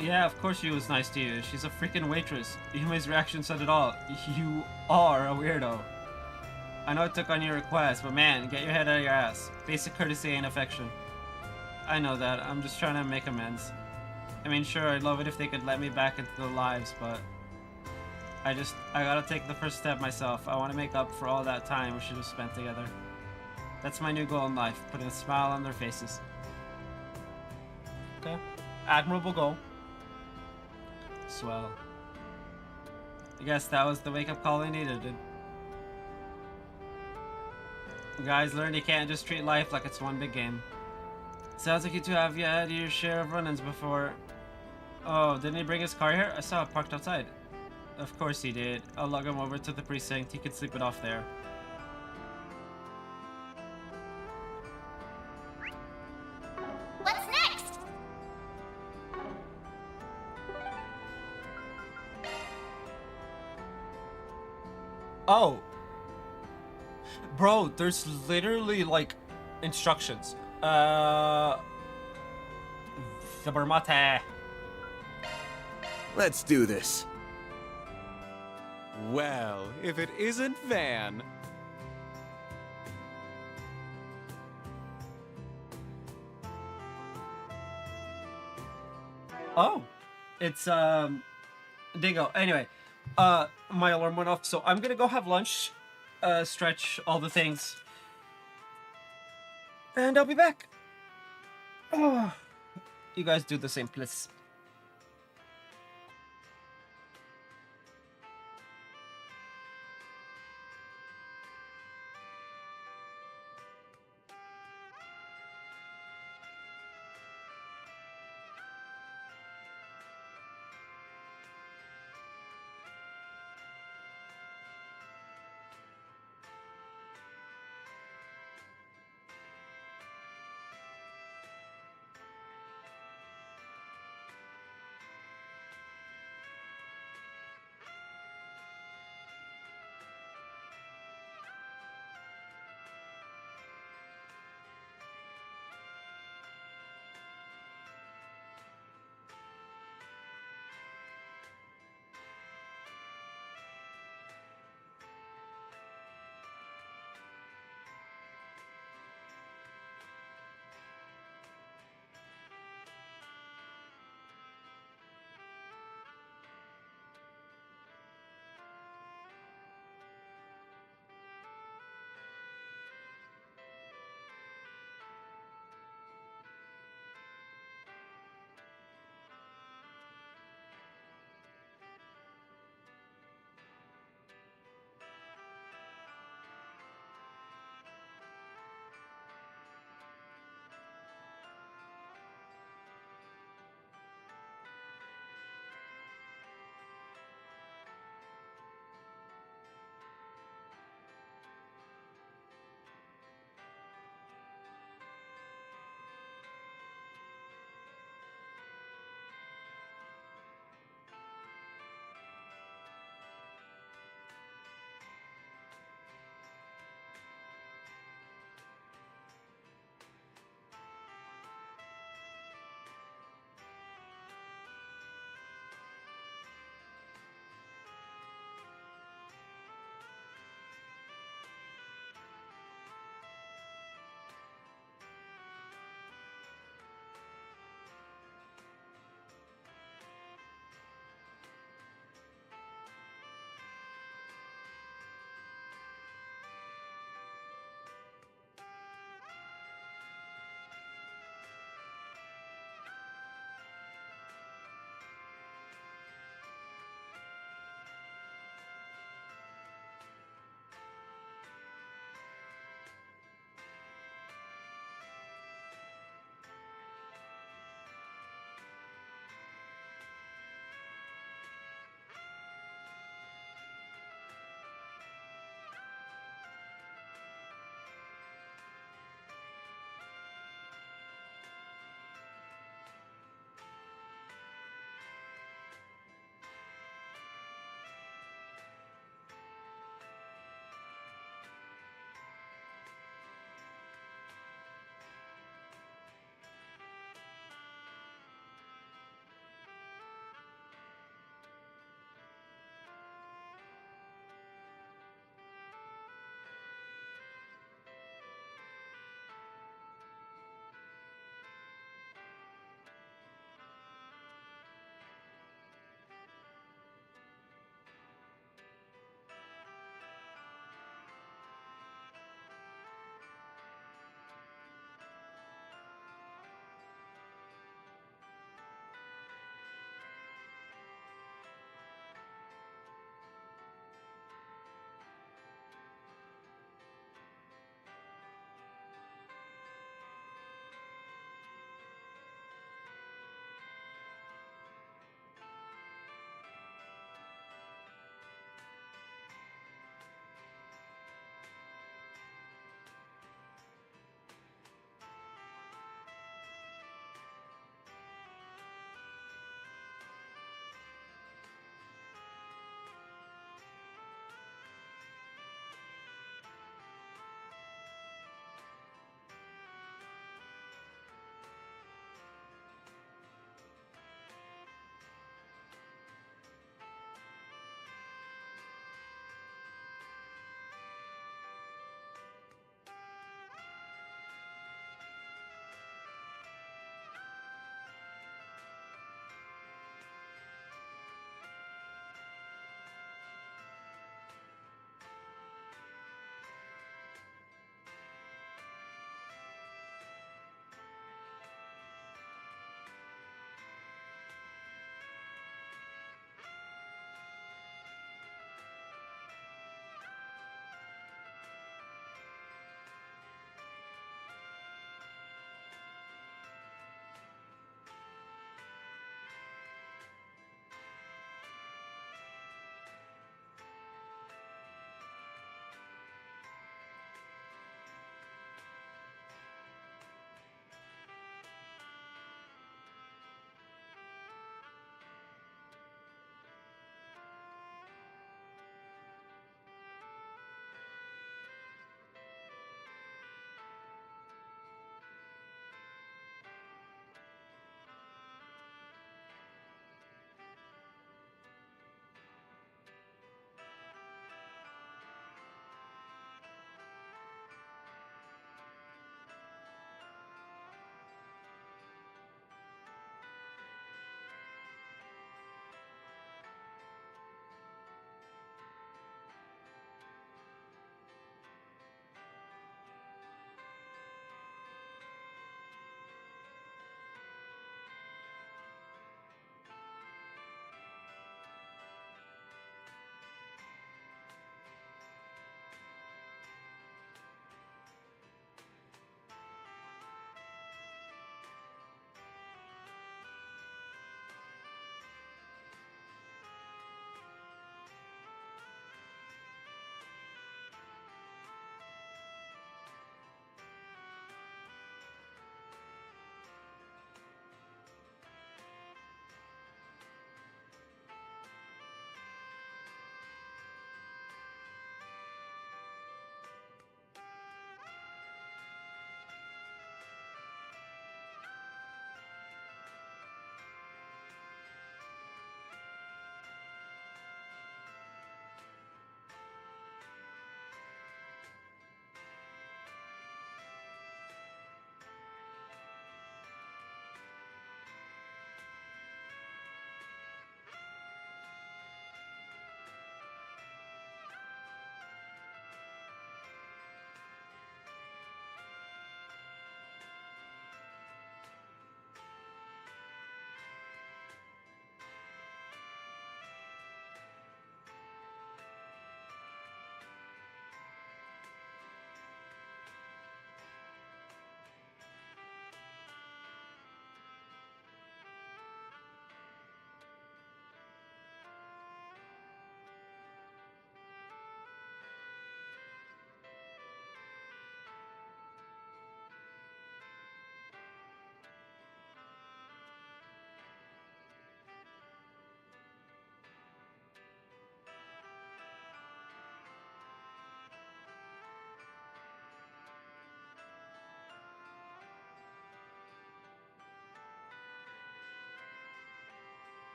Yeah, of course she was nice to you. She's a freaking waitress. Yume's reaction said it all. You are a weirdo. I know it took on your request, but man, get your head out of your ass. Basic courtesy and affection. I know that. I'm just trying to make amends. I mean, sure, I'd love it if they could let me back into their lives, but I gotta take the first step myself. I want to make up for all that time we should have spent together. That's my new goal in life, putting a smile on their faces. Okay. Admirable goal. Swell. I guess that was the wake-up call I needed. You guys learned you can't just treat life like it's one big game. Sounds like you two have had your share of run-ins before. Oh, didn't he bring his car here? I saw it parked outside. Of course he did. I'll lug him over to the precinct. He can sleep it off there. Oh. Bro, there's literally, like, instructions. Sabarmate. Let's do this. Well, if it isn't Van. Oh. It's, Dingo. Anyway, my alarm went off, so I'm gonna go have lunch, stretch, all the things. And I'll be back. Oh. You guys do the same, please.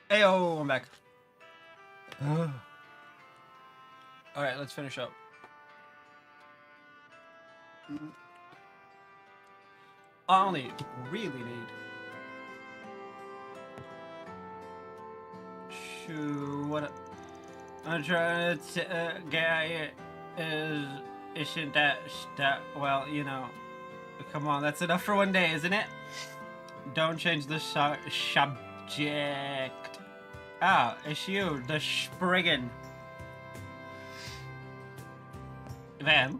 Ayo, I'm back. Alright, let's finish up. I only really need... Shoot, what I'm trying to get isn't that, well, you know, come on, that's enough for one day, isn't it? Don't change the subject. Ah, it's you, the Spriggan. Van.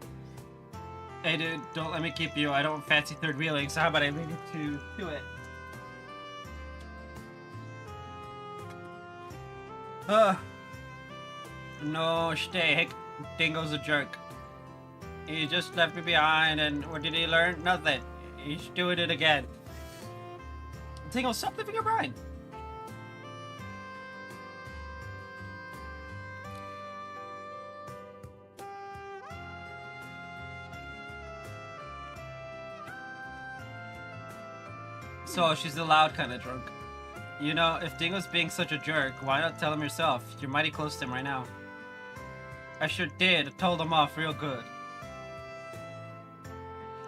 Hey dude, don't let me keep you. I don't fancy third wheeling, so how about I leave you to it? No, stay. Dingo's a jerk. He just left me behind, and what did he learn? Nothing. He's doing it again. Dingo, stop living your mind. So, she's the loud kind of drunk. You know, if Dingo's being such a jerk, why not tell him yourself? You're mighty close to him right now. I sure did. I told him off real good.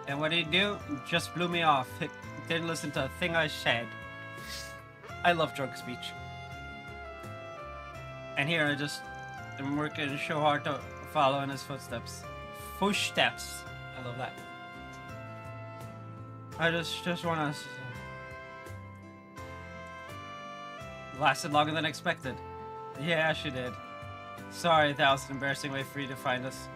And what did he do? Just blew me off. He didn't listen to a thing I said. I love drunk speech. And here I just am working so hard to follow in his footsteps. Footsteps. I love that. I just want to... Lasted longer than expected. Yeah, she did. Sorry, that was an embarrassing way for you to find us.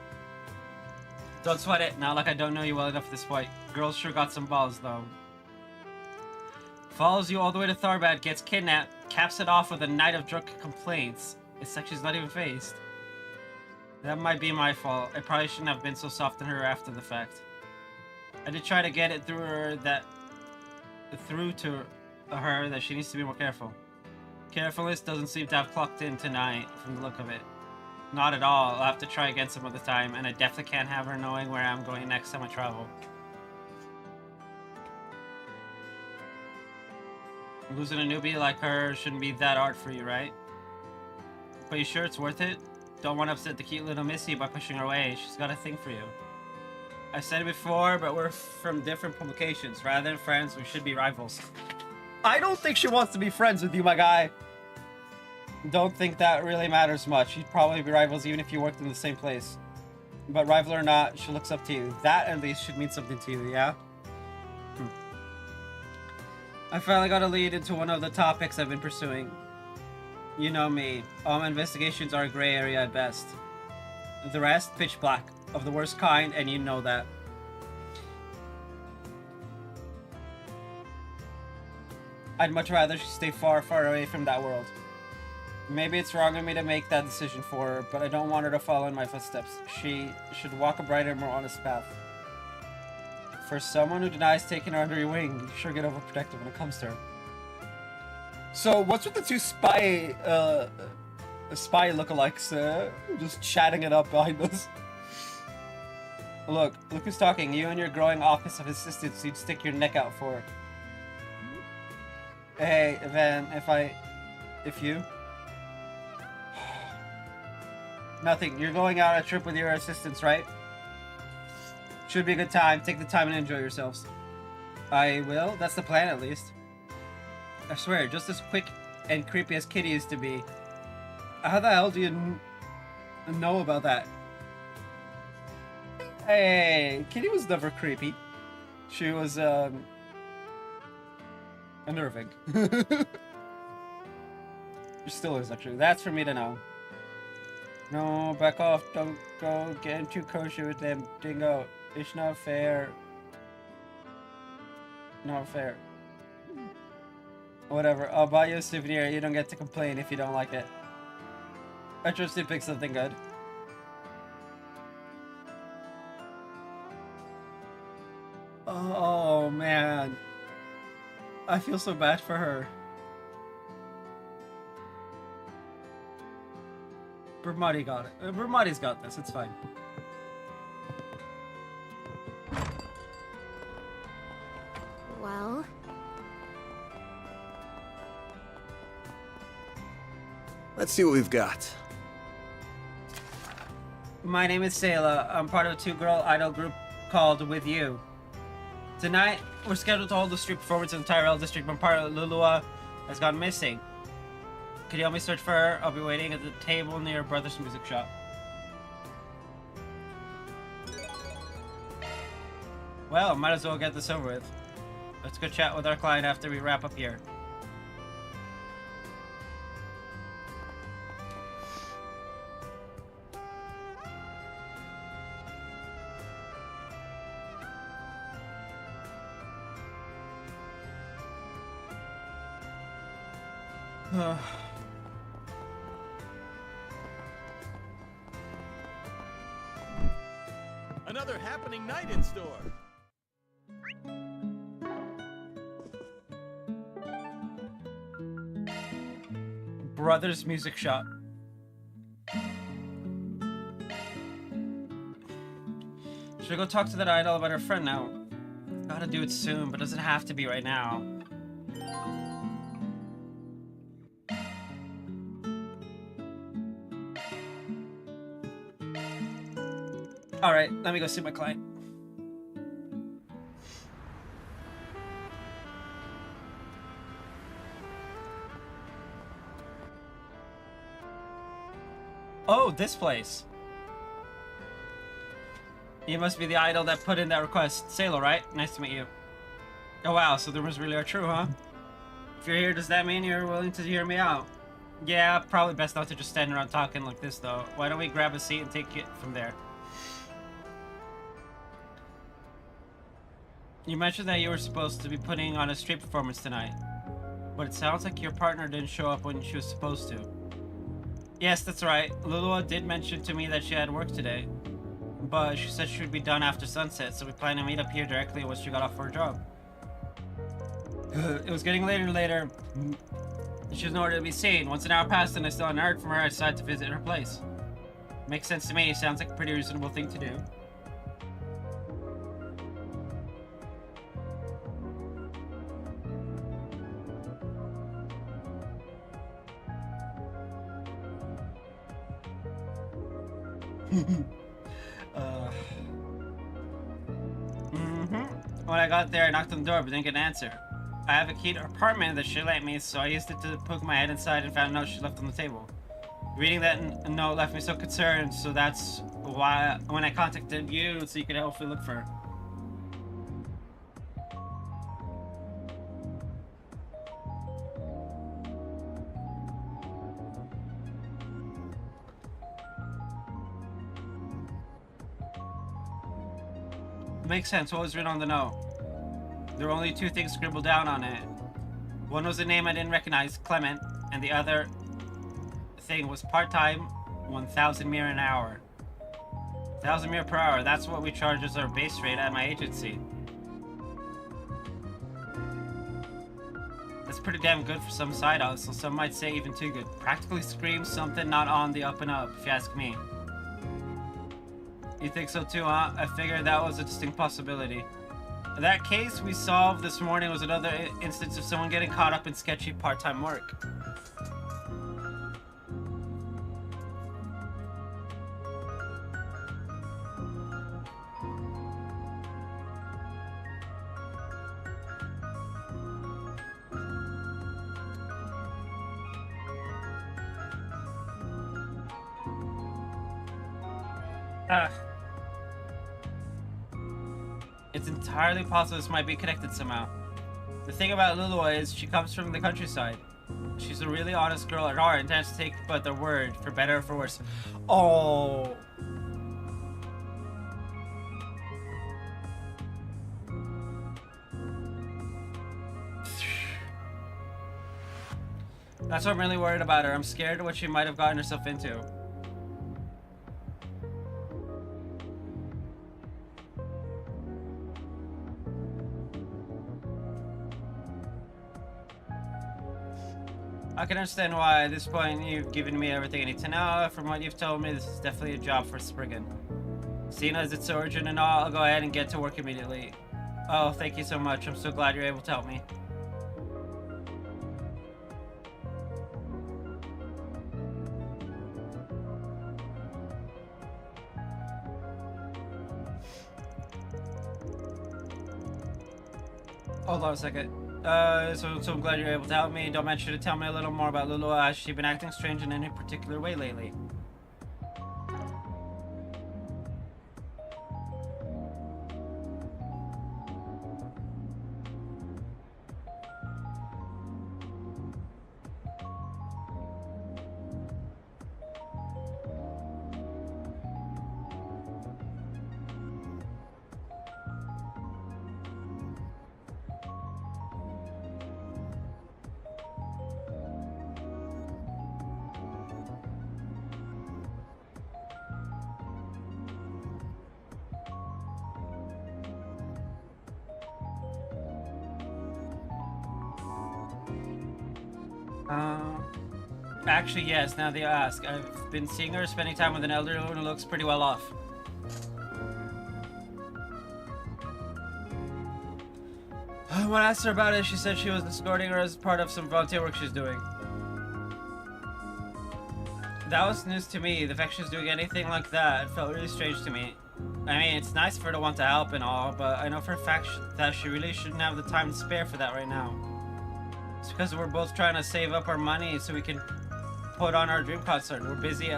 Don't sweat it, not like I don't know you well enough at this point. Girls sure got some balls, though. Follows you all the way to Tharbad, gets kidnapped, caps it off with a night of drunk complaints. It's like she's not even phased. That might be my fault. I probably shouldn't have been so soft on her after the fact. I did try to get it through to her that she needs to be more careful. Carefulness doesn't seem to have clocked in tonight, from the look of it. Not at all. I'll have to try again some other time, and I definitely can't have her knowing where I'm going next time I travel. Losing a newbie like her shouldn't be that hard for you, right? But you sure it's worth it? Don't want to upset the cute little Missy by pushing her away. She's got a thing for you. I've said it before, but we're from different publications. Rather than friends, we should be rivals. I don't think she wants to be friends with you, my guy. Don't think that really matters much. You'd probably be rivals even if you worked in the same place. But rival or not, she looks up to you. That at least should mean something to you, yeah? I finally got a lead into one of the topics I've been pursuing. You know me. All my investigations are a gray area at best. The rest, pitch black. Of the worst kind, and you know that. I'd much rather she stay far, far away from that world. Maybe it's wrong of me to make that decision for her, but I don't want her to follow in my footsteps. She should walk a brighter, more honest path. For someone who denies taking her under your wing, you sure get overprotective when it comes to her. So, what's with the two spy lookalikes just chatting it up behind us? Look who's talking. You and your growing office of assistants, you'd stick your neck out for. Hey, Van, if you... Nothing. You're going out on a trip with your assistants, right? Should be a good time. Take the time and enjoy yourselves. I will. That's the plan, at least. I swear, just as quick and creepy as Kitty used to be. How the hell do you know about that? Hey, Kitty was never creepy. She was, unnerving. She still is, actually. That's for me to know. No, back off. Don't go getting too kosher with them, Dingo. It's not fair. Not fair. Whatever. I'll buy you a souvenir. You don't get to complain if you don't like it. I trust you pick something good. Oh, man. I feel so bad for her. Bermati got it. Bermati's got this. It's fine. Well... Let's see what we've got. My name is Sayla. I'm part of a two-girl idol group called With You. Tonight, we're scheduled to hold a street performance in the Tyrell district, but part of Lulua has gone missing. Could you help me search for her? I'll be waiting at the table near Brothers Music Shop. Well, might as well get this over with. Let's go chat with our client after we wrap up here. Another happening night in store. Brothers Music Shop. Should I go talk to that idol about her friend now? Gotta do it soon, but doesn't have to be right now. Alright, let me go see my client. Oh, this place. You must be the idol that put in that request. Sailor, right? Nice to meet you. Oh wow, so the rumors really are true, huh? If you're here, does that mean you're willing to hear me out? Yeah, probably best not to just stand around talking like this, though. Why don't we grab a seat and take it from there? You mentioned that you were supposed to be putting on a street performance tonight, but it sounds like your partner didn't show up when she was supposed to. Yes, that's right. Lulua did mention to me that she had work today, but she said she would be done after sunset, so we plan to meet up here directly once she got off her job. It was getting later and later. She was nowhere to be seen. Once an hour passed and I still hadn't heard from her, I decided to visit her place. Makes sense to me. Sounds like a pretty reasonable thing to do. When I got there, I knocked on the door but didn't get an answer. I have a key to her apartment that she let me, so I used it to poke my head inside and found a note she left on the table. Reading that note left me so concerned, so that's why when I contacted you so you could hopefully look for her. Makes sense. What was written on the note? There were only two things scribbled down on it. One was a name I didn't recognize, Clement, and the other thing was part-time, 1,000 mir an hour. 1,000 mir per hour, that's what we charge as our base rate at my agency. That's pretty damn good for some side hustle, some might say even too good. Practically screams something not on the up and up, if you ask me. You think so too, huh? I figured that was a distinct possibility. That case we solved this morning was another instance of someone getting caught up in sketchy part-time work. It's entirely possible this might be connected somehow. The thing about Lulua is she comes from the countryside. She's a really honest girl at heart and tends to take but their word, for better or for worse. Oh. That's what I'm really worried about her. I'm scared of what she might have gotten herself into. I can understand why at this point you've given me everything I need to know. From what you've told me, this is definitely a job for Spriggan. Seeing as its origin and all, I'll go ahead and get to work immediately. Oh, thank you so much. I'm so glad you're able to help me. Hold on a second. So I'm glad you're able to help me. Don't mention to tell me a little more about Lulu. Has she been acting strange in any particular way lately? Actually, yes, now that you ask. I've been seeing her spending time with an elderly woman who looks pretty well off. When I asked her about it, she said she was escorting her as part of some volunteer work she's doing. That was news to me. The fact she's doing anything like that felt really strange to me. I mean, it's nice for her to want to help and all, but I know for a fact that she really shouldn't have the time to spare for that right now. It's because we're both trying to save up our money so we can put on our dream concert. We're busy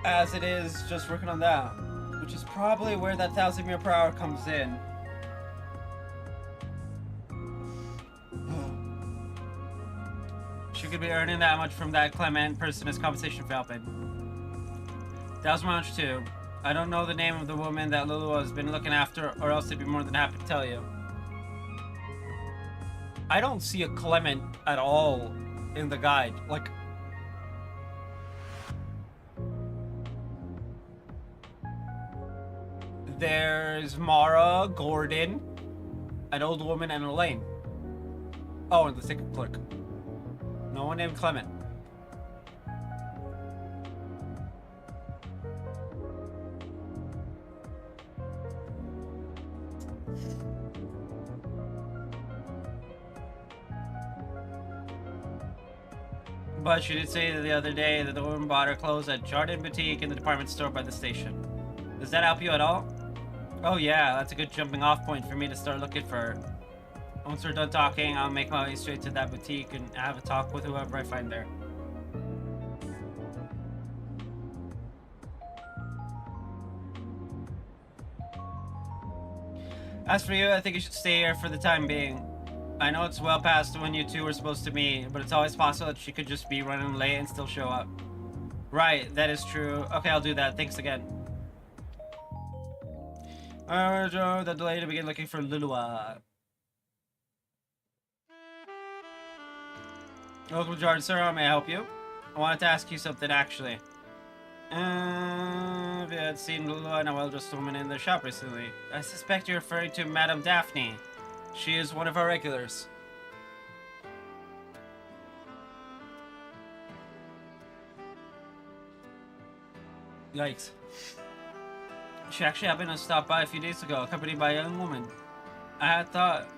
as it is just working on that, which is probably where that 1,000 mil per hour comes in. She could be earning that much from that Clement person as compensation for helping. That was my hunch too. I don't know the name of the woman that Lulu has been looking after, or else I'd be more than happy to tell you. I don't see a Clement at all in the guide. Like, there's Mara, Gordon, an old woman, and Elaine. Oh, and the ticket clerk. No one named Clement. But she did say the other day that the woman bought her clothes at Jardin Boutique in the department store by the station. Does that help you at all? Oh yeah, that's a good jumping off point for me to start looking for her. Once we're done talking, I'll make my way straight to that boutique and have a talk with whoever I find there. As for you, I think you should stay here for the time being. I know it's well past when you two were supposed to meet, but it's always possible that she could just be running late and still show up. Right, that is true. Okay, I'll do that. Thanks again. Joe, the delay to begin looking for Lulua. Welcome, Jordan, sir. How may I help you? I wanted to ask you something, actually. Have you had seen Lulua and a well-dressed woman in the shop recently? I suspect you're referring to Madame Daphne. She is one of our regulars. Yikes. She actually happened to stop by a few days ago, accompanied by a young woman. I had thought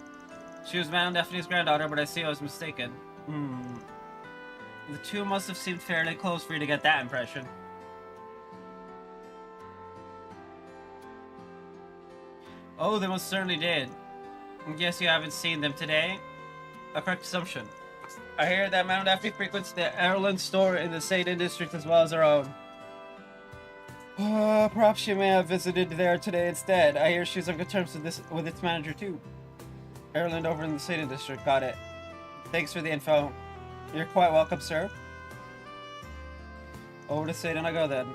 she was Madame Daphne's granddaughter, but I see I was mistaken. The two must have seemed fairly close for you to get that impression. Oh, they most certainly did. I guess you haven't seen them today? A correct assumption. I hear that Madame Daphne frequents the Erland store in the Satan district as well as her own. Perhaps she may have visited there today instead. I hear she's on good terms with its manager too. Erland over in the Satan district, got it. Thanks for the info. You're quite welcome, sir. Over to Satan I go then.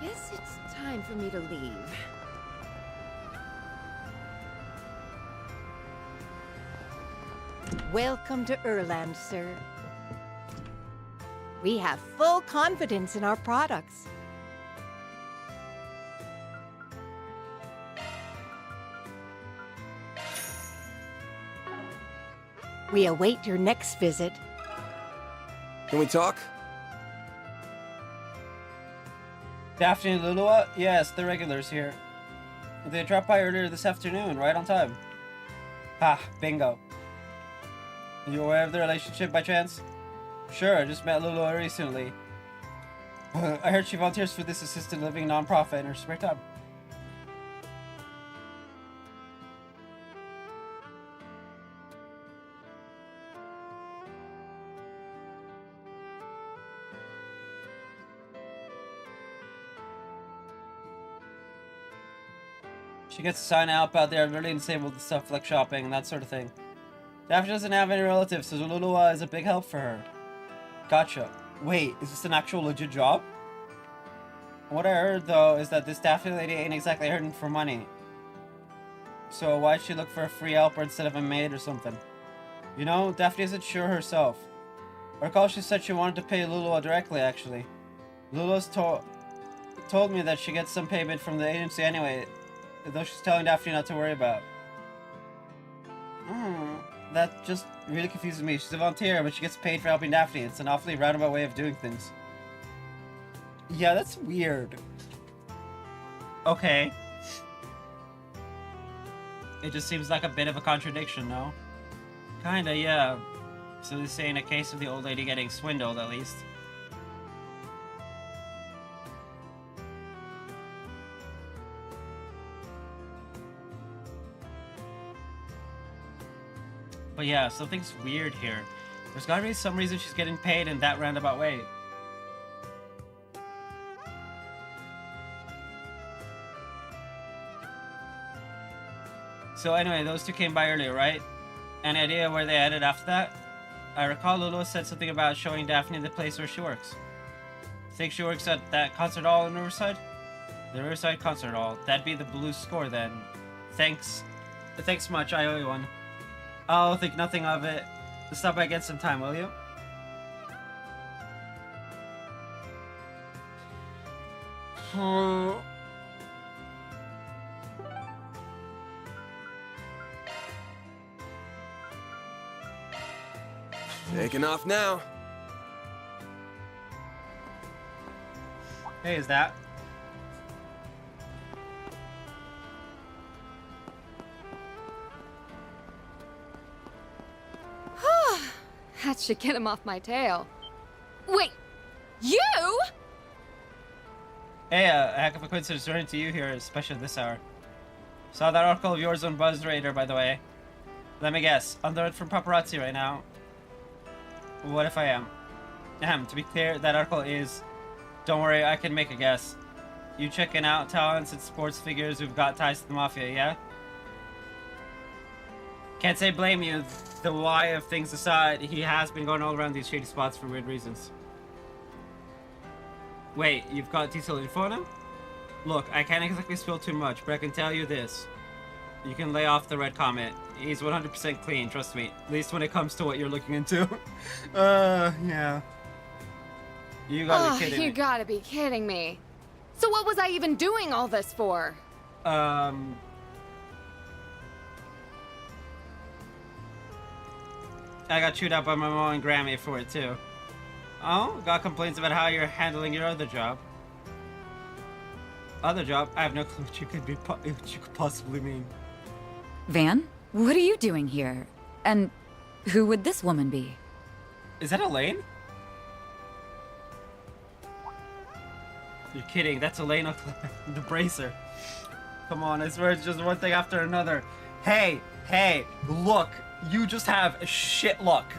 Guess it's time for me to leave. Welcome to Erland, sir. We have full confidence in our products. We await your next visit. Can we talk? Daphne and Lulua? Yes, the regulars here. They dropped by earlier this afternoon, right on time. Ah, bingo. You aware of the relationship by chance? Sure, I just met Lulua recently. I heard she volunteers for this assisted living nonprofit in her spare time. She gets to sign out out there really disabled with stuff like shopping and that sort of thing. Daphne doesn't have any relatives, so Lulua is a big help for her. Gotcha. Wait, is this an actual legit job? What I heard, though, is that this Daphne lady ain't exactly hurting for money. So why'd she look for a free helper instead of a maid or something? You know, Daphne isn't sure herself. I recall she said she wanted to pay Lulua directly, actually. Lulua's told me that she gets some payment from the agency anyway, though she's telling Daphne not to worry about. That just really confuses me. She's a volunteer, but she gets paid for helping Daphne. It's an awfully roundabout way of doing things. Yeah, that's weird. Okay. It just seems like a bit of a contradiction, no? Kinda, yeah. So this ain't a case of the old lady getting swindled, at least. But yeah, something's weird here. There's gotta be some reason she's getting paid in that roundabout way. So anyway, those two came by earlier, right? Any idea where they headed after that? I recall Lulu said something about showing Daphne the place where she works. Think she works at that concert hall in Riverside? The Riverside Concert Hall. That'd be the blue score then. Thanks. Thanks much, I owe you one. I'll think nothing of it. Stop by again sometime, will you? Taking off now. Hey, is that? That should get him off my tail. Wait, you? Hey, a heck of a coincidence running to you here, especially this hour. Saw that article of yours on Buzz Raider, by the way. Let me guess, under it from paparazzi right now. What if I am? To be clear, that article is... Don't worry, I can make a guess. You checking out talents and sports figures who've got ties to the Mafia, yeah? Can't say blame you. The why of things aside, he has been going all around these shady spots for weird reasons. Wait, you've got detailed info on him? Look, I can't exactly spill too much, but I can tell you this. You can lay off the red comment. He's 100% clean, trust me. At least when it comes to what you're looking into. Yeah. You gotta be kidding me. You gotta be kidding me. So what was I even doing all this for? I got chewed out by my mom and Grammy for it too. Oh, got complaints about how you're handling your other job. Other job? I have no clue what you could possibly mean. Van, what are you doing here? And who would this woman be? Is that Elaine? You're kidding, that's Elaine the Bracer. Come on, I swear it's just one thing after another. Hey, look, you just have shit luck.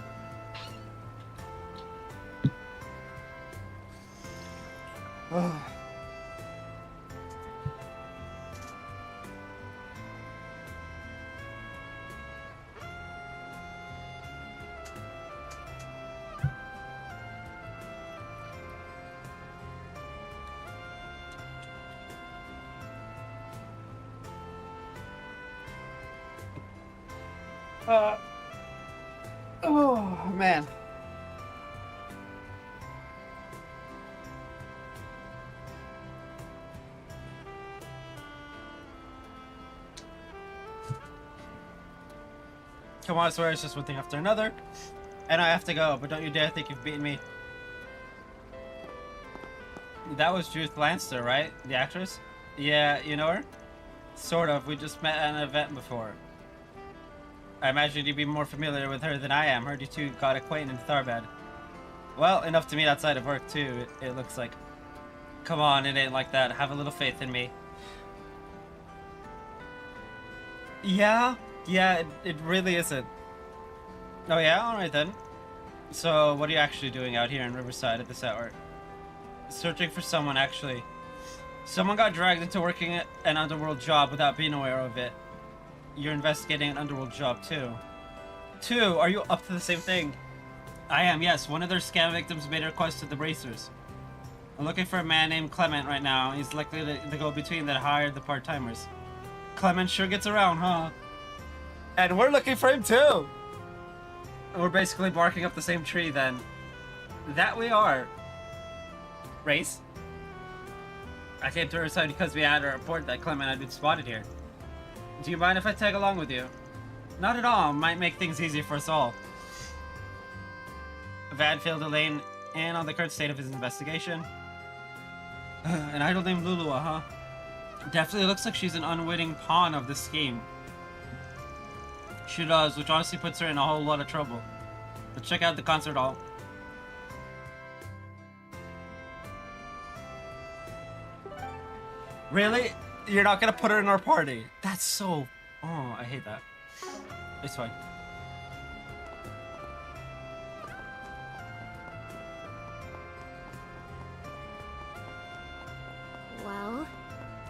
Oh, man. Come on, I swear it's just one thing after another. And I have to go, but don't you dare think you've beaten me. That was Judith Lanster, right? The actress? Yeah, you know her? Sort of. We just met at an event before. I imagine you'd be more familiar with her than I am. Heard you two got acquainted in Tharbad. Well, enough to meet outside of work, too, it looks like. Come on, it ain't like that. Have a little faith in me. Yeah, it really isn't. Oh yeah? Alright then. So, what are you actually doing out here in Riverside at this hour? Searching for someone, actually. Someone got dragged into working an underworld job without being aware of it. You're investigating an underworld job, too. Two, are you up to the same thing? I am, yes. One of their scam victims made a request to the Bracers. I'm looking for a man named Clement right now. He's likely the go-between that hired the part-timers. Clement sure gets around, huh? And we're looking for him, too! We're basically barking up the same tree, then. That we are. Race? I came to her side because we had a report that Clement had been spotted here. Do you mind if I tag along with you? Not at all. Might make things easier for us all. Van filled Elaine in on the current state of his investigation. An idol named Lulua, huh? Definitely looks like she's an unwitting pawn of this scheme. She does, which honestly puts her in a whole lot of trouble. Let's check out the concert hall. Really? You're not gonna put her in our party? That's so... Oh, I hate that. It's fine. Well?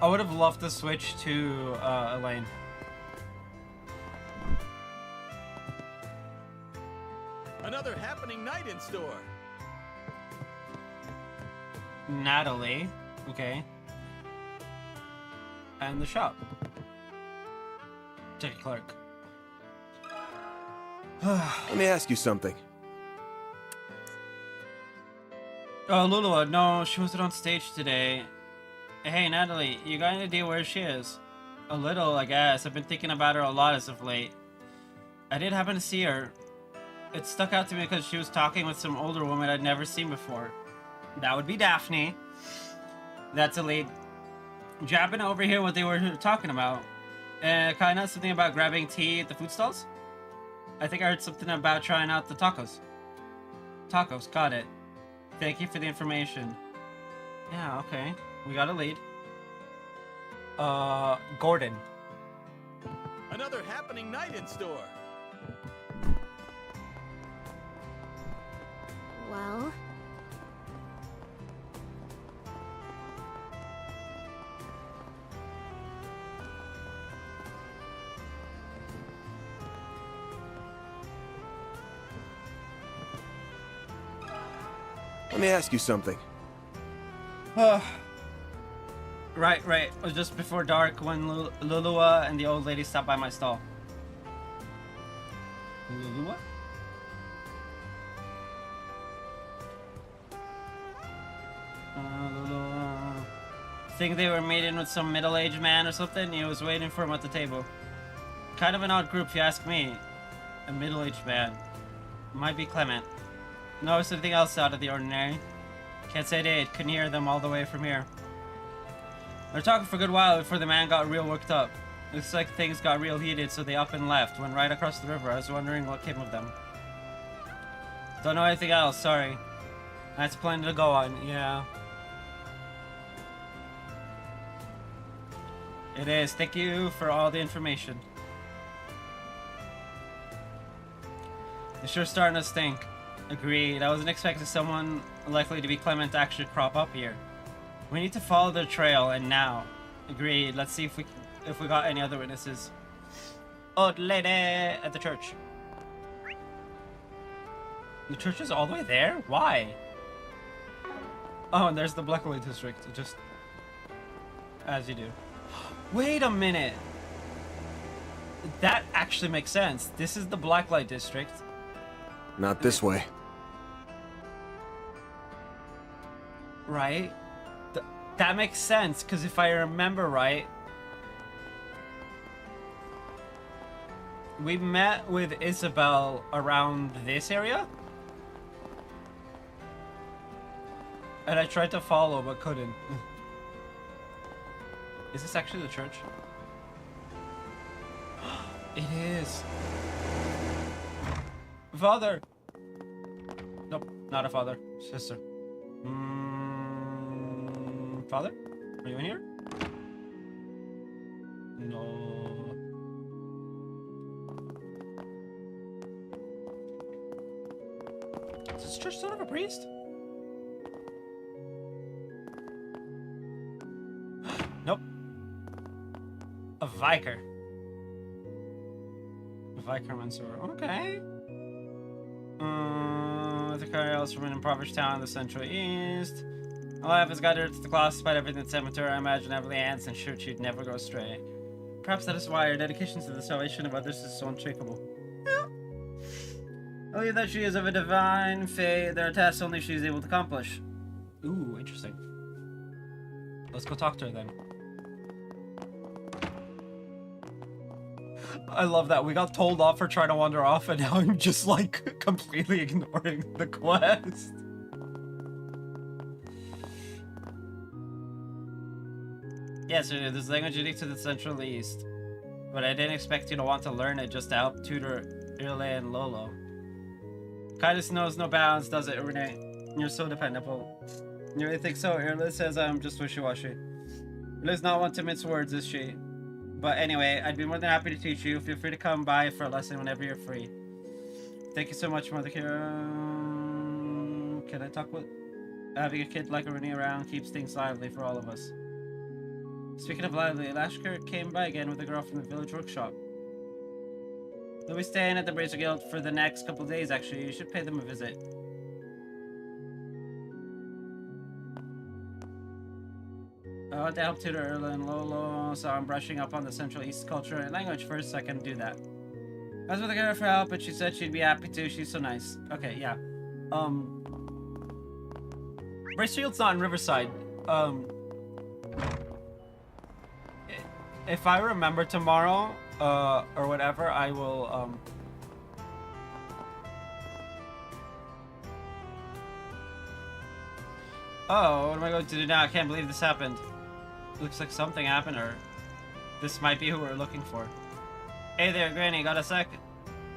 I would have loved to switch to Elaine. Another happening night in store. Natalie. Okay. And the shop. Ticket clerk. Let me ask you something. Oh, Lulua, no, she wasn't on stage today. Hey, Natalie, you got any idea where she is? A little, I guess. I've been thinking about her a lot as of late. I did happen to see her. It stuck out to me because she was talking with some older woman I'd never seen before. That would be Daphne. That's a lead. Jabbing over here what they were talking about. Kinda something about grabbing tea at the food stalls? I think I heard something about trying out the tacos. Tacos, got it. Thank you for the information. Yeah, okay. We got a lead. Gordon. Another happening night in store. Well? Let me ask you something. Right. It was just before dark when Lulua and the old lady stopped by my stall. Lulua? Lulua. Think they were meeting with some middle-aged man or something? He was waiting for him at the table. Kind of an odd group, if you ask me. A middle-aged man. Might be Clement. No, something else out of the ordinary. Can't say I did. Couldn't hear them all the way from here. They were talking for a good while before the man got real worked up. Looks like things got real heated, so they up and left. Went right across the river. I was wondering what came of them. Don't know anything else, sorry. That's plenty to go on, yeah. It is. Thank you for all the information. It's sure starting to stink. Agreed. I wasn't expecting someone likely to be Clement to actually crop up here. We need to follow the trail, and now. Agreed. Let's see if we got any other witnesses. Old lady at the church. The church is all the way there? Why? Oh, and there's the Blacklight district. Just as you do. Wait a minute. That actually makes sense. This is the Blacklight district. Not this way. Right? That makes sense, because if I remember right, we met with Isabel around this area? And I tried to follow, but couldn't. Is this actually the church? It is. Father! Nope, not a father. Sister. Father? Are you in here? No. Is this church son of a priest? Nope. A Vicar. A Vicar Mansour. Okay. The carriers from an impoverished town in the Central East. My life has got her to the class despite everything that sent her. I imagine Emily Anson ensured she'd never go astray. Perhaps that is why her dedication to the salvation of others is so unshakable. Yeah. I believe that she is of a divine fate. There are tasks only she is able to accomplish. Ooh, interesting. Let's go talk to her then. I love that. We got told off for trying to wander off, and now I'm just like completely ignoring the quest. Yes, this is language unique to the Central East. But I didn't expect you to want to learn it just to help tutor Irle and Lolo. Kindness knows no bounds, does it, Renee? You're so dependable. You really think so? Irle says I'm just wishy-washy. Irle's not one to mince words, is she? But anyway, I'd be more than happy to teach you. Feel free to come by for a lesson whenever you're free. Thank you so much, Mother Kira. Can I talk with... Having a kid like Renee around keeps things lively for all of us. Speaking of lively, Lashker came by again with a girl from the village workshop. They'll be staying at the Bracer Guild for the next couple days, actually. You should pay them a visit. I want to help tutor Erla and Lolo, so I'm brushing up on the Central East culture and language first so I can do that. I was with a girl for help, but she said she'd be happy to. She's so nice. Okay, yeah. Bracer Guild's not in Riverside. If I remember tomorrow, or whatever, I will, Oh, what am I going to do now? I can't believe this happened. Looks like something happened, or this might be who we're looking for. Hey there, Granny, got a sec?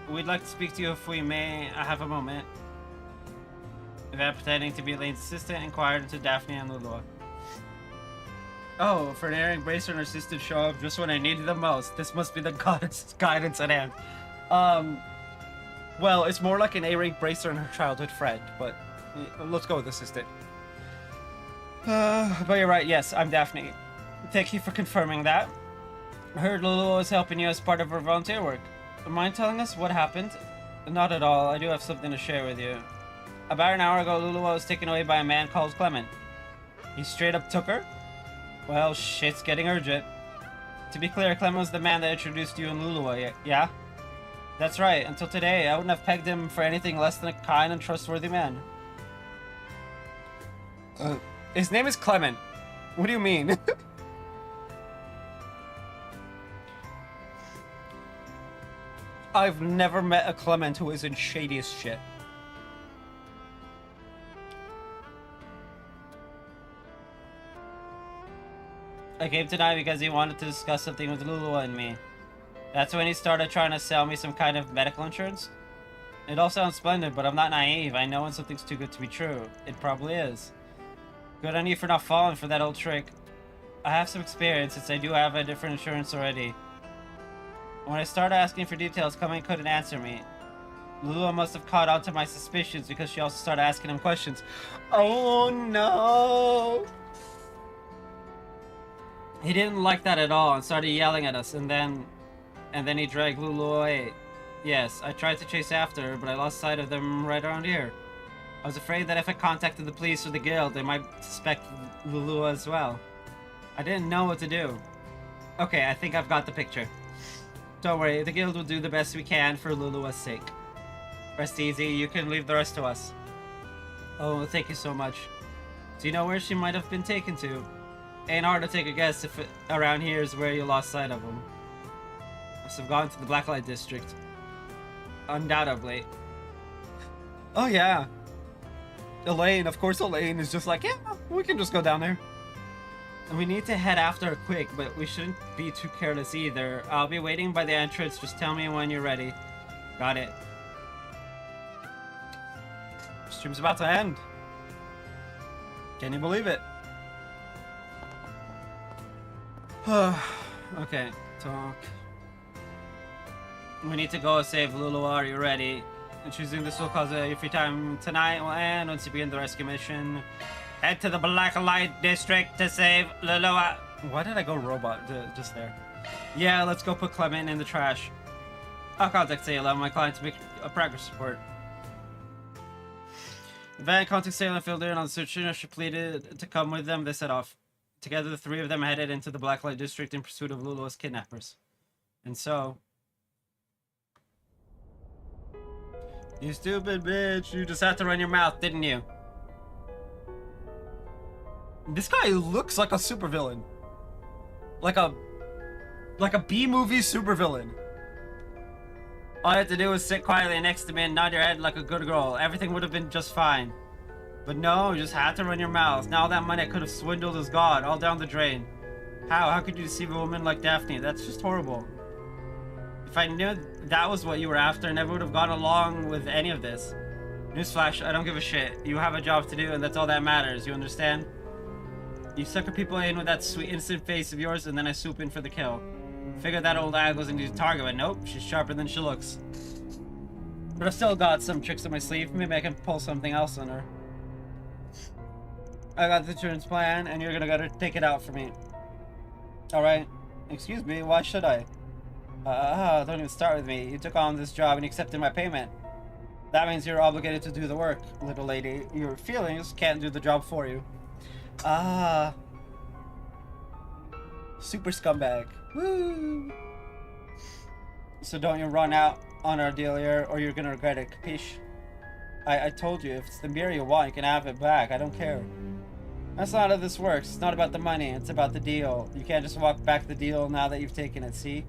We'd like to speak to you if we may. I have a moment. Yvette, pretending to be Elaine's assistant, inquired into Daphne and Lulua. Oh, for an erring Bracer and her sister show up just when I needed them most. This must be the goddess guidance at hand. Well, it's more like an A-rank Bracer and her childhood friend, but let's go with assistant. But you're right, yes, I'm Daphne. Thank you for confirming that. I heard Lulu was helping you as part of her volunteer work. Mind telling us what happened? Not at all, I do have something to share with you. About an hour ago, Lulu was taken away by a man called Clement. He straight up took her? Well, shit's getting urgent. To be clear, Clement was the man that introduced you and Lulu, yeah? That's right, until today, I wouldn't have pegged him for anything less than a kind and trustworthy man. His name is Clement. What do you mean? I've never met a Clement who isn't shady as shit. I came tonight because he wanted to discuss something with Lulu and me. That's when he started trying to sell me some kind of medical insurance. It all sounds splendid, but I'm not naive. I know when something's too good to be true. It probably is. Good on you for not falling for that old trick. I have some experience since I do have a different insurance already. When I started asking for details, Clement couldn't answer me. Lulu must have caught on to my suspicions because she also started asking him questions. Oh no! He didn't like that at all and started yelling at us, and then he dragged Lulu away. Yes, I tried to chase after her, but I lost sight of them right around here. I was afraid that if I contacted the police or the guild, they might suspect Lulu as well. I didn't know what to do. Okay, I think I've got the picture. Don't worry, the guild will do the best we can for Lulua's sake. Rest easy, you can leave the rest to us. Oh, thank you so much. Do you know where she might have been taken to? Ain't hard to take a guess if around here is where you lost sight of him. Must have gone to the Blacklight District. Undoubtedly. Oh yeah. Elaine, of course Elaine is just like, yeah, we can just go down there. And we need to head after her quick, but we shouldn't be too careless either. I'll be waiting by the entrance. Just tell me when you're ready. Got it. Stream's about to end. Can you believe it? Okay, talk. We need to go save Lulu. Are you ready? Choosing this will cause your free time tonight will end once you begin the rescue mission. Head to the Black Light District to save Lulua. Why did I go robot just there? Yeah, let's go put Clement in the trash. I'll contact Sayla, my client, to make a progress report. Van contacted Sayla and filled in on the search. She pleaded to come with them. They set off. Together, the three of them headed into the Black Light District in pursuit of Lulua's kidnappers. And so... You stupid bitch, you just had to run your mouth, didn't you? This guy looks like a supervillain. Like a B-movie supervillain. All you had to do was sit quietly next to me and nod your head like a good girl. Everything would have been just fine. But no, you just had to run your mouth. Now that money I could have swindled as God, all down the drain. How could you deceive a woman like Daphne? That's just horrible. If I knew that was what you were after, I never would have gone along with any of this. Newsflash, I don't give a shit. You have a job to do and that's all that matters, you understand? You sucker people in with that sweet innocent face of yours and then I swoop in for the kill. Figured that old eye goes into the target, but nope, she's sharper than she looks. But I've still got some tricks up my sleeve. Maybe I can pull something else on her. I got the insurance plan and you're gonna gotta take it out for me. Alright. Excuse me, why should I? Don't even start with me. You took on this job and you accepted my payment. That means you're obligated to do the work, little lady. Your feelings can't do the job for you. Super scumbag. Woo! So don't you run out on our deal here or you're gonna regret it, capiche? I told you, if it's the mirror you want, you can have it back. I don't care. That's not how this works. It's not about the money, it's about the deal. You can't just walk back the deal now that you've taken it, see?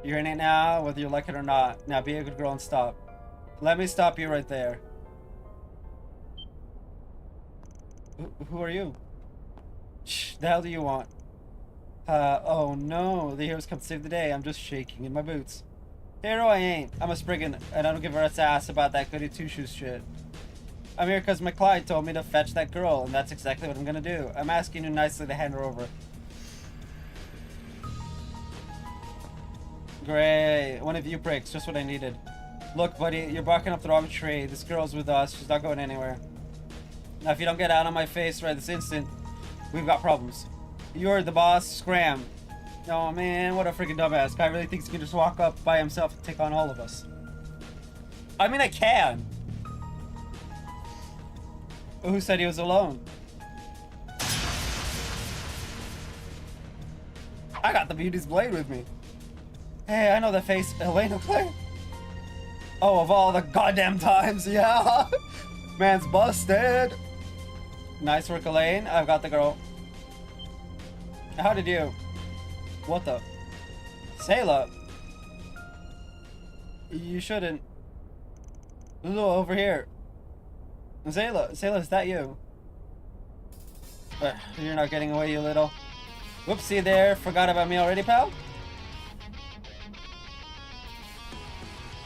You're in it now, whether you like it or not. Now be a good girl and stop. Let me stop you right there. Who are you? Shh, the hell do you want? Oh no, the heroes come to save the day. I'm just shaking in my boots. Hero I ain't. I'm a Spriggan, and I don't give a rat's ass about that goody two-shoes shit. I'm here because my client told me to fetch that girl, and that's exactly what I'm gonna do. I'm asking you nicely to hand her over. Great. One of you pricks, just what I needed. Look, buddy, you're barking up the wrong tree. This girl's with us. She's not going anywhere. Now, if you don't get out of my face right this instant, we've got problems. You're the boss. Scram. Oh, man, what a freaking dumbass. Guy really thinks he can just walk up by himself and take on all of us. I mean, I can. Who said he was alone? I got the beauty's blade with me. Hey, I know the face. Elena Clay? Oh, of all the goddamn times, yeah. Man's busted. Nice work, Elaine. I've got the girl. How did you? What the? Sayla? You shouldn't. Lulu, over here. Sayla, is that you? You're not getting away, you little. Whoopsie there. Forgot about me already, pal?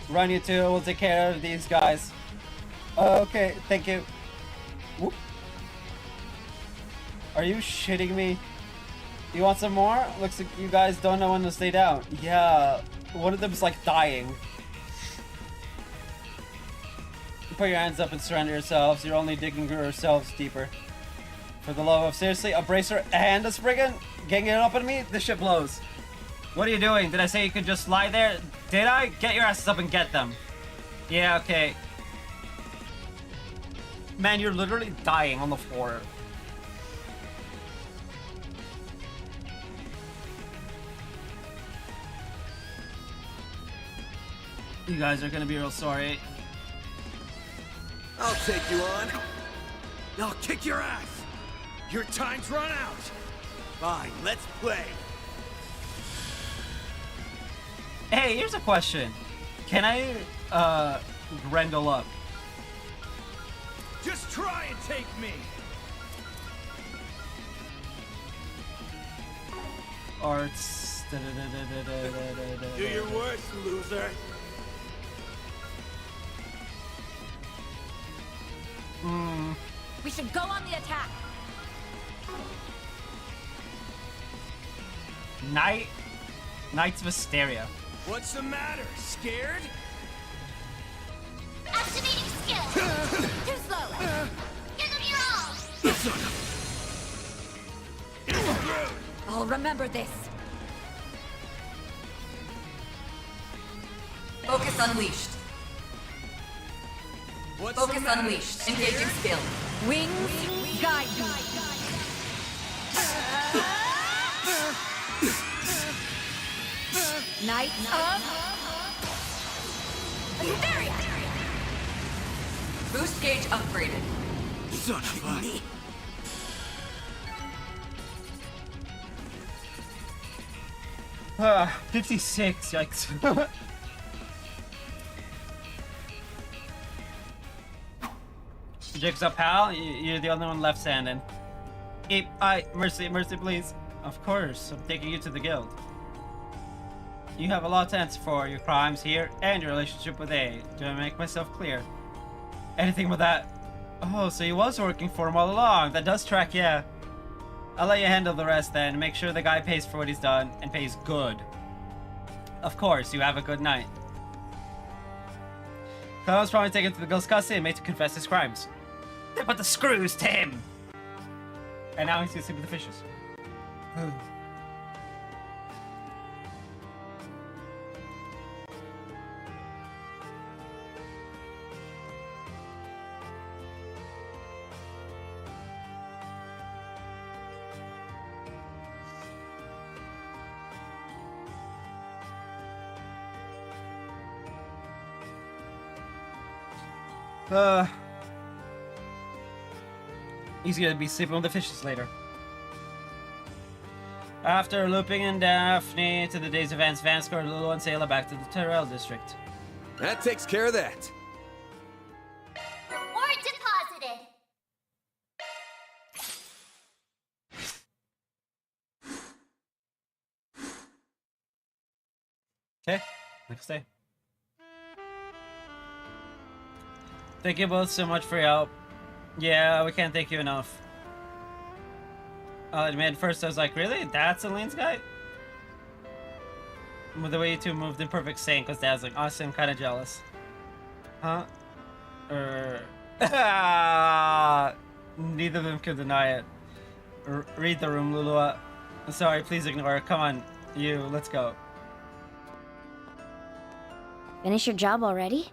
Run, you two. We'll take care of these guys. Okay, thank you. Whoop. Are you shitting me? You want some more? Looks like you guys don't know when to stay down. Yeah, one of them's like dying. Put your hands up and surrender yourselves. You're only digging yourselves deeper. For the love of, seriously, a bracer and a Spriggan? Ganging it up on me? This shit blows. What are you doing? Did I say you could just lie there? Did I? Get your asses up and get them. Yeah, okay. Man, you're literally dying on the floor. You guys are gonna be real sorry. I'll take you on. I'll kick your ass. Your time's run out. Fine, let's play. Hey, here's a question. Can I, Grendel up? Just try and take me! Arts. Do your worst, loser. We should go on the attack. Knights of Hysteria. What's the matter? Scared? Activating skill. Too slow. Give them your all. I'll remember this. Focus unleashed. What's Focus unleashed. Engaging skill. Wings guide me. Knights of Hysteria. Boost gauge upgraded. Son of a... 56, yikes. Jigsaw pal, you're the only one left standing. Mercy, please. Of course, I'm taking you to the guild. You have a lot to answer for, your crimes here and your relationship with A. Do I make myself clear? Anything with that? Oh, so he was working for him all along. That does track, yeah. I'll let you handle the rest then. Make sure the guy pays for what he's done and pays good. Of course, you have a good night. Clown was probably taken to the guild's custody and made to confess his crimes. They put the screws to him! And now he's gonna sleep with the fishes. He's gonna be sleeping with the fishes later. After looping in Daphne to the day's events, Van scored Lulu and Sayla back to the Tyrell district. That takes care of that. Reward deposited. Okay, next day. Thank you both so much for your help. Yeah, we can't thank you enough. I'll admit, first I was like, really? That's Elaine's guy? With the way you two moved in perfect sync was dazzling. Honestly, I'm kind of jealous. Huh? Neither of them could deny it. Read the room, Lulua. Sorry, please ignore it. Come on, you, let's go. Finish your job already?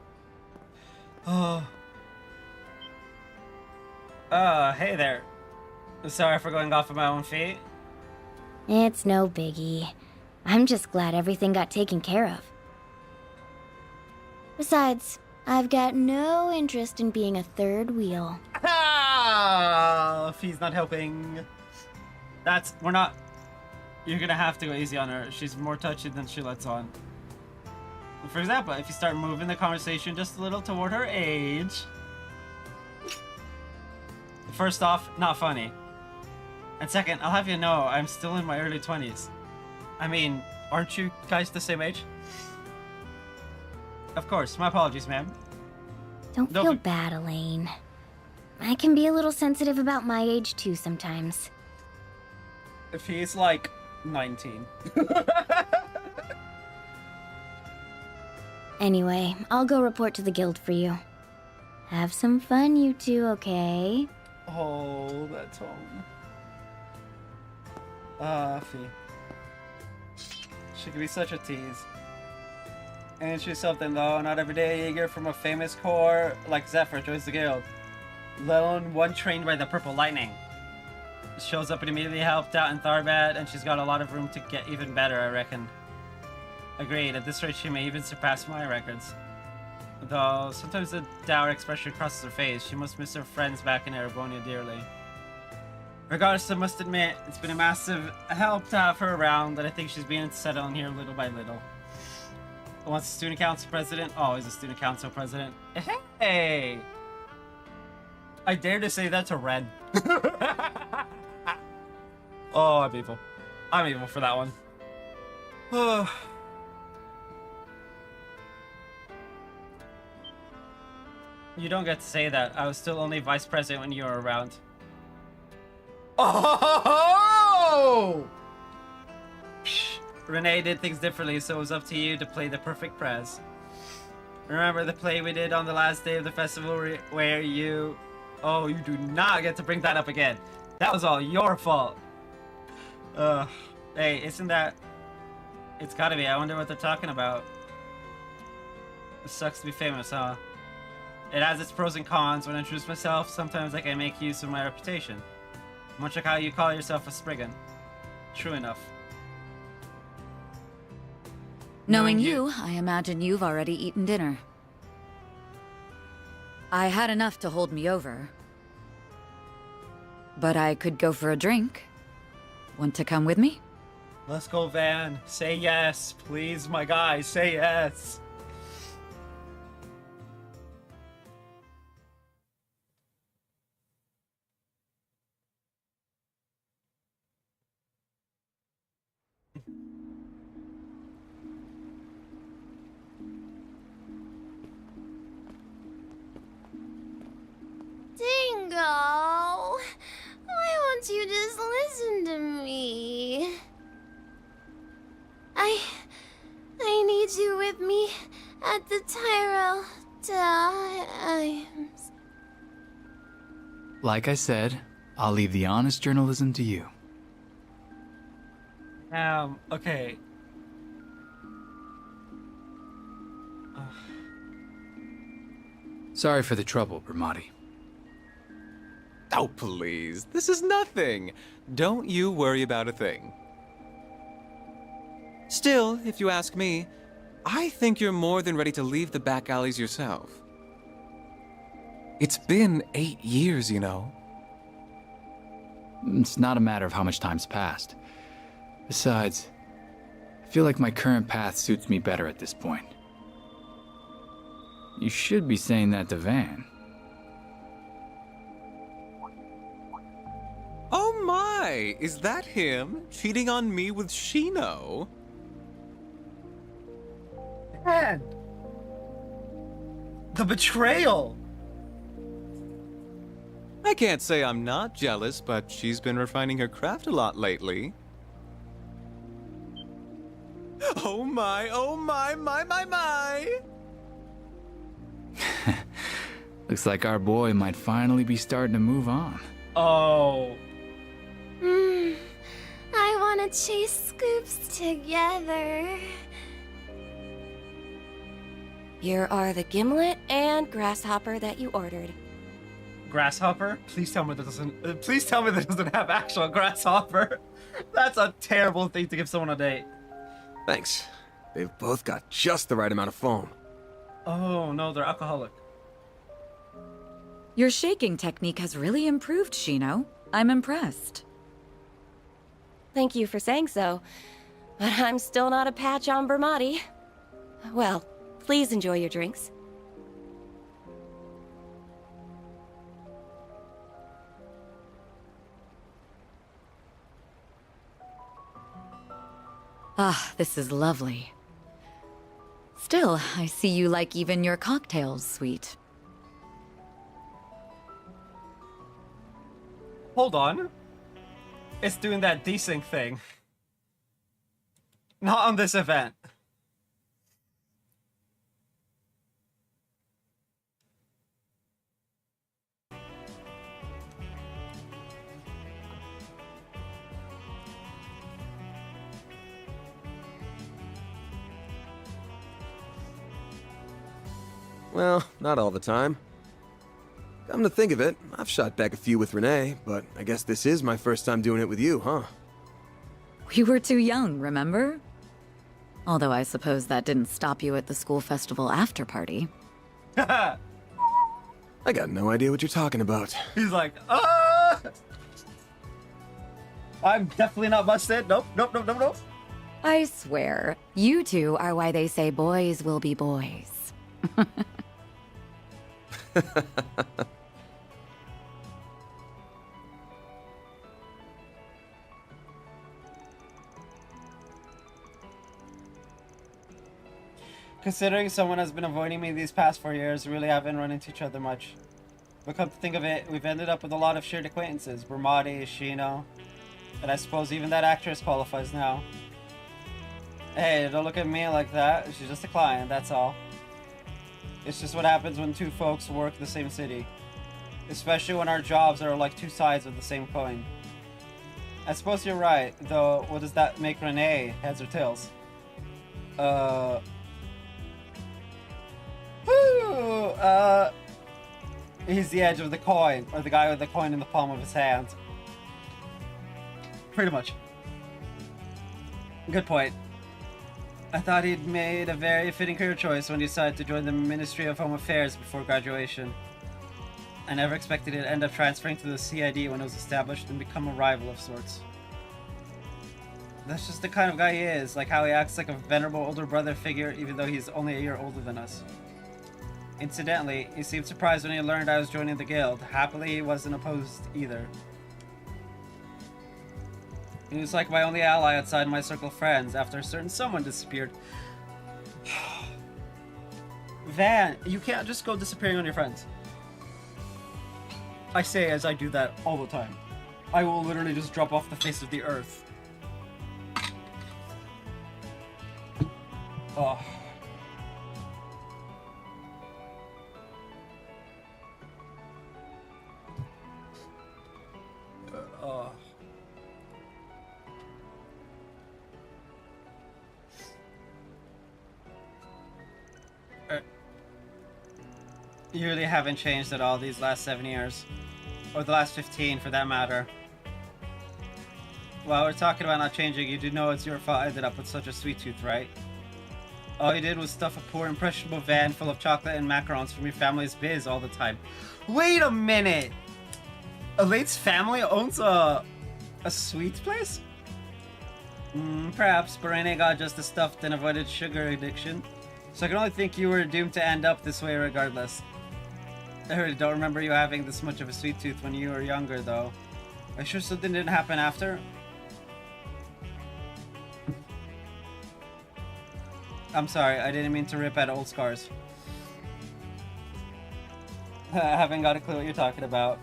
Oh. Hey there. Sorry for going off of my own feet. It's no biggie. I'm just glad everything got taken care of. Besides, I've got no interest in being a third wheel. If he's not helping. We're not. You're gonna have to go easy on her. She's more touchy than she lets on. For example, if you start moving the conversation just a little toward her age. First off, not funny. And second, I'll have you know, I'm still in my early 20s. I mean, aren't you guys the same age? Of course, my apologies, ma'am. Don't feel bad, Elaine. I can be a little sensitive about my age too sometimes. If he's like 19. Anyway, I'll go report to the guild for you. Have some fun, you two, okay? Oh, that tone. Fee. She could be such a tease. Ain't she something though? Not every day Jaeger from a famous corps like Zephyr joins the guild. Let alone one trained by the Purple Lightning. Shows up and immediately helped out in Tharbad, and she's got a lot of room to get even better, I reckon. Agreed, at this rate she may even surpass my records. Though, sometimes the dour expression crosses her face. She must miss her friends back in Erebonia dearly. Regardless, I must admit, it's been a massive help to have her around, and I think she's beginning to settle in here little by little. Once a student council president, always a student council president. Hey! I dare to say that to Ren. Oh, I'm evil. I'm evil for that one. You don't get to say that. I was still only vice president when you were around. Oh! Psh, Renee did things differently, so it was up to you to play the perfect prez. Remember the play we did on the last day of the festival where you... Oh, you do not get to bring that up again. That was all your fault. Hey, isn't that... It's gotta be. I wonder what they're talking about. It sucks to be famous, huh? It has its pros and cons. When I introduce myself, sometimes I can make use of my reputation. Much like how you call yourself a Spriggan. True enough. Knowing you, I imagine you've already eaten dinner. I had enough to hold me over. But I could go for a drink. Want to come with me? Let's go, Van. Say yes, please, my guy. Say yes. Dingo, why won't you just listen to me? I need you with me at the Tyrell times. Like I said, I'll leave the honest journalism to you. Okay. Sorry for the trouble, Bramati. Oh, please. This is nothing. Don't you worry about a thing. Still, if you ask me, I think you're more than ready to leave the back alleys yourself. It's been 8 years, you know. It's not a matter of how much time's passed. Besides, I feel like my current path suits me better at this point. You should be saying that to Van. Oh my! Is that him? Cheating on me with Shino? Man! The betrayal! I can't say I'm not jealous, but she's been refining her craft a lot lately. Oh my, my! Looks like our boy might finally be starting to move on. Oh. I want to chase Scoops together. Here are the gimlet and grasshopper that you ordered. Grasshopper? Please tell me that doesn't. Please tell me that doesn't have actual grasshopper. That's a terrible thing to give someone a date. Thanks. They've both got just the right amount of foam. Oh no, they're alcoholic. Your shaking technique has really improved, Shino. I'm impressed. Thank you for saying so, but I'm still not a patch on Bramati. Well, please enjoy your drinks. Ah, this is lovely. Still, I see you like even your cocktails sweet. Hold on. It's doing that desync thing. Not on this event. Well, not all the time. Come to think of it, I've shot back a few with Renee, but I guess this is my first time doing it with you, huh? We were too young, remember? Although I suppose that didn't stop you at the school festival after party. I got no idea what you're talking about. He's like, ah! I'm definitely not busted. Nope. I swear, you two are why they say boys will be boys. Considering someone has been avoiding me these past 4 years, we really haven't run into each other much. But come to think of it, we've ended up with a lot of shared acquaintances. Bramati, Shino, and I suppose even that actress qualifies now. Hey, don't look at me like that. She's just a client, that's all. It's just what happens when two folks work the same city. Especially when our jobs are like two sides of the same coin. I suppose you're right, though what does that make Renee, heads or tails? He's the edge of the coin, or the guy with the coin in the palm of his hand. Pretty much. Good point. I thought he'd made a very fitting career choice when he decided to join the Ministry of Home Affairs before graduation. I never expected he'd end up transferring to the CID when it was established and become a rival of sorts. That's just the kind of guy he is, like how he acts like a venerable older brother figure even though he's only a year older than us. Incidentally, he seemed surprised when he learned I was joining the guild. Happily, he wasn't opposed either. He was like my only ally outside my circle of friends after a certain someone disappeared. Van, you can't just go disappearing on your friends. I say as I do that all the time. I will literally just drop off the face of the earth. Oh. You really haven't changed at all these last 7 years. Or the last 15 for that matter. While we're talking about not changing, you do know it's your fault I ended up with such a sweet tooth, right? All you did was stuff a poor impressionable van full of chocolate and macarons from your family's biz all the time. Wait a minute! Elate's family owns a sweets place? Perhaps, but Rene got just the stuffed and avoided sugar addiction. So I can only think you were doomed to end up this way regardless. I really don't remember you having this much of a sweet tooth when you were younger, though. Are you sure something didn't happen after? I'm sorry, I didn't mean to rip at old scars. I haven't got a clue what you're talking about.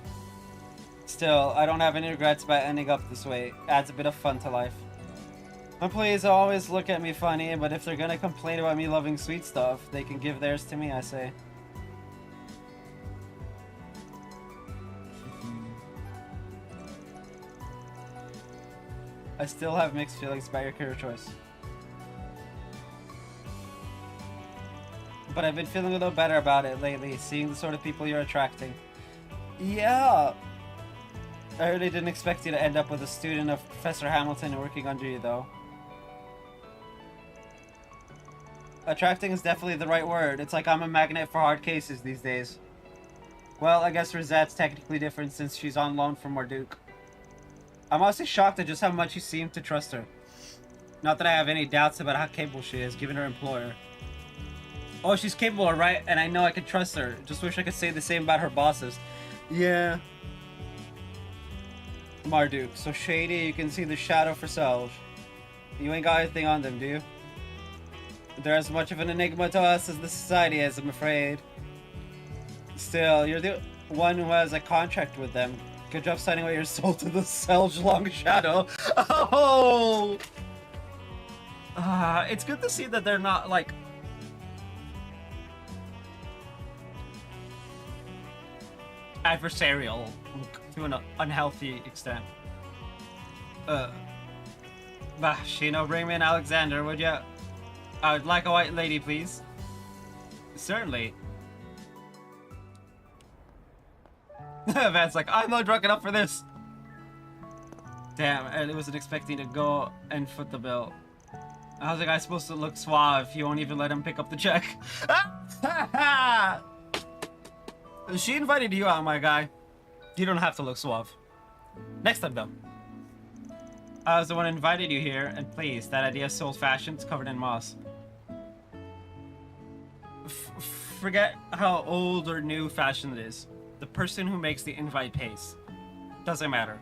Still, I don't have any regrets about ending up this way. Adds a bit of fun to life. Employees always look at me funny, but if they're gonna complain about me loving sweet stuff, they can give theirs to me, I say. I still have mixed feelings about your career choice. But I've been feeling a little better about it lately, seeing the sort of people you're attracting. Yeah! I really didn't expect you to end up with a student of Professor Hamilton working under you, though. Attracting is definitely the right word. It's like I'm a magnet for hard cases these days. Well, I guess Rosette's technically different since she's on loan from Marduk. I'm honestly shocked at just how much you seem to trust her. Not that I have any doubts about how capable she is, given her employer. Oh, she's capable, right? And I know I can trust her. Just wish I could say the same about her bosses. Yeah. Marduk, so shady you can see the shadow for self. You ain't got anything on them, do you? They're as much of an enigma to us as the society is, I'm afraid. Still, you're the one who has a contract with them. Good job signing away your soul to the Selge Long Shadow. Oh! It's good to see that they're not, like... adversarial to an unhealthy extent. Shino, bring me an Alexander, would ya? I would like a white lady, please. Certainly. Van's like, I'm not drunk enough for this. Damn, I wasn't expecting to go and foot the bill. How's the guy supposed to look suave if you won't even let him pick up the check? She invited you out, my guy. You don't have to look suave. Next time, though. I was the one who invited you here, and please, that idea is so old-fashioned, it's covered in moss. Forget how old or new fashioned it is. The person who makes the invite pays. Doesn't matter.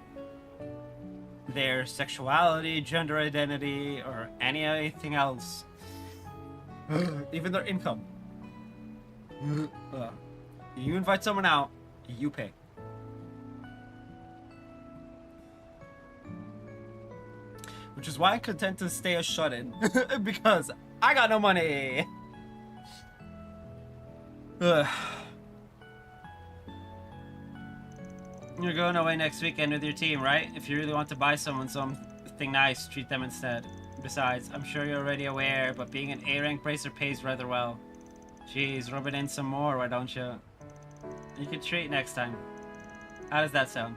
Their sexuality, gender identity, or anything else. Even their income. You invite someone out, you pay. Which is why I'm content to stay a shut-in. Because I got no money. Ugh. You're going away next weekend with your team, right? If you really want to buy someone something nice, treat them instead. Besides, I'm sure you're already aware, but being an A-rank bracer pays rather well. Jeez, rub it in some more, why don't you? You can treat next time. How does that sound?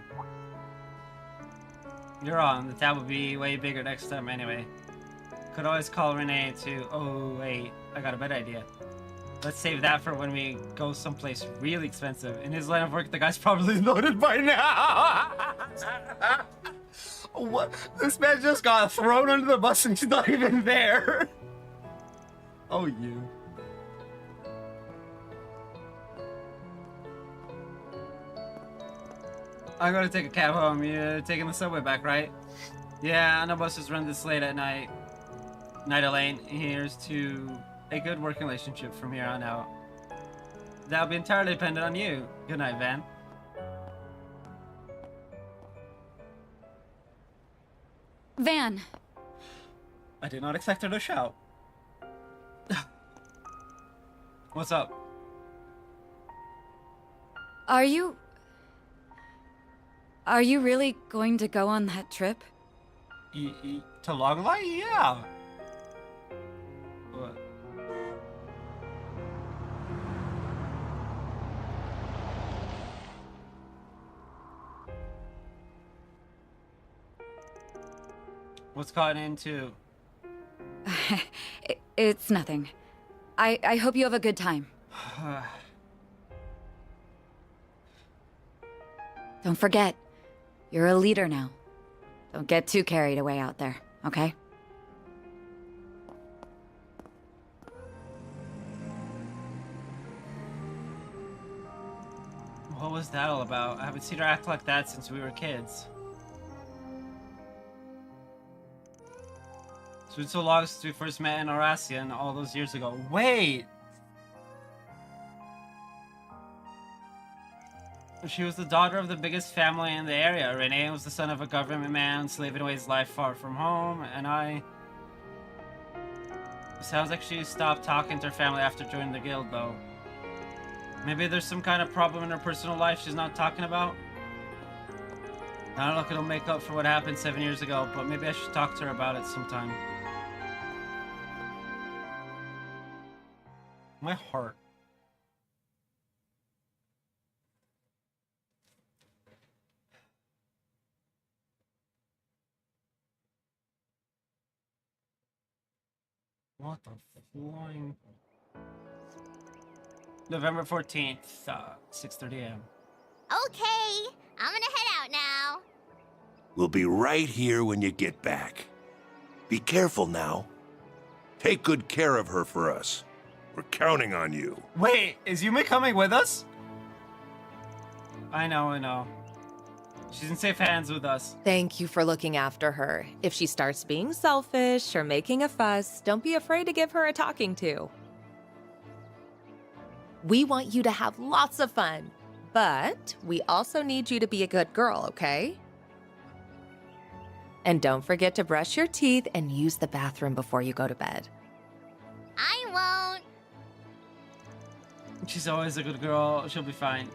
You're on. The tab will be way bigger next time anyway. Could always call Renee to... Oh, wait. I got a better idea. Let's save that for when we go someplace really expensive. In his line of work, the guy's probably loaded by now. What? This man just got thrown under the bus and he's not even there. Oh, you. I'm gonna take a cab home. You're taking the subway back, right? Yeah, no buses run this late at night. Night Elaine, here's to a good working relationship from here on out. That'll be entirely dependent on you. Good night, Van. Van. I did not expect her to shout. What's up? Are you really going to go on that trip? To Longline? Yeah. What? What's gotten into? It's nothing. I hope you have a good time. Don't forget, you're a leader now. Don't get too carried away out there, okay? What was that all about? I haven't seen her act like that since we were kids. It's been so long since we first met in Aurasian all those years ago. Wait! She was the daughter of the biggest family in the area. Renee was the son of a government man, slaving away his life far from home, and I... Sounds like she stopped talking to her family after joining the guild, though. Maybe there's some kind of problem in her personal life she's not talking about? I don't know if it'll make up for what happened 7 years ago, but maybe I should talk to her about it sometime. My heart. What the flying... November 14th, 6:30 a.m. Okay, I'm gonna head out now. We'll be right here when you get back. Be careful now. Take good care of her for us. We're counting on you. Wait, is Yumi coming with us? I know. She's in safe hands with us. Thank you for looking after her. If she starts being selfish or making a fuss, don't be afraid to give her a talking to. We want you to have lots of fun, but we also need you to be a good girl, okay? And don't forget to brush your teeth and use the bathroom before you go to bed. I won't. She's always a good girl. She'll be fine.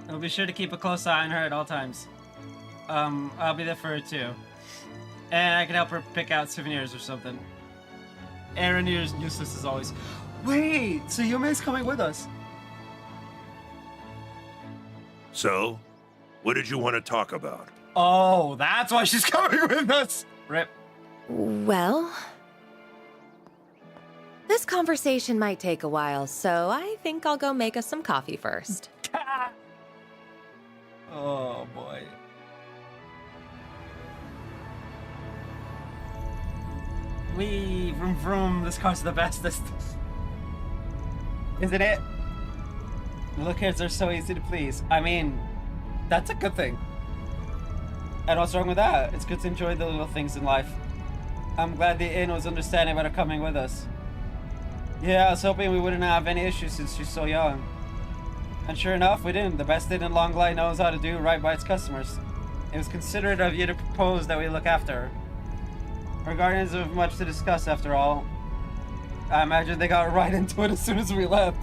I'll be sure to keep a close eye on her at all times. I'll be there for her too. And I can help her pick out souvenirs or something. Aaron is useless as always. Wait, so Yumi's coming with us? So, what did you want to talk about? Oh, that's why she's coming with us! Rip. Well... This conversation might take a while, so I think I'll go make us some coffee first. Oh, boy. Wee, vroom vroom, this car's the bestest. Isn't it? Little kids are so easy to please. I mean, that's a good thing. And what's wrong with that? It's good to enjoy the little things in life. I'm glad the inn was understanding about her coming with us. Yeah, I was hoping we wouldn't have any issues since she's so young. And sure enough, we didn't. The best thing in Longline knows how to do right by its customers. It was considerate of you to propose that we look after her. Our guardians have much to discuss after all. I imagine they got right into it as soon as we left.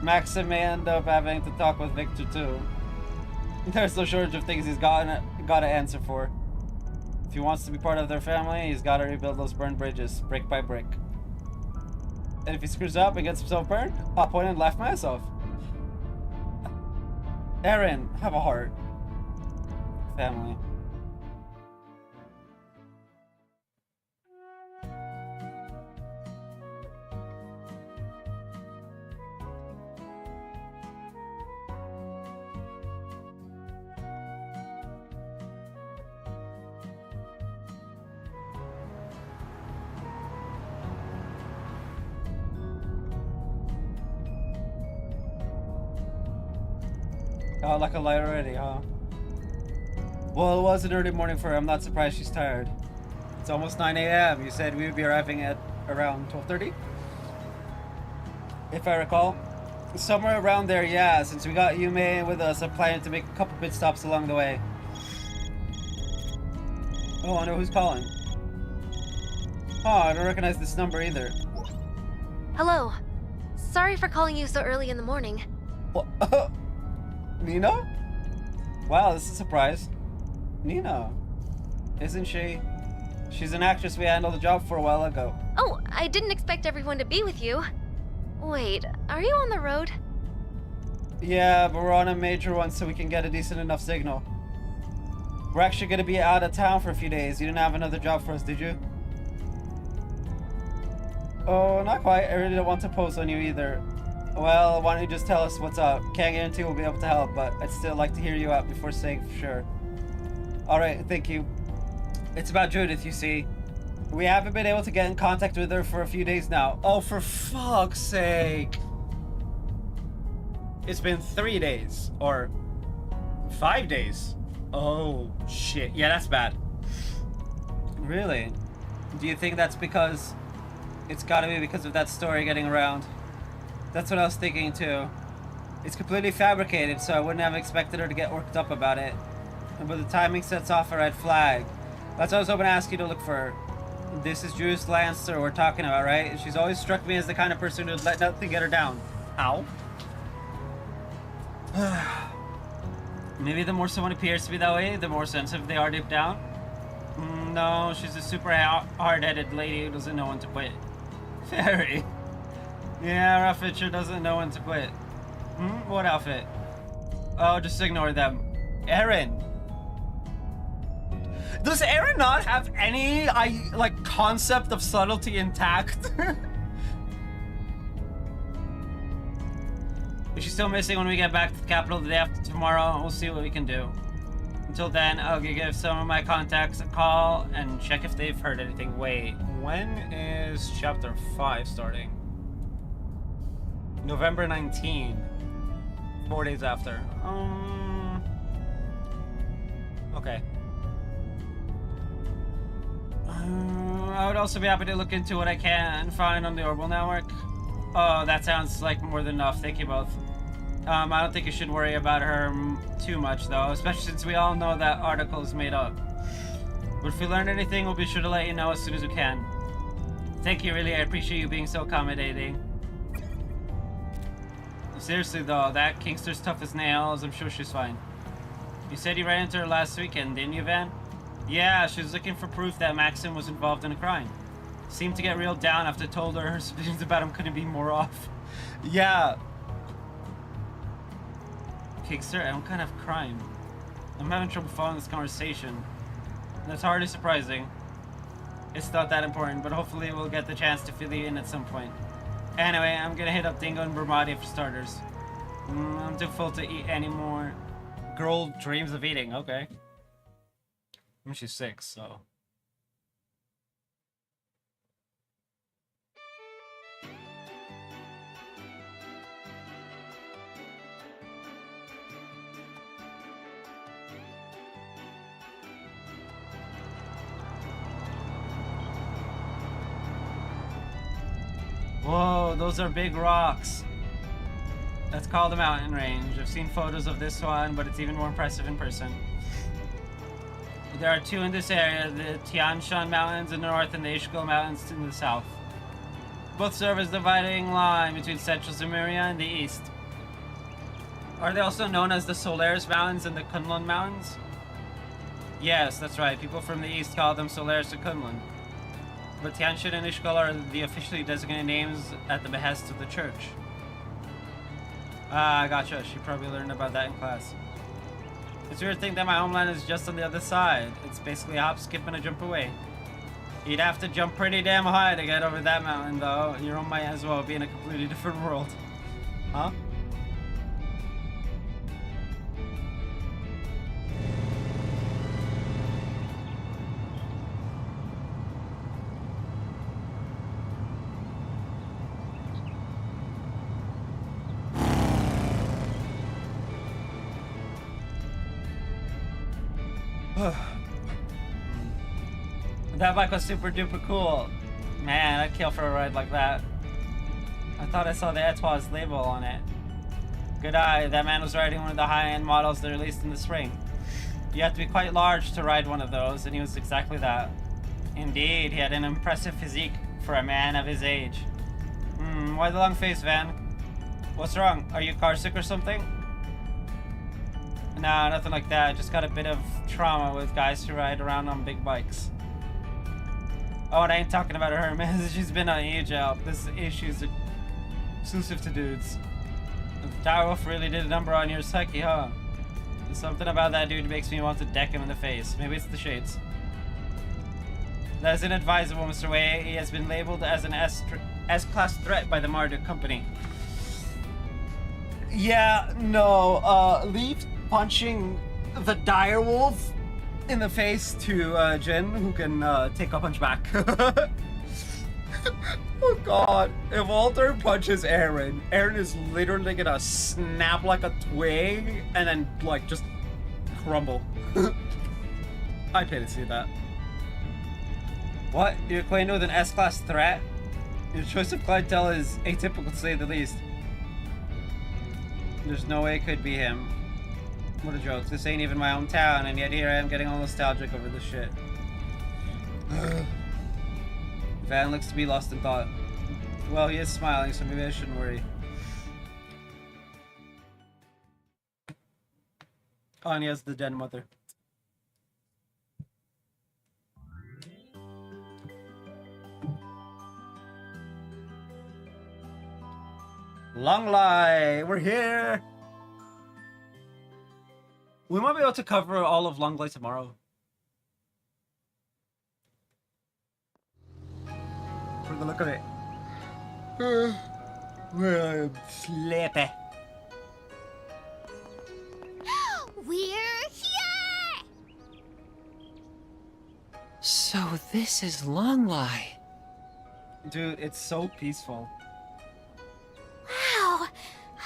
Maxim may end up having to talk with Victor too. There's no shortage of things he's got to answer for. If he wants to be part of their family, he's got to rebuild those burned bridges, brick by brick. And if he screws up and gets himself burned, I'll point and laugh myself. Aaron, have a heart. Family. Oh, like a light already, huh? Well, it was an early morning for her. I'm not surprised she's tired. It's almost 9 a.m. You said we would be arriving at around 12:30? If I recall. Somewhere around there, yeah. Since we got Yume with us, I'm planning to make a couple pit stops along the way. Oh, I wonder who's calling. Oh, I don't recognize this number either. Hello. Sorry for calling you so early in the morning. What? Nina? Wow, this is a surprise. Nina. Isn't she? She's an actress we handled the job for a while ago. Oh, I didn't expect everyone to be with you. Wait, are you on the road? Yeah, but we're on a major one so we can get a decent enough signal. We're actually going to be out of town for a few days. You didn't have another job for us, did you? Oh, not quite. I really don't want to post on you either. Well, why don't you just tell us what's up? Can't guarantee we'll be able to help, but I'd still like to hear you out before saying for sure. Alright, thank you. It's about Judith, you see. We haven't been able to get in contact with her for a few days now. Oh, for fuck's sake. It's been 3 days. Or 5 days. Oh, shit. Yeah, that's bad. Really? Do you think that's because... It's gotta be because of that story getting around? That's what I was thinking too. It's completely fabricated, so I wouldn't have expected her to get worked up about it. But the timing sets off a red flag. That's why I was hoping to ask you to look for her. This is Judith Lancer we're talking about, right? She's always struck me as the kind of person who'd let nothing get her down. How? Maybe the more someone appears to be that way, the more sensitive they are deep down? No, she's a super hard-headed lady who doesn't know when to quit. Very. Yeah, our outfit sure doesn't know when to quit. What outfit? Oh, just ignore them. Aaron! Does Aaron not have any, concept of subtlety intact? If she's still missing when we get back to the capital the day after tomorrow, we'll see what we can do. Until then, I'll give some of my contacts a call and check if they've heard anything. Wait, when is chapter 5 starting? November 19. 4 days after. Okay. I would also be happy to look into what I can find on the Orbital Network. Oh, that sounds like more than enough. Thank you both. I don't think you should worry about her too much, though, especially since we all know that article is made up. But if we learn anything, we'll be sure to let you know as soon as we can. Thank you, really. I appreciate you being so accommodating. Seriously, though, that Kingster's tough as nails. I'm sure she's fine. You said you ran into her last weekend, didn't you, Van? Yeah, she was looking for proof that Maxim was involved in a crime. Seemed to get real down after I told her suspicions about him couldn't be more off. Yeah. Kingster, what kind of crime? I'm having trouble following this conversation. That's hardly surprising. It's not that important, but hopefully we'll get the chance to fill you in at some point. Anyway, I'm gonna hit up Dingo and Brahmati for starters. I'm too full to eat anymore. Girl dreams of eating, okay. I mean, she's 6, so... Whoa, those are big rocks. That's called a mountain range. I've seen photos of this one, but it's even more impressive in person. There are two in this area, the Tian Shan Mountains in the north and the Ishiko Mountains in the south. Both serve as the dividing line between central Zemuria and the east. Are they also known as the Solaris Mountains and the Kunlun Mountains? Yes, that's right. People from the east call them Solaris and Kunlun. But Tianshan and Ishikal are the officially designated names at the behest of the church. Ah, gotcha. She probably learned about that in class. It's weird to think that my homeland is just on the other side. It's basically a hop, skip, and a jump away. You'd have to jump pretty damn high to get over that mountain, though. Your own might as well be in a completely different world. Huh? That bike was super duper cool. Man, I'd kill for a ride like that. I thought I saw the Etoile's label on it. Good eye, that man was riding one of the high-end models they released in the spring. You have to be quite large to ride one of those, and he was exactly that. Indeed, he had an impressive physique for a man of his age. Why the long face, Van? What's wrong? Are you car sick or something? Nah, nothing like that. I just got a bit of trauma with guys who ride around on big bikes. Oh, and I ain't talking about her, man. She's been on huge help. This issue's exclusive to dudes. The direwolf really did a number on your psyche, huh? There's something about that dude makes me want to deck him in the face. Maybe it's the shades. That is inadvisable, Mr. Wei. He has been labeled as an S-class threat by the Marduk Company. Yeah, no, leave punching the direwolf in the face to Jin, who can take a punch back. Oh god. If Walter punches Aaron, Aaron is literally gonna snap like a twig and then like just crumble. I'd pay to see that. What? You're acquainted with an S-class threat? Your choice of clientele is atypical to say the least. There's no way it could be him. What a joke. This ain't even my hometown, and yet here I am getting all nostalgic over this shit. Van looks to be lost in thought. Well, he is smiling, so maybe I shouldn't worry. Oh, and he has the dead mother. Long Lai, we're here! We might be able to cover all of Long Lai tomorrow. For the look of it. Well, I'm sleepy. We're here! So this is Long Lai. Dude, it's so peaceful. Wow!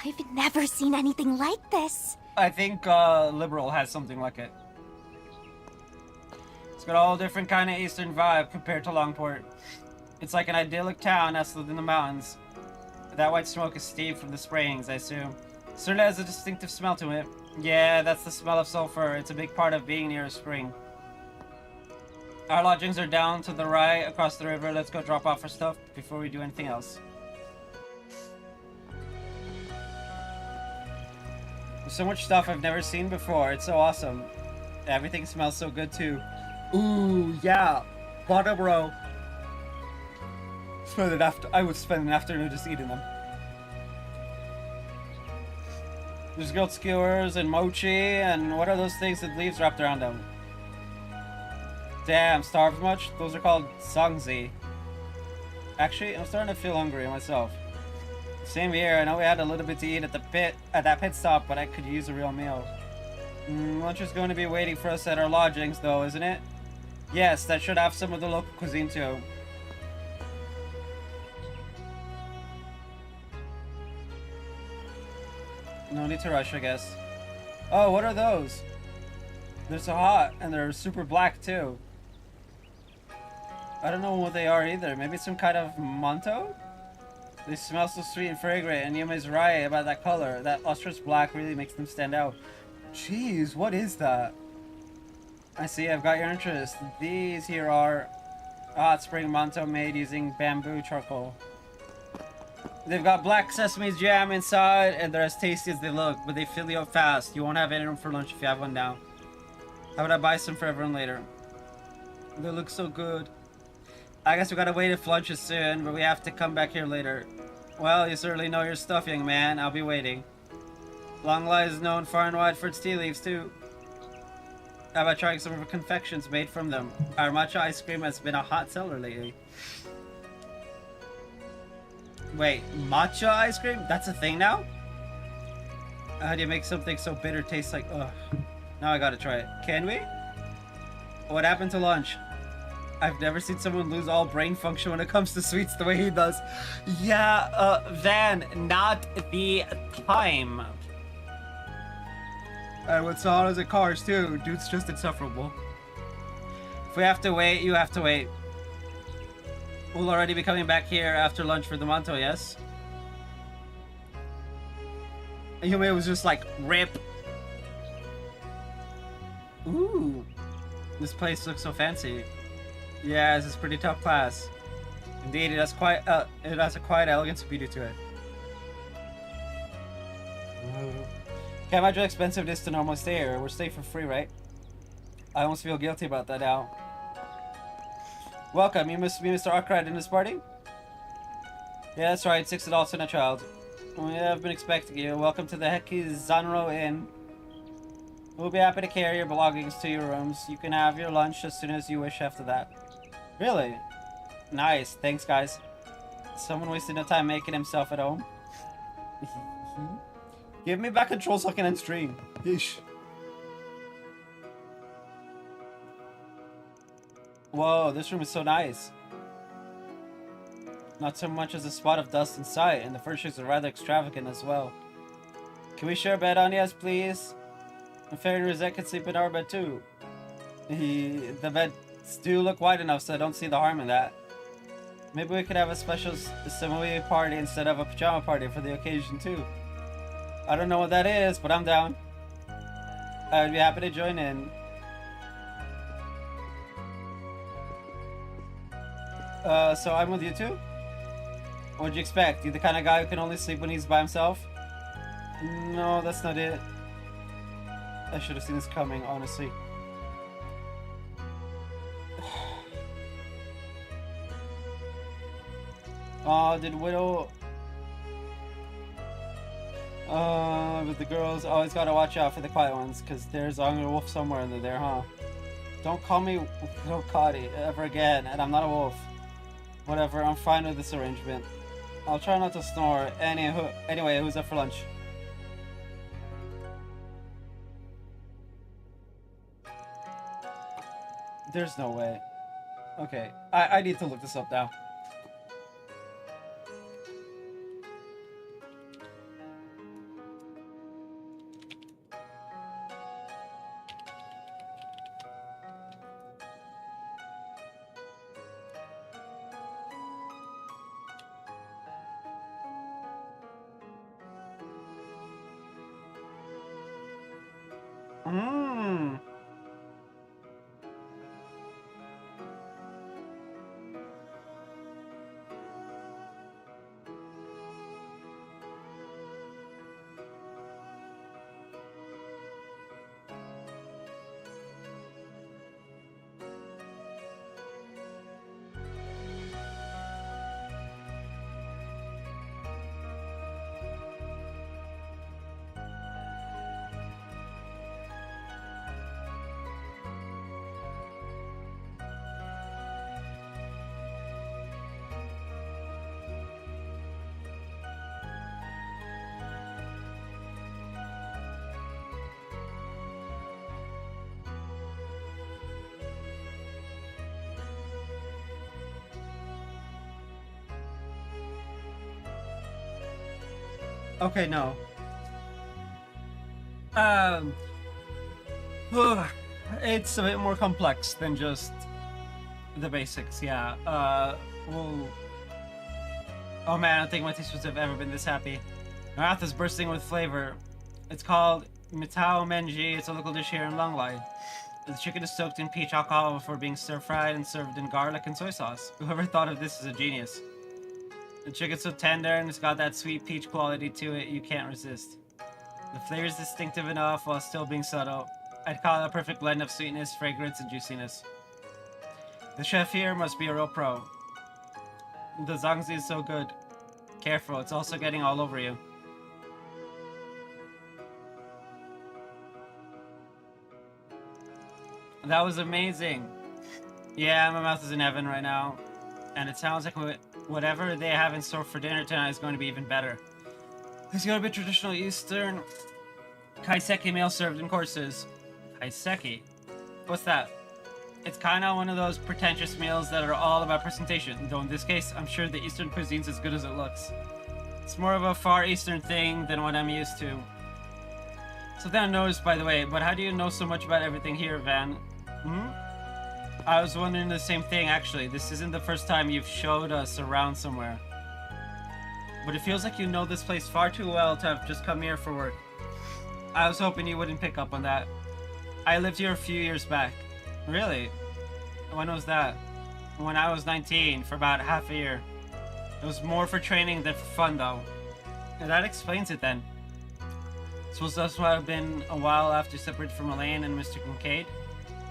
I've never seen anything like this. I think Liberal has something like it. It's got all different kind of eastern vibe compared to Longport. It's like an idyllic town nestled in the mountains. That white smoke is steam from the springs, I assume. Certainly has a distinctive smell to it. Yeah, that's the smell of sulfur. It's a big part of being near a spring. Our lodgings are down to the right, across the river. Let's go drop off our stuff before we do anything else. There's so much stuff I've never seen before. It's so awesome. Everything smells so good too. Ooh, yeah. Bottom row. I would spend an afternoon just eating them. There's grilled skewers and mochi, and what are those things with leaves wrapped around them? Damn, starved much? Those are called sangzi. Actually, I'm starting to feel hungry myself. Same here. I know we had a little bit to eat at that pit stop, but I could use a real meal. Lunch is going to be waiting for us at our lodgings, though, isn't it? Yes, that should have some of the local cuisine too. No need to rush, I guess. Oh, what are those? They're so hot, and they're super black too. I don't know what they are either. Maybe some kind of manto? They smell so sweet and fragrant, and Yuma's right about that color. That lustrous black really makes them stand out. Jeez, what is that? I see, I've got your interest. These here are a hot spring manto made using bamboo charcoal. They've got black sesame jam inside, and they're as tasty as they look, but they fill you up fast. You won't have any room for lunch if you have one now. How about I buy some for everyone later? They look so good. I guess we gotta wait if lunch is soon, but we have to come back here later. Well, you certainly know your stuff, young man. I'll be waiting. Longlai is known far and wide for its tea leaves, too. How about trying some of our confections made from them? Our matcha ice cream has been a hot seller lately. Wait, matcha ice cream? That's a thing now? How do you make something so bitter taste like... Ugh. Now I gotta try it. Can we? What happened to lunch? I've never seen someone lose all brain function when it comes to sweets the way he does. Yeah, Van, not the time. And what's on is it cars too. Dude's just insufferable. If we have to wait, you have to wait. We'll already be coming back here after lunch for the manto, yes? Yume was just like, rip. Ooh. This place looks so fancy. Yeah, this is pretty top class. Indeed, it has a quiet elegance and beauty to it. Can't imagine how expensive it is to normally stay here. We're staying for free, right? I almost feel guilty about that now. Welcome, you must be Mr. Arkwright in this party? Yeah, that's right, 6 adults and a child. We have been expecting you. Welcome to the Heki Zanro Inn. We'll be happy to carry your belongings to your rooms. You can have your lunch as soon as you wish after that. Really? Nice, thanks guys. Someone wasted no time making himself at home. Give me back control so I can end stream. Yeesh. Whoa, this room is so nice. Not so much as a spot of dust in sight, and the furnishings are rather extravagant as well. Can we share a bed on? Yes, please. And Fairy and Rosette can sleep in our bed too. The beds do look wide enough, so I don't see the harm in that. Maybe we could have a special Samui party instead of a pajama party for the occasion too. I don't know what that is, but I'm down. I would be happy to join in. So I'm with you too? What'd you expect? You the kind of guy who can only sleep when he's by himself? No, that's not it. I should have seen this coming, honestly. Did Widow... but the girls always gotta watch out for the quiet ones, because there's a hungry wolf somewhere in there, huh? Don't call me Wilcotty ever again, and I'm not a wolf. Whatever, I'm fine with this arrangement. I'll try not to snore. Anyway, who's up for lunch? There's no way. Okay, I need to look this up now. Okay, no. It's a bit more complex than just the basics, yeah. Well, Oh man, I don't think my taste buds have ever been this happy. My mouth is bursting with flavor. It's called Mitao Menji. It's a local dish here in Longlai. The chicken is soaked in peach alcohol before being stir-fried and served in garlic and soy sauce. Whoever thought of this is a genius. The chicken's so tender and it's got that sweet peach quality to it, you can't resist. The flavor is distinctive enough while still being subtle. I'd call it a perfect blend of sweetness, fragrance, and juiciness. The chef here must be a real pro. The zangzi is so good. Careful, it's also getting all over you. That was amazing. Yeah, my mouth is in heaven right now. And it sounds like whatever they have in store for dinner tonight is going to be even better. There's going to be traditional Eastern kaiseki meal served in courses. Kaiseki? What's that? It's kind of one of those pretentious meals that are all about presentation, though in this case, I'm sure the Eastern cuisine's as good as it looks. It's more of a Far Eastern thing than what I'm used to. Something I noticed, by the way, but how do you know so much about everything here, Van? I was wondering the same thing, actually. This isn't the first time you've showed us around somewhere. But it feels like you know this place far too well to have just come here for work. I was hoping you wouldn't pick up on that. I lived here a few years back. Really? When was that? When I was 19, for about half a year. It was more for training than for fun, though. And that explains it, then. Suppose that's why I've been a while after separated from Elaine and Mr. Kincaid.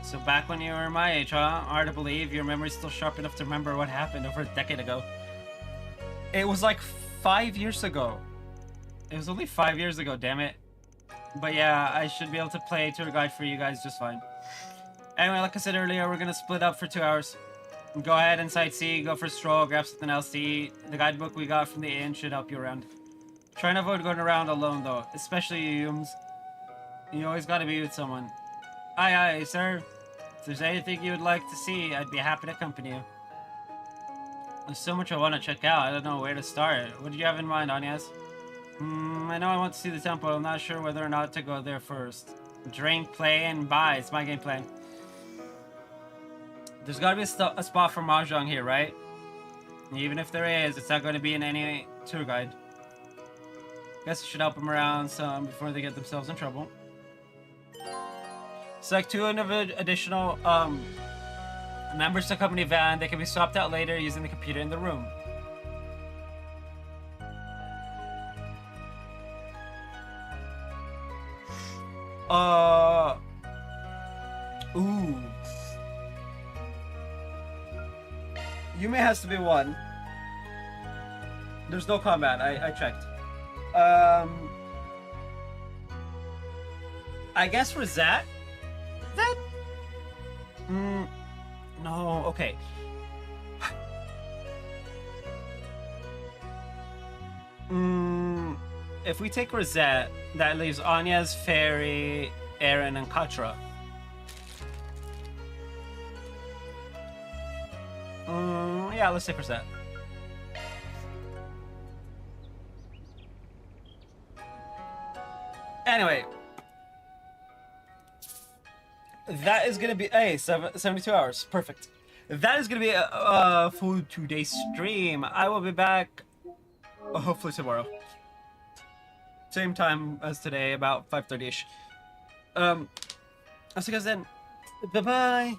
So back when you were my age, huh? Hard to believe your memory's still sharp enough to remember what happened over a decade ago. It was like 5 years ago. It was only 5 years ago, damn it. But yeah, I should be able to play tour guide for you guys just fine. Anyway, like I said earlier, we're gonna split up for 2 hours. Go ahead and sightsee, go for a stroll, grab something else to eat. The guidebook we got from the inn should help you around. Try and avoid going around alone though, especially you Yums. You always gotta be with someone. Aye aye, sir. If there's anything you would like to see, I'd be happy to accompany you. There's so much I want to check out, I don't know where to start. What do you have in mind, Anyas? I know I want to see the temple, I'm not sure whether or not to go there first. Drink, play, and buy, it's my game plan. There's gotta be a spot for Mahjong here, right? Even if there is, it's not going to be in any tour guide. Guess I should help them around some before they get themselves in trouble. Select 2 additional members to accompany Van. They can be swapped out later using the computer in the room. Ooh. Yume has to be 1. There's no combat. I checked. I guess Rosette? That? No, okay. If we take Rosette, that leaves Anya's, Fairy, Aaron, and Katra. Yeah, let's take Rosette. Anyway. That is gonna be, hey, 72 hours, perfect. That is gonna be a full 2-day stream. I will be back, hopefully tomorrow. Same time as today, about 5:30ish. I'll see you guys then. Bye-bye.